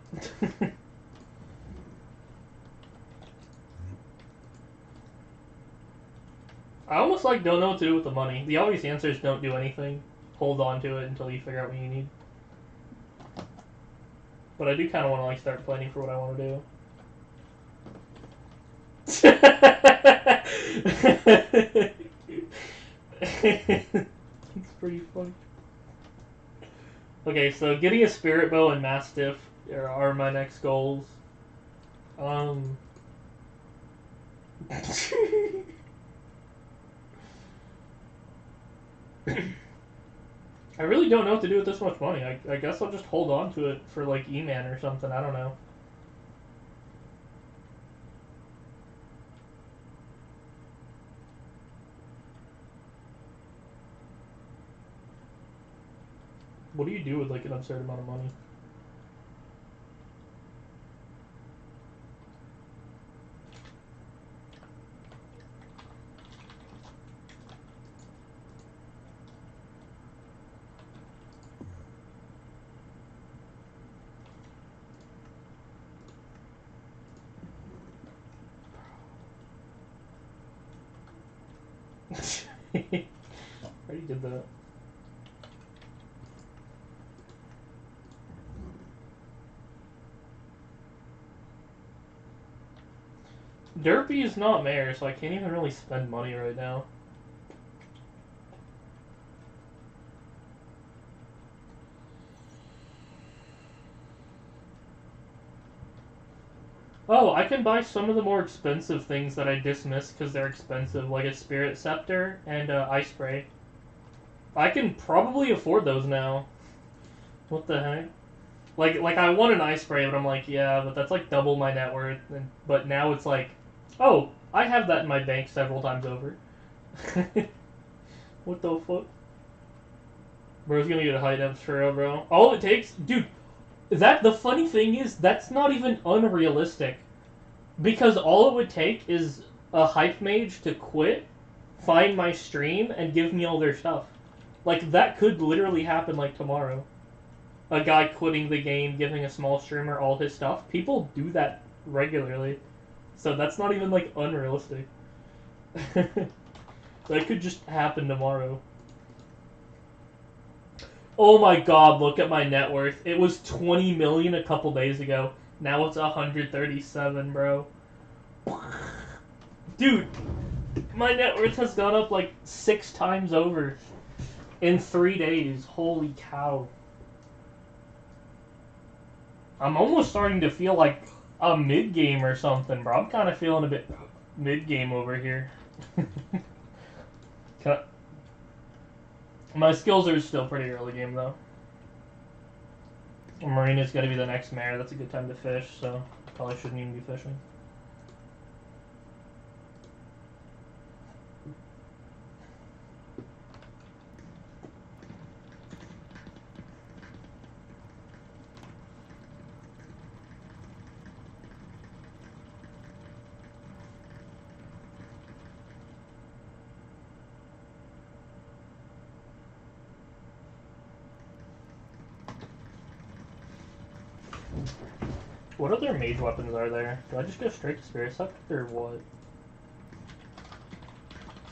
I almost like don't know what to do with the money. The obvious answer is don't do anything. Hold on to it until you figure out what you need. But I do kind of want to like start planning for what I want to do. It's pretty funny. Okay, so getting a spirit bow and mastiff are my next goals. I really don't know what to do with this much money. I guess I'll just hold on to it for like E-Man or something. I don't know. What do you do with like an absurd amount of money? I already did that. Derpy is not mayor, so I can't even really spend money right now. Oh, I can buy some of the more expensive things that I dismissed because they're expensive, like a Spirit Scepter and Ice Spray. I can probably afford those now. What the heck? Like I want an Ice Spray, but I'm like, yeah, but that's like double my net worth. But now it's like, oh, I have that in my bank several times over. What the fuck? Bro's gonna get a high depth for real, bro. All it takes, dude. The funny thing is, that's not even unrealistic. Because all it would take is a hype mage to quit, find my stream, and give me all their stuff. Like, that could literally happen, like, tomorrow. A guy quitting the game, giving a small streamer all his stuff. People do that regularly. So that's not even, like, unrealistic. That could just happen tomorrow. Oh my god, look at my net worth. It was 20 million a couple days ago. Now it's 137, bro. Dude, my net worth has gone up like 6 times over in 3 days. Holy cow. I'm almost starting to feel like a mid-game or something, bro. I'm kind of feeling a bit mid-game over here. My skills are still pretty early game, though. Marina's going to be the next mayor. That's a good time to fish, so probably shouldn't even be fishing. What other mage weapons are there? Do I just go straight to Spirit Scepter or what?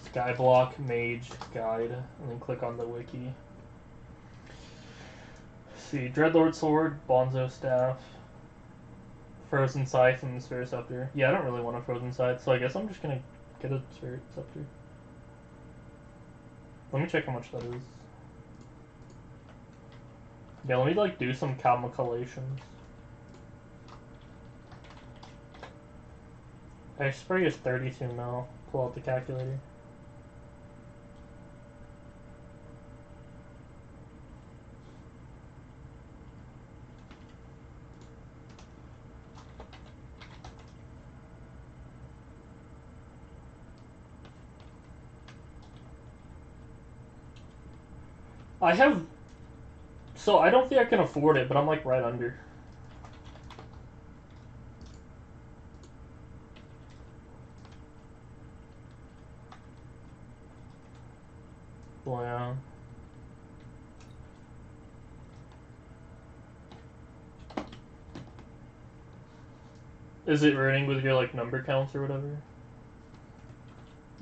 Skyblock Mage Guide, and then click on the wiki. Let's see, Dreadlord Sword, Bonzo Staff, Frozen Scythe, and the Spirit Scepter. Yeah, I don't really want a Frozen Scythe, so I guess I'm just gonna get a Spirit Scepter. Let me check how much that is. Yeah, let me like do some calculations. Ice Spray is 32 mil. Pull out the calculator. I have... So, I don't think I can afford it, but I'm like right under. Well, yeah. Is it ruining with your like number counts or whatever?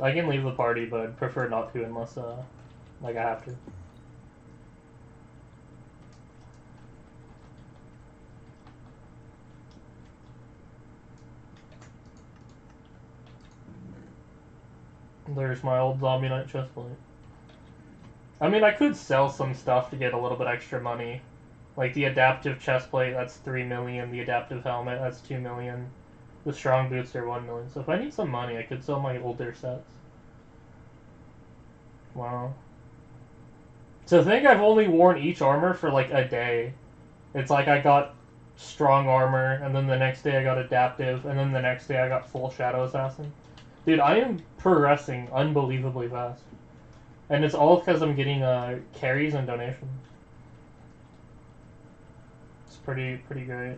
I can leave the party, but I'd prefer not to unless like I have to. There's my old Zombie Knight chestplate. I mean, I could sell some stuff to get a little bit extra money. Like the adaptive chestplate, that's 3 million. The adaptive helmet, that's 2 million. The strong boots are 1 million. So if I need some money, I could sell my older sets. Wow. To think I've only worn each armor for like a day. It's like I got strong armor, and then the next day I got adaptive, and then the next day I got full shadow assassin. Dude, I am progressing unbelievably fast. And it's all because I'm getting carries and donations. It's pretty great.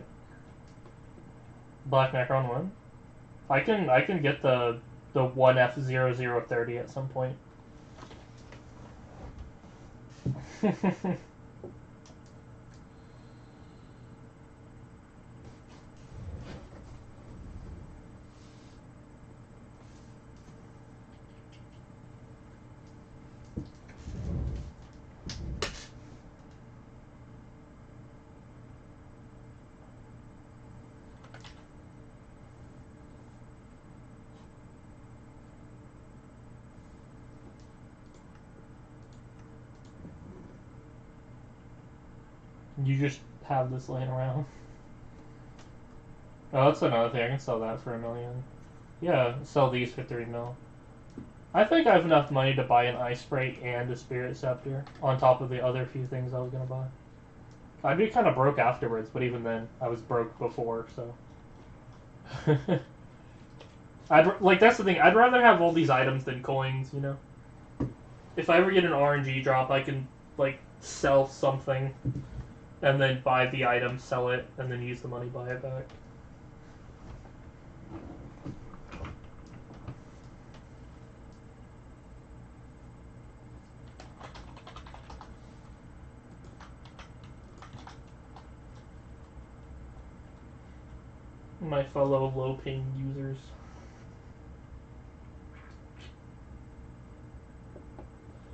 Black Necron 1? I can get the 1F0030 at some point. You just have this laying around. Oh, that's another thing. I can sell that for $1 million. Yeah, sell these for 3 mil. I think I have enough money to buy an ice spray and a spirit scepter on top of the other few things I was gonna buy. I'd be kind of broke afterwards, but even then, I was broke before, so. That's the thing. I'd rather have all these items than coins, you know. If I ever get an RNG drop, I can like sell something, and then buy the item, sell it, and then use the money buy it back. My fellow low-ping users.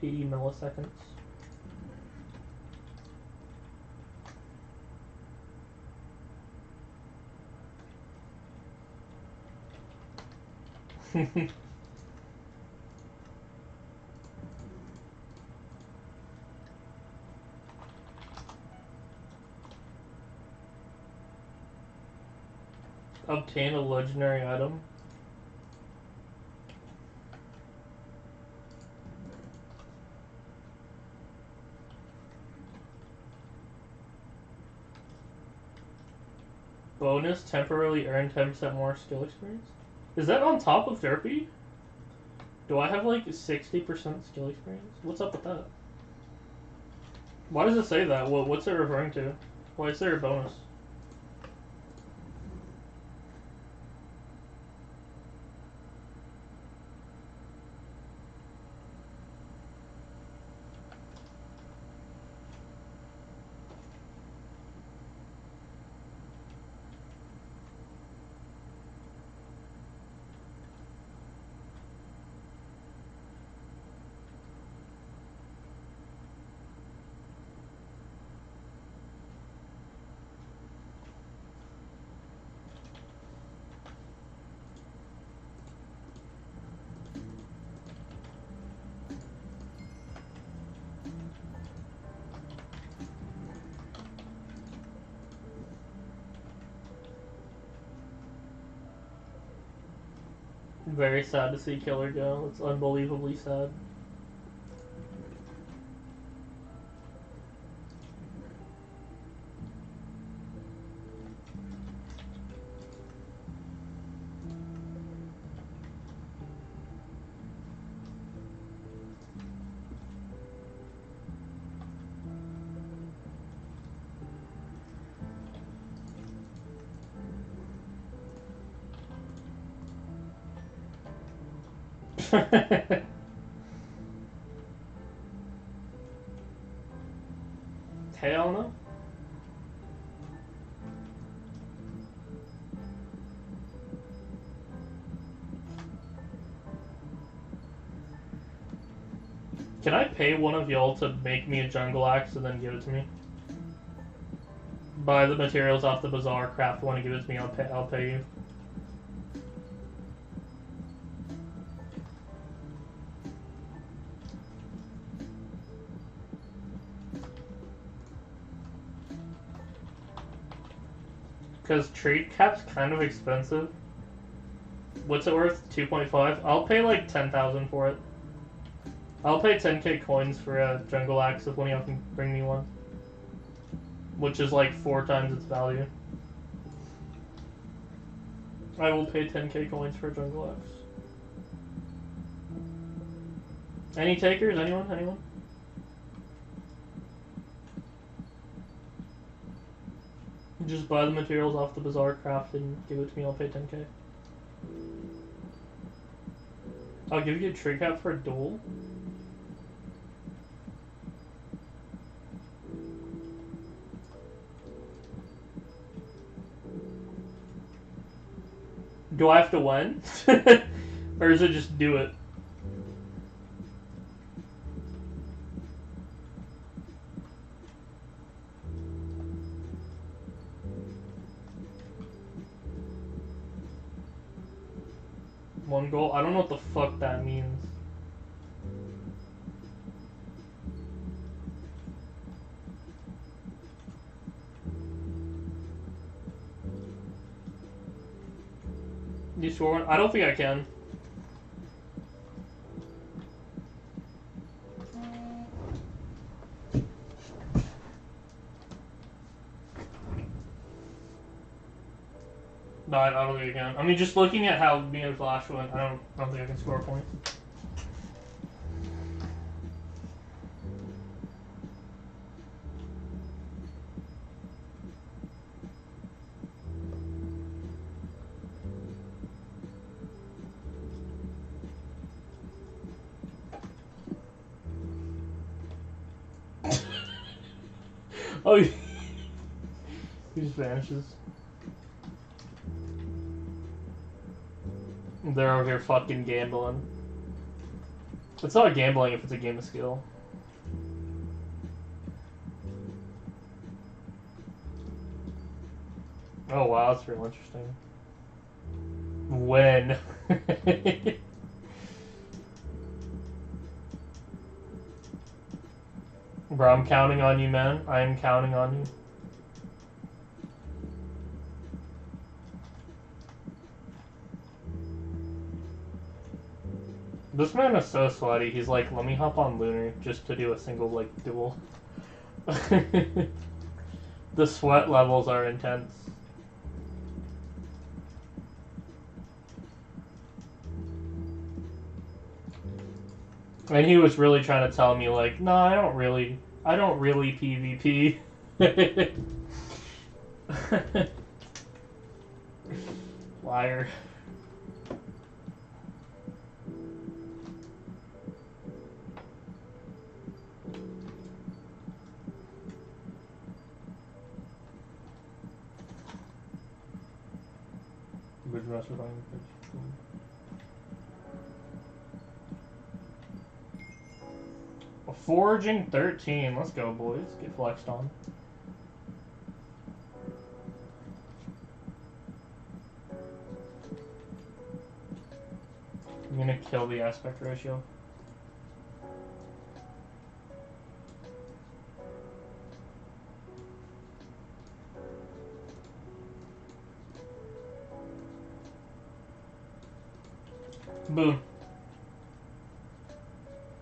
$80 milliseconds. Obtain a legendary item. Bonus, temporarily earn 10% more skill experience. Is that on top of Derpy? Do I have like 60% skill experience? What's up with that? Why does it say that? What's it referring to? Why is there a bonus? Very sad to see Killer go. It's unbelievably sad. Hell no. Can I pay one of y'all to make me a jungle axe and then give it to me? Buy the materials off the bazaar, craft one, and give it to me. I'll pay you. Because trade cap's kind of expensive. What's it worth? 2.5? I'll pay like 10,000 for it. I'll pay 10k coins for a jungle axe if one of y'all can bring me one. Which is like 4 times its value. I will pay 10k coins for a jungle axe. Any takers? Anyone? Anyone? Just buy the materials off the bazaar, craft, and give it to me. I'll pay 10k. I'll give you a trade cap for a duel. Do I have to win? Or is it just do it? One goal? I don't know what the fuck that means. You sure? I don't think I can. No, I don't think I can. I mean, just looking at how me and Flash went, I don't think I can score a point. Oh, he just vanishes. They're over here fucking gambling. It's not gambling if it's a game of skill. Oh wow, that's real interesting. When? Bro, I'm counting on you, man. I am counting on you. This man is so sweaty. He's like, let me hop on Lunar just to do a single, like, duel. The sweat levels are intense. And he was really trying to tell me, like, no, I don't really PvP. Liar. Foraging 13. Let's go, boys. Get flexed on. I'm gonna kill the aspect ratio. Boom.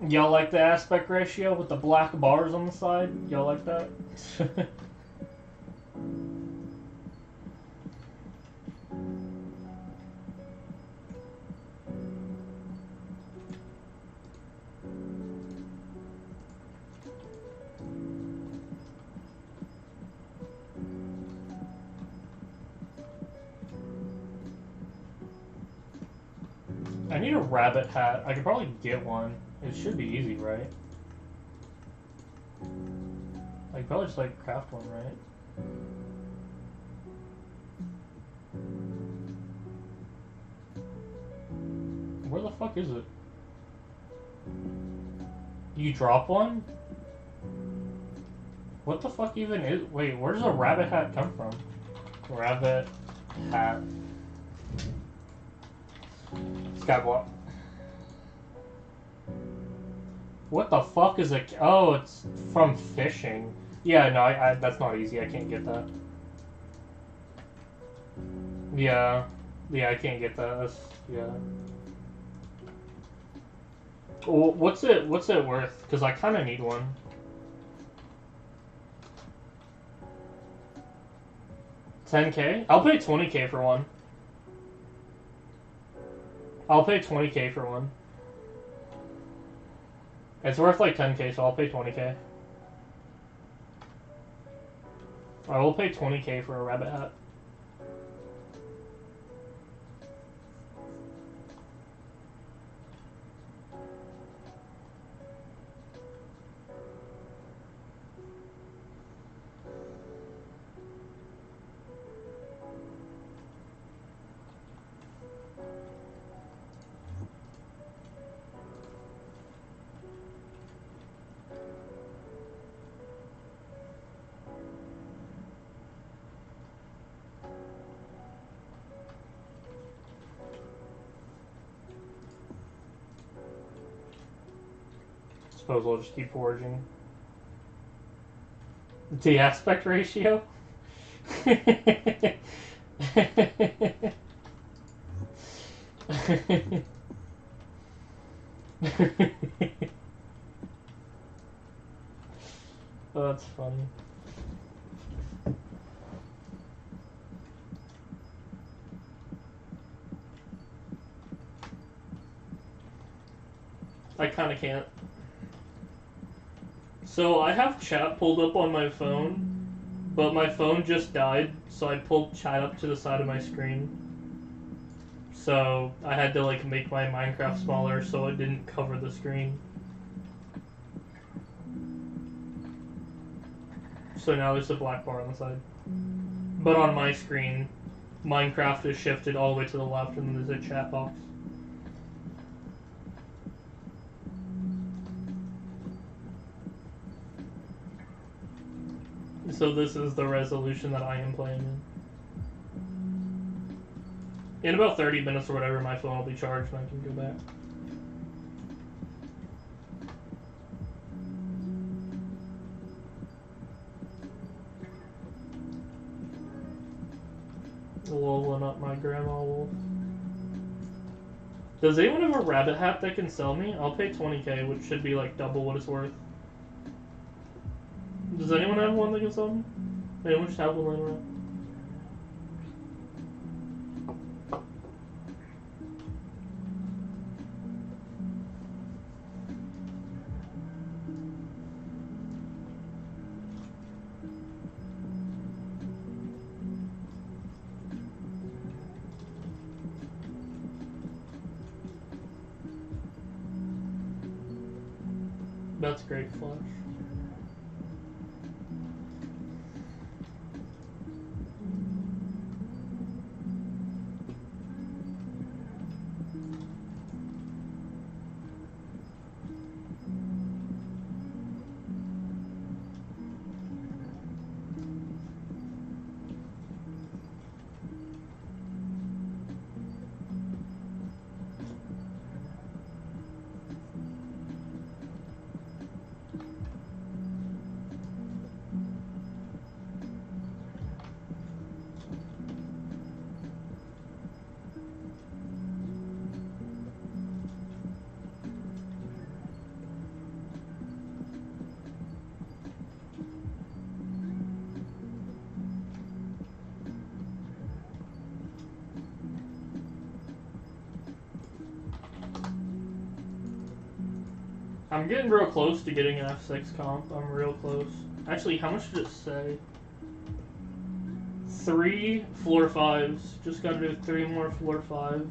Y'all like the aspect ratio with the black bars on the side? Y'all like that? I need a rabbit hat. I could probably get one. It should be easy, right? I could probably just, like, craft one, right? Where the fuck is it? You drop one? What the fuck even is... Wait, where does a rabbit hat come from? Rabbit hat. Skyblock. What the fuck is a... Oh, it's from fishing. Yeah, no, I that's not easy. I can't get that. Yeah. Yeah, I can't get that. That's... Yeah. Well, what's it worth? Because I kind of need one. $10K? I'll pay $20K for one. I'll pay $20K for one. It's worth like $10K, so I'll pay $20K. I will pay $20K for a rabbit hat. Suppose we'll just keep foraging. The aspect ratio? Oh, that's funny. I kind of can't. So I have chat pulled up on my phone, but my phone just died, so I pulled chat up to the side of my screen. So I had to like make my Minecraft smaller so it didn't cover the screen. So now there's a black bar on the side. But on my screen, Minecraft is shifted all the way to the left and there's a chat box. So this is the resolution that I am playing in. In about 30 minutes or whatever, my phone will be charged and I can go back. Leveling up my grandma wolf. Does anyone have a rabbit hat that can sell me? I'll pay 20K, which should be like double what it's worth. Does anyone have one that can sell me? Anyone just have one laying around? That's great, Flash. I'm getting real close to getting an F6 comp. I'm real close. Actually, how much did it say? 3 floor 5s. Just gotta do 3 more floor 5s.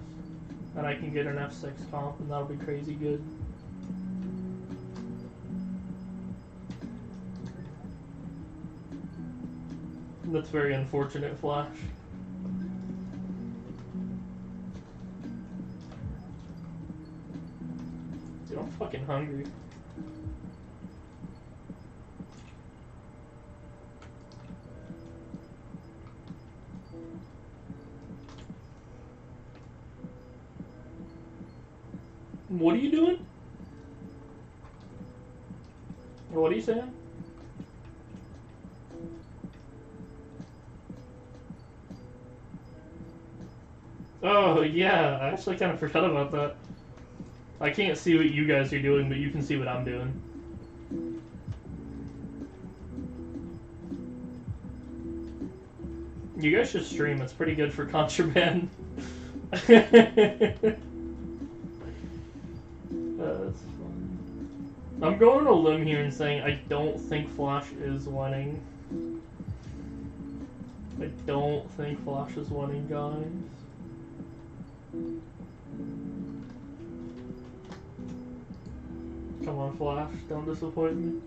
And I can get an F6 comp, and that'll be crazy good. That's very unfortunate, Flash. Dude, I'm fucking hungry. What are you doing? What are you saying? Oh, yeah, I actually kind of forgot about that. I can't see what you guys are doing, but you can see what I'm doing. You guys should stream, it's pretty good for contraband. That's fun. I'm going on a limb here and saying I don't think Flash is winning. I don't think Flash is winning, guys. Come on, Flash, don't disappoint me.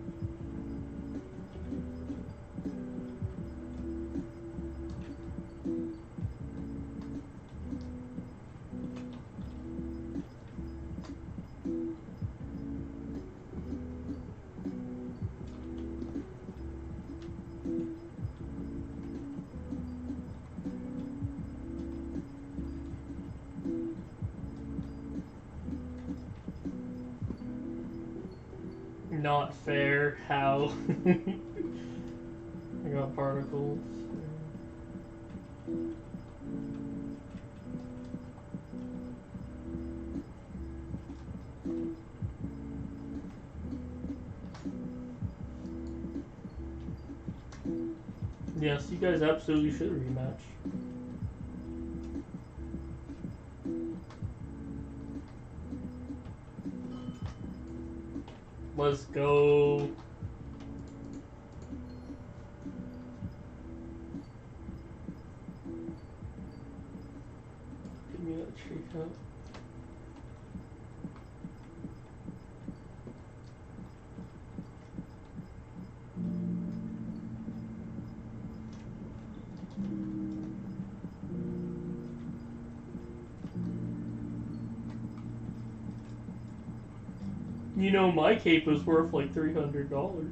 Not fair. How? I got particles. Yes, you guys absolutely should rematch. Let's go. Give me that tree cut. You know, my cape was worth like $300.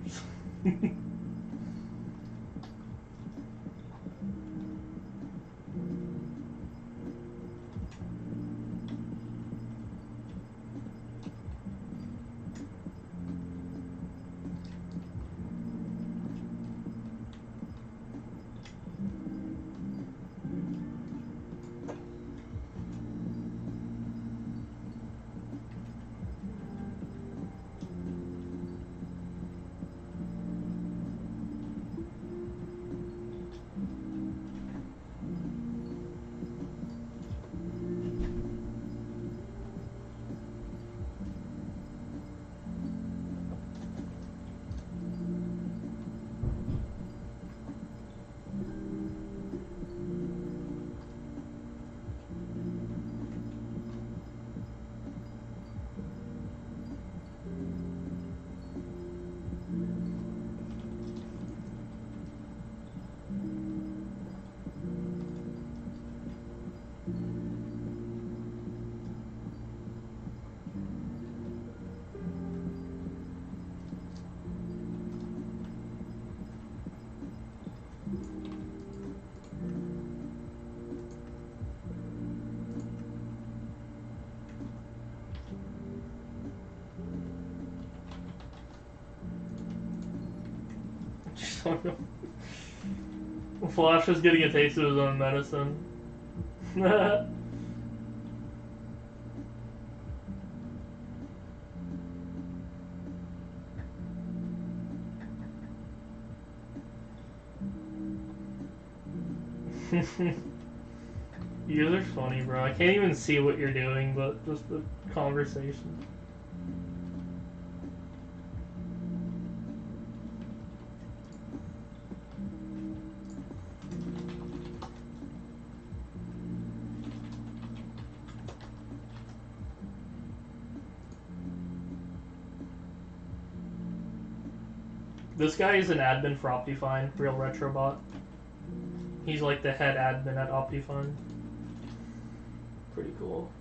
Flash is getting a taste of his own medicine. You guys are funny, bro. I can't even see what you're doing, but just the conversation. This guy is an admin for Optifine, Real Retrobot. He's like the head admin at Optifine. Pretty cool.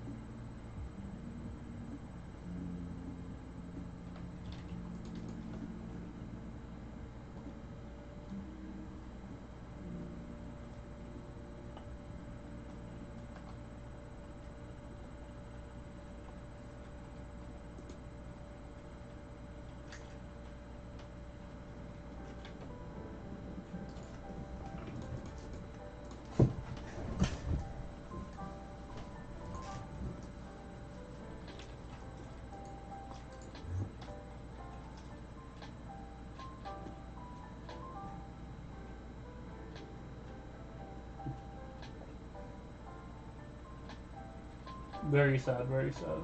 Very sad, very sad.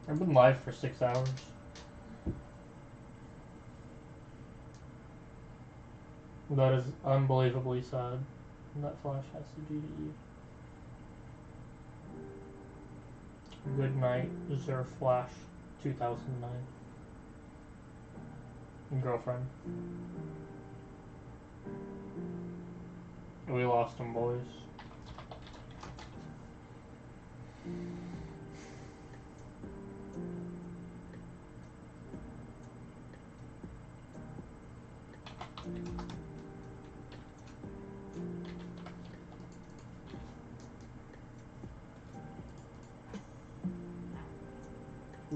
I've been live for 6 hours. That is unbelievably sad. That flash has to do to you. Good night, Zerf Flash 2009. Girlfriend. We lost him, boys.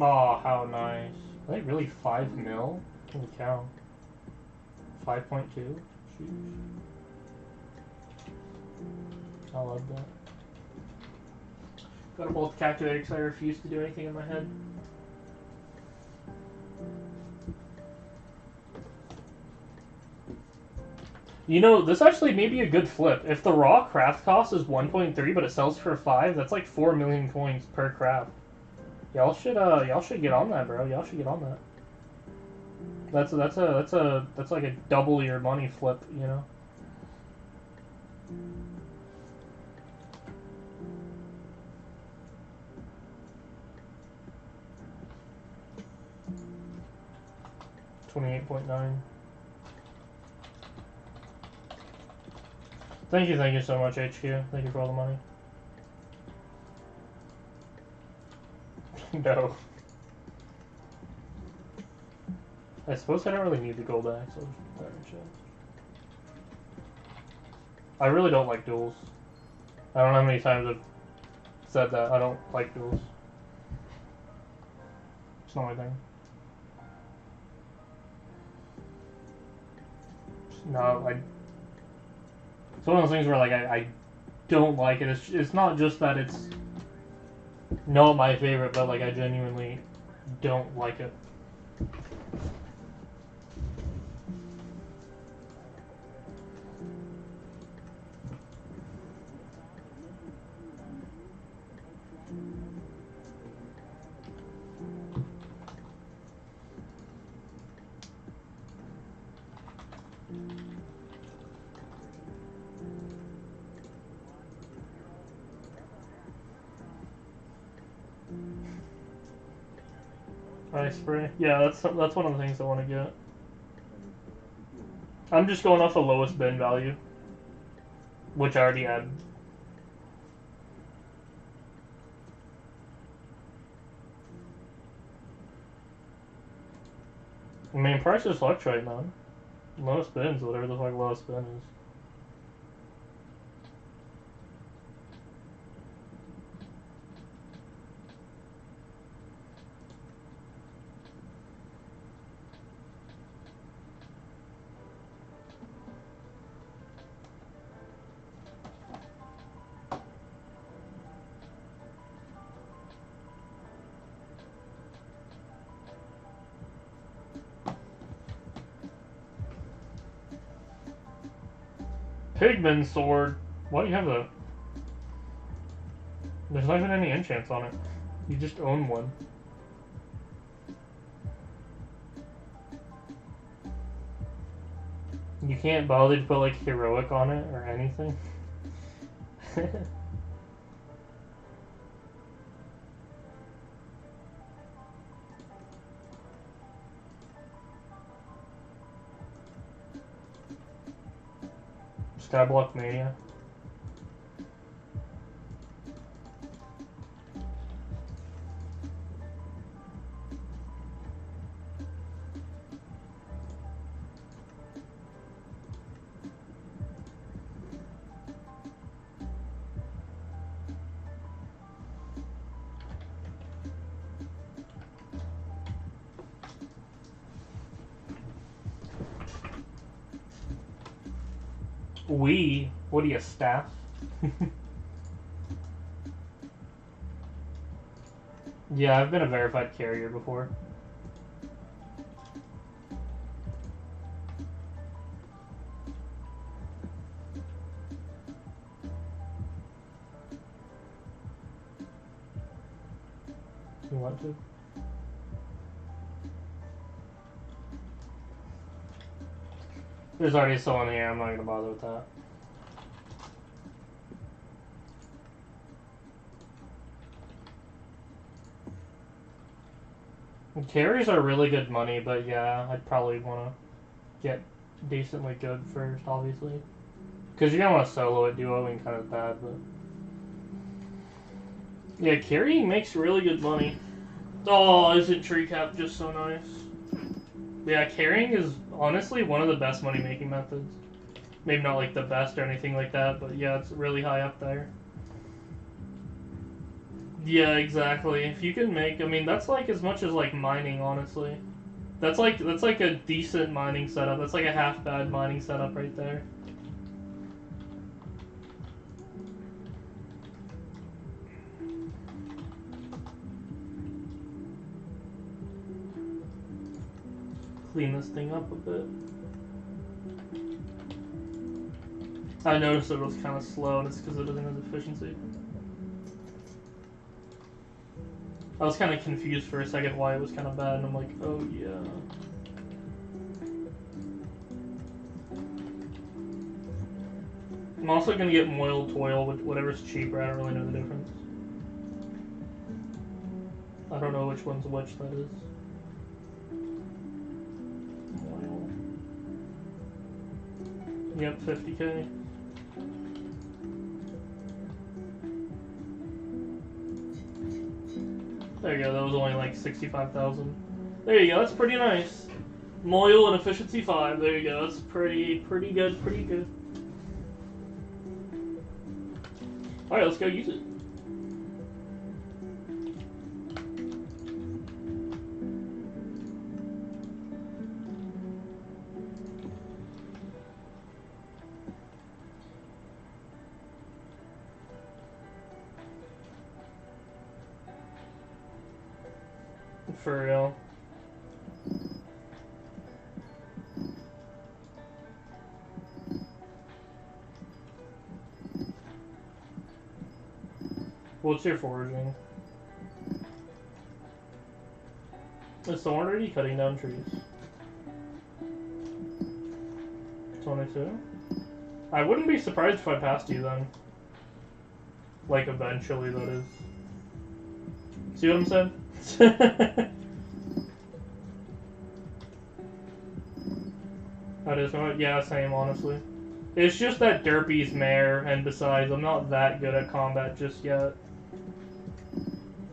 Oh, how nice. Are they really 5 mil? Holy cow. 5.2? Sheesh. I love that. Got a bolt calculator because I refuse to do anything in my head. You know, this actually may be a good flip. If the raw craft cost is 1.3 but it sells for 5, that's like 4 million coins per craft. Y'all should get on that, bro. Y'all should get on that. That's like a double your money flip, you know. $28.9. Thank you so much, HQ. Thank you for all the money. No. I suppose I don't really need the gold axe. I'll just put that in chat. I really don't like duels. I don't know how many times I've said that. I don't like duels. It's not my thing. No, it's one of those things where like I don't like it. It's not just that it's not my favorite, but like I genuinely don't like it. Ice spray. Yeah, that's one of the things I want to get. I'm just going off the lowest bin value, which I already had. I mean, price just fluctuate, man. Lowest bin's whatever the fuck lowest bin is. Pigman sword. Why do you have the... There's not even any enchants on it. You just own one. You can't bother to put like heroic on it or anything. Skyblock Mania. What are you, staff? Yeah, I've been a verified carrier before. You want to? There's already someone here, I'm not gonna bother with that. Carries are really good money, but yeah, I'd probably want to get decently good first, obviously. Because you're going to want to solo it, duoing kind of bad, but... Yeah, carrying makes really good money. Oh, isn't tree cap just so nice? Yeah, carrying is honestly one of the best money-making methods. Maybe not like the best or anything like that, but yeah, it's really high up there. Yeah, exactly. If you can make, I mean, that's like as much as like mining, honestly. That's like a decent mining setup. That's like a half bad mining setup right there. Clean this thing up a bit. I noticed it was kind of slow, and it's because it doesn't have efficiency. I was kind of confused for a second why it was kind of bad, and I'm like, oh yeah. I'm also going to get Moil Toil, whatever's cheaper, I don't really know the difference. I don't know which one's which, that is. Moil. Yep, 50k. There you go, that was only like 65,000. There you go, that's pretty nice. Moil and efficiency 5, there you go, that's pretty good, pretty good. Alright, let's go use it. For real. What's your foraging? Is someone already cutting down trees? 22? I wouldn't be surprised if I passed you then. Like, eventually, that is. See what I'm saying? That is right. Yeah, same, honestly. It's just that Derpy's mare, and besides, I'm not that good at combat just yet.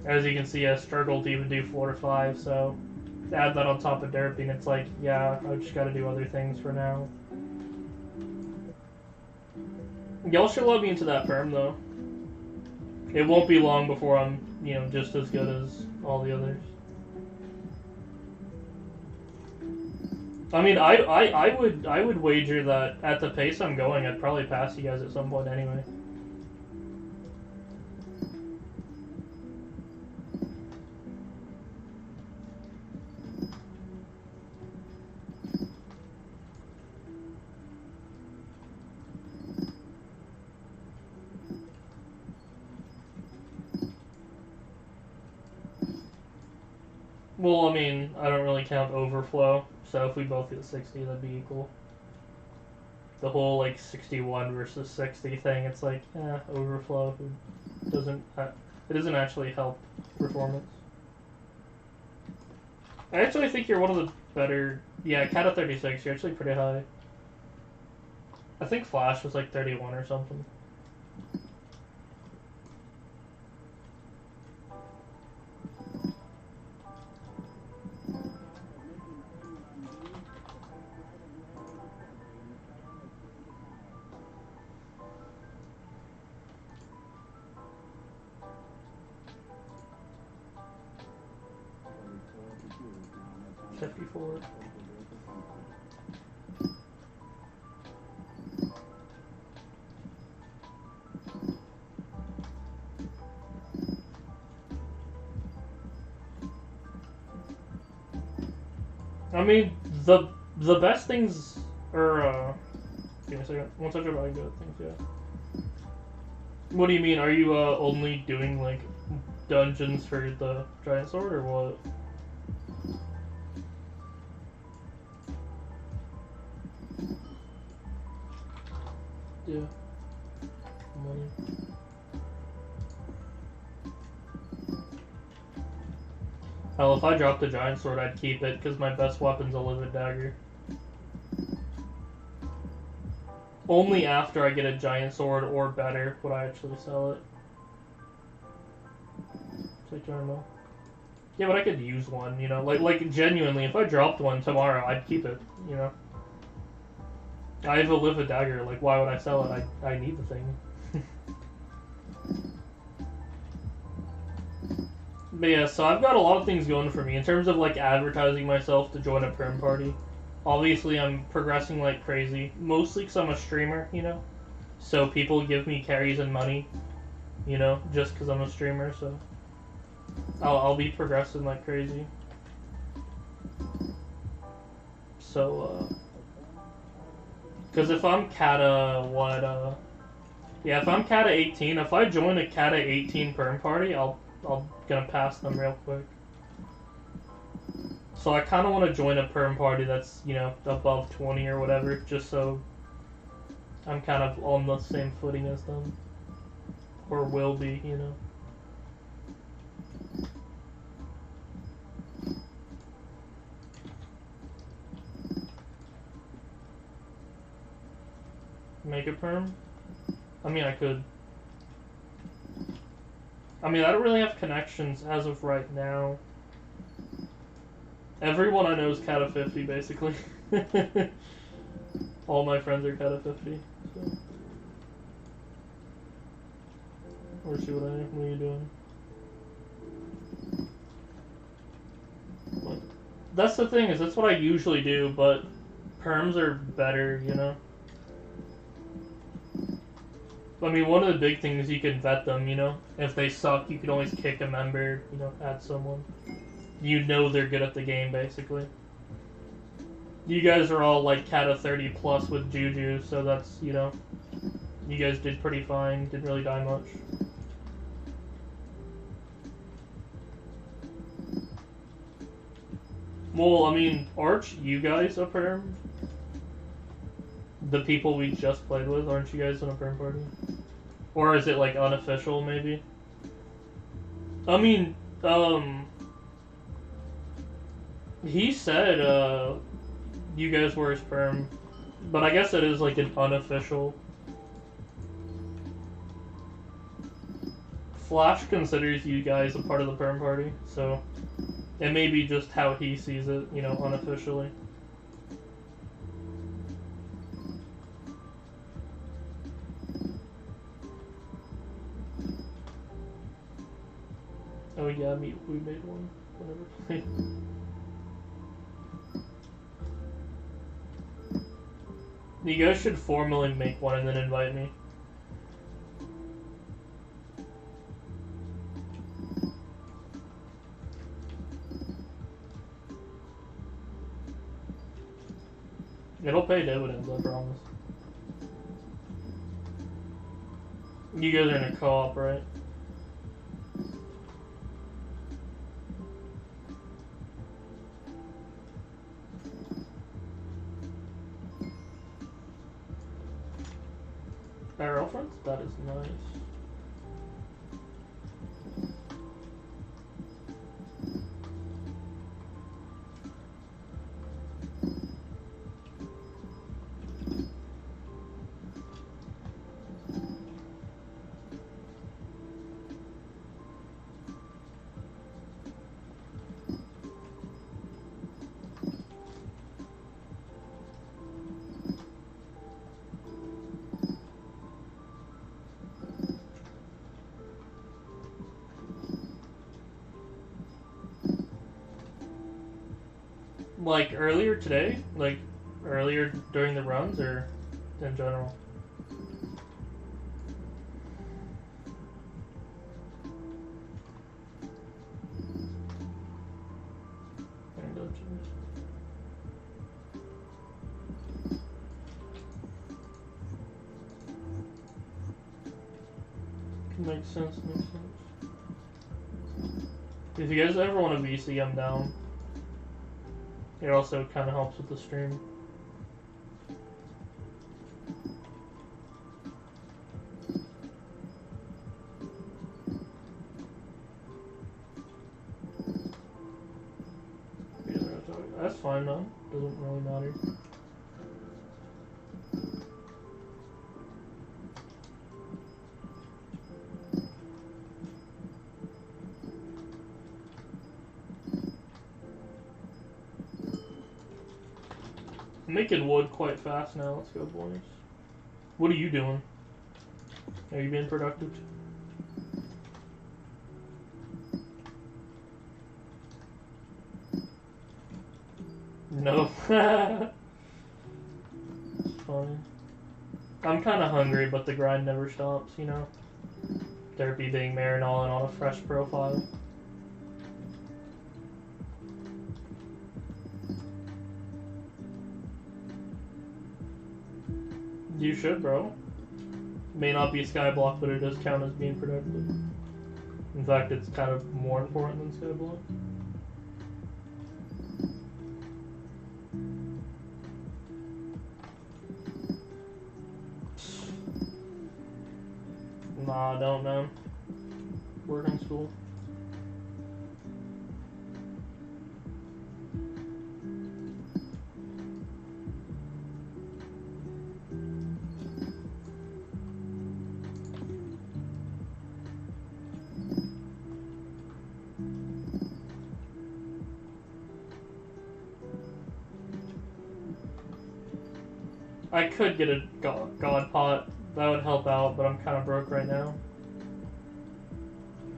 As you can see, I struggled to even do 4 to 5, so add that on top of Derpy, and it's like, yeah, I just gotta do other things for now. Y'all should love me into that perm, though. It won't be long before I'm, you know, just as good as all the others. I mean, I would wager that at the pace I'm going, I'd probably pass you guys at some point anyway. Well, I mean, I don't really count overflow, so if we both get 60, that'd be equal. The whole, like, 61 versus 60 thing, it's like, overflow it doesn't actually help performance. I actually think you're one of the better... Yeah, cat of 36, you're actually pretty high. I think Flash was like 31 or something. I mean, the best things are, give me a second. 100 really good things, yeah. What do you mean? Are you only doing, like, dungeons for the giant sword, or what? Yeah. Money. Hell, if I dropped the giant sword, I'd keep it, because my best weapon's a livid dagger. Only after I get a giant sword or better would I actually sell it. It's like, I don't know. Yeah, but I could use one, you know? Like genuinely, if I dropped one tomorrow, I'd keep it, you know? I have a livid dagger, like, why would I sell it? I need the thing. But yeah, so I've got a lot of things going for me in terms of like advertising myself to join a perm party. Obviously, I'm progressing like crazy, mostly because I'm a streamer, you know? So people give me carries and money, you know, just because I'm a streamer, so I'll be progressing like crazy. So, because if I'm Kata, yeah, if I'm Kata 18, if I join a Kata 18 perm party, I'm gonna pass them real quick. So I kind of want to join a perm party that's, you know, above 20 or whatever, just so I'm kind of on the same footing as them. Or will be, you know. Make a perm? I mean, I could. I mean, I don't really have connections as of right now. Everyone I know is Kata 50, basically. All my friends are Kata 50. So. Or see what are you doing? What? That's the thing, is that's what I usually do, but perms are better, you know? I mean, one of the big things is you can vet them, you know? If they suck, you can always kick a member, you know, add someone. You know they're good at the game, basically. You guys are all, like, Kata 30 plus with Juju, so that's, you know... You guys did pretty fine, didn't really die much. Well, I mean, aren't you guys a perm? The people we just played with, aren't you guys in a perm party? Or is it, like, unofficial, maybe? I mean, he said, you guys were his perm. But I guess it is, like, an unofficial... Flash considers you guys a part of the perm party, so... It may be just how he sees it, you know, unofficially. Oh yeah, we made one. Whenever played. You guys should formally make one and then invite me. It'll pay dividends, I promise. You guys are in a co-op, right? Like earlier today? Like earlier during the runs or in general? Makes sense, makes sense. If you guys ever want to VC, I'm down. It also kind of helps with the stream. That's fine though. Doesn't really matter. I'm making wood quite fast now. Let's go, boys. What are you doing? Are you being productive? No. It's fine. I'm kind of hungry, but the grind never stops, you know? Therapy being Marinol and on a fresh profile. You should, bro. May not be Skyblock, but it does count as being productive. In fact, it's kind of more important than Skyblock. Nah, I don't know. Work in school. I could get a god pot. That would help out, but I'm kind of broke right now.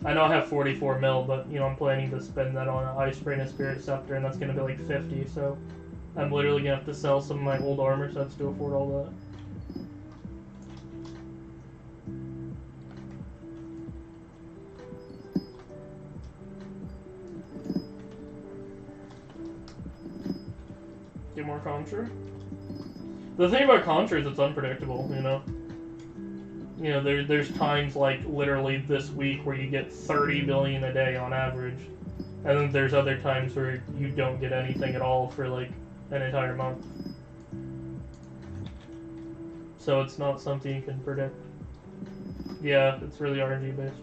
I know I have 44 mil, but you know I'm planning to spend that on an Ice Brain and Spirit Scepter, and that's gonna be like 50. So I'm literally gonna have to sell some of my old armor sets to afford all that. Get more Contra. The thing about Contra is it's unpredictable, you know? You know, there's times like literally this week where you get 30 billion a day on average. And then there's other times where you don't get anything at all for like an entire month. So it's not something you can predict. Yeah, it's really RNG based.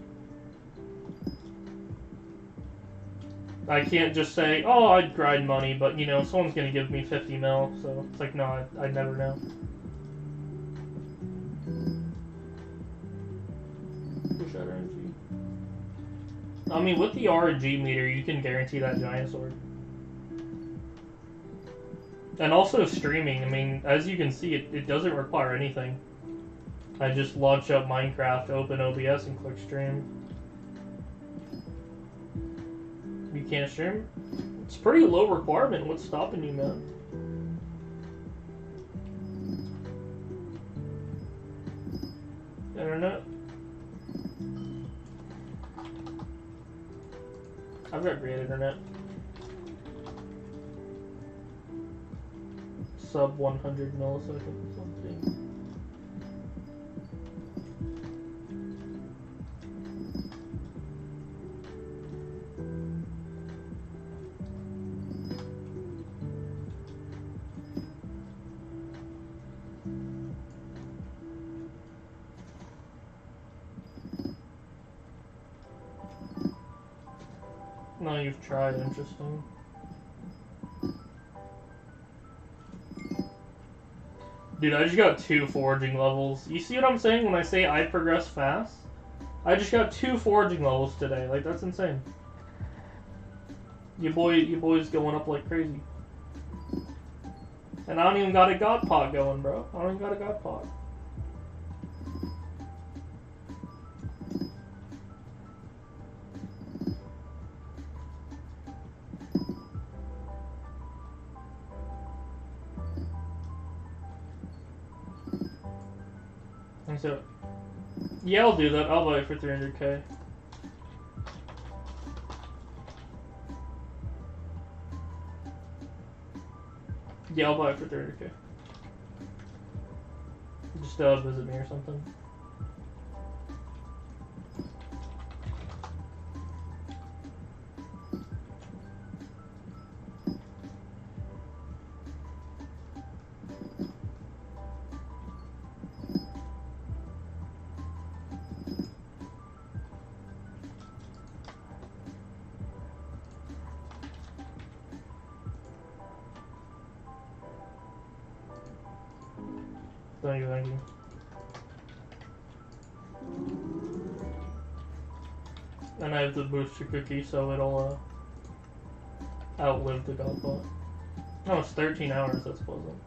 I can't just say, oh, I'd grind money, but, you know, someone's going to give me 50 mil, so it's like, no, I'd never know. Push out RNG. I mean, with the RNG meter, you can guarantee that giant sword. And also streaming, I mean, as you can see, it doesn't require anything. I just launch up Minecraft, open OBS, and click stream. You can't stream? It's pretty low requirement. What's stopping you, man? Internet? I've got great internet. Sub 100 milliseconds or something. No, you've tried. Interesting. Dude, I just got 2 foraging levels. You see what I'm saying when I say I progress fast? I just got 2 foraging levels today. Like, that's insane. Your boy's going up like crazy. And I don't even got a god pot going, bro. I don't even got a god pot. So, yeah, I'll do that. I'll buy it for 300k. Yeah, I'll buy it for 300k. Just visit me or something. Thank you, thank you. And I have the booster cookie, so it'll outlive the godbot. No, it's 13 hours, that's pleasant.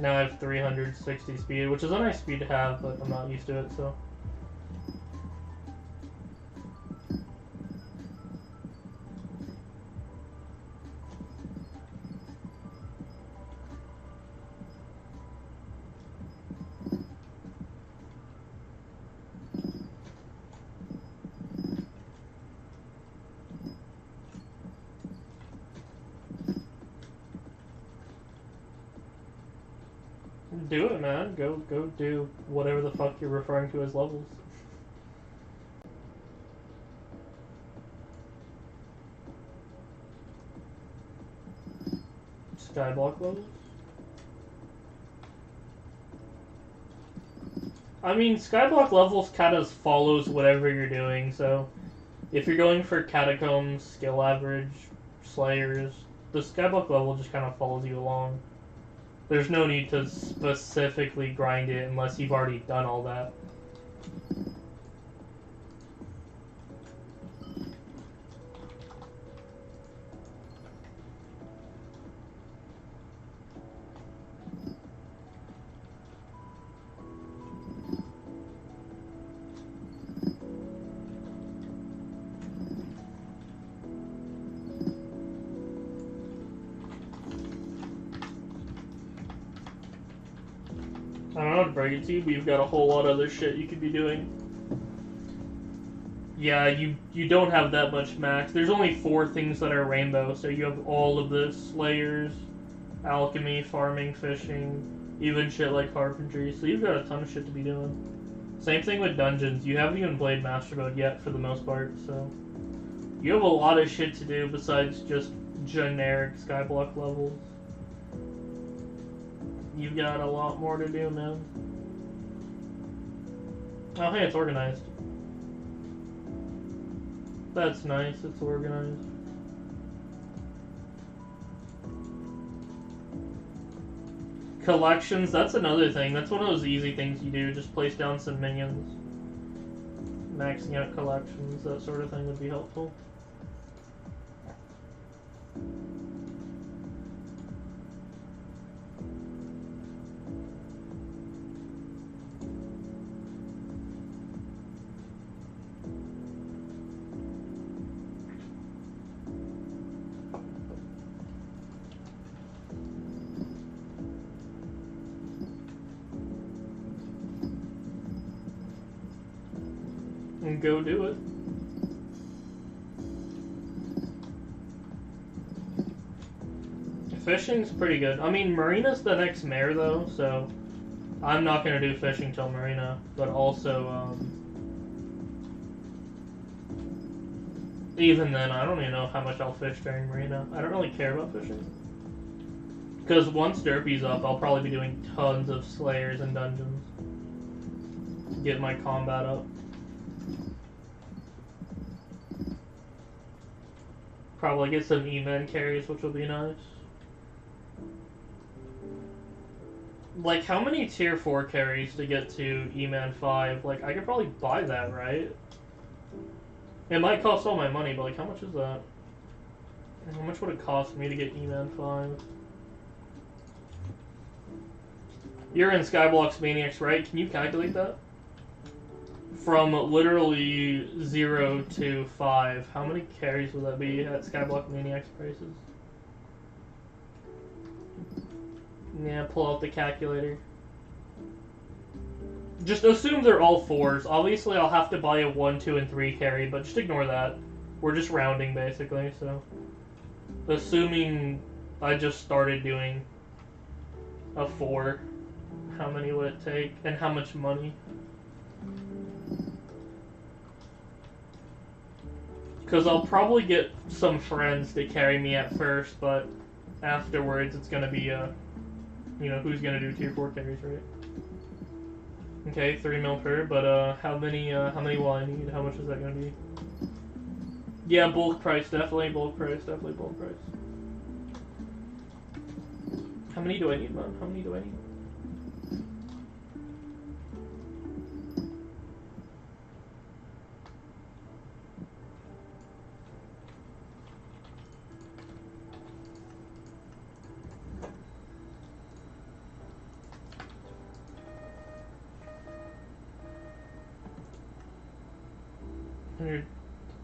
Now I have 360 speed, which is a nice speed to have, but I'm not used to it, so. Do it, man. Go do whatever the fuck you're referring to as levels. Skyblock levels? I mean, Skyblock levels kind of follows whatever you're doing, so if you're going for Catacombs, skill average, Slayers, the Skyblock level just kind of follows you along. There's no need to specifically grind it unless you've already done all that. I don't know how to break it to you, but you've got a whole lot of other shit you could be doing. Yeah, you don't have that much max. There's only 4 things that are rainbow, so you have all of the Slayers, alchemy, farming, fishing, even shit like carpentry, so you've got a ton of shit to be doing. Same thing with dungeons. You haven't even played Master Mode yet, for the most part, so you have a lot of shit to do besides just generic Skyblock levels. You've got a lot more to do, man. Oh, hey, it's organized. That's nice, it's organized. Collections, that's another thing. That's one of those easy things you do. Just place down some minions. Maxing out collections, that sort of thing would be helpful. And go do it. Fishing's pretty good. I mean, Marina's the next mare, though, so I'm not going to do fishing till Marina, but also, even then, I don't even know how much I'll fish during Marina. I don't really care about fishing. Because once Derpy's up, I'll probably be doing tons of Slayers and dungeons. Get my combat up. Probably get some E-men carries, which will be nice. Like, how many tier 4 carries to get to E-man 5? Like, I could probably buy that, right? It might cost all my money, but like, how much is that? How much would it cost me to get E-man 5? You're in Skyblock's Maniacs, right? Can you calculate that? From literally 0 to 5, how many carries would that be at Skyblock Maniacs prices? Yeah, pull out the calculator. Just assume they're all 4s. Obviously, I'll have to buy a 1, 2, and 3 carry, but just ignore that. We're just rounding, basically, so... Assuming I just started doing a 4, how many would it take, and how much money? Because I'll probably get some friends to carry me at first, but afterwards it's gonna be, you know, who's gonna do tier 4 carries, right? Okay, 3 mil per, but how many will I need? How much is that gonna be? Yeah, bulk price, definitely bulk price, definitely bulk price. How many do I need, man? How many do I need?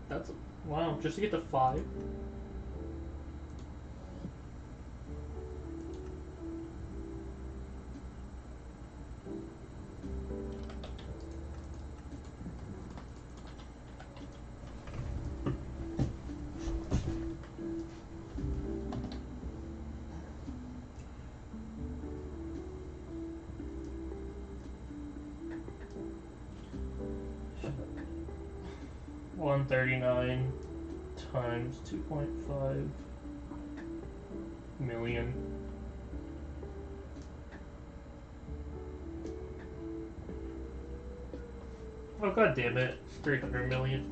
That's wow, just to get to 5. $139 times 2.5 million. Oh god damn it, 300 million.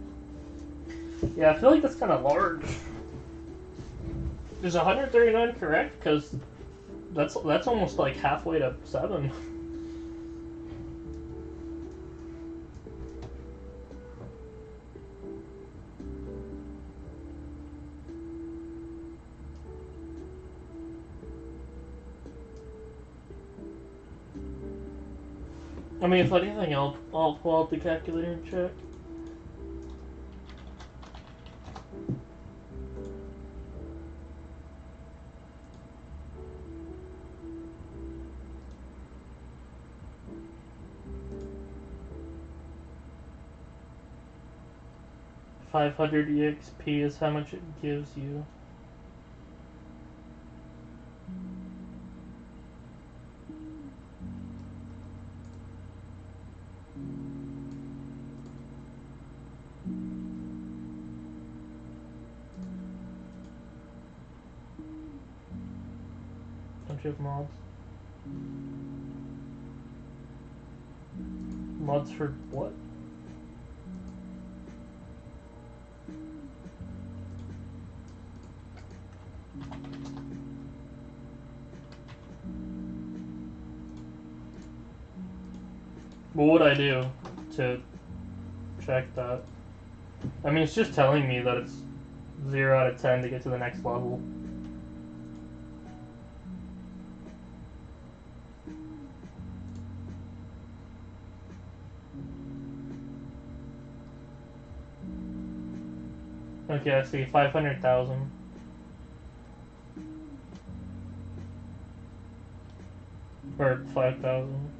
Yeah, I feel like that's kind of large. Is 139 correct? Because that's almost like halfway to 7. I mean, if anything, I'll pull out the calculator and check. $500 EXP is how much it gives you. Don't you have mods? Mods for what? What would I do to check that? I mean, it's just telling me that it's 0 out of 10 to get to the next level. Okay, I see. 500,000. Or 5,000.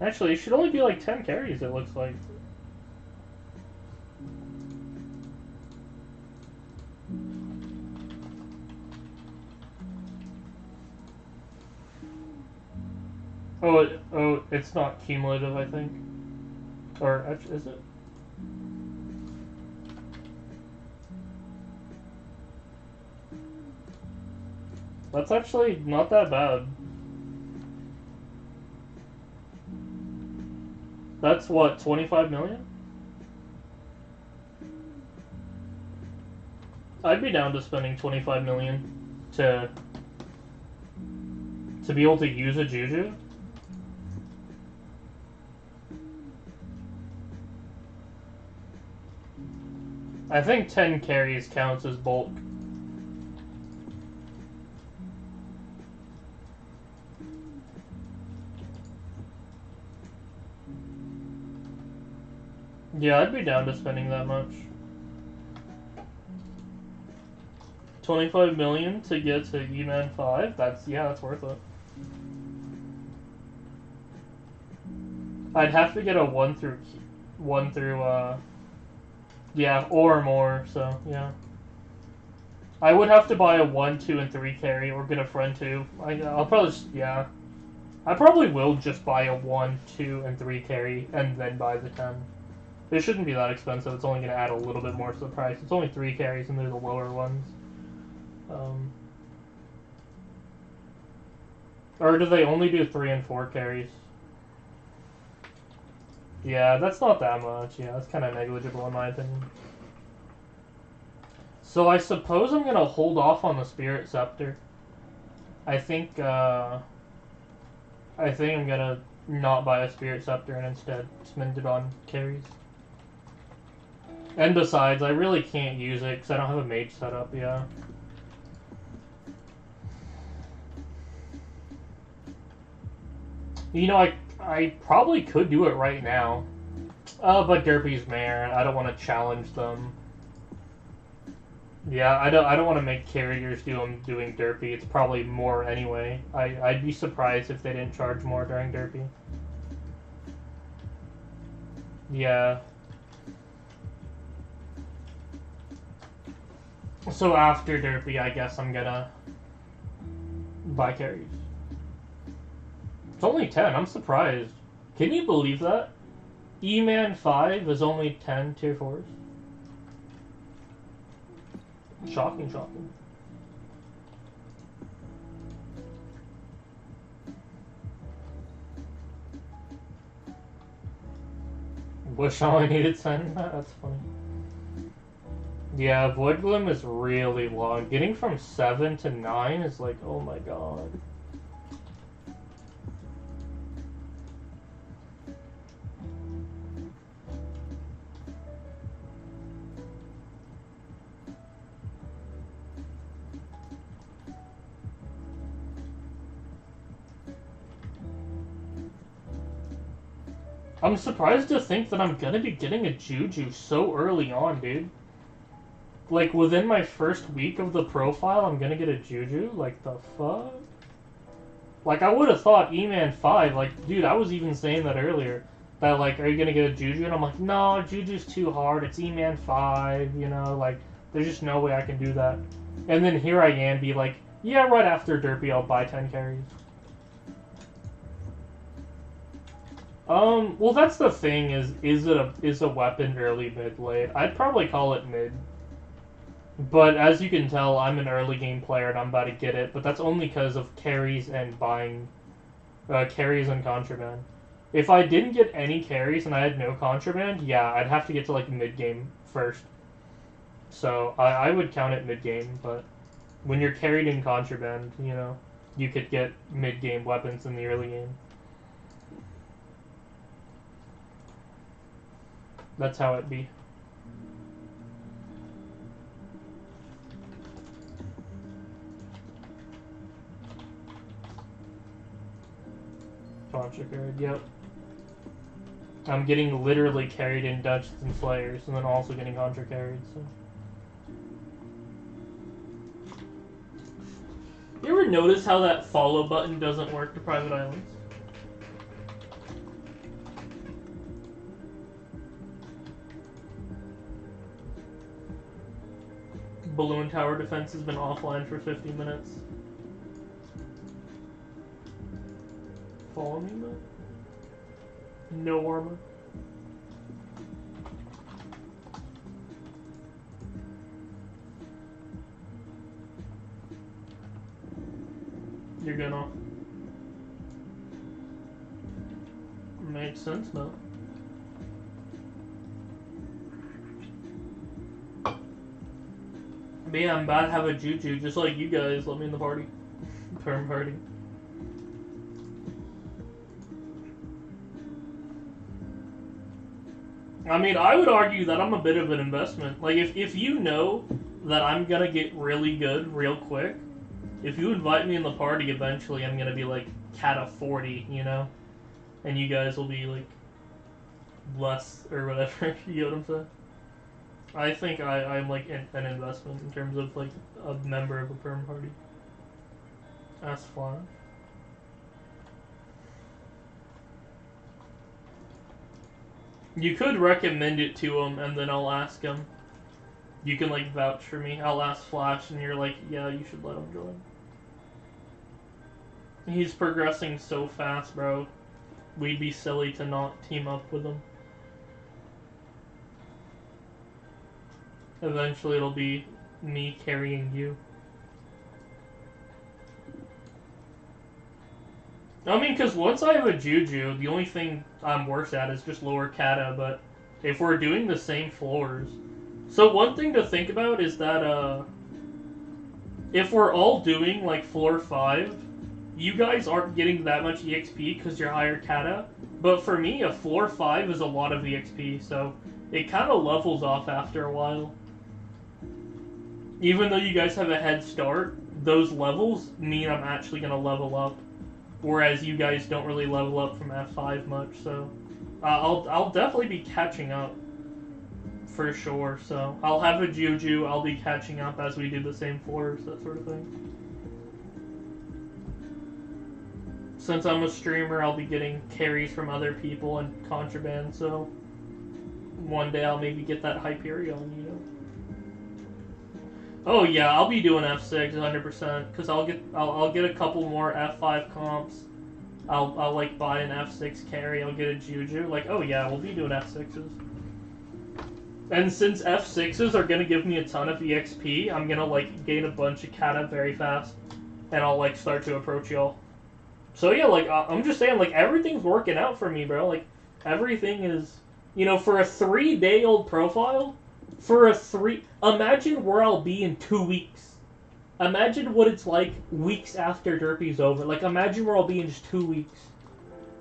Actually, it should only be like 10 carries, it looks like. Oh, it's not cumulative, I think. Or, is it? That's actually not that bad. That's what, 25 million? I'd be down to spending 25 million to be able to use a Juju. I think 10 carries counts as bulk. Yeah, I'd be down to spending that much. 25 million to get to E-Man 5? That's worth it. I'd have to get a 1 through, yeah, or more, so, yeah. I would have to buy a 1, 2, and 3 carry, or get a friend too. I'll probably just, yeah. I probably will just buy a 1, 2, and 3 carry, and then buy the 10. It shouldn't be that expensive, it's only going to add a little bit more to the price. It's only 3 carries, and they're the lower ones. Or do they only do 3 and 4 carries? Yeah, that's not that much. Yeah, that's kind of negligible in my opinion. So I suppose I'm gonna hold off on the Spirit Scepter. I think I'm gonna not buy a Spirit Scepter and instead spend it on carries. And besides, I really can't use it because I don't have a mage set up. Yeah. You know, I probably could do it right now. But Derpy's Mare, I don't want to challenge them. Yeah, I don't want to make carriers doing Derpy. It's probably more anyway. I'd be surprised if they didn't charge more during Derpy. Yeah. So after Derpy, I guess I'm gonna buy carries. It's only 10. I'm surprised. Can you believe that? E-Man 5 is only 10 tier 4s. Shocking, shocking. Wish I only needed 10. That's funny. Yeah, Void Gloom is really long. Getting from 7 to 9 is like, oh my god. I'm surprised to think that I'm gonna be getting a Juju so early on, dude. Like, within my first week of the profile, I'm gonna get a Juju? Like, the fuck? Like, I would've thought E-Man 5, like, dude, I was even saying that earlier. That, like, are you gonna get a Juju? And I'm like, no, Juju's too hard, it's E-Man 5, you know, like, there's just no way I can do that. And then here I am, be like, yeah, right after Derpy, I'll buy 10 carries. Well, that's the thing, is a weapon early, mid, late? I'd probably call it mid. But as you can tell, I'm an early game player and I'm about to get it, but that's only because of carries and buying, carries and contraband. If I didn't get any carries and I had no contraband, yeah, I'd have to get to, like, mid game first. So, I would count it mid game, but when you're carried in contraband, you know, you could get mid game weapons in the early game. That's how it be. Contra carried, yep. I'm getting literally carried in Dungeons and Slayers, and then also getting Contra carried, so. You ever notice how that follow button doesn't work to private islands? Balloon tower defense has been offline for 50 minutes. Follow me, though? No armor. You're gonna... Makes sense, though. But yeah, I'm about to have a Juju, just like you guys. Let me in the party. Perm party. I mean, I would argue that I'm a bit of an investment. Like, if you know that I'm gonna get really good real quick, if you invite me in the party, eventually I'm gonna be, like, cat of 40, you know? And you guys will be, like, less, or whatever, you know what I'm saying? I think I'm like an investment in terms of like a member of a perm party. That's fun. You could recommend it to him, and then I'll ask him. You can like vouch for me. I'll ask Flash, and you're like, yeah, you should let him join. He's progressing so fast, bro. We'd be silly to not team up with him. Eventually, it'll be me carrying you. I mean, because once I have a Juju, the only thing I'm worse at is just lower kata, but if we're doing the same floors... So one thing to think about is that, if we're all doing, like, floor 5, you guys aren't getting that much EXP because you're higher kata, but for me, a floor 5 is a lot of EXP, so it kind of levels off after a while. Even though you guys have a head start, those levels mean I'm actually going to level up. Whereas you guys don't really level up from F5 much, so I'll definitely be catching up for sure. So I'll have a Juju, I'll be catching up as we do the same floors, that sort of thing. Since I'm a streamer, I'll be getting carries from other people and contraband, so one day I'll maybe get that Hyperion, you know. Oh yeah, I'll be doing F6 100% because I'll get a couple more F5 comps. I'll like buy an F6 carry. I'll get a Juju. Like, oh yeah, we'll be doing F6s. And since F6s are gonna give me a ton of EXP, I'm gonna like gain a bunch of kata very fast, and I'll like start to approach y'all. So yeah, like I'm just saying, like everything's working out for me, bro. Like everything is, you know, for a 3-day-old profile. Imagine where I'll be in 2 weeks. Imagine what it's like weeks after Derpy's over. Like, imagine where I'll be in just 2 weeks.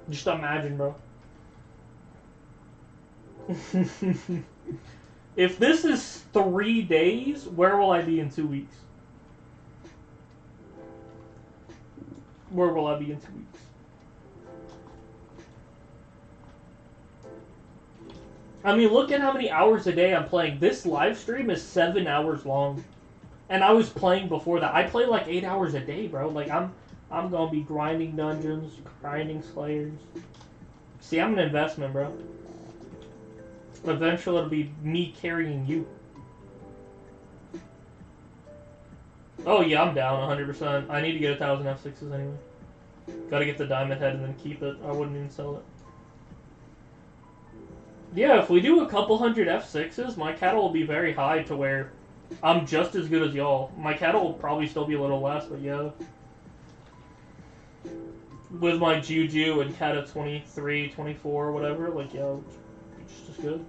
Just imagine, bro. If this is 3 days, where will I be in 2 weeks? Where will I be in 2 weeks? I mean, look at how many hours a day I'm playing. This live stream is 7 hours long. And I was playing before that. I play like 8 hours a day, bro. Like, I'm gonna be grinding dungeons, grinding slayers. See, I'm an investment, bro. Eventually, it'll be me carrying you. Oh, yeah, I'm down 100%. I need to get 1,000 F6s anyway. Gotta get the diamond head and then keep it. I wouldn't even sell it. Yeah, if we do a couple hundred F6s, my cattle will be very high to where I'm just as good as y'all. My cattle will probably still be a little less, but yeah. With my Juju and Kata 23, 24, whatever, like, yeah, it's just as good.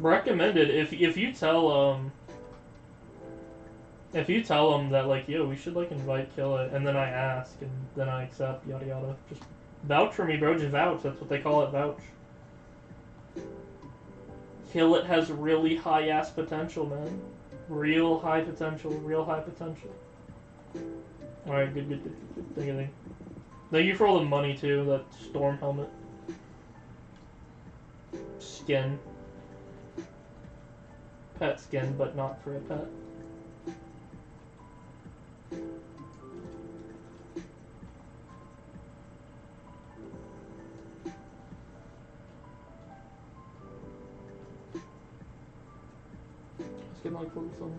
Recommended if you tell them that like, yo, we should like invite KillIt, and then I ask and then I accept, yada yada, just vouch for me, bro. Just vouch. That's what they call it, vouch. KillIt has really high ass potential, man. Real high potential. Real high potential. All right, good. Thank you for all the money too. That storm helmet, skin. Pet skin, but not for a pet. Let's get my clothes on.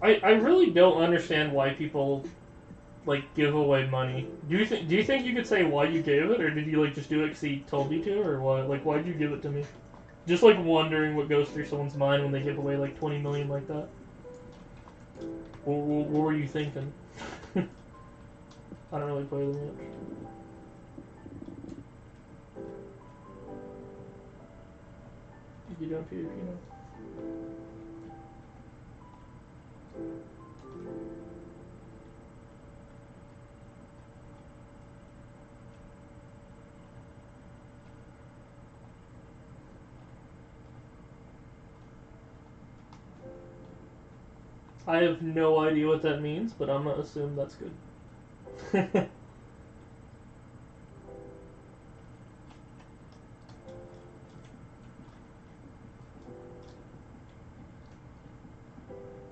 I really don't understand why people like give away money. Do you think you could say why you gave it, or did you like just do it because he told you to, or what? Like, why'd you give it to me? Just like wondering what goes through someone's mind when they give away like 20 million like that. What were you thinking? I don't really play them much. You doing PvP now? I have no idea what that means, but I'm gonna assume that's good.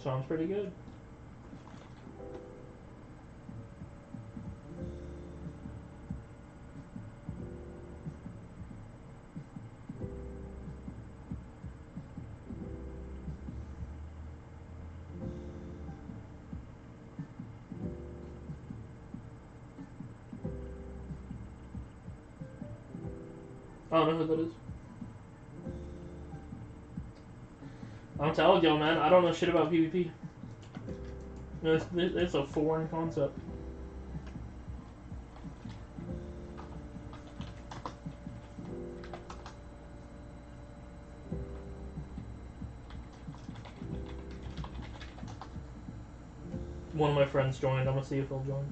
Sounds pretty good. I don't know who that is. I'm telling y'all, man, I don't know shit about PvP. It's a foreign concept. One of my friends joined. I'm gonna see if he'll join.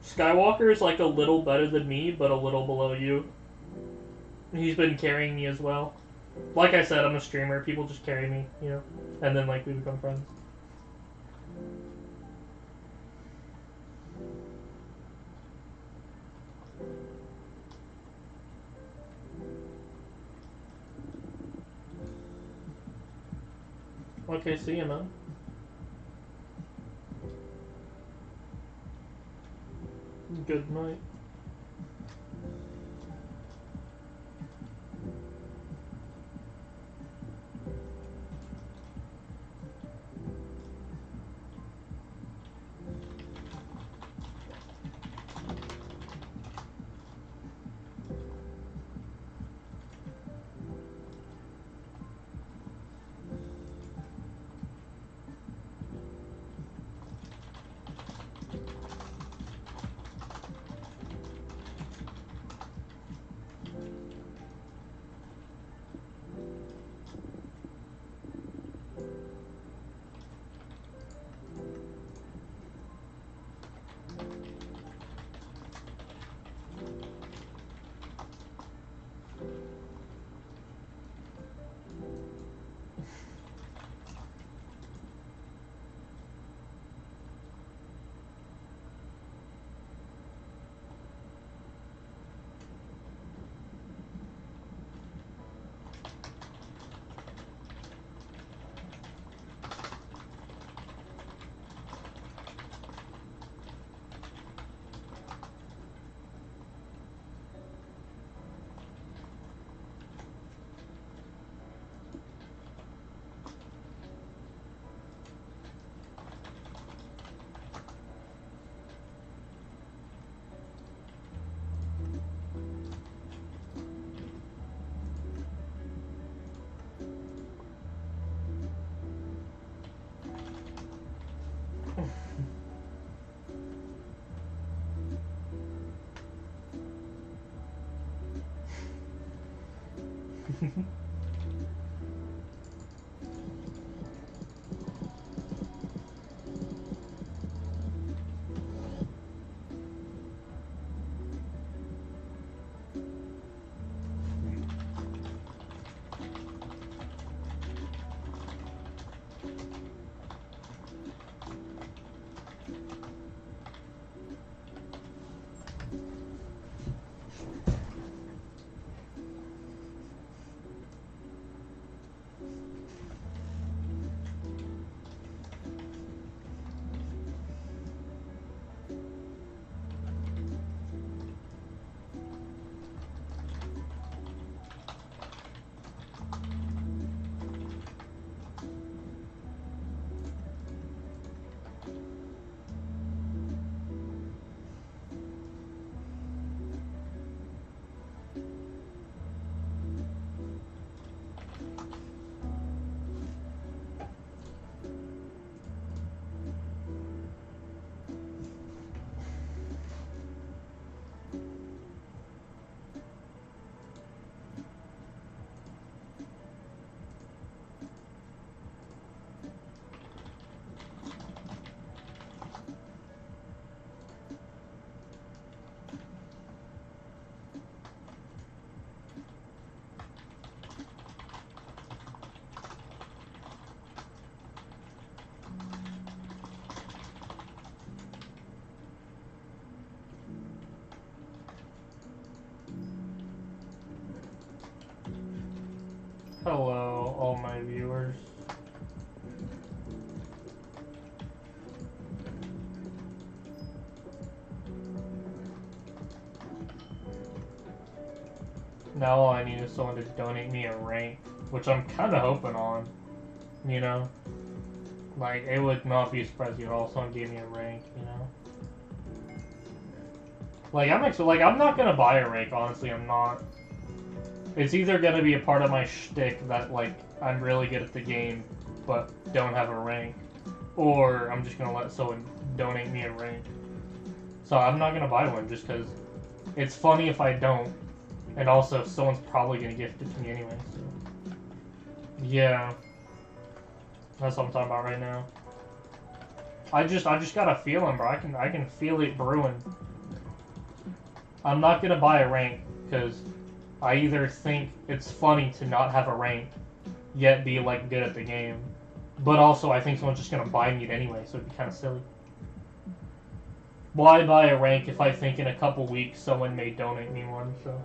Skywalker is like a little better than me, but a little below you. He's been carrying me as well. Like I said, I'm a streamer. People just carry me, you know? And then, like, we become friends. Okay, see you, man. Good night. Hello, all my viewers. Now all I need is someone to donate me a rank, which I'm kind of hoping on, you know? Like, it would not be surprising at all if someone gave me a rank, you know? Like, I'm not gonna buy a rank, honestly, I'm not. It's either gonna be a part of my shtick that, like, I'm really good at the game, but don't have a rank, or I'm just gonna let someone donate me a rank. So I'm not gonna buy one, just because it's funny if I don't, and also someone's probably gonna gift it to me anyway, so. Yeah. That's what I'm talking about right now. I just got a feeling, bro. I can feel it brewing. I'm not gonna buy a rank because I either think it's funny to not have a rank, yet be like good at the game, but also I think someone's just gonna buy me it anyway, so it'd be kind of silly. Why buy a rank if I think in a couple weeks someone may donate me one? So.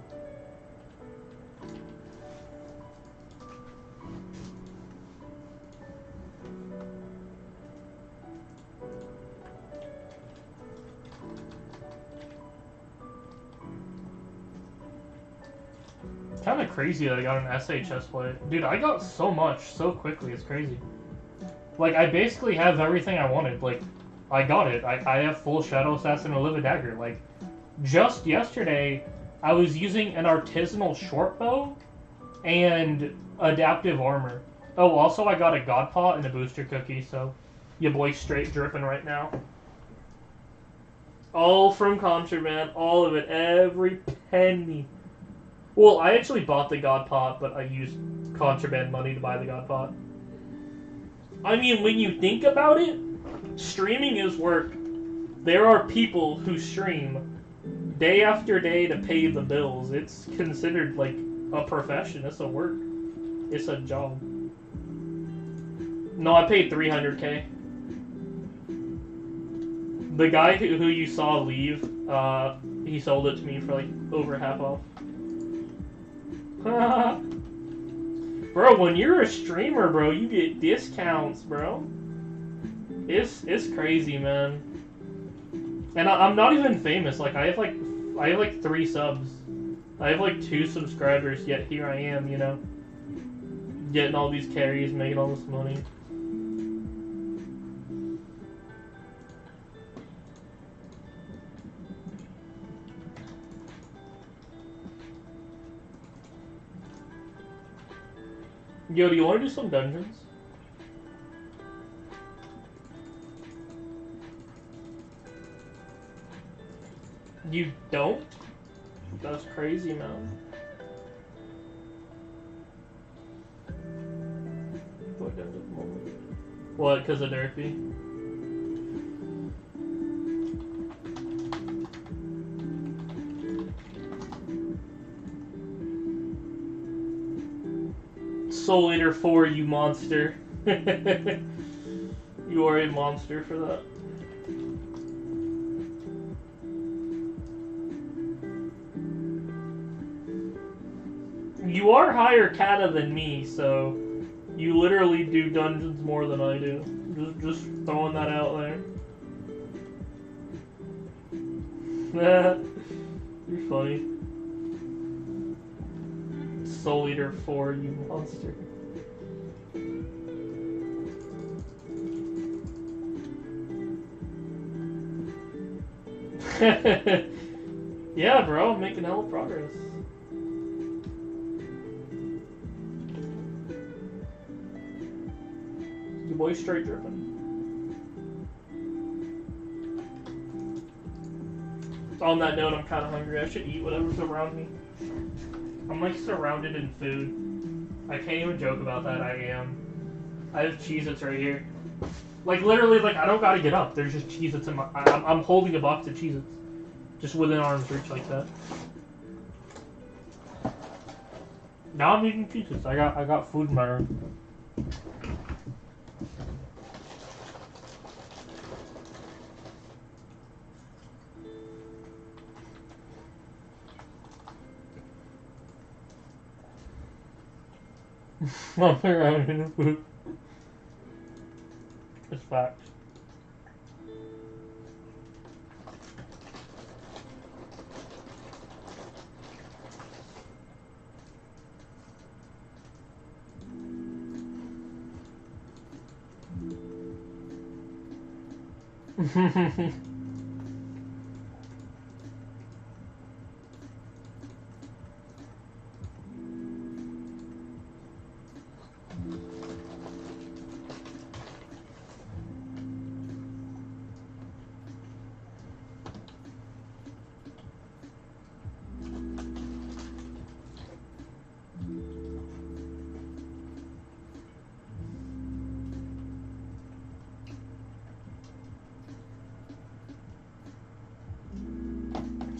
Kind of crazy that I got an SHS plate. Dude, I got so much so quickly, it's crazy. Like, I basically have everything I wanted. Like, I got it. I have full Shadow Assassin and Live a Dagger. Like, just yesterday, I was using an artisanal short bow and adaptive armor. Oh, also I got a God Pot and a booster cookie, so your boy's straight dripping right now. All from contraband, all of it, every penny. Well, I actually bought the God Pot, but I used contraband money to buy the God Pot. I mean, when you think about it, streaming is work. There are people who stream day after day to pay the bills. It's considered like a profession. It's a work. It's a job. No, I paid 300K. The guy who you saw leave, he sold it to me for like over half off. Bro, when you're a streamer, bro, you get discounts, bro. It's crazy, man. And I'm not even famous. Like I have like 3 subs. I have like 2 subscribers. Yet here I am, you know, getting all these carries, making all this money. Yo, do you want to do some dungeons? You don't? That's crazy, man. What, because of Durfee? Soul Eater 4, you monster. You are a monster for that. You are higher kata than me, so you literally do dungeons more than I do. Just throwing that out there. You're funny. Soul Eater 4, you monster. Yeah, bro, I'm making hella progress. Your boy's straight dripping. On that note, I'm kind of hungry. I should eat whatever's around me. I'm like surrounded in food. I can't even joke about that. I am. I have Cheez-Its right here. Like literally, like I don't gotta get up. There's just Cheez-Its in my. I'm holding a box of Cheez-Its, just within arm's reach like that. Now I'm eating Cheez-Its. I got food in my room. Nothing around in the food. It's facts.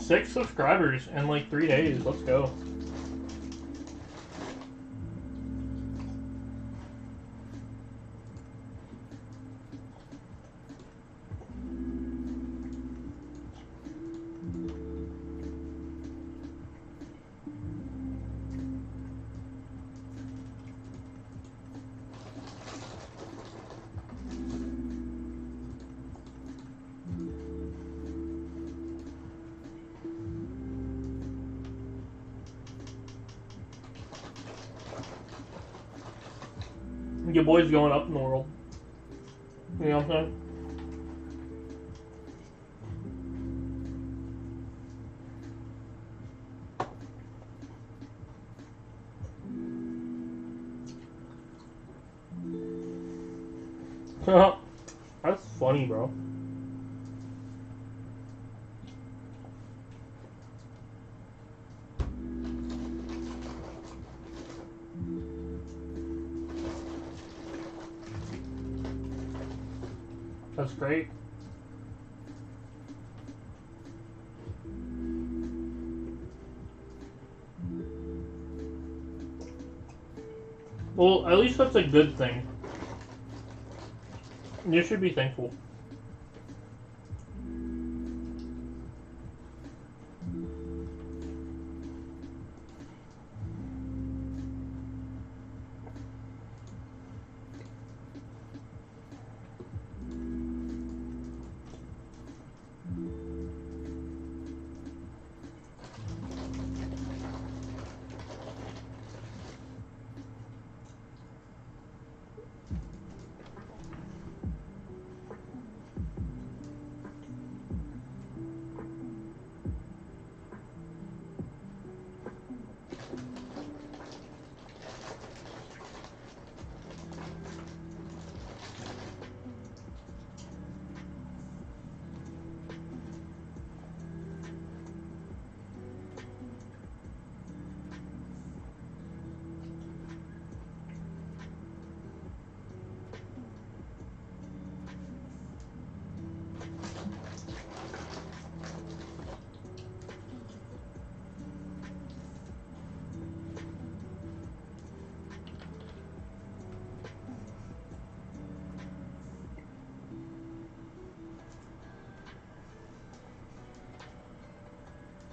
Six subscribers in like 3 days. Let's go. Your boy's going up in the world. You know what I'm saying? That's funny, bro. That's great. Well, at least that's a good thing. You should be thankful.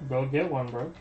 Go get one, bro.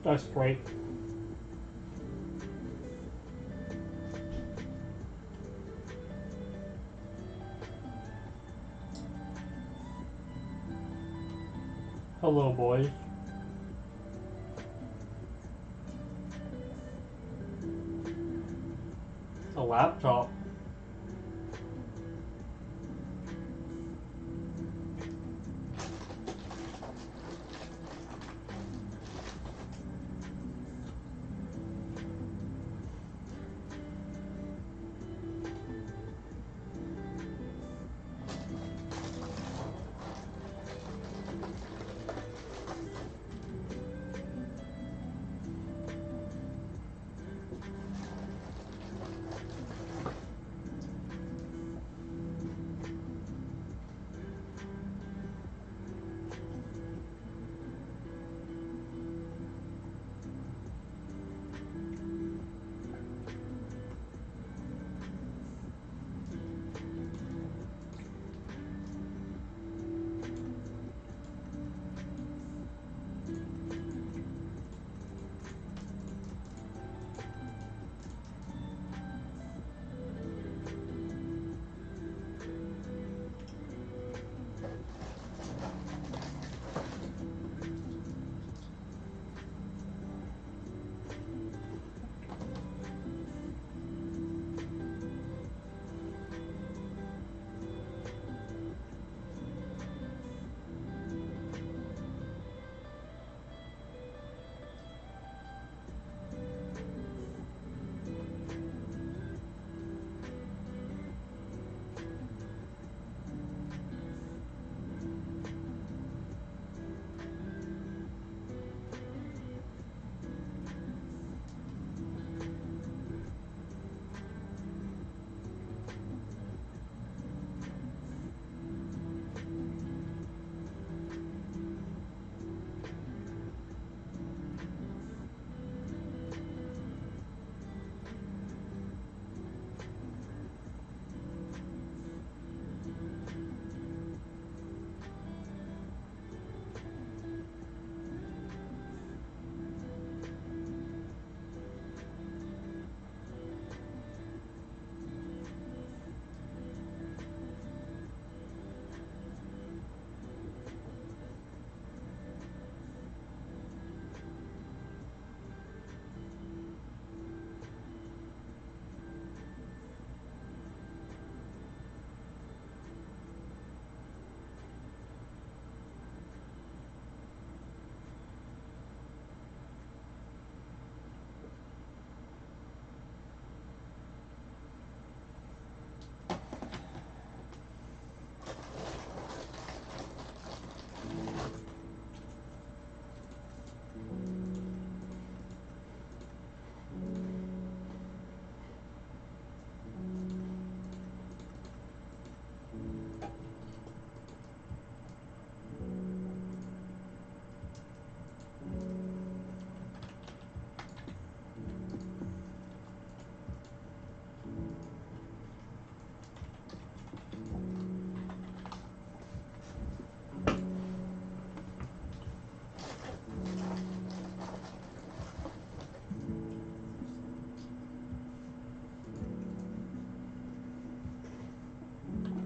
That's great. Hello, boys. A laptop.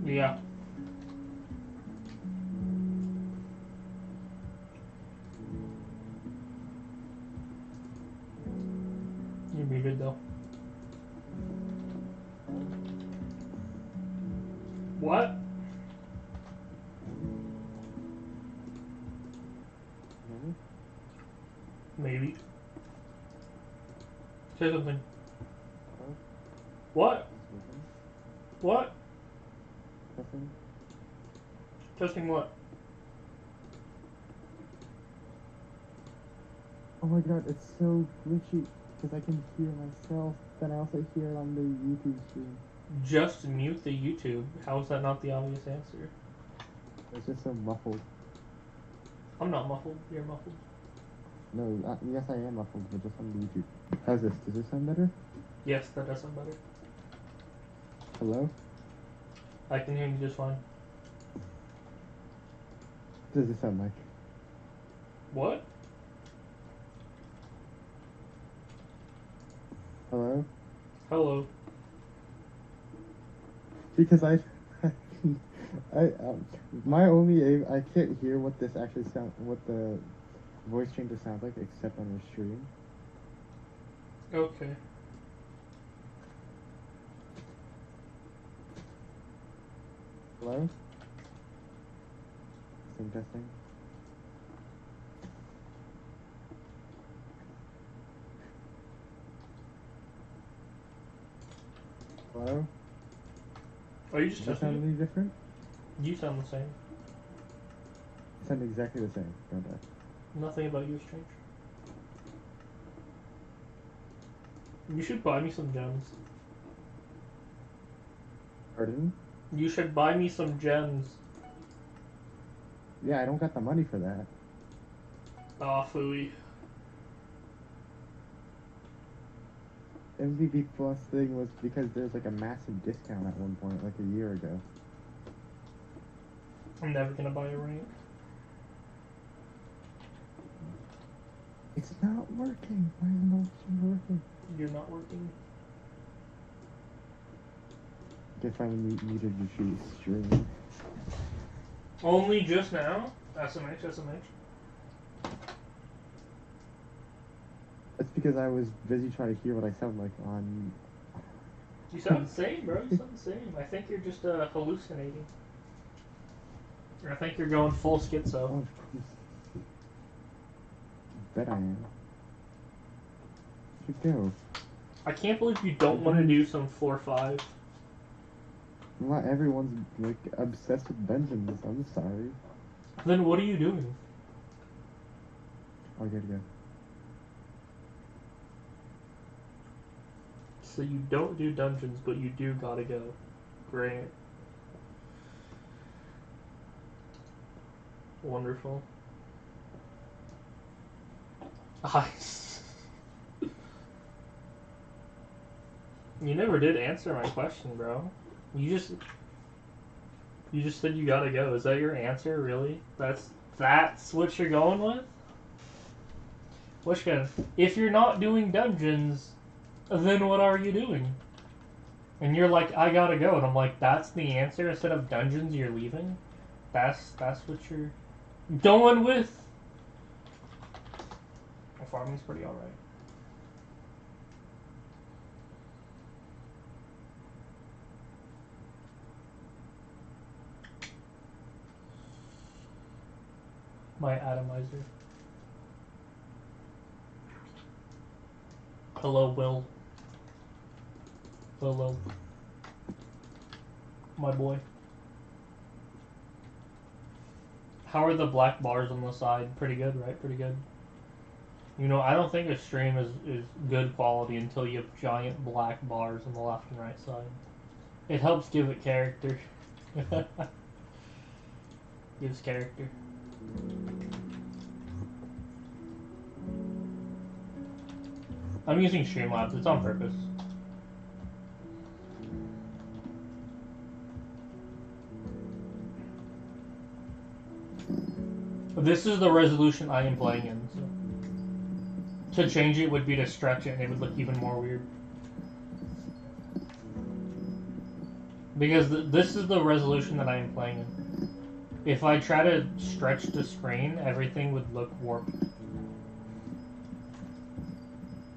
Yeah. You're muted though. What? Maybe. Say something. What? What? Testing what? Oh my god, it's so glitchy because I can hear myself, then I also hear it on the YouTube stream. Just mute the YouTube. How is that not the obvious answer? It's just so muffled. I'm not muffled. You're muffled. No, yes I am muffled, but just on the YouTube. How's this? Does this sound better? Yes, that does sound better. Hello? I can hear you just fine. What does this sound like? What? Hello. Because my only aim, I can't hear what this actually what the voice changer sounds like, except on your stream. Okay. Hello? Testing. Hello? Are you just Does that sound testing? any different? You sound the same. You sound exactly the same, don't I? Nothing about you is strange. You should buy me some gems. Pardon? You should buy me some gems. Yeah, I don't got the money for that. Ah, phooey. MVP Plus thing was because there's like a massive discount at one point, like a year ago. I'm never gonna buy a rank. It's not working. Why isn't it working? You're not working. Guess I needed to stream. Only just now? SMH, SMH. That's because I was busy trying to hear what I sound like on... You sound the same, bro. You sound the same. I think you're just hallucinating. I think you're going full schizo. Oh, of course. Bet I am. Should go. I can't believe you don't want to do some floor 5. Not everyone's like obsessed with dungeons. I'm sorry. Then what are you doing? I gotta go. So you don't do dungeons, but you do gotta go. Great. Wonderful. Nice. You never did answer my question, bro. You just said you gotta go. Is that your answer, really? That's what you're going with? Wishka, if you're not doing dungeons, then what are you doing? And you're like, I gotta go, and I'm like, that's the answer. Instead of dungeons, you're leaving. That's what you're going with. My farming's pretty alright. My atomizer. Hello, Will. Hello. My boy. How are the black bars on the side? Pretty good, right? Pretty good. You know, I don't think a stream is good quality until you have giant black bars on the left and right side. It helps give it character. Gives character. I'm using Streamlabs. It's on purpose. This is the resolution I am playing in. So. To change it would be to stretch it, and it would look even more weird. Because this is the resolution that I am playing in. If I try to stretch the screen, everything would look warped.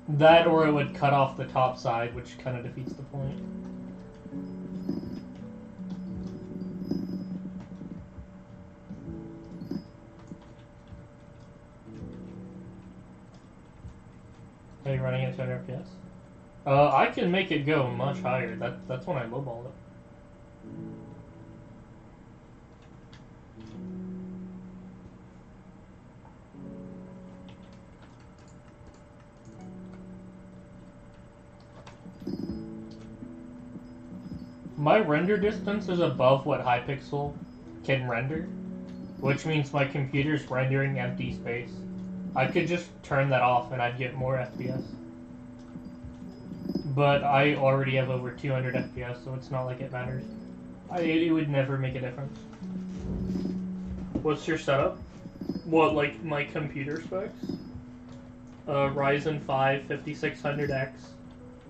That, or it would cut off the top side, which kind of defeats the point. Are you running at 200 FPS? I can make it go much higher. That's when I lowball it. My render distance is above what Hypixel can render, which means my computer's rendering empty space. I could just turn that off and I'd get more FPS. But I already have over 200 FPS, so it's not like it matters. It would never make a difference. What's your setup? What, like my computer specs? Ryzen 5 5600X,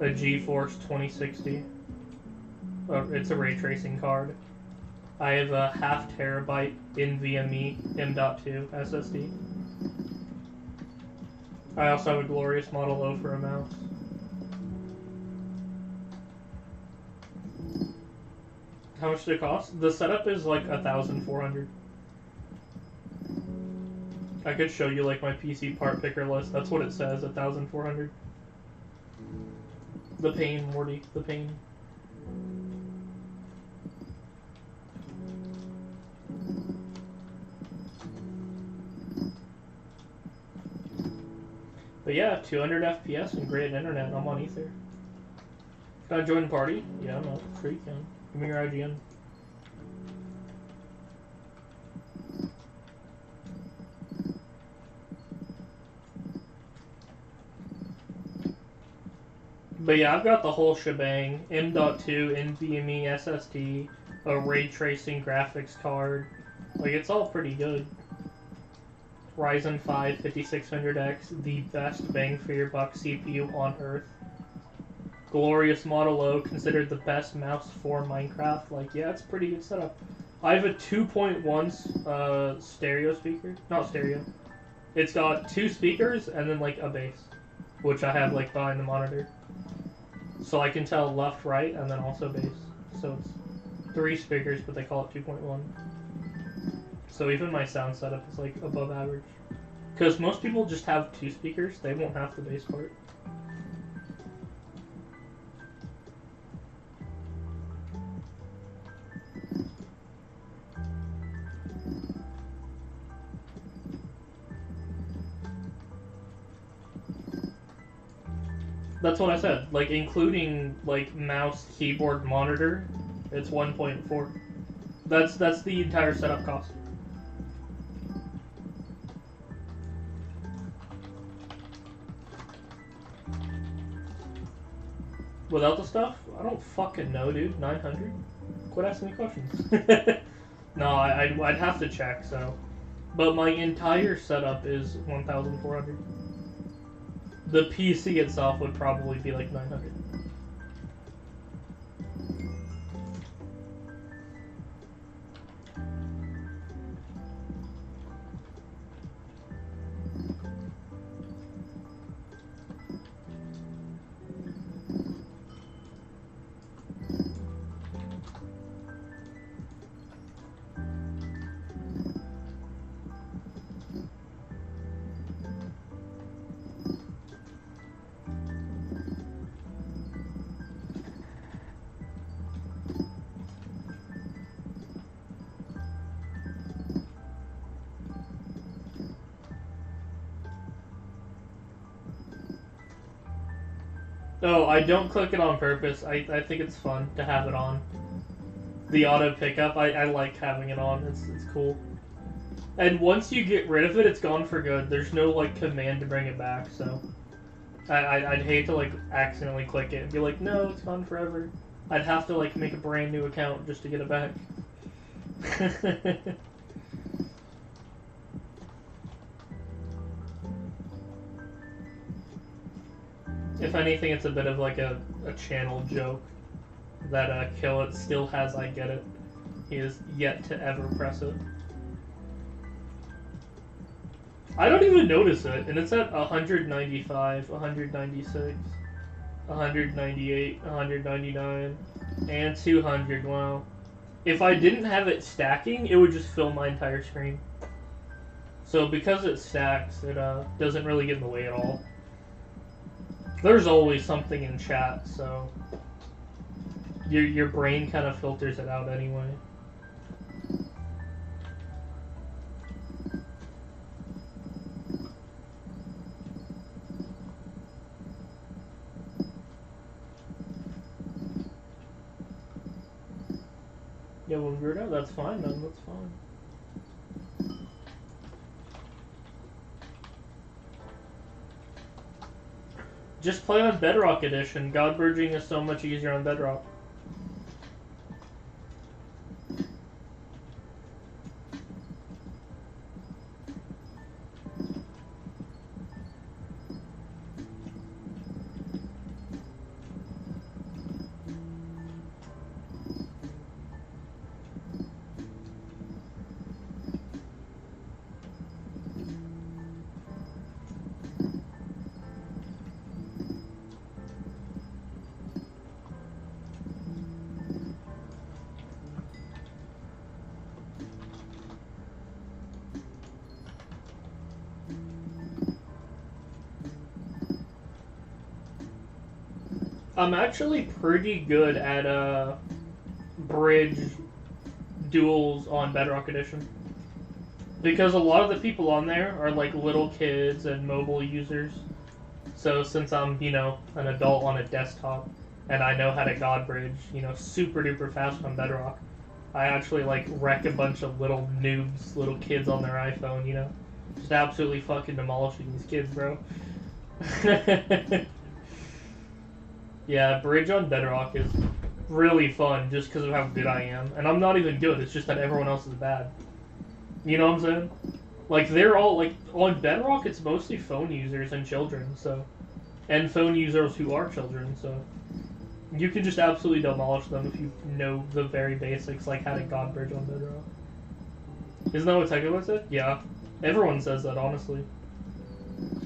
a GeForce 2060. It's a ray tracing card. I have a 0.5 terabyte NVMe M.2 SSD. I also have a glorious Model O for a mouse. How much did it cost? The setup is like 1,400. I could show you like my PC part picker list. That's what it says, 1,400. The pain, Morty, the pain. But yeah, 200 FPS and great internet. I'm on Ether. Can I join the party? Yeah, no, sure you can. Give me your IGN. But yeah, I've got the whole shebang. M.2, NVMe SSD, a ray tracing graphics card. Like, it's all pretty good. Ryzen 5 5600X, the best bang for your buck CPU on Earth. Glorious Model O, considered the best mouse for Minecraft. Like, yeah, it's a pretty good setup. I have a 2.1 stereo speaker. Not stereo. It's got 2 speakers and then, like, a bass. Which I have, like, behind the monitor. So I can tell left, right, and then also bass. So it's 3 speakers, but they call it 2.1. So even my sound setup is like above average. Because most people just have 2 speakers, they won't have the bass part. That's what I said. Like, including like mouse, keyboard, monitor, it's 1.4. That's the entire setup cost. Without the stuff? I don't fucking know, dude. 900? Quit asking me questions. No, I'd have to check, so. But my entire setup is 1,400. The PC itself would probably be like 900. Oh, I don't click it on purpose. I think it's fun to have it on. The auto pickup, I like having it on. It's cool. And once you get rid of it, it's gone for good. There's no like command to bring it back, so I'd hate to like accidentally click it and be like, no, it's gone forever. I'd have to like make a brand new account just to get it back. If anything, it's a bit of like a channel joke that KillIt still has I Get It. He has yet to ever press it. I don't even notice it, and it's at 195, 196, 198, 199, and 200, wow. If I didn't have it stacking, it would just fill my entire screen. So because it stacks, it doesn't really get in the way at all. There's always something in chat, so your brain kind of filters it out anyway. Yeah, when we're out, that's fine, man. That's fine. Just play on Bedrock Edition. God Bridging is so much easier on Bedrock. I'm actually pretty good at bridge duels on Bedrock Edition. Because a lot of the people on there are like little kids and mobile users. So since I'm, you know, an adult on a desktop and I know how to God bridge, you know, super duper fast on Bedrock, I actually like wreck a bunch of little noobs, little kids on their iPhone, you know? Just absolutely fucking demolishing these kids, bro. Yeah, bridge on Bedrock is really fun just because of how good I am. And I'm not even good, it's just that everyone else is bad. You know what I'm saying? Like, they're all, like, on Bedrock, it's mostly phone users and children, so. And phone users who are children, so. You can just absolutely demolish them if you know the very basics, like how to God bridge on Bedrock. Isn't that what Tegawa said? Yeah. Everyone says that, honestly.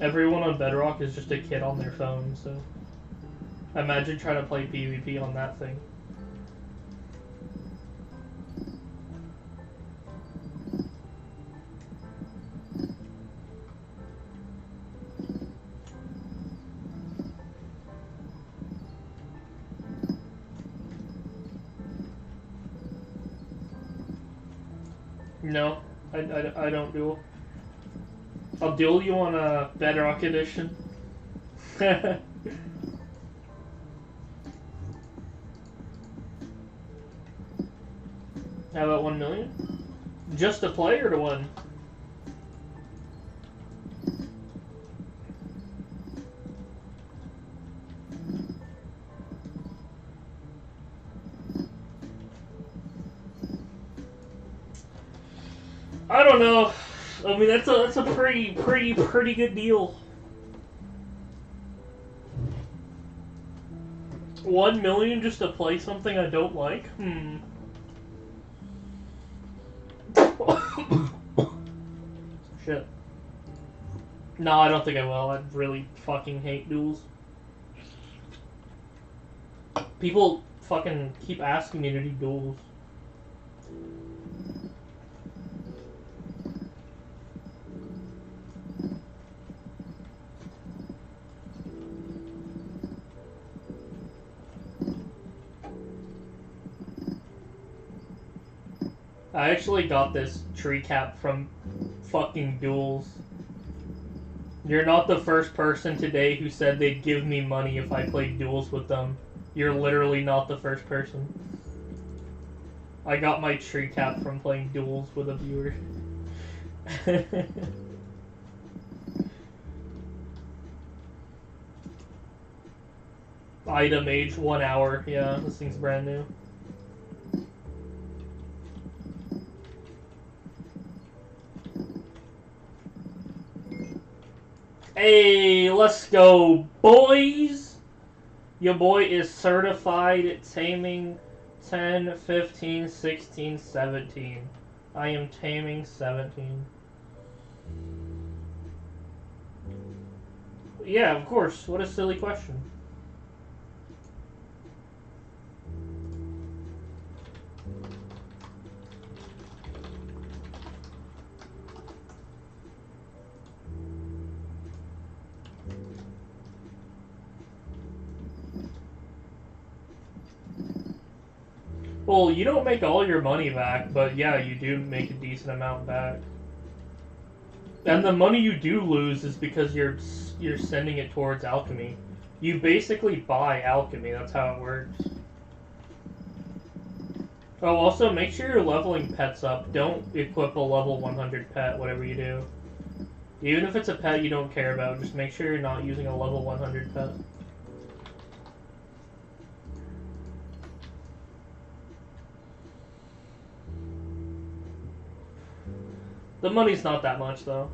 Everyone on Bedrock is just a kid on their phone, so. Imagine trying to play PvP on that thing. No, I don't duel. I'll duel you on a Bedrock Edition. How about 1 million? Just to play or to win? I don't know. I mean, that's a pretty good deal. 1 million just to play something I don't like? Shit. No, I don't think I will. I really fucking hate duels. People fucking keep asking me to do duels. I actually got this tree cap from fucking duels. You're not the first person today who said they'd give me money if I played duels with them. You're literally not the first person. I got my tree cap from playing duels with a viewer. Item age 1 hour. Yeah, this thing's brand new. Hey, let's go, boys! Your boy is certified at taming 10, 15, 16, 17. I am taming 17. Yeah, of course. What a silly question. Well, you don't make all your money back, but yeah, you do make a decent amount back. And the money you do lose is because you're sending it towards alchemy. You basically buy alchemy, that's how it works. Oh, also, make sure you're leveling pets up. Don't equip a level 100 pet, whatever you do. Even if it's a pet you don't care about, just make sure you're not using a level 100 pet. The money's not that much, though.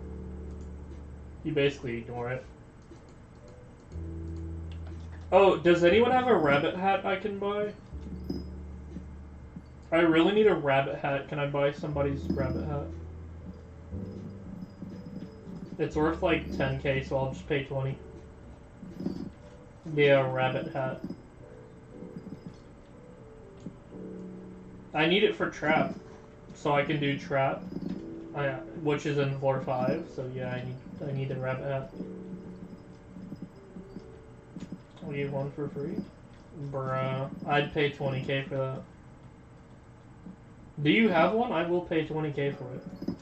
You basically ignore it. Oh, does anyone have a rabbit hat I can buy? I really need a rabbit hat. Can I buy somebody's rabbit hat? It's worth like 10k, so I'll just pay 20. Yeah, rabbit hat. I need it for trap, so I can do trap, which is in floor 5. So yeah, I need a rabbit hat. I'll give one for free. Bruh, I'd pay 20k for that. Do you have one? I will pay 20k for it.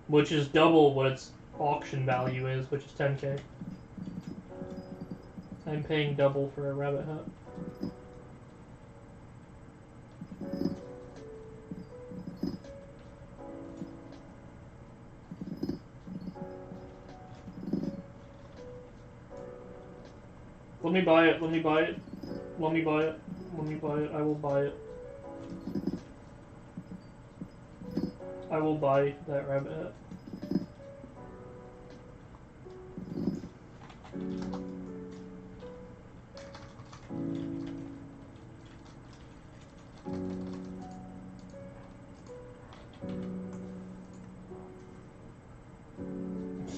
Which is double what its auction value is, which is 10k. I'm paying double for a rabbit hut. Let me buy it, let me buy it. Let me buy it. Let me buy it. I will buy it. I will buy that rabbit hut.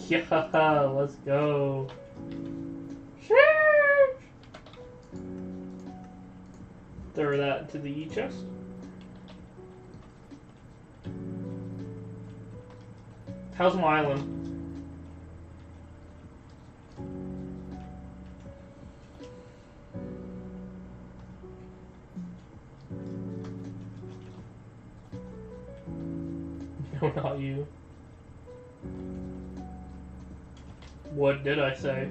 Yeah, let's go. Throw that into the E-chest. How's my island? No, not you. What did I say?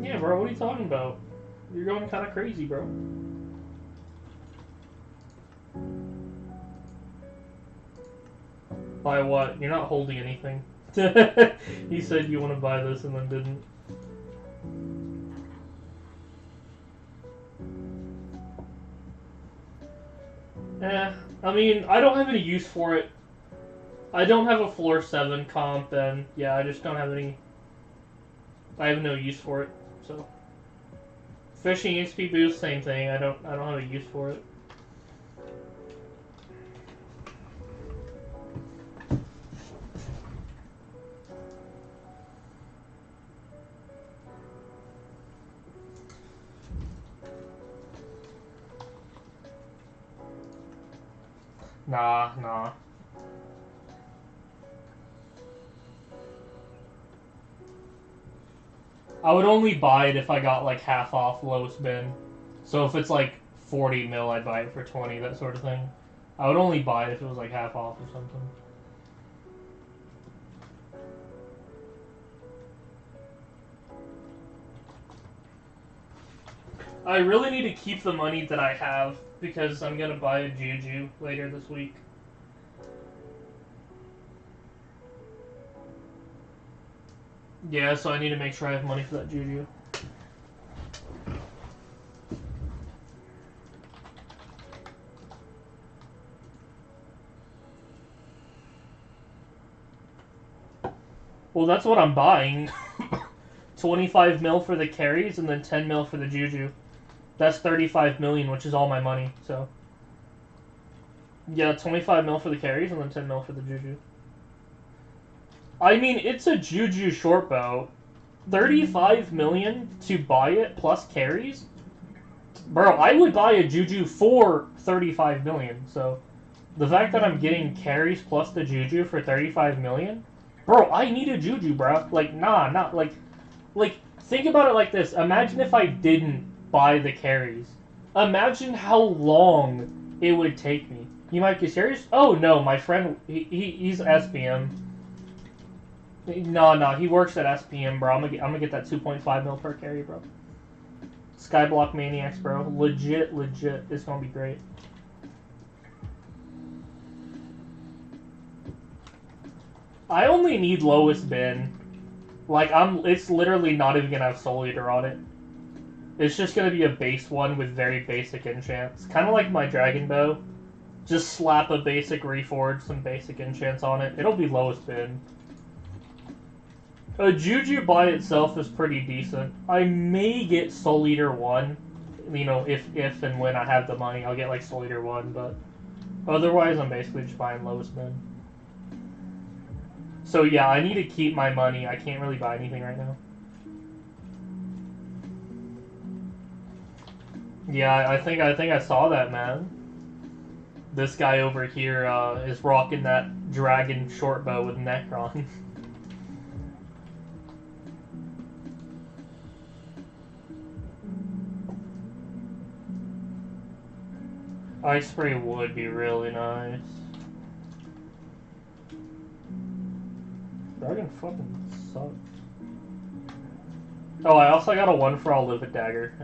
Yeah, bro, what are you talking about? You're going kind of crazy, bro. Buy what? You're not holding anything. You said you want to buy this and then didn't. I mean, I don't have any use for it. I don't have a floor 7 comp, and yeah, I just don't have any. I have no use for it, so. Fishing XP boost, same thing. I don't have a use for it. Nah. I would only buy it if I got like half off lowest bin. So if it's like 40 mil, I'd buy it for 20, that sort of thing. I would only buy it if it was like half off or something. I really need to keep the money that I have because I'm gonna buy a Juju later this week. Yeah, so I need to make sure I have money for that Juju. Well, that's what I'm buying. 25 mil for the carries and then 10 mil for the Juju. That's 35 million, which is all my money, so. Yeah, 25 mil for the carries and then 10 mil for the Juju. I mean, it's a Juju short bow. 35 million to buy it plus carries? Bro, I would buy a Juju for 35 million, so. The fact that I'm getting carries plus the Juju for 35 million? Bro, I need a Juju, bro. Like, nah, not, like, think about it like this. Imagine if I didn't buy the carries. Imagine how long it would take me. You might get serious? Oh, no, my friend, he's SPM. No, he works at SPM, bro. I'm gonna get that 2.5 mil per carry, bro. Skyblock Maniacs, bro. Legit. It's gonna be great. I only need lowest bin. Like, it's literally not even gonna have Soul Eater on it. It's just gonna be a base one with very basic enchants. Kind of like my Dragon Bow. Just slap a basic Reforge, some basic enchants on it. It'll be lowest bin. A Juju by itself is pretty decent. I may get Soul Eater 1. You know, if and when I have the money, I'll get like Soul Eater 1, but otherwise I'm basically just buying lowest bin. So yeah, I need to keep my money. I can't really buy anything right now. Yeah, I think I saw that, man. This guy over here is rocking that dragon short bow with Necron. Ice spray would be really nice. Dragon fucking sucks. Oh, I also got a 1-for-all live it dagger.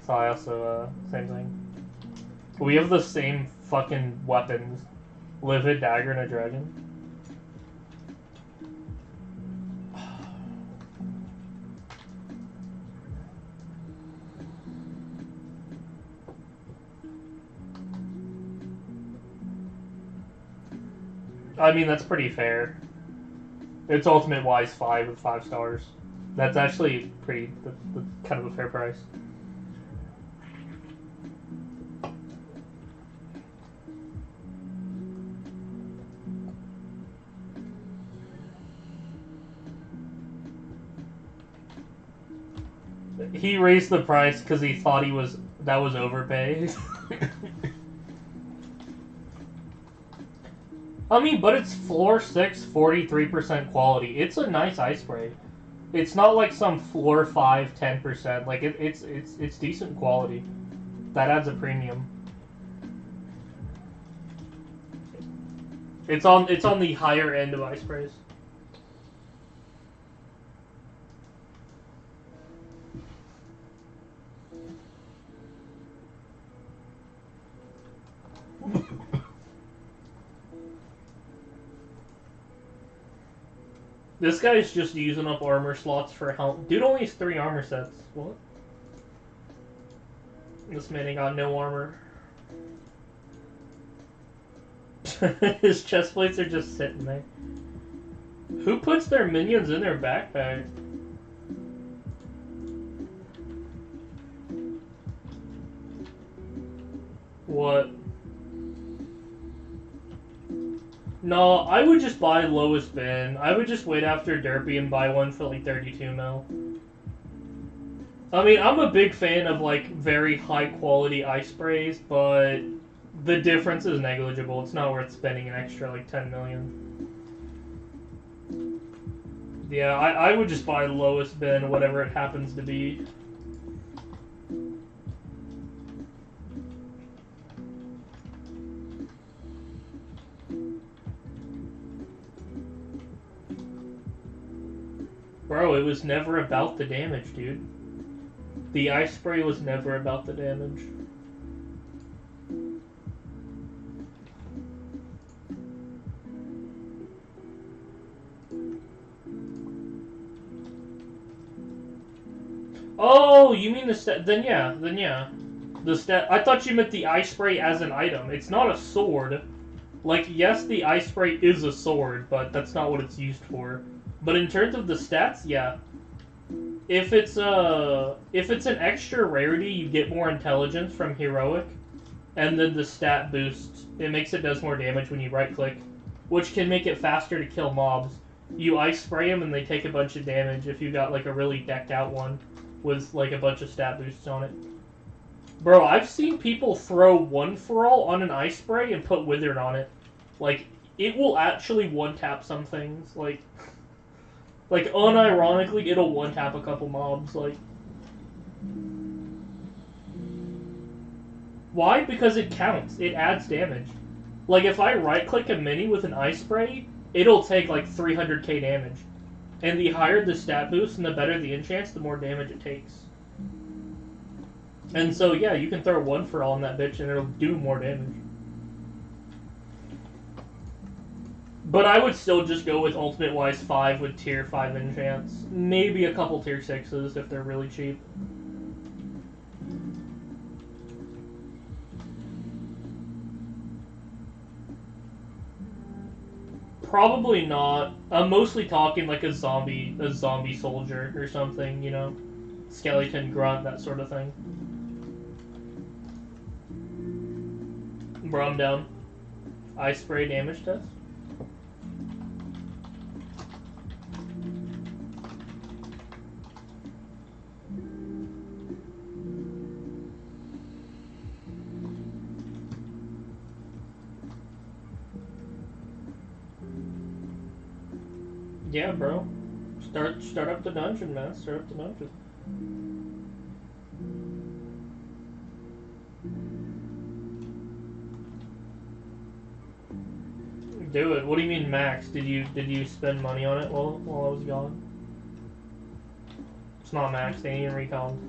So I also, same thing. We have the same fucking weapons. Live it dagger and a dragon. I mean, that's pretty fair. It's Ultimate Wise 5 with 5 stars. That's actually pretty, that's kind of a fair price. He raised the price because he thought that was overpaid. I mean, but it's floor 6, 43% quality. It's a nice ice spray. It's not like some floor 5, 10%. Like it's decent quality. That adds a premium. It's on the higher end of ice sprays. This guy's just using up armor slots for help. Dude only has 3 armor sets. What? This man ain't got no armor. His chest plates are just sitting there. Who puts their minions in their backpack? What? No, I would just buy lowest bin. I would just wait after Derpy and buy one for like 32 mil. I mean, I'm a big fan of like very high quality ice sprays, but the difference is negligible. It's not worth spending an extra like 10 million. Yeah, I would just buy lowest bin, whatever it happens to be. Bro, it was never about the damage, dude. The ice spray was never about the damage. Oh, you mean the stat? Then yeah. The stat. I thought you meant the ice spray as an item. It's not a sword. Like, yes, the ice spray is a sword, but that's not what it's used for. But in terms of the stats, yeah. If it's an extra rarity, you get more intelligence from heroic, and then the stat boost, it makes it does more damage when you right click, which can make it faster to kill mobs. You ice spray them and they take a bunch of damage if you got like a really decked out one with like a bunch of stat boosts on it. Bro, I've seen people throw 1-for-all on an ice spray and put Withered on it. Like, it will actually one-tap some things. Like, unironically, it'll one-tap a couple mobs. Like, why? Because it counts. It adds damage. Like, if I right-click a mini with an ice spray, it'll take, like, 300k damage. And the higher the stat boost and the better the enchants, the more damage it takes. And so, yeah, you can throw 1-for-all on that bitch and it'll do more damage. But I would still just go with Ultimate Wise 5 with tier 5 enchants. Maybe a couple tier 6s if they're really cheap. Probably not. I'm mostly talking like a zombie soldier or something, you know? Skeleton grunt, that sort of thing. Bro, I'm down. Ice spray damage test. Yeah, bro. Start up the dungeon, man. Start up the dungeon. Do it. What do you mean max? Did you spend money on it while I was gone? It's not max. They need recon.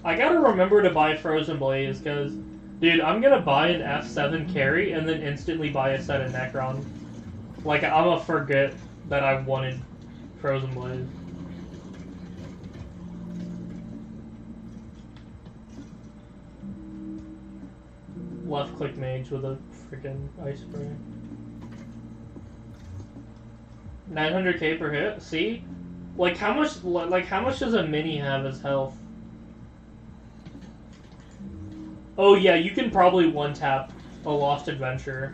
I gotta remember to buy Frozen Blaze, because, dude, I'm gonna buy an F7 carry and then instantly buy a set of Necron. Like, I'm gonna forget that I wanted Frozen Blaze. Left click mage with a freaking ice spray. 900k per hit? See? Like how much does a mini have as health? Oh yeah, you can probably one-tap a Lost Adventure.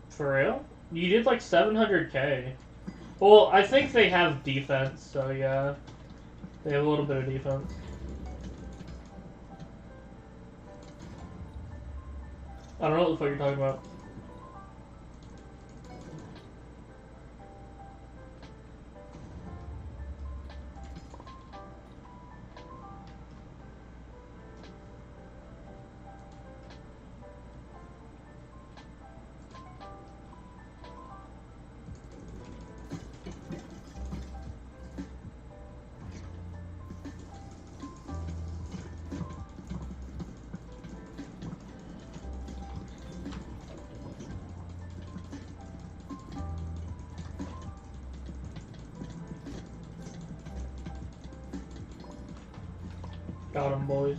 For real? You did like 700k. Well, I think they have defense, so yeah. They have a little bit of defense. I don't know what the fuck you're talking about. Got him, boys.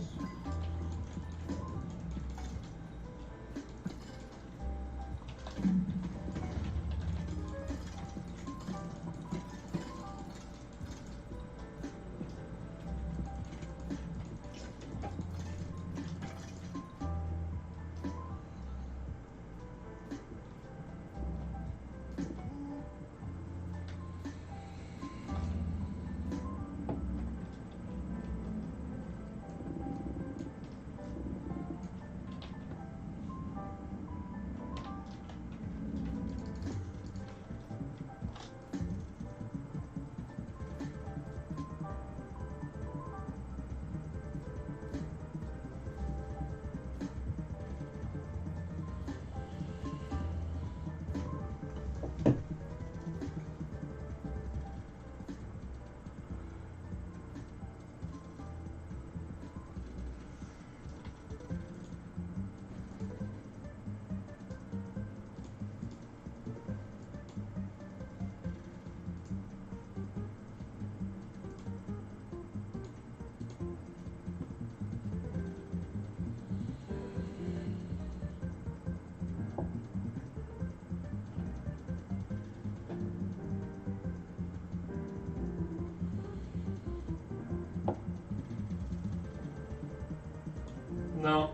No.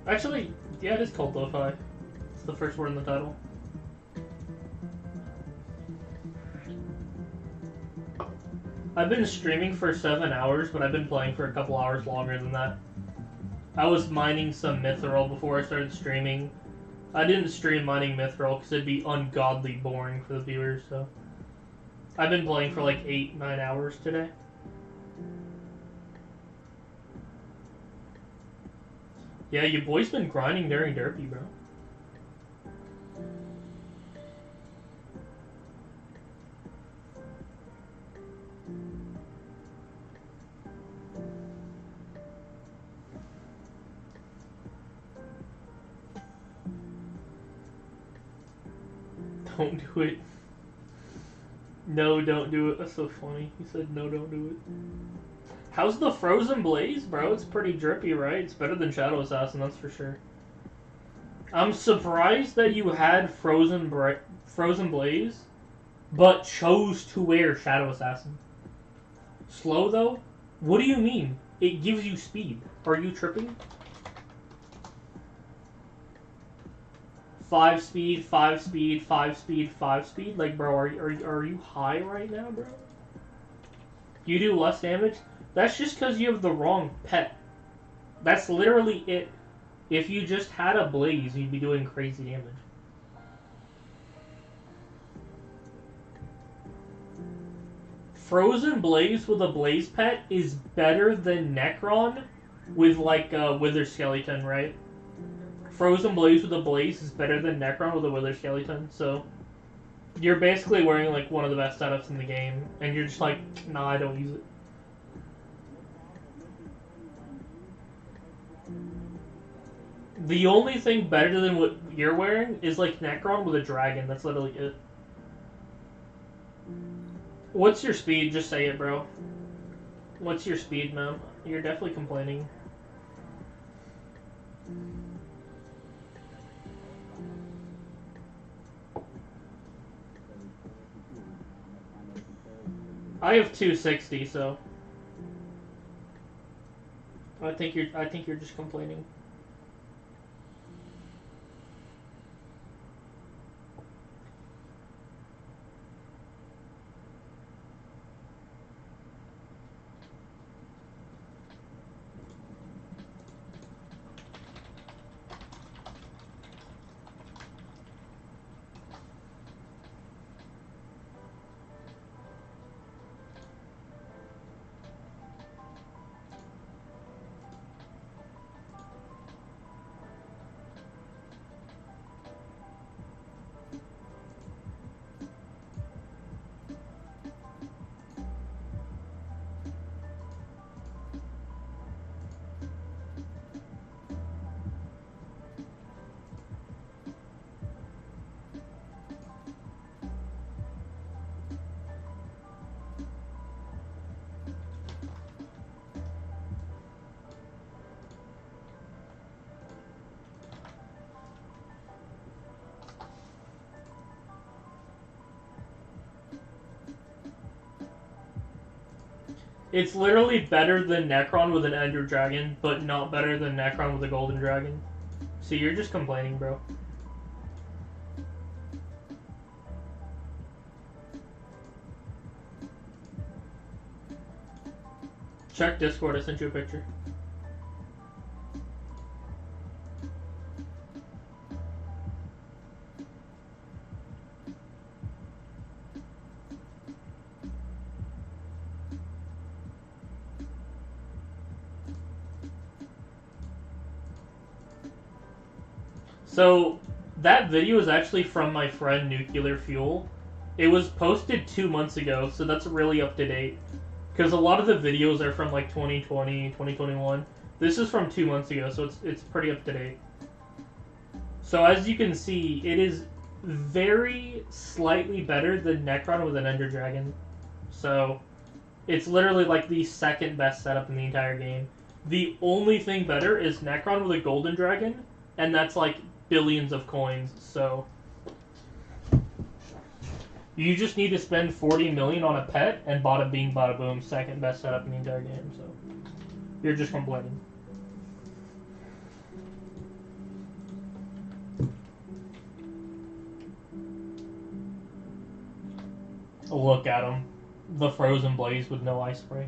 Actually, yeah, it is called lo-fi. It's the first word in the title. I've been streaming for 7 hours, but I've been playing for a couple hours longer than that. I was mining some mithril before I started streaming. I didn't stream mining mithril because it'd be ungodly boring for the viewers, so... I've been playing for like 8-9 hours today. Yeah, your boy's been grinding during Derpy, bro. Don't do it. No, don't do it. That's so funny. He said, no, don't do it. How's the Frozen Blaze, bro? It's pretty drippy, right? It's better than Shadow Assassin, that's for sure. I'm surprised that you had Frozen Blaze but chose to wear Shadow Assassin. Slow though? What do you mean? It gives you speed. Are you tripping? 5 speed, 5 speed, 5 speed, 5 speed? Like, bro, are you high right now, bro? You do less damage? That's just because you have the wrong pet. That's literally it. If you just had a Blaze, you'd be doing crazy damage. Frozen Blaze with a Blaze pet is better than Necron with, like, a Wither Skeleton, right? Frozen Blaze with a Blaze is better than Necron with a Wither Skeleton, so you're basically wearing, like, one of the best setups in the game, and you're just like, nah, I don't use it. The only thing better than what you're wearing is, like, Necron with a dragon. That's literally it. What's your speed? Just say it, bro. What's your speed, man? You're definitely complaining. I have 260, so I think you're just complaining. It's literally better than Necron with an Ender Dragon, but not better than Necron with a Golden Dragon. See, you're just complaining, bro. Check Discord, I sent you a picture. So, that video is actually from my friend Nuclear Fuel. It was posted 2 months ago, so that's really up to date. Because a lot of the videos are from like 2020, 2021. This is from 2 months ago, so it's pretty up to date. So as you can see, it is very slightly better than Necron with an Ender Dragon. So, it's literally like the second best setup in the entire game. The only thing better is Necron with a Golden Dragon, and that's like billions of coins, so you just need to spend 40 million on a pet, and bada bing, bada boom, second best setup in the entire game, so you're just complaining. Look at him. The Frozen Blaze with no ice spray.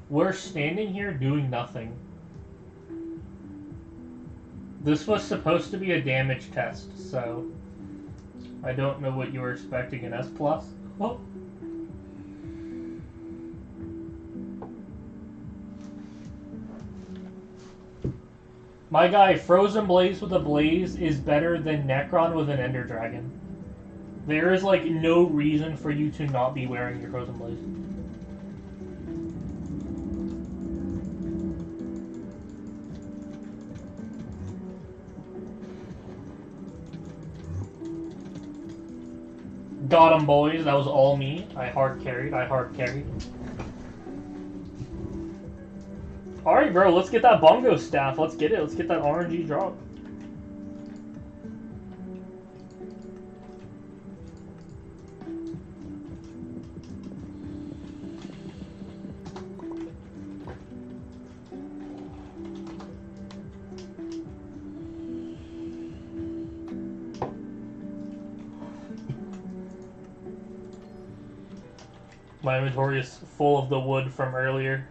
We're standing here doing nothing. This was supposed to be a damage test, so I don't know what you were expecting in S+. Oh. My guy, Frozen Blaze with a Blaze is better than Necron with an Ender Dragon. There is, like, no reason for you to not be wearing your Frozen Blaze. Got him, boys. That was all me. I hard carried. Alright, bro. Let's get that bongo staff. Let's get it. Let's get that RNG drop. My inventory is full of the wood from earlier.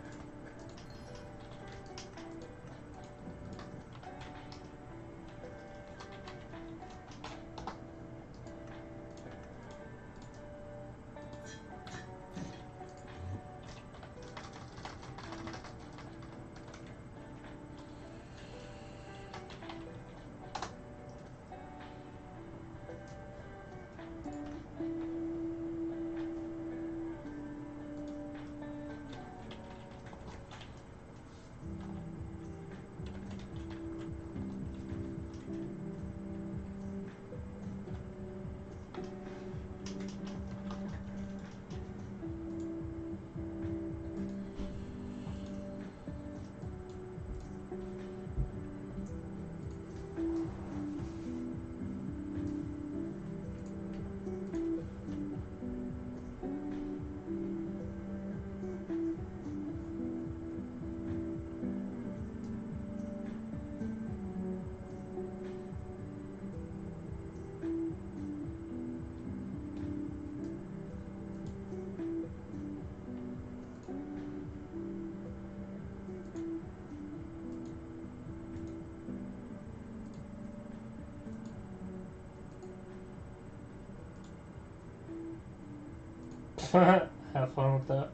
Have fun with that.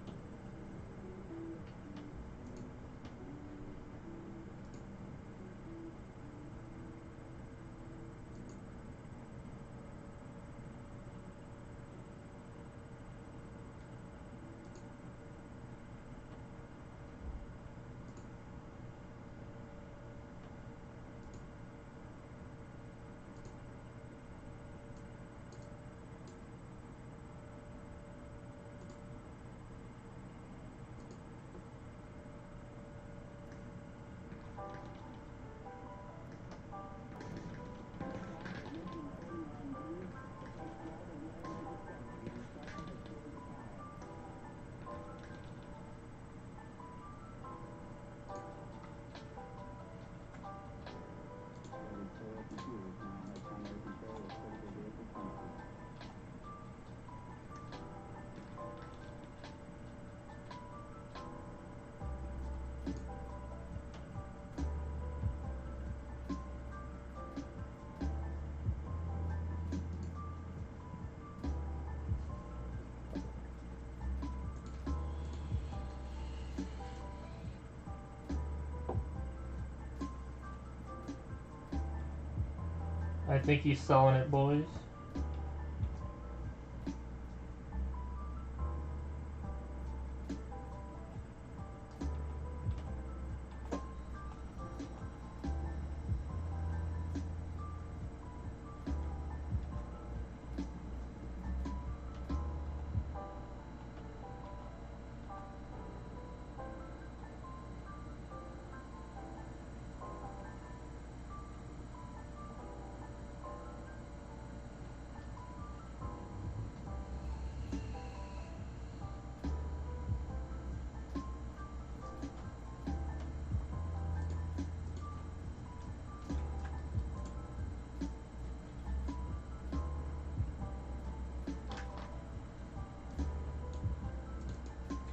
I think he's selling it, boys.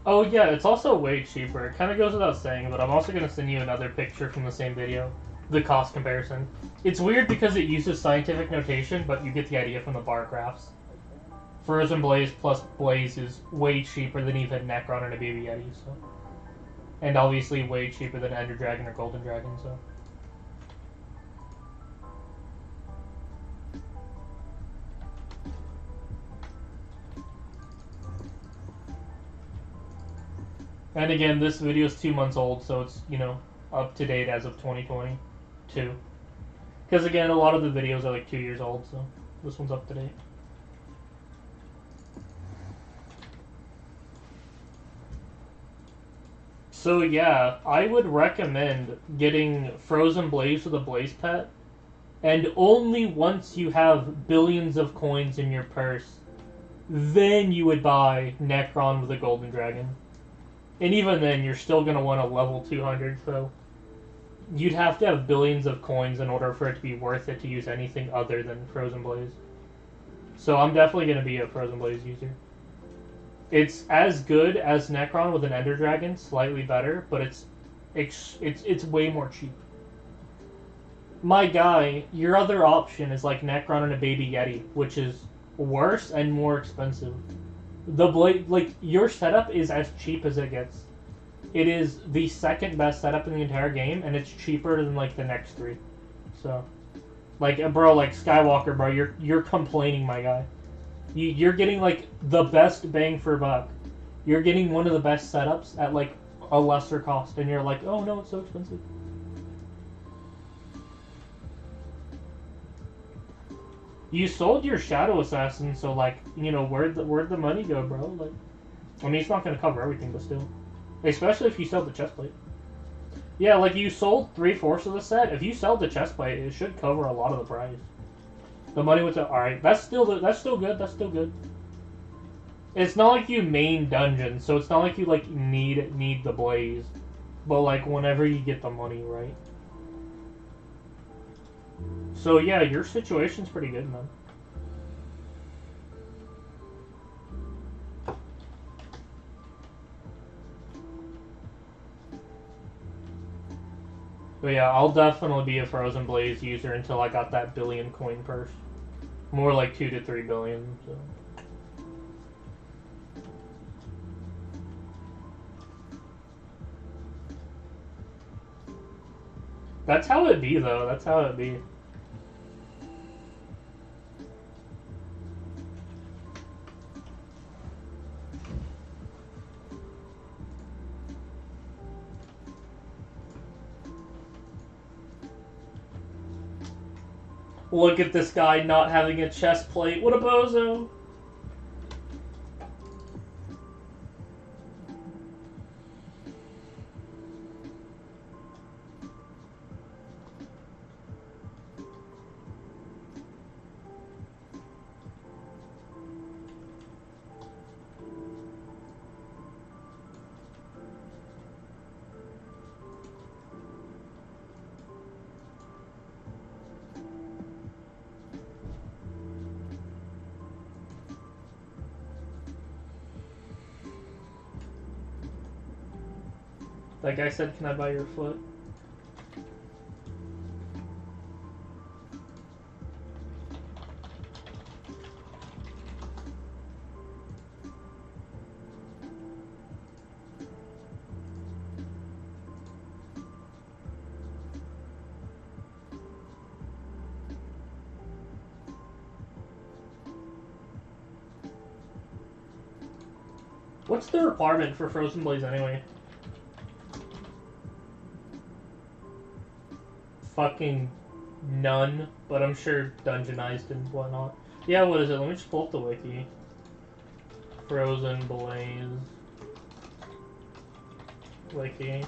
Oh yeah, it's also way cheaper. It kind of goes without saying, but I'm also going to send you another picture from the same video. The cost comparison. It's weird because it uses scientific notation, but you get the idea from the bar graphs. Frozen Blaze plus Blaze is way cheaper than even Necron and a Baby Yeti, so. And obviously way cheaper than Ender Dragon or Golden Dragon, so. And again, this video is 2 months old, so it's, you know, up to date as of 2022. Because again, a lot of the videos are like 2 years old, so this one's up to date. So yeah, I would recommend getting Frozen Blaze with a Blaze Pet, and only once you have billions of coins in your purse, then you would buy Necron with a Golden Dragon. And even then, you're still going to want a level 200, so you'd have to have billions of coins in order for it to be worth it to use anything other than Frozen Blaze. So I'm definitely going to be a Frozen Blaze user. It's as good as Necron with an Ender Dragon, slightly better, but it's way more cheap. My guy, your other option is like Necron and a Baby Yeti, which is worse and more expensive. The blade, like, your setup is as cheap as it gets. It is the second best setup in the entire game, and it's cheaper than like the next three. So, like, bro, like Skywalker, bro, you're complaining, my guy. You're getting like the best bang for buck. You're getting one of the best setups at like a lesser cost, and you're like, oh no, it's so expensive. You sold your Shadow Assassin, so like, you know, where'd the money go, bro? Like, I mean, it's not gonna cover everything, but still, especially if you sell the chestplate. Yeah, like you sold 3/4 of the set. If you sell the chestplate, it should cover a lot of the price. The money with the alright, that's still good. That's still good. It's not like you main dungeon, so it's not like you like need the blaze, but like whenever you get the money, right? So yeah, your situation's pretty good, man. But yeah, I'll definitely be a Frozen Blaze user until I got that billion coin purse. More like 2 to 3 billion. So. That's how it be, though. That's how it be. Look at this guy not having a chest plate. What a bozo! That guy said, can I buy your foot? What's the requirement for Frozen Blaze anyway? Fucking none, but I'm sure dungeonized and whatnot. Yeah, what is it? Let me just pull up the wiki. Frozen Blaze wiki.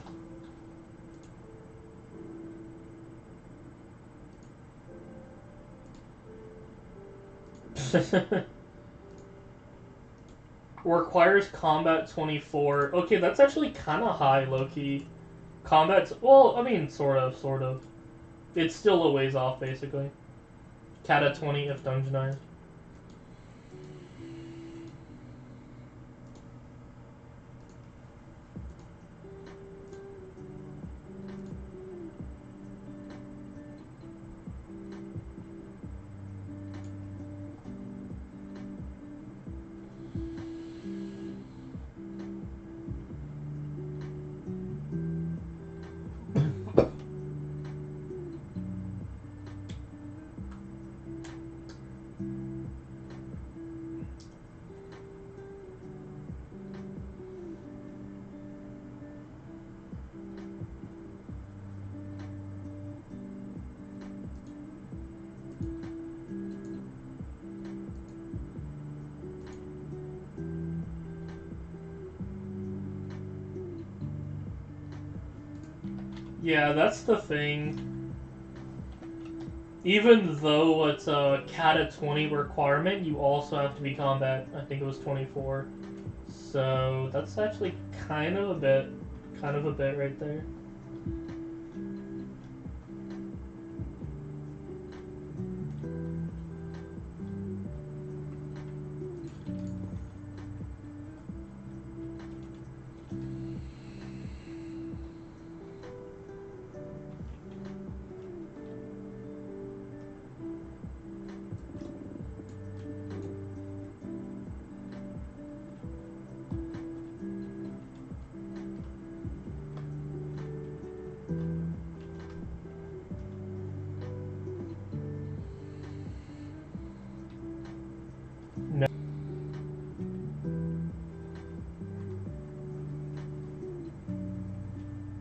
Requires combat 24. Okay, that's actually kind of high, low-key. Combat's, well, I mean, sort of. It's still a ways off, basically. Kata 20 if dungeonized. Yeah, that's the thing. Even though it's a Cata 20 requirement, you also have to be combat. I think it was 24. So that's actually kind of a bit right there. No,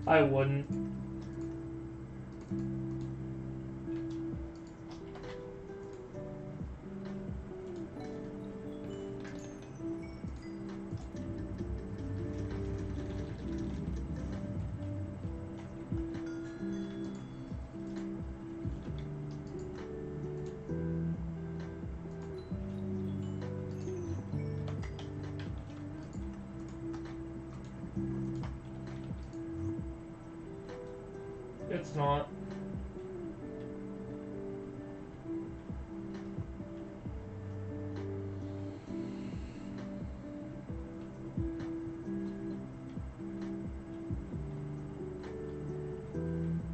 I wouldn't. It's not.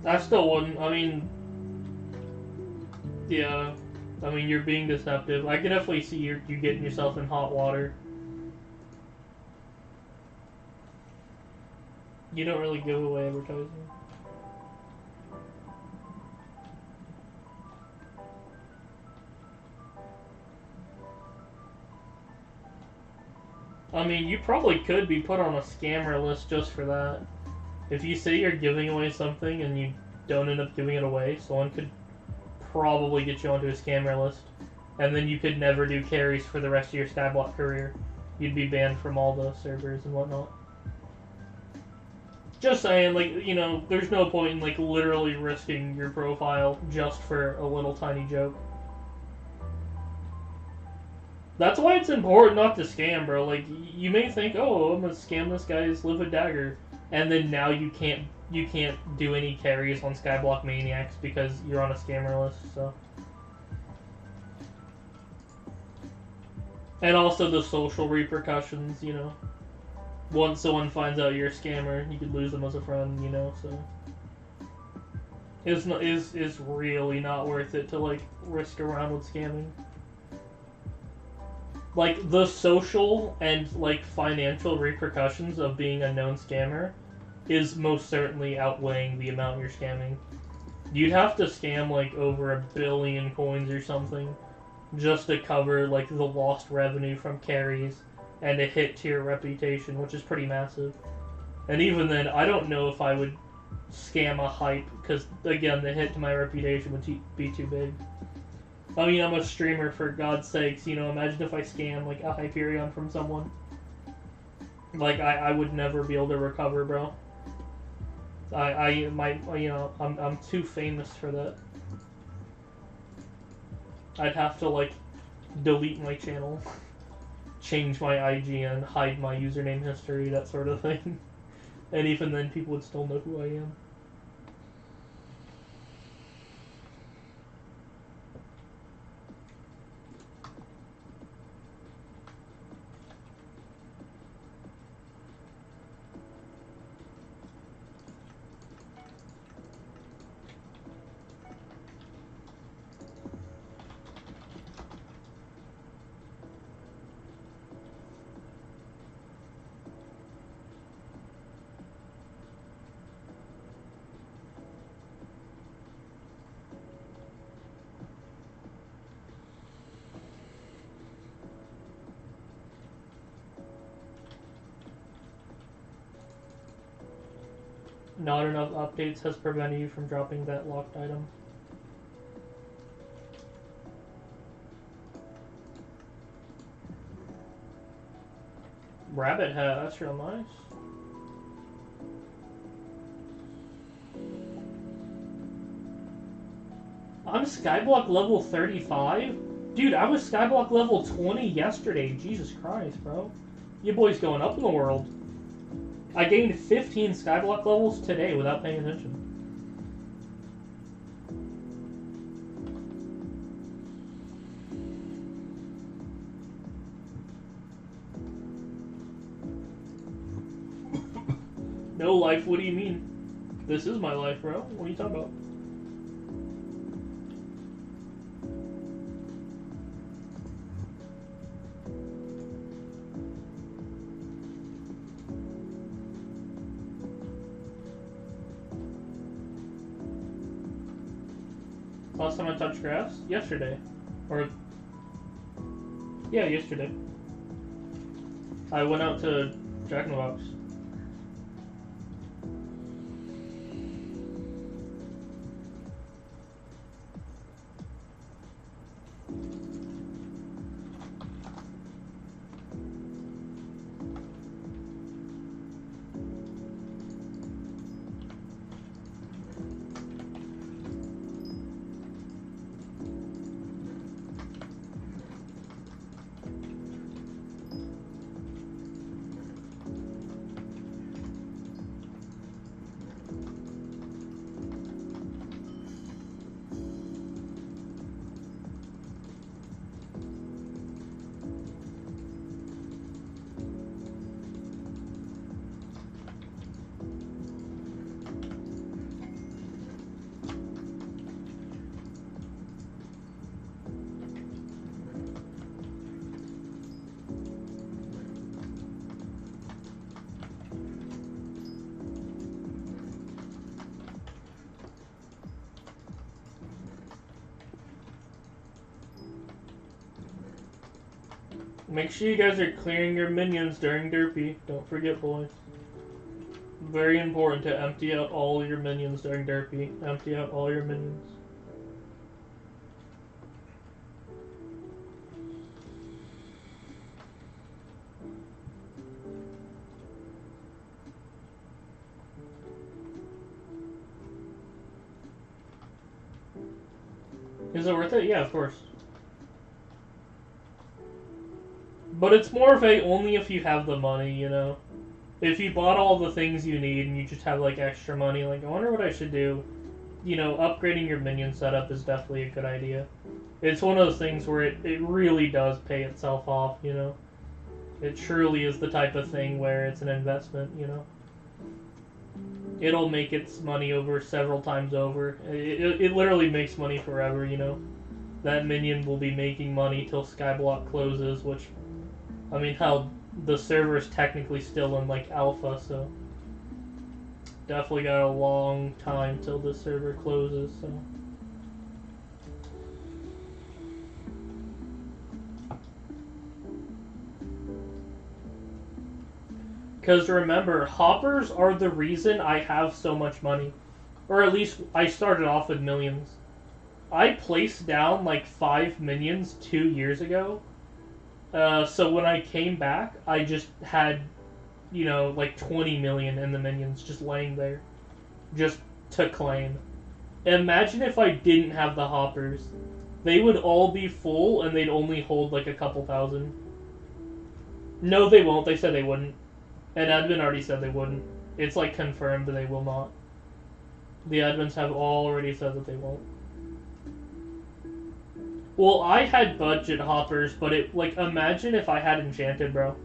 I still wouldn't. I mean, yeah. I mean, you're being deceptive. I can definitely see you getting yourself in hot water. You don't really give away advertising. I mean, you probably could be put on a scammer list just for that. If you say you're giving away something and you don't end up giving it away, someone could probably get you onto a scammer list. And then you could never do carries for the rest of your Skyblock career. You'd be banned from all the servers and whatnot. Just saying, like, you know, there's no point in, like, literally risking your profile just for a little tiny joke. That's why it's important not to scam, bro. Like, you may think, oh, I'm gonna scam this guy's Livid Dagger, and then now you can't do any carries on Skyblock Maniacs because you're on a scammer list, so. And also the social repercussions, you know. Once someone finds out you're a scammer, you could lose them as a friend, you know, so. It's really not worth it to, like, risk around with scamming. Like, the social and, like, financial repercussions of being a known scammer is most certainly outweighing the amount you're scamming. You'd have to scam, like, over 1 billion coins or something just to cover, like, the lost revenue from carries and a hit to your reputation, which is pretty massive. And even then, I don't know if I would scam a hype, because, again, the hit to my reputation would be too big. I mean, I'm a streamer, for God's sakes, you know, imagine if I scam, like, a Hyperion from someone. Like, I would never be able to recover, bro. I'm too famous for that. I'd have to, like, delete my channel, change my IGN, hide my username history, that sort of thing. And even then, people would still know who I am. Not enough updates has prevented you from dropping that locked item. Rabbit hat, that's real nice. I'm Skyblock level 35? Dude, I was Skyblock level 20 yesterday. Jesus Christ, bro. Your boy's going up in the world. I gained 15 Skyblock levels today without paying attention. No life, what do you mean? This is my life, bro. What are you talking about? Last time I touched grass? Yesterday. Or... yeah, yesterday. I went out to Jack in the Box. Make sure you guys are clearing your minions during derpy. Don't forget, boys. Very important to empty out all your minions during derpy. Empty out all your minions. Is it worth it? Yeah, of course. But it's more of a only if you have the money, you know? If you bought all the things you need and you just have, like, extra money, like, I wonder what I should do. You know, upgrading your minion setup is definitely a good idea. It's one of those things where it really does pay itself off, you know? It truly is the type of thing where it's an investment, you know? It'll make its money over several times over. It literally makes money forever, you know? That minion will be making money till Skyblock closes, which... I mean, hell, the server's technically still in, like, alpha, so... definitely got a long time till the server closes, so... Because remember, hoppers are the reason I have so much money. Or at least, I started off with millions. I placed down, like, 5 minions 2 years ago. So when I came back, I just had, you know, like 20 million in the minions just laying there. Just to claim. Imagine if I didn't have the hoppers. They would all be full and they'd only hold like a couple thousand. No, they won't. They said they wouldn't. And admin already said they wouldn't. It's like confirmed that they will not. The admins have already said that they won't. Well, I had budget hoppers, but it, like, imagine if I had enchanted, bro.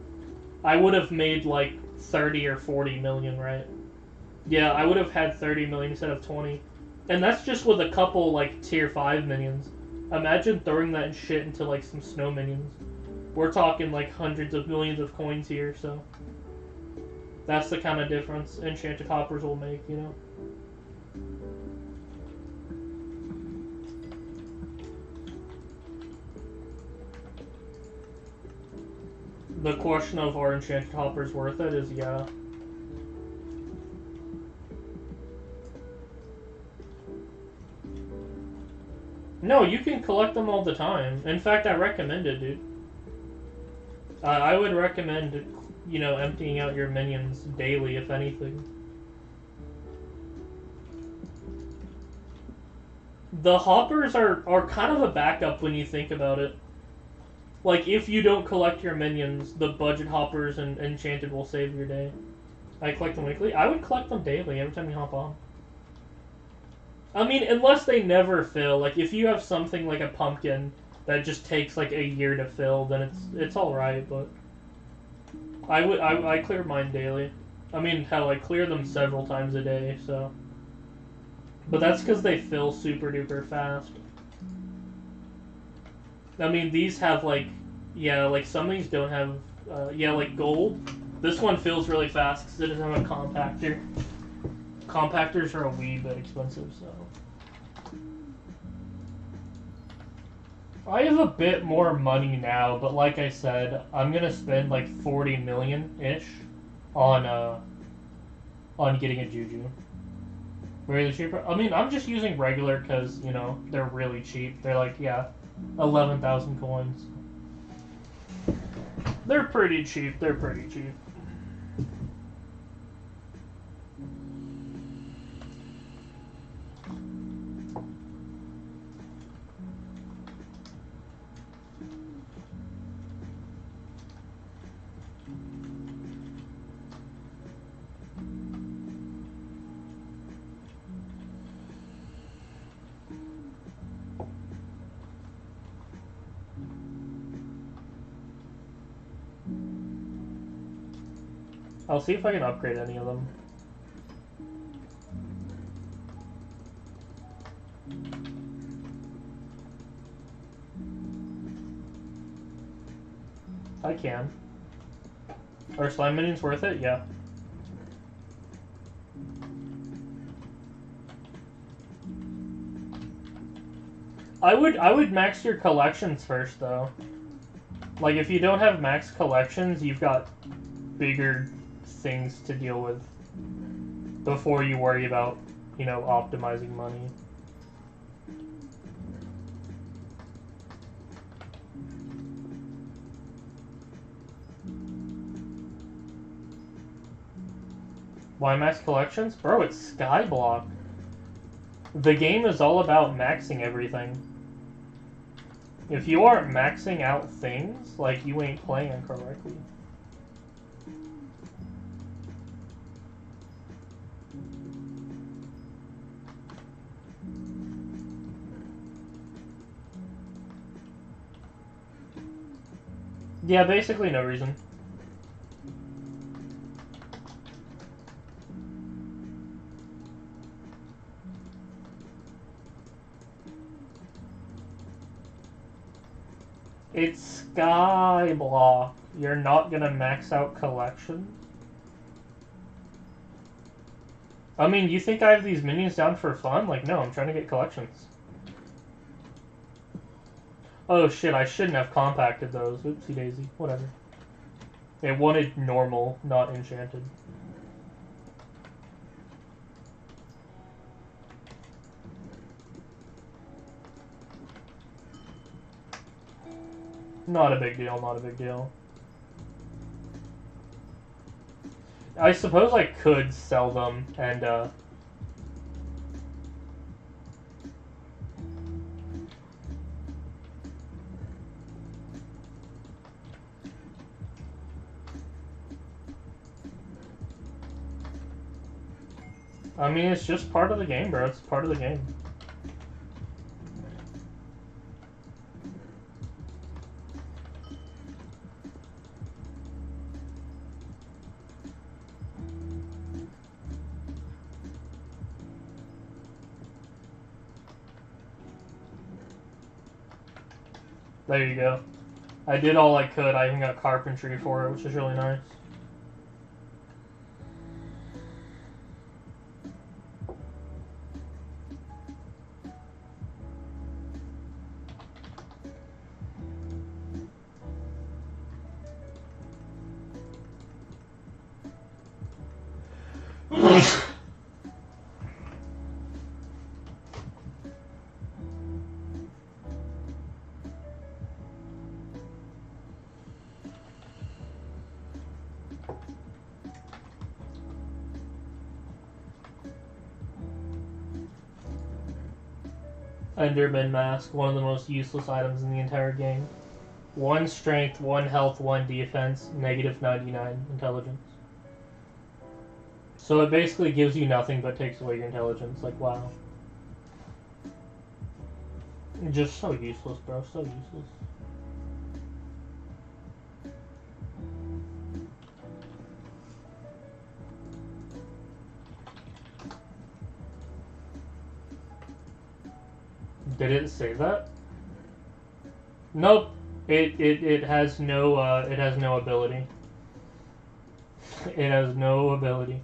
I would have made, like, 30 or 40 million, right? Yeah, I would have had 30 million instead of 20. And that's just with a couple, like, tier 5 minions. Imagine throwing that shit into, like, some snow minions. We're talking, like, hundreds of millions of coins here, so... that's the kind of difference enchanted hoppers will make, you know? The question of are enchanted hoppers worth it is yeah. No, you can collect them all the time. In fact, I recommend it, dude. I would recommend, you know, emptying out your minions daily, if anything. The hoppers are kind of a backup when you think about it. Like, if you don't collect your minions, the budget hoppers and enchanted will save your day. I collect them weekly. I would collect them daily every time you hop on. I mean, unless they never fill. Like, if you have something like a pumpkin that just takes like a year to fill, then it's all right. But I clear mine daily. I mean, hell, I clear them several times a day. So, but that's because they fill super duper fast. I mean, these have like, yeah, like some of these don't have, yeah, like gold. This one fills really fast because it doesn't have a compactor. Compactors are a wee bit expensive, so. I have a bit more money now, but like I said, I'm gonna spend like 40 million-ish on getting a Juju. Really cheaper. I mean, I'm just using regular because, you know, they're really cheap. They're like, yeah, 11,000 coins. They're pretty cheap. They're pretty cheap. I'll see if I can upgrade any of them. I can. Are slime minions worth it? Yeah. I would max your collections first though. Like if you don't have max collections, you've got bigger things to deal with before you worry about, you know, optimizing money. Why max collections? Bro, it's Skyblock. The game is all about maxing everything. If you aren't maxing out things, like, you ain't playing correctly. Yeah, basically no reason. It's Skyblock. You're not gonna max out collections? I mean, you think I have these minions down for fun? Like, no, I'm trying to get collections. Oh shit, I shouldn't have compacted those. Oopsie daisy. Whatever. It wanted normal, not enchanted. Not a big deal, not a big deal. I suppose I could sell them and, I mean, it's just part of the game, bro. It's part of the game. There you go. I did all I could. I even got carpentry for it, which is really nice. Enderman Mask, one of the most useless items in the entire game. 1 strength, 1 health, 1 defense, negative 99 intelligence. So it basically gives you nothing but takes away your intelligence. Like, wow. Just so useless, bro. So useless. Did it say that? Nope. It has no ability. It has no ability.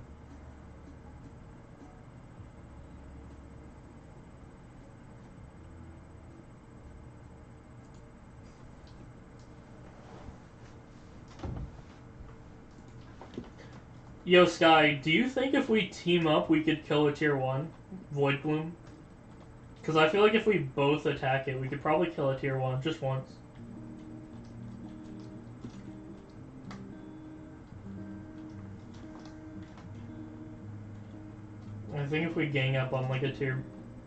Yo, Sky, do you think if we team up we could kill a tier 1 Void Gloom? Because I feel like if we both attack it, we could probably kill a tier 1 just once. I think if we gang up on like a tier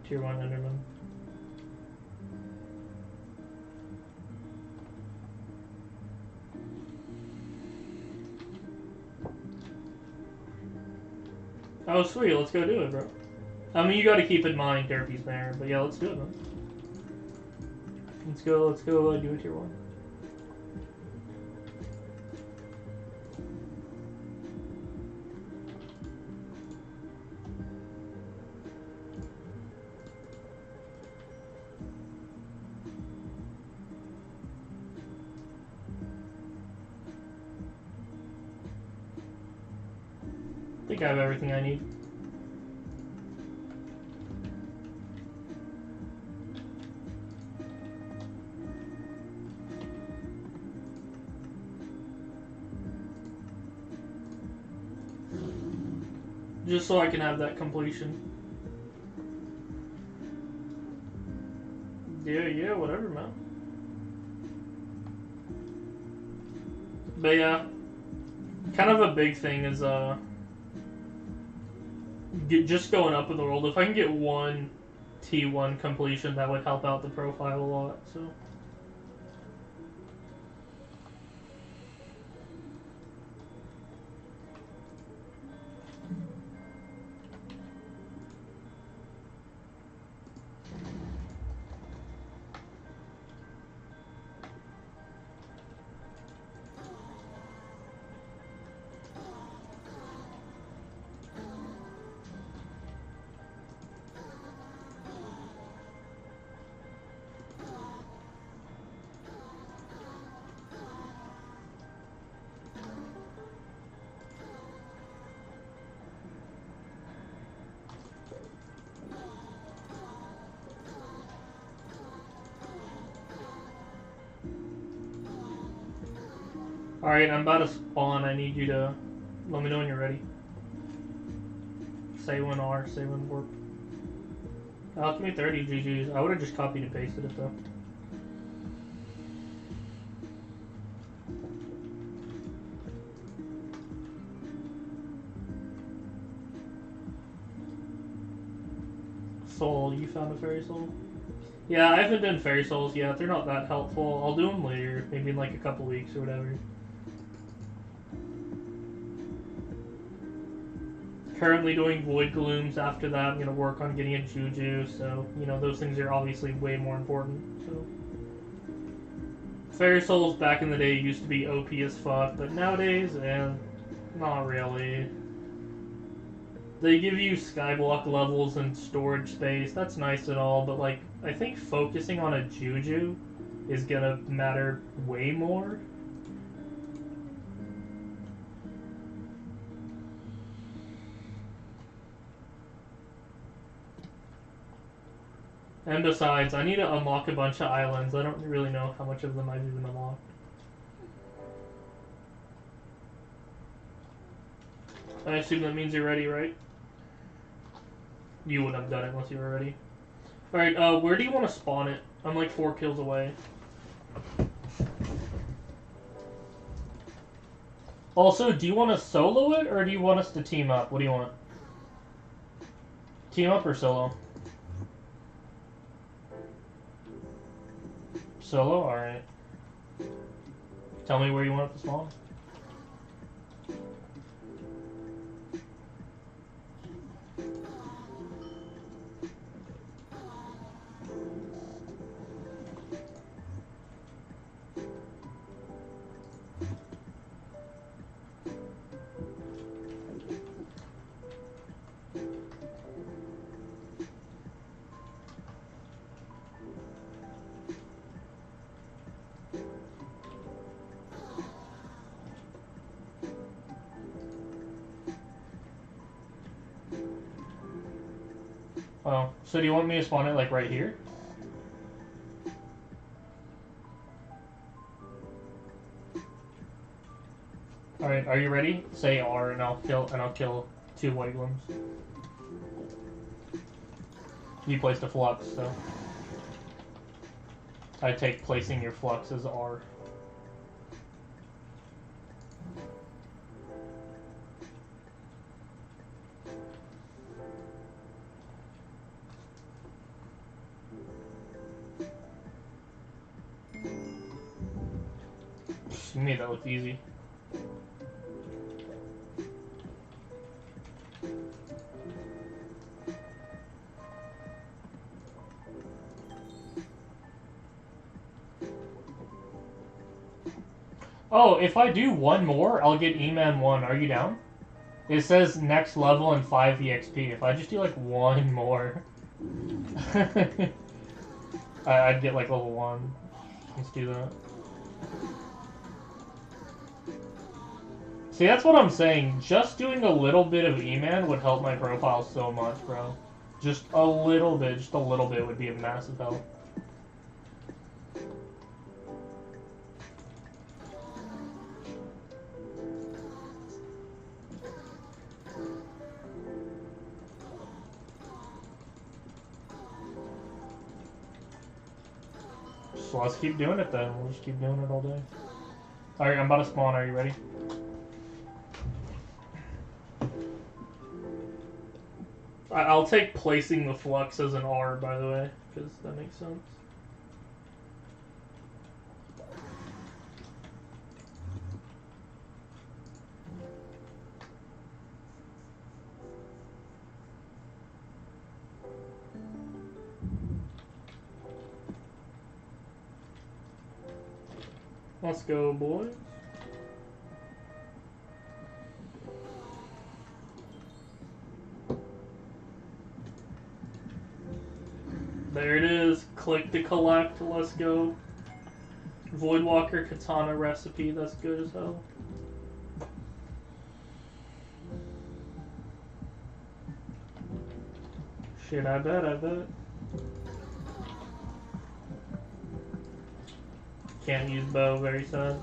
1 Enderman. Oh sweet, let's go do it, bro. I mean, you gotta keep in mind Derpy's there, but yeah, let's do it, man. Let's go do a tier 1. I think I have everything I need. Just so I can have that completion. Yeah, whatever, man. But yeah, kind of a big thing is just going up in the world. If I can get 1 T1 completion, that would help out the profile a lot. So. Alright, I'm about to spawn. I need you to let me know when you're ready. Say when R, say when warp. Alchemy 30 GG's. I would have just copied and pasted it though. Soul, you found a fairy soul? Yeah, I haven't done fairy souls yet. They're not that helpful. I'll do them later, maybe in like a couple weeks or whatever. Currently doing void glooms. After that, I'm gonna work on getting a juju. So you know those things are obviously way more important. So fairy souls back in the day used to be OP as fuck, but nowadays, not really. They give you skyblock levels and storage space. That's nice and all, but like I think focusing on a juju is gonna matter way more. And besides, I need to unlock a bunch of islands. I don't really know how much of them I've even unlocked. I assume that means you're ready, right? You wouldn't have done it unless you were ready. Alright, where do you want to spawn it? I'm like 4 kills away. Also, do you want to solo it, or do you want us to team up? What do you want? Team up or solo? Solo? Alright. Tell me where you want it to spawn. Oh, so do you want me to spawn it like right here? All right, are you ready? Say R, and I'll kill 2 white glooms. You placed a flux, so I take placing your flux as R. You made that look easy. Oh, if I do one more, I'll get E-Man 1. Are you down? It says next level and 5 EXP. If I just do like one more, I'd get like level 1. Let's do that. See, that's what I'm saying. Just doing a little bit of E-Man would help my profile so much, bro. Just a little bit would be a massive help. So let's keep doing it then. We'll just keep doing it all day. Alright, I'm about to spawn. Are you ready? I'll take placing the flux as an R, by the way, because that makes sense. Let's go, boys. There it is. Click to collect. Let's go. Voidwalker Katana recipe. That's good as hell. Shit, I bet. Can't use bow. Very sad.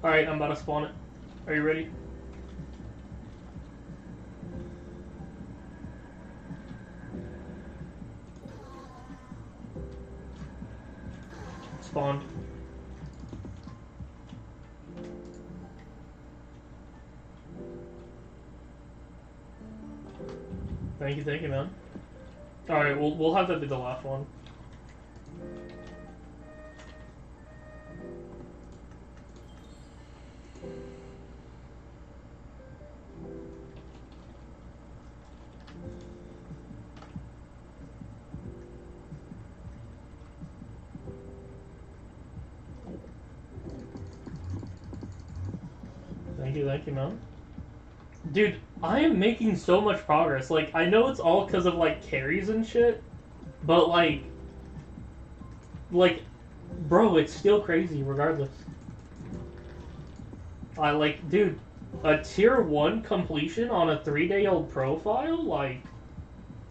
Alright, I'm about to spawn it. Are you ready? Spawned. Thank you, man. Alright, we'll have that be the last one. Thank you, man. Dude, I am making so much progress. Like, I know it's all because of, like, carries and shit, but, like, bro, it's still crazy regardless. Dude, a tier 1 completion on a 3-day-old profile? Like,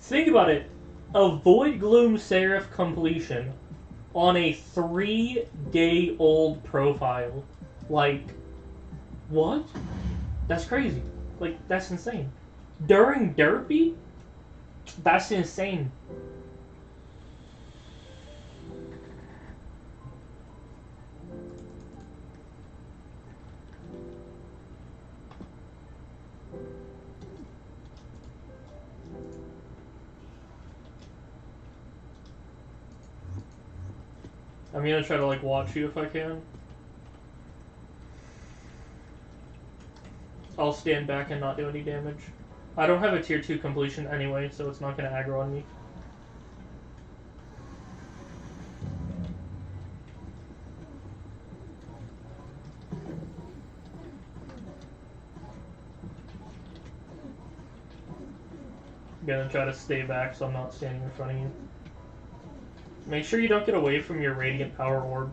think about it. A Void Gloom Seraph completion on a 3-day-old profile. Like, What? That's crazy. Like, that's insane. During Derpy? That's insane. I'm gonna try to, like, watch you if I can. I'll stand back and not do any damage. I don't have a tier 2 completion anyway, so it's not gonna aggro on me. I'm gonna try to stay back so I'm not standing in front of you. Make sure you don't get away from your Radiant Power Orb.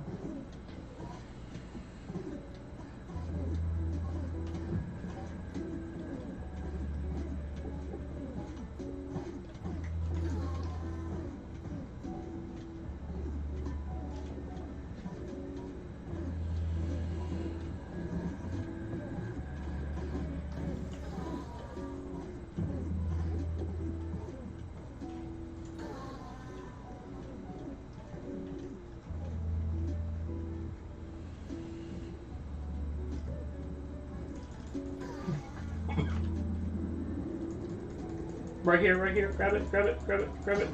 Right here, right here. Grab it, grab it, grab it, grab it.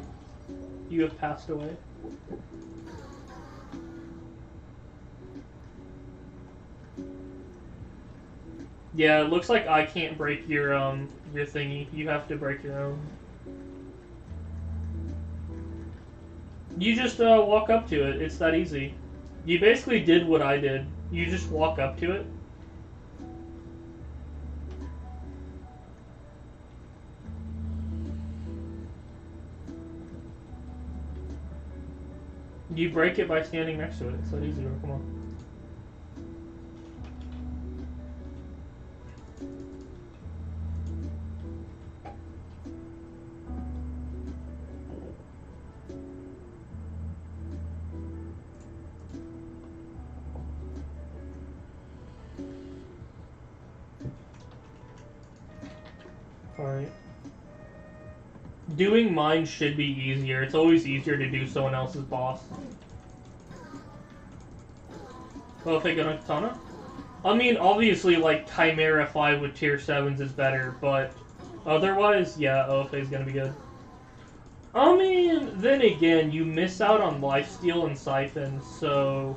You have passed away. Yeah, it looks like I can't break your thingy. You have to break your own. You just walk up to it. It's that easy. You basically did what I did. You just walk up to it. You break it by standing next to it. It's that easy, bro. Come on. Alright. Doing mine should be easier. It's always easier to do someone else's boss. Well, if I get a katana? I mean, obviously, like, Chimera 5 with tier 7s is better, but otherwise, yeah, OFA is gonna be good. I mean, then again, you miss out on lifesteal and siphon, so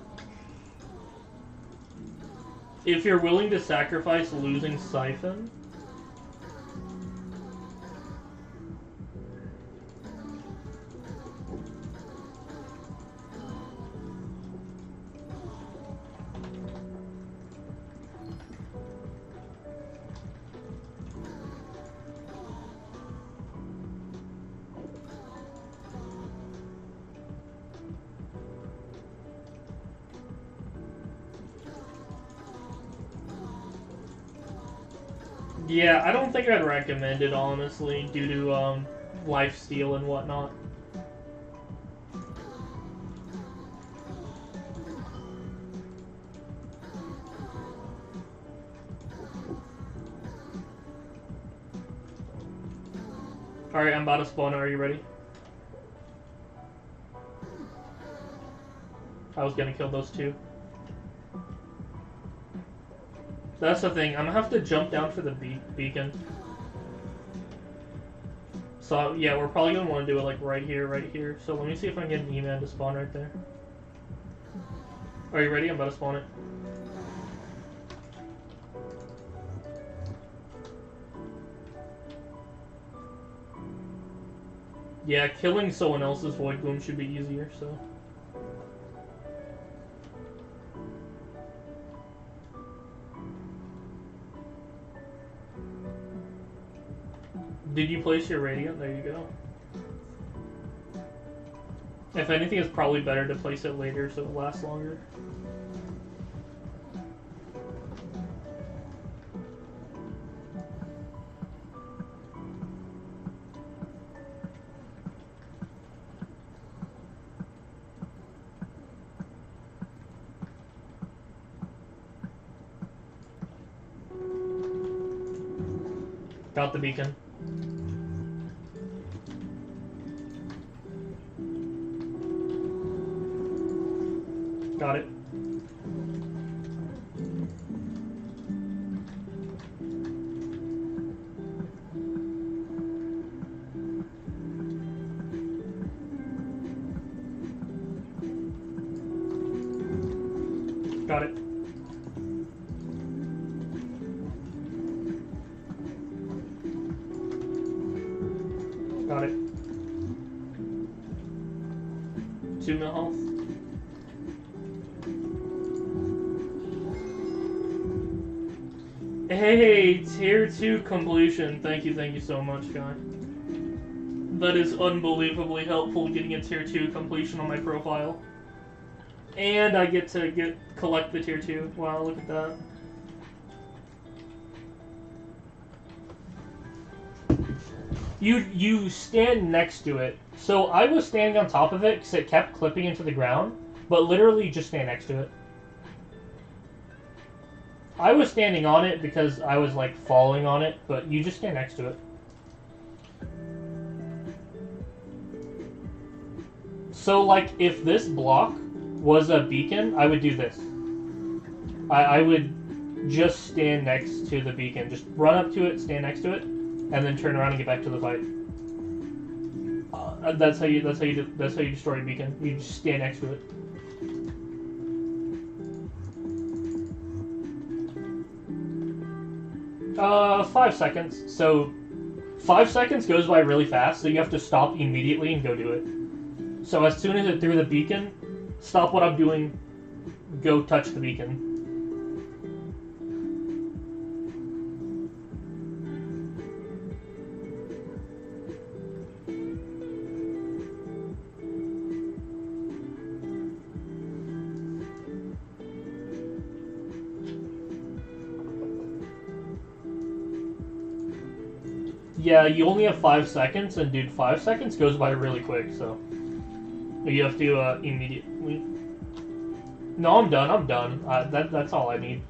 if you're willing to sacrifice losing siphon, yeah, I don't think I'd recommend it, honestly, due to, lifesteal and whatnot. Alright, I'm about to spawn. Are you ready? I was gonna kill those two. That's the thing. I'm gonna have to jump down for the beacon. So, yeah, we're probably gonna want to do it, like, right here, right here. So let me see if I can get an E-Man to spawn right there. Are you ready? I'm about to spawn it. Yeah, killing someone else's Void Gloom should be easier, so... Did you place your Radiant? There you go. If anything, it's probably better to place it later so it lasts longer. Got the beacon. Got it. Got it. Got it. 2 mil health. Hey, tier 2 completion. Thank you so much, guy. That is unbelievably helpful getting a tier 2 completion on my profile. And I get to collect the tier 2. Wow, look at that. You stand next to it. So I was standing on top of it because it kept clipping into the ground, but literally just stand next to it. I was standing on it because I was like falling on it, but you just stand next to it. So like if this block was a beacon, I would do this. I would just stand next to the beacon. Just run up to it, stand next to it, and then turn around and get back to the fight. That's how you destroy a beacon. You just stand next to it. Uh, 5 seconds. So 5 seconds goes by really fast, so you have to stop immediately and go do it. So as soon as it threw the beacon, stop what I'm doing, go touch the beacon. Yeah, you only have 5 seconds, and dude, 5 seconds goes by really quick, so you have to immediately. No, I'm done. That's all I need.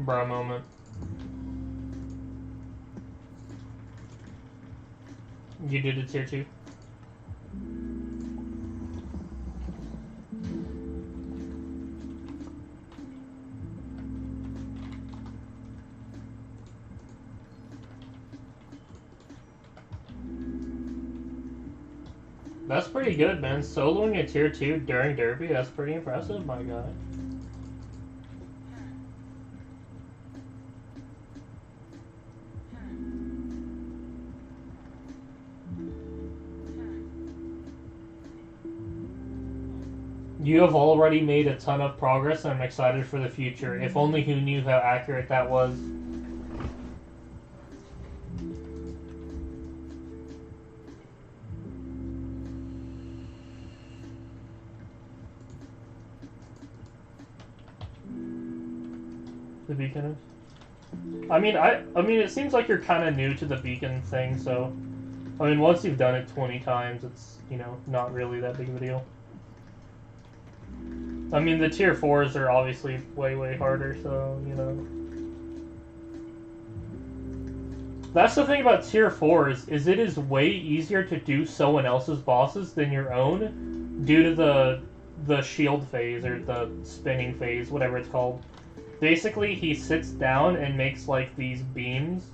Bruh moment. You did it tier 2. That's pretty good, man. Soloing a tier 2 during Derby, that's pretty impressive, my guy. You have already made a ton of progress, and I'm excited for the future. If only who knew how accurate that was. The beacon is? I mean, it seems like you're kind of new to the beacon thing, so... I mean, once you've done it 20 times, it's, you know, not really that big of a deal. I mean, the tier 4s are obviously way harder, so, you know. That's the thing about tier 4s, is it is way easier to do someone else's bosses than your own, due to the shield phase, or the spinning phase, whatever it's called. Basically, he sits down and makes, like, these beams,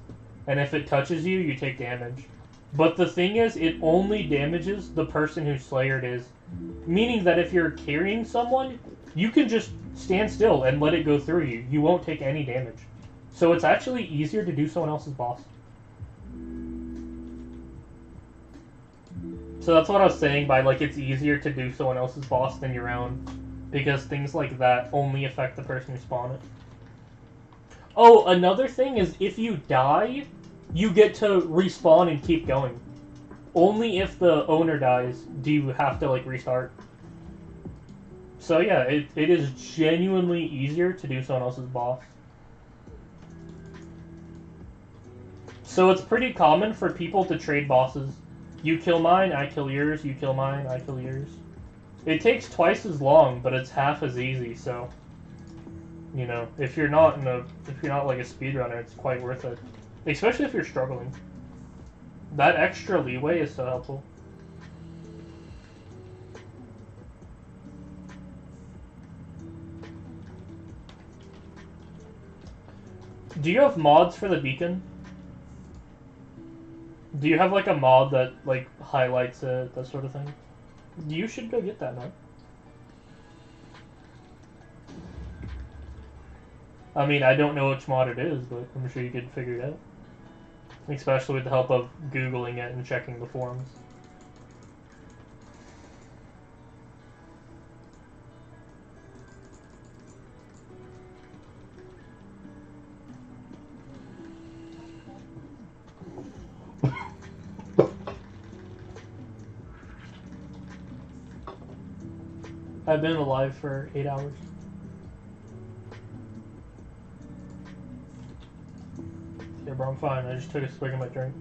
and if it touches you, you take damage. But the thing is, it only damages the person whose Slayer it is. Meaning that if you're carrying someone, you can just stand still and let it go through you. You won't take any damage. So it's actually easier to do someone else's boss. So that's what I was saying by, like, it's easier to do someone else's boss than your own. Because things like that only affect the person who spawned it. Oh, another thing is if you die, you get to respawn and keep going. Only if the owner dies do you have to, like, restart. So yeah, it is genuinely easier to do someone else's boss. So it's pretty common for people to trade bosses. You kill mine, I kill yours, you kill mine, I kill yours. It takes twice as long, but it's half as easy, so... You know, if you're not like a speedrunner, it's quite worth it. Especially if you're struggling. That extra leeway is so helpful. Do you have mods for the beacon? Do you have, like, a mod that, like, highlights it, that sort of thing? You should go get that, man. I mean, I don't know which mod it is, but I'm sure you could figure it out. Especially with the help of Googling it and checking the forums. I've been alive for 8 hours. Yeah, bro, I'm fine. I just took a swig of my drink.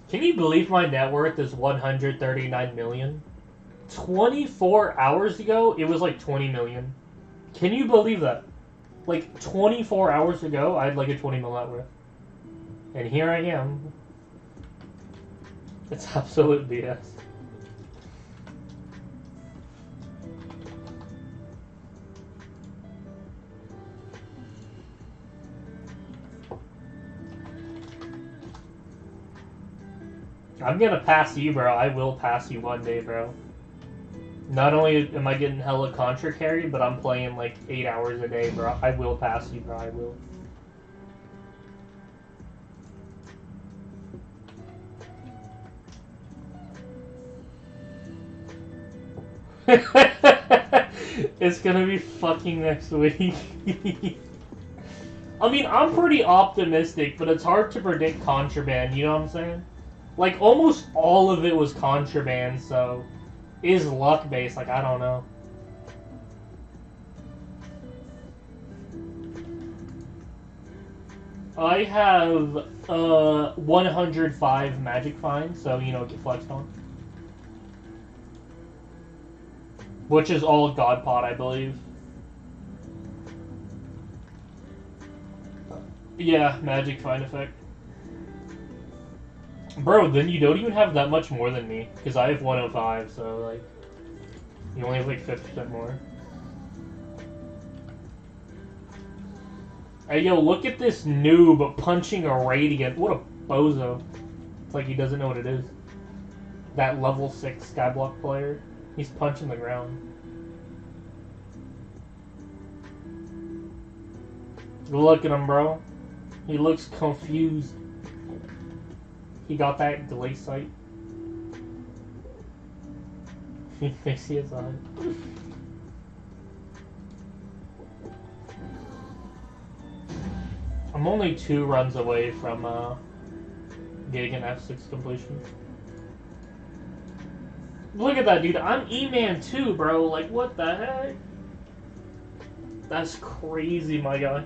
Can you believe my net worth is 139 million? 24 hours ago, it was like 20 million. Can you believe that? Like, 24 hours ago, I had like a 20 mil net worth. And here I am. It's absolute BS. I'm gonna pass you, bro. I will pass you one day, bro. Not only am I getting hella contra carry, but I'm playing like 8 hours a day, bro. I will pass you, bro. I will. It's gonna be fucking next week. I mean, I'm pretty optimistic, but it's hard to predict contraband, you know what I'm saying? Like, almost all of it was contraband, so... Is luck based, like, I don't know. I have 105 magic finds, so, you know, get flexed on. Which is all God Pod, I believe. Yeah, magic find effect. Bro, then you don't even have that much more than me, because I have 105, so, like, you only have, like, 50% more. Hey, yo, look at this noob punching a radiant. What a bozo. It's like he doesn't know what it is. That level 6 Skyblock player. He's punching the ground. Look at him, bro. He looks confused. He got that delay sight. You see his eye. I'm only 2 runs away from getting an F6 completion. Look at that, dude. I'm E-Man too, bro. Like, what the heck? That's crazy, my guy.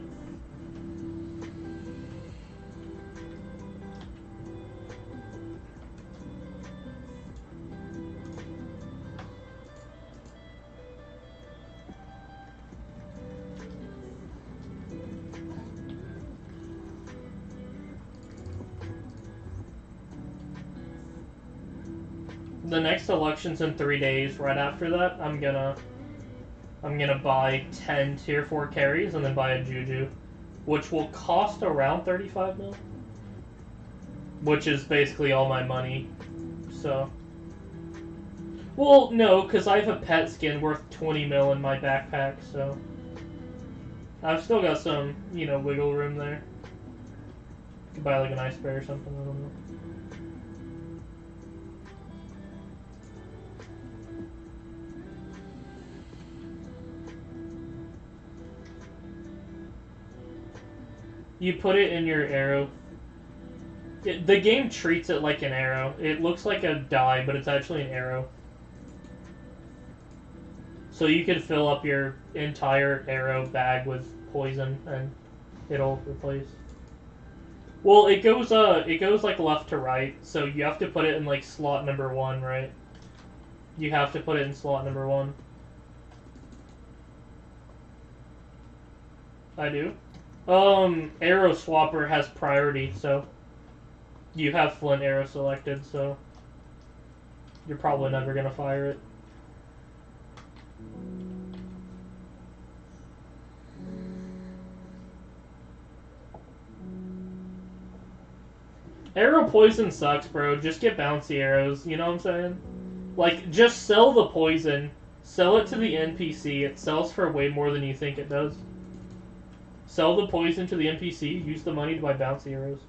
The next election's in 3 days. Right after that, I'm gonna buy 10 tier 4 carries and then buy a Juju, which will cost around 35 mil, which is basically all my money. So, well, no, because I have a pet skin worth 20 mil in my backpack, so I've still got some, you know, wiggle room there. Could buy like an ice spray or something. I don't know. You put it in your arrow. The game treats it like an arrow. It looks like a die, but it's actually an arrow. So you could fill up your entire arrow bag with poison, and it'll replace. Well, it goes like left to right, so you have to put it in like slot number 1, right? You have to put it in slot number 1. I do. Arrow swapper has priority, so you have flint arrow selected, so you're probably never gonna fire it. Arrow poison sucks, bro. Just get bouncy arrows, you know what I'm saying? Like, just sell the poison, sell it to the NPC, it sells for way more than you think it does. Sell the poison to the NPC, use the money to buy bouncy arrows.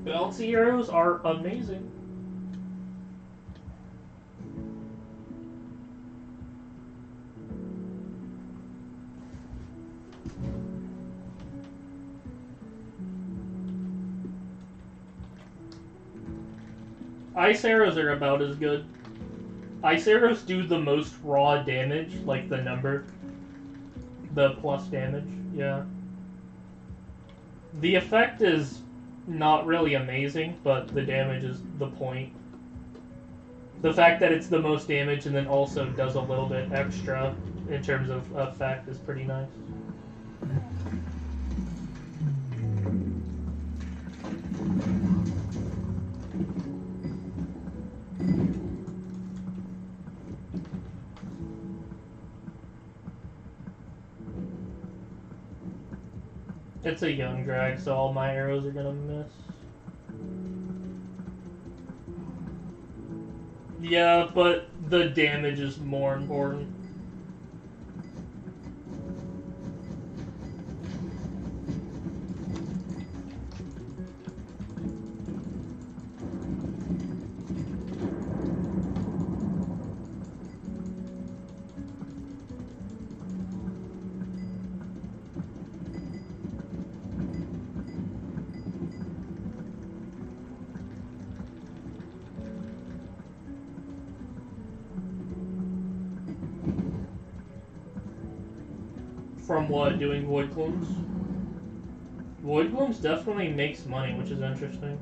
Bouncy arrows are amazing. Ice arrows are about as good. Ice arrows do the most raw damage, like the number. The plus damage, yeah. The effect is not really amazing, but the damage is the point. The fact that it's the most damage and then also does a little bit extra in terms of effect is pretty nice. It's a young drag, so all my arrows are gonna miss. Yeah, but the damage is more important. From what? Doing void glooms? Void glooms definitely makes money, which is interesting.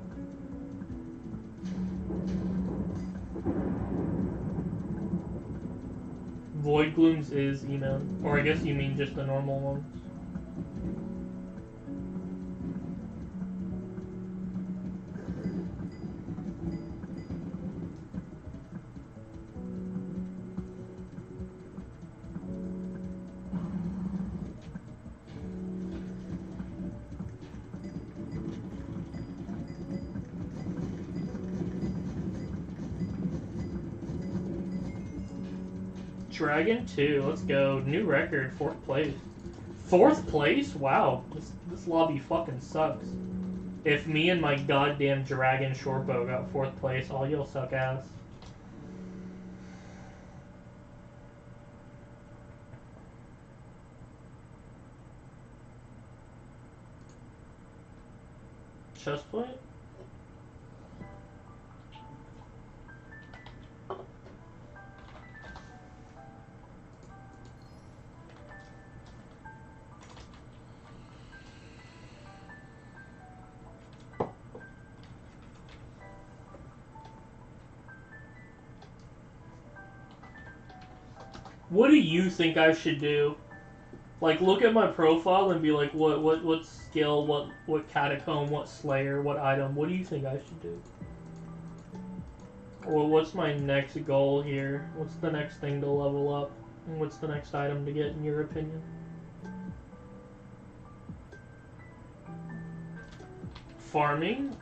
Void glooms is email, or I guess you mean just the normal ones. Dragon 2, let's go. New record, 4th place. 4th place? Wow, this lobby fucking sucks. If me and my goddamn dragon shortbow got 4th place, all y'all suck ass. Chest plate? What do you think I should do? Like, look at my profile and be like, what skill, what catacomb, what slayer, what item? What do you think I should do? Or what's my next goal here? What's the next thing to level up? And what's the next item to get, in your opinion? Farming?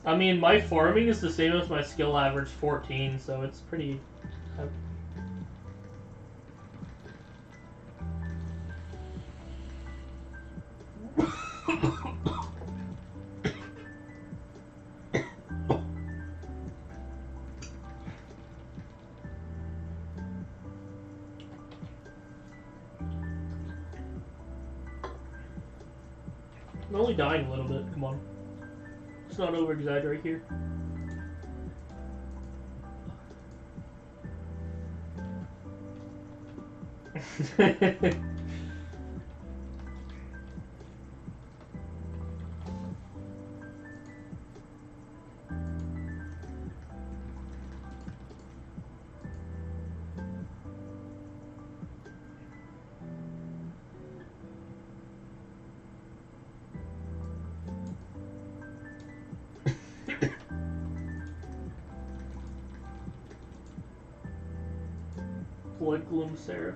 I mean, my farming is the same as my skill average, 14, so it's pretty... I'm only dying a little bit, come on. Let's not over-exaggerate here. Blood Gloom Seraph.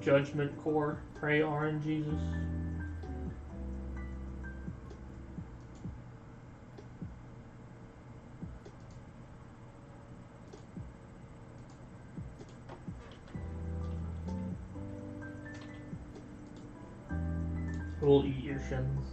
Judgment Core. Pray RN Jesus. We'll eat your shins.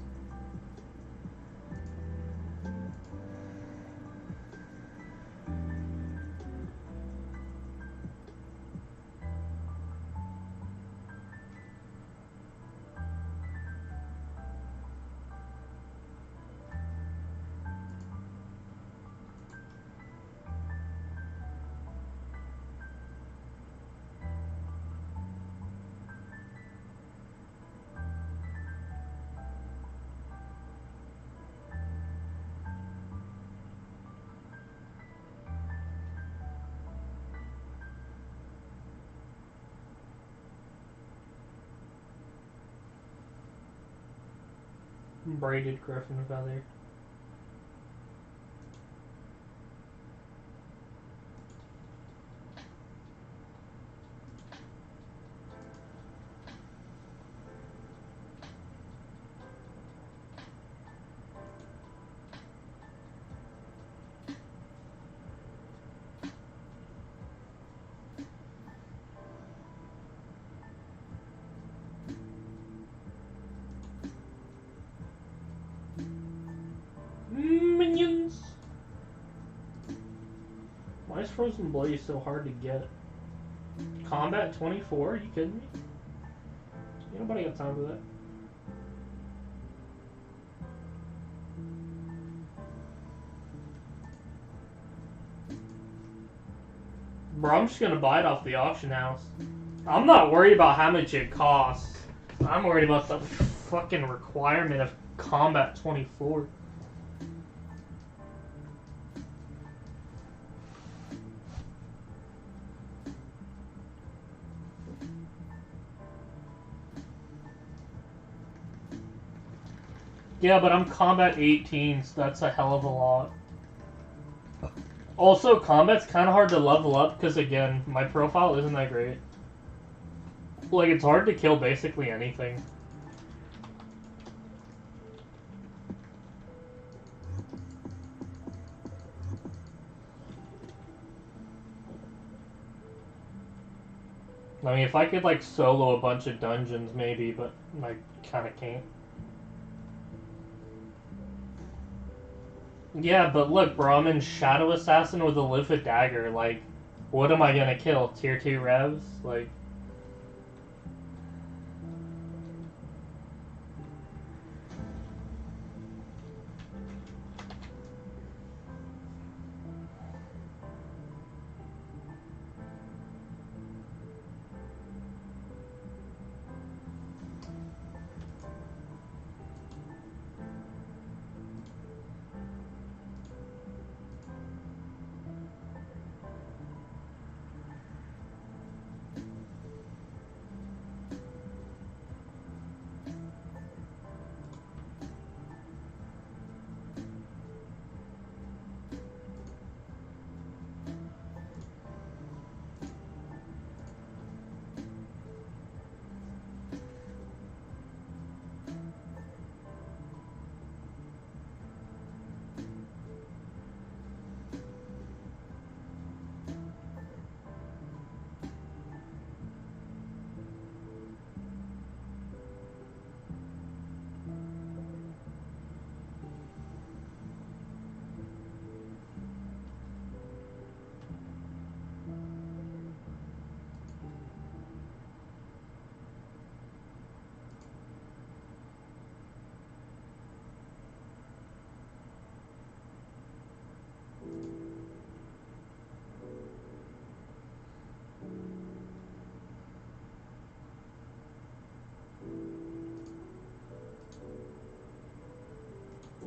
Braided griffin feather. Minions! Why is Frozen Blaze so hard to get? Combat 24? Are you kidding me? Ain't nobody got time for that. Bro, I'm just gonna buy it off the auction house. I'm not worried about how much it costs. I'm worried about the fucking requirement of Combat 24. Yeah, but I'm combat 18, so that's a hell of a lot. Also, combat's kind of hard to level up because, again, my profile isn't that great. Like, it's hard to kill basically anything. I mean, if I could, like, solo a bunch of dungeons, maybe, but I kind of can't. Yeah, but look, bro, I'm in Shadow Assassin with a Livid Dagger. Like, what am I gonna kill? Tier 2 revs? Like...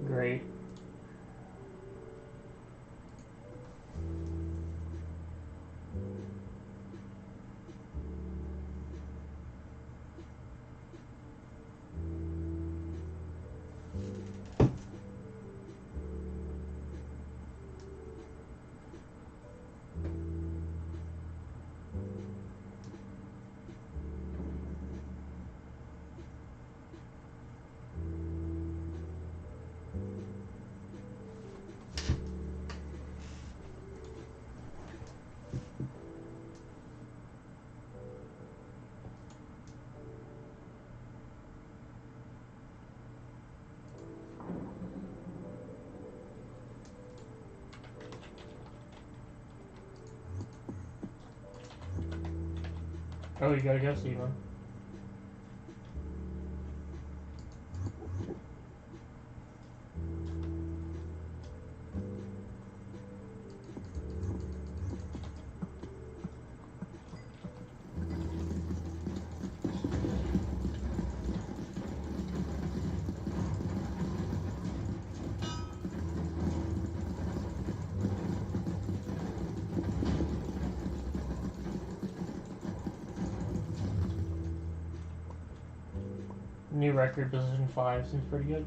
Great. Oh, you gotta go, Steven. New record, position 5, seems pretty good.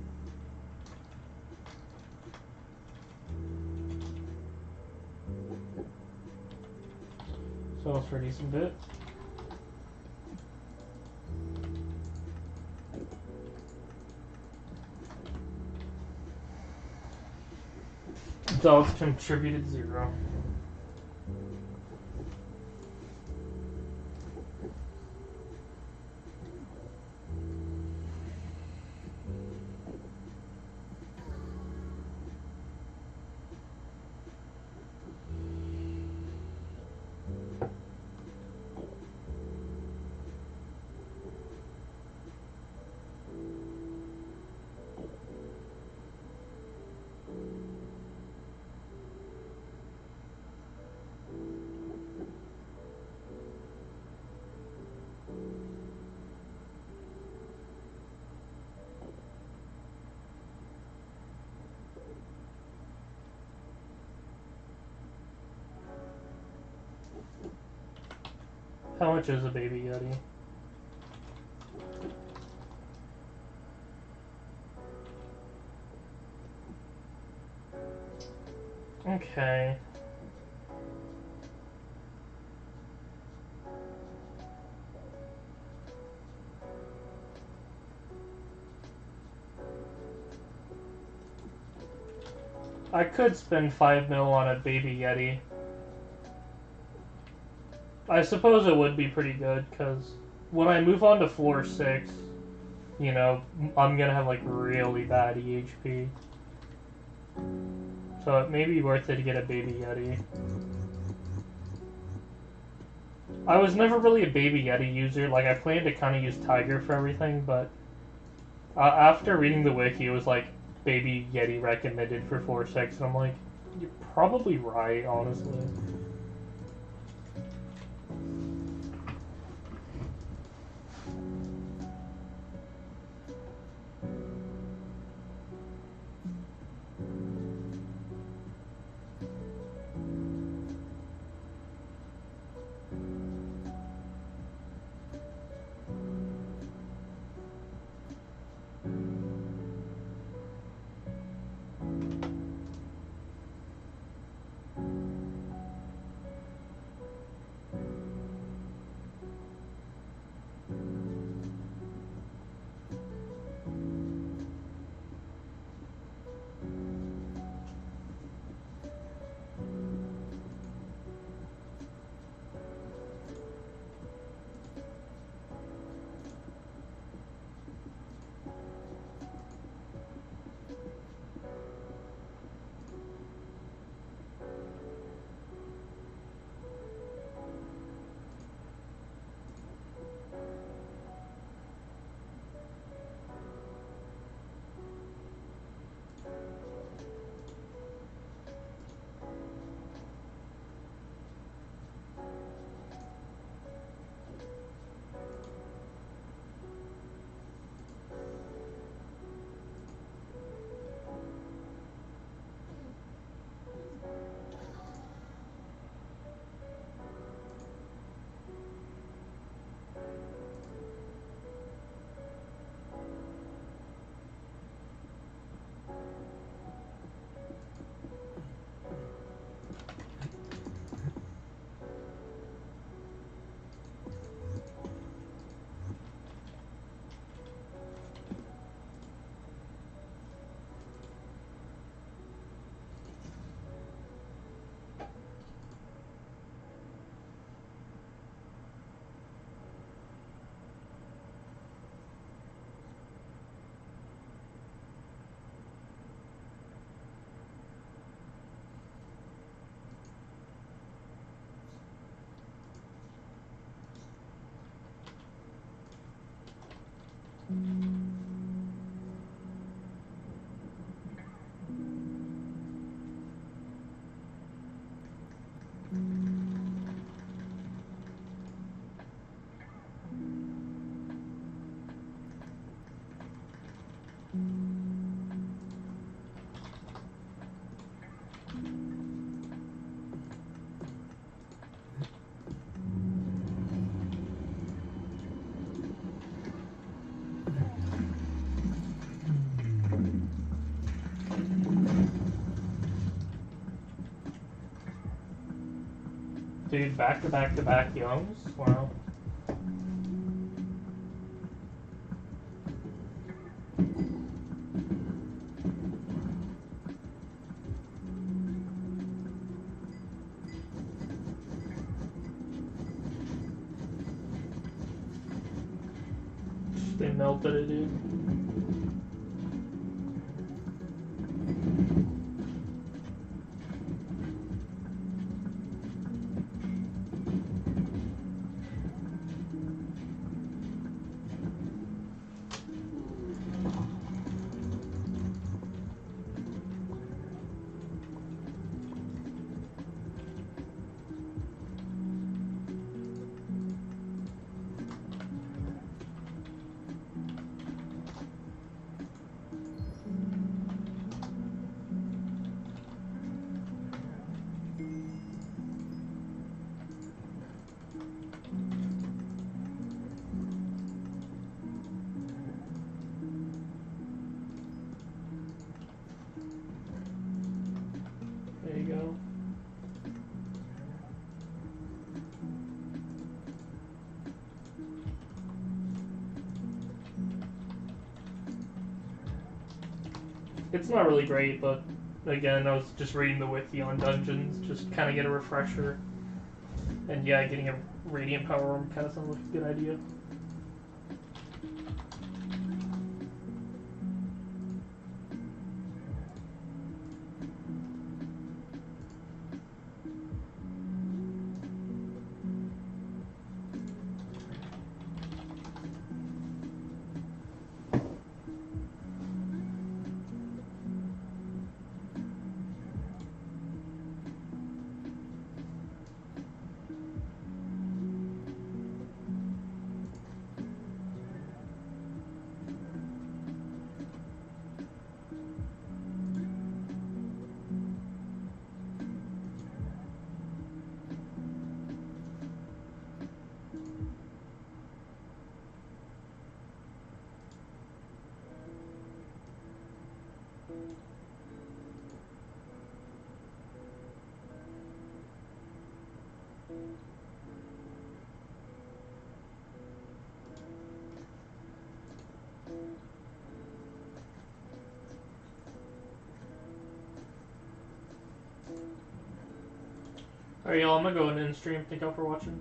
So it's for a decent bit. Dogs contributed 0. How much is a baby yeti? Okay. I could spend 5 mil on a baby Yeti. I suppose it would be pretty good, because when I move on to floor 6, you know, I'm gonna have like really bad EHP. So it may be worth it to get a baby Yeti. I was never really a baby Yeti user. Like, I planned to kind of use Tiger for everything, but after reading the wiki, it was like baby Yeti recommended for floor 6, and I'm like, you're probably right, honestly. Dude, back-to-back-to-back Youngs? Wow. They melted it, dude. It's not really great, but again, I was just reading the wiki on dungeons, just kind of get a refresher. And yeah, getting a radiant power orb kind of sounds like a good idea. Alright, y'all, I'm gonna go and end stream. Thank y'all for watching.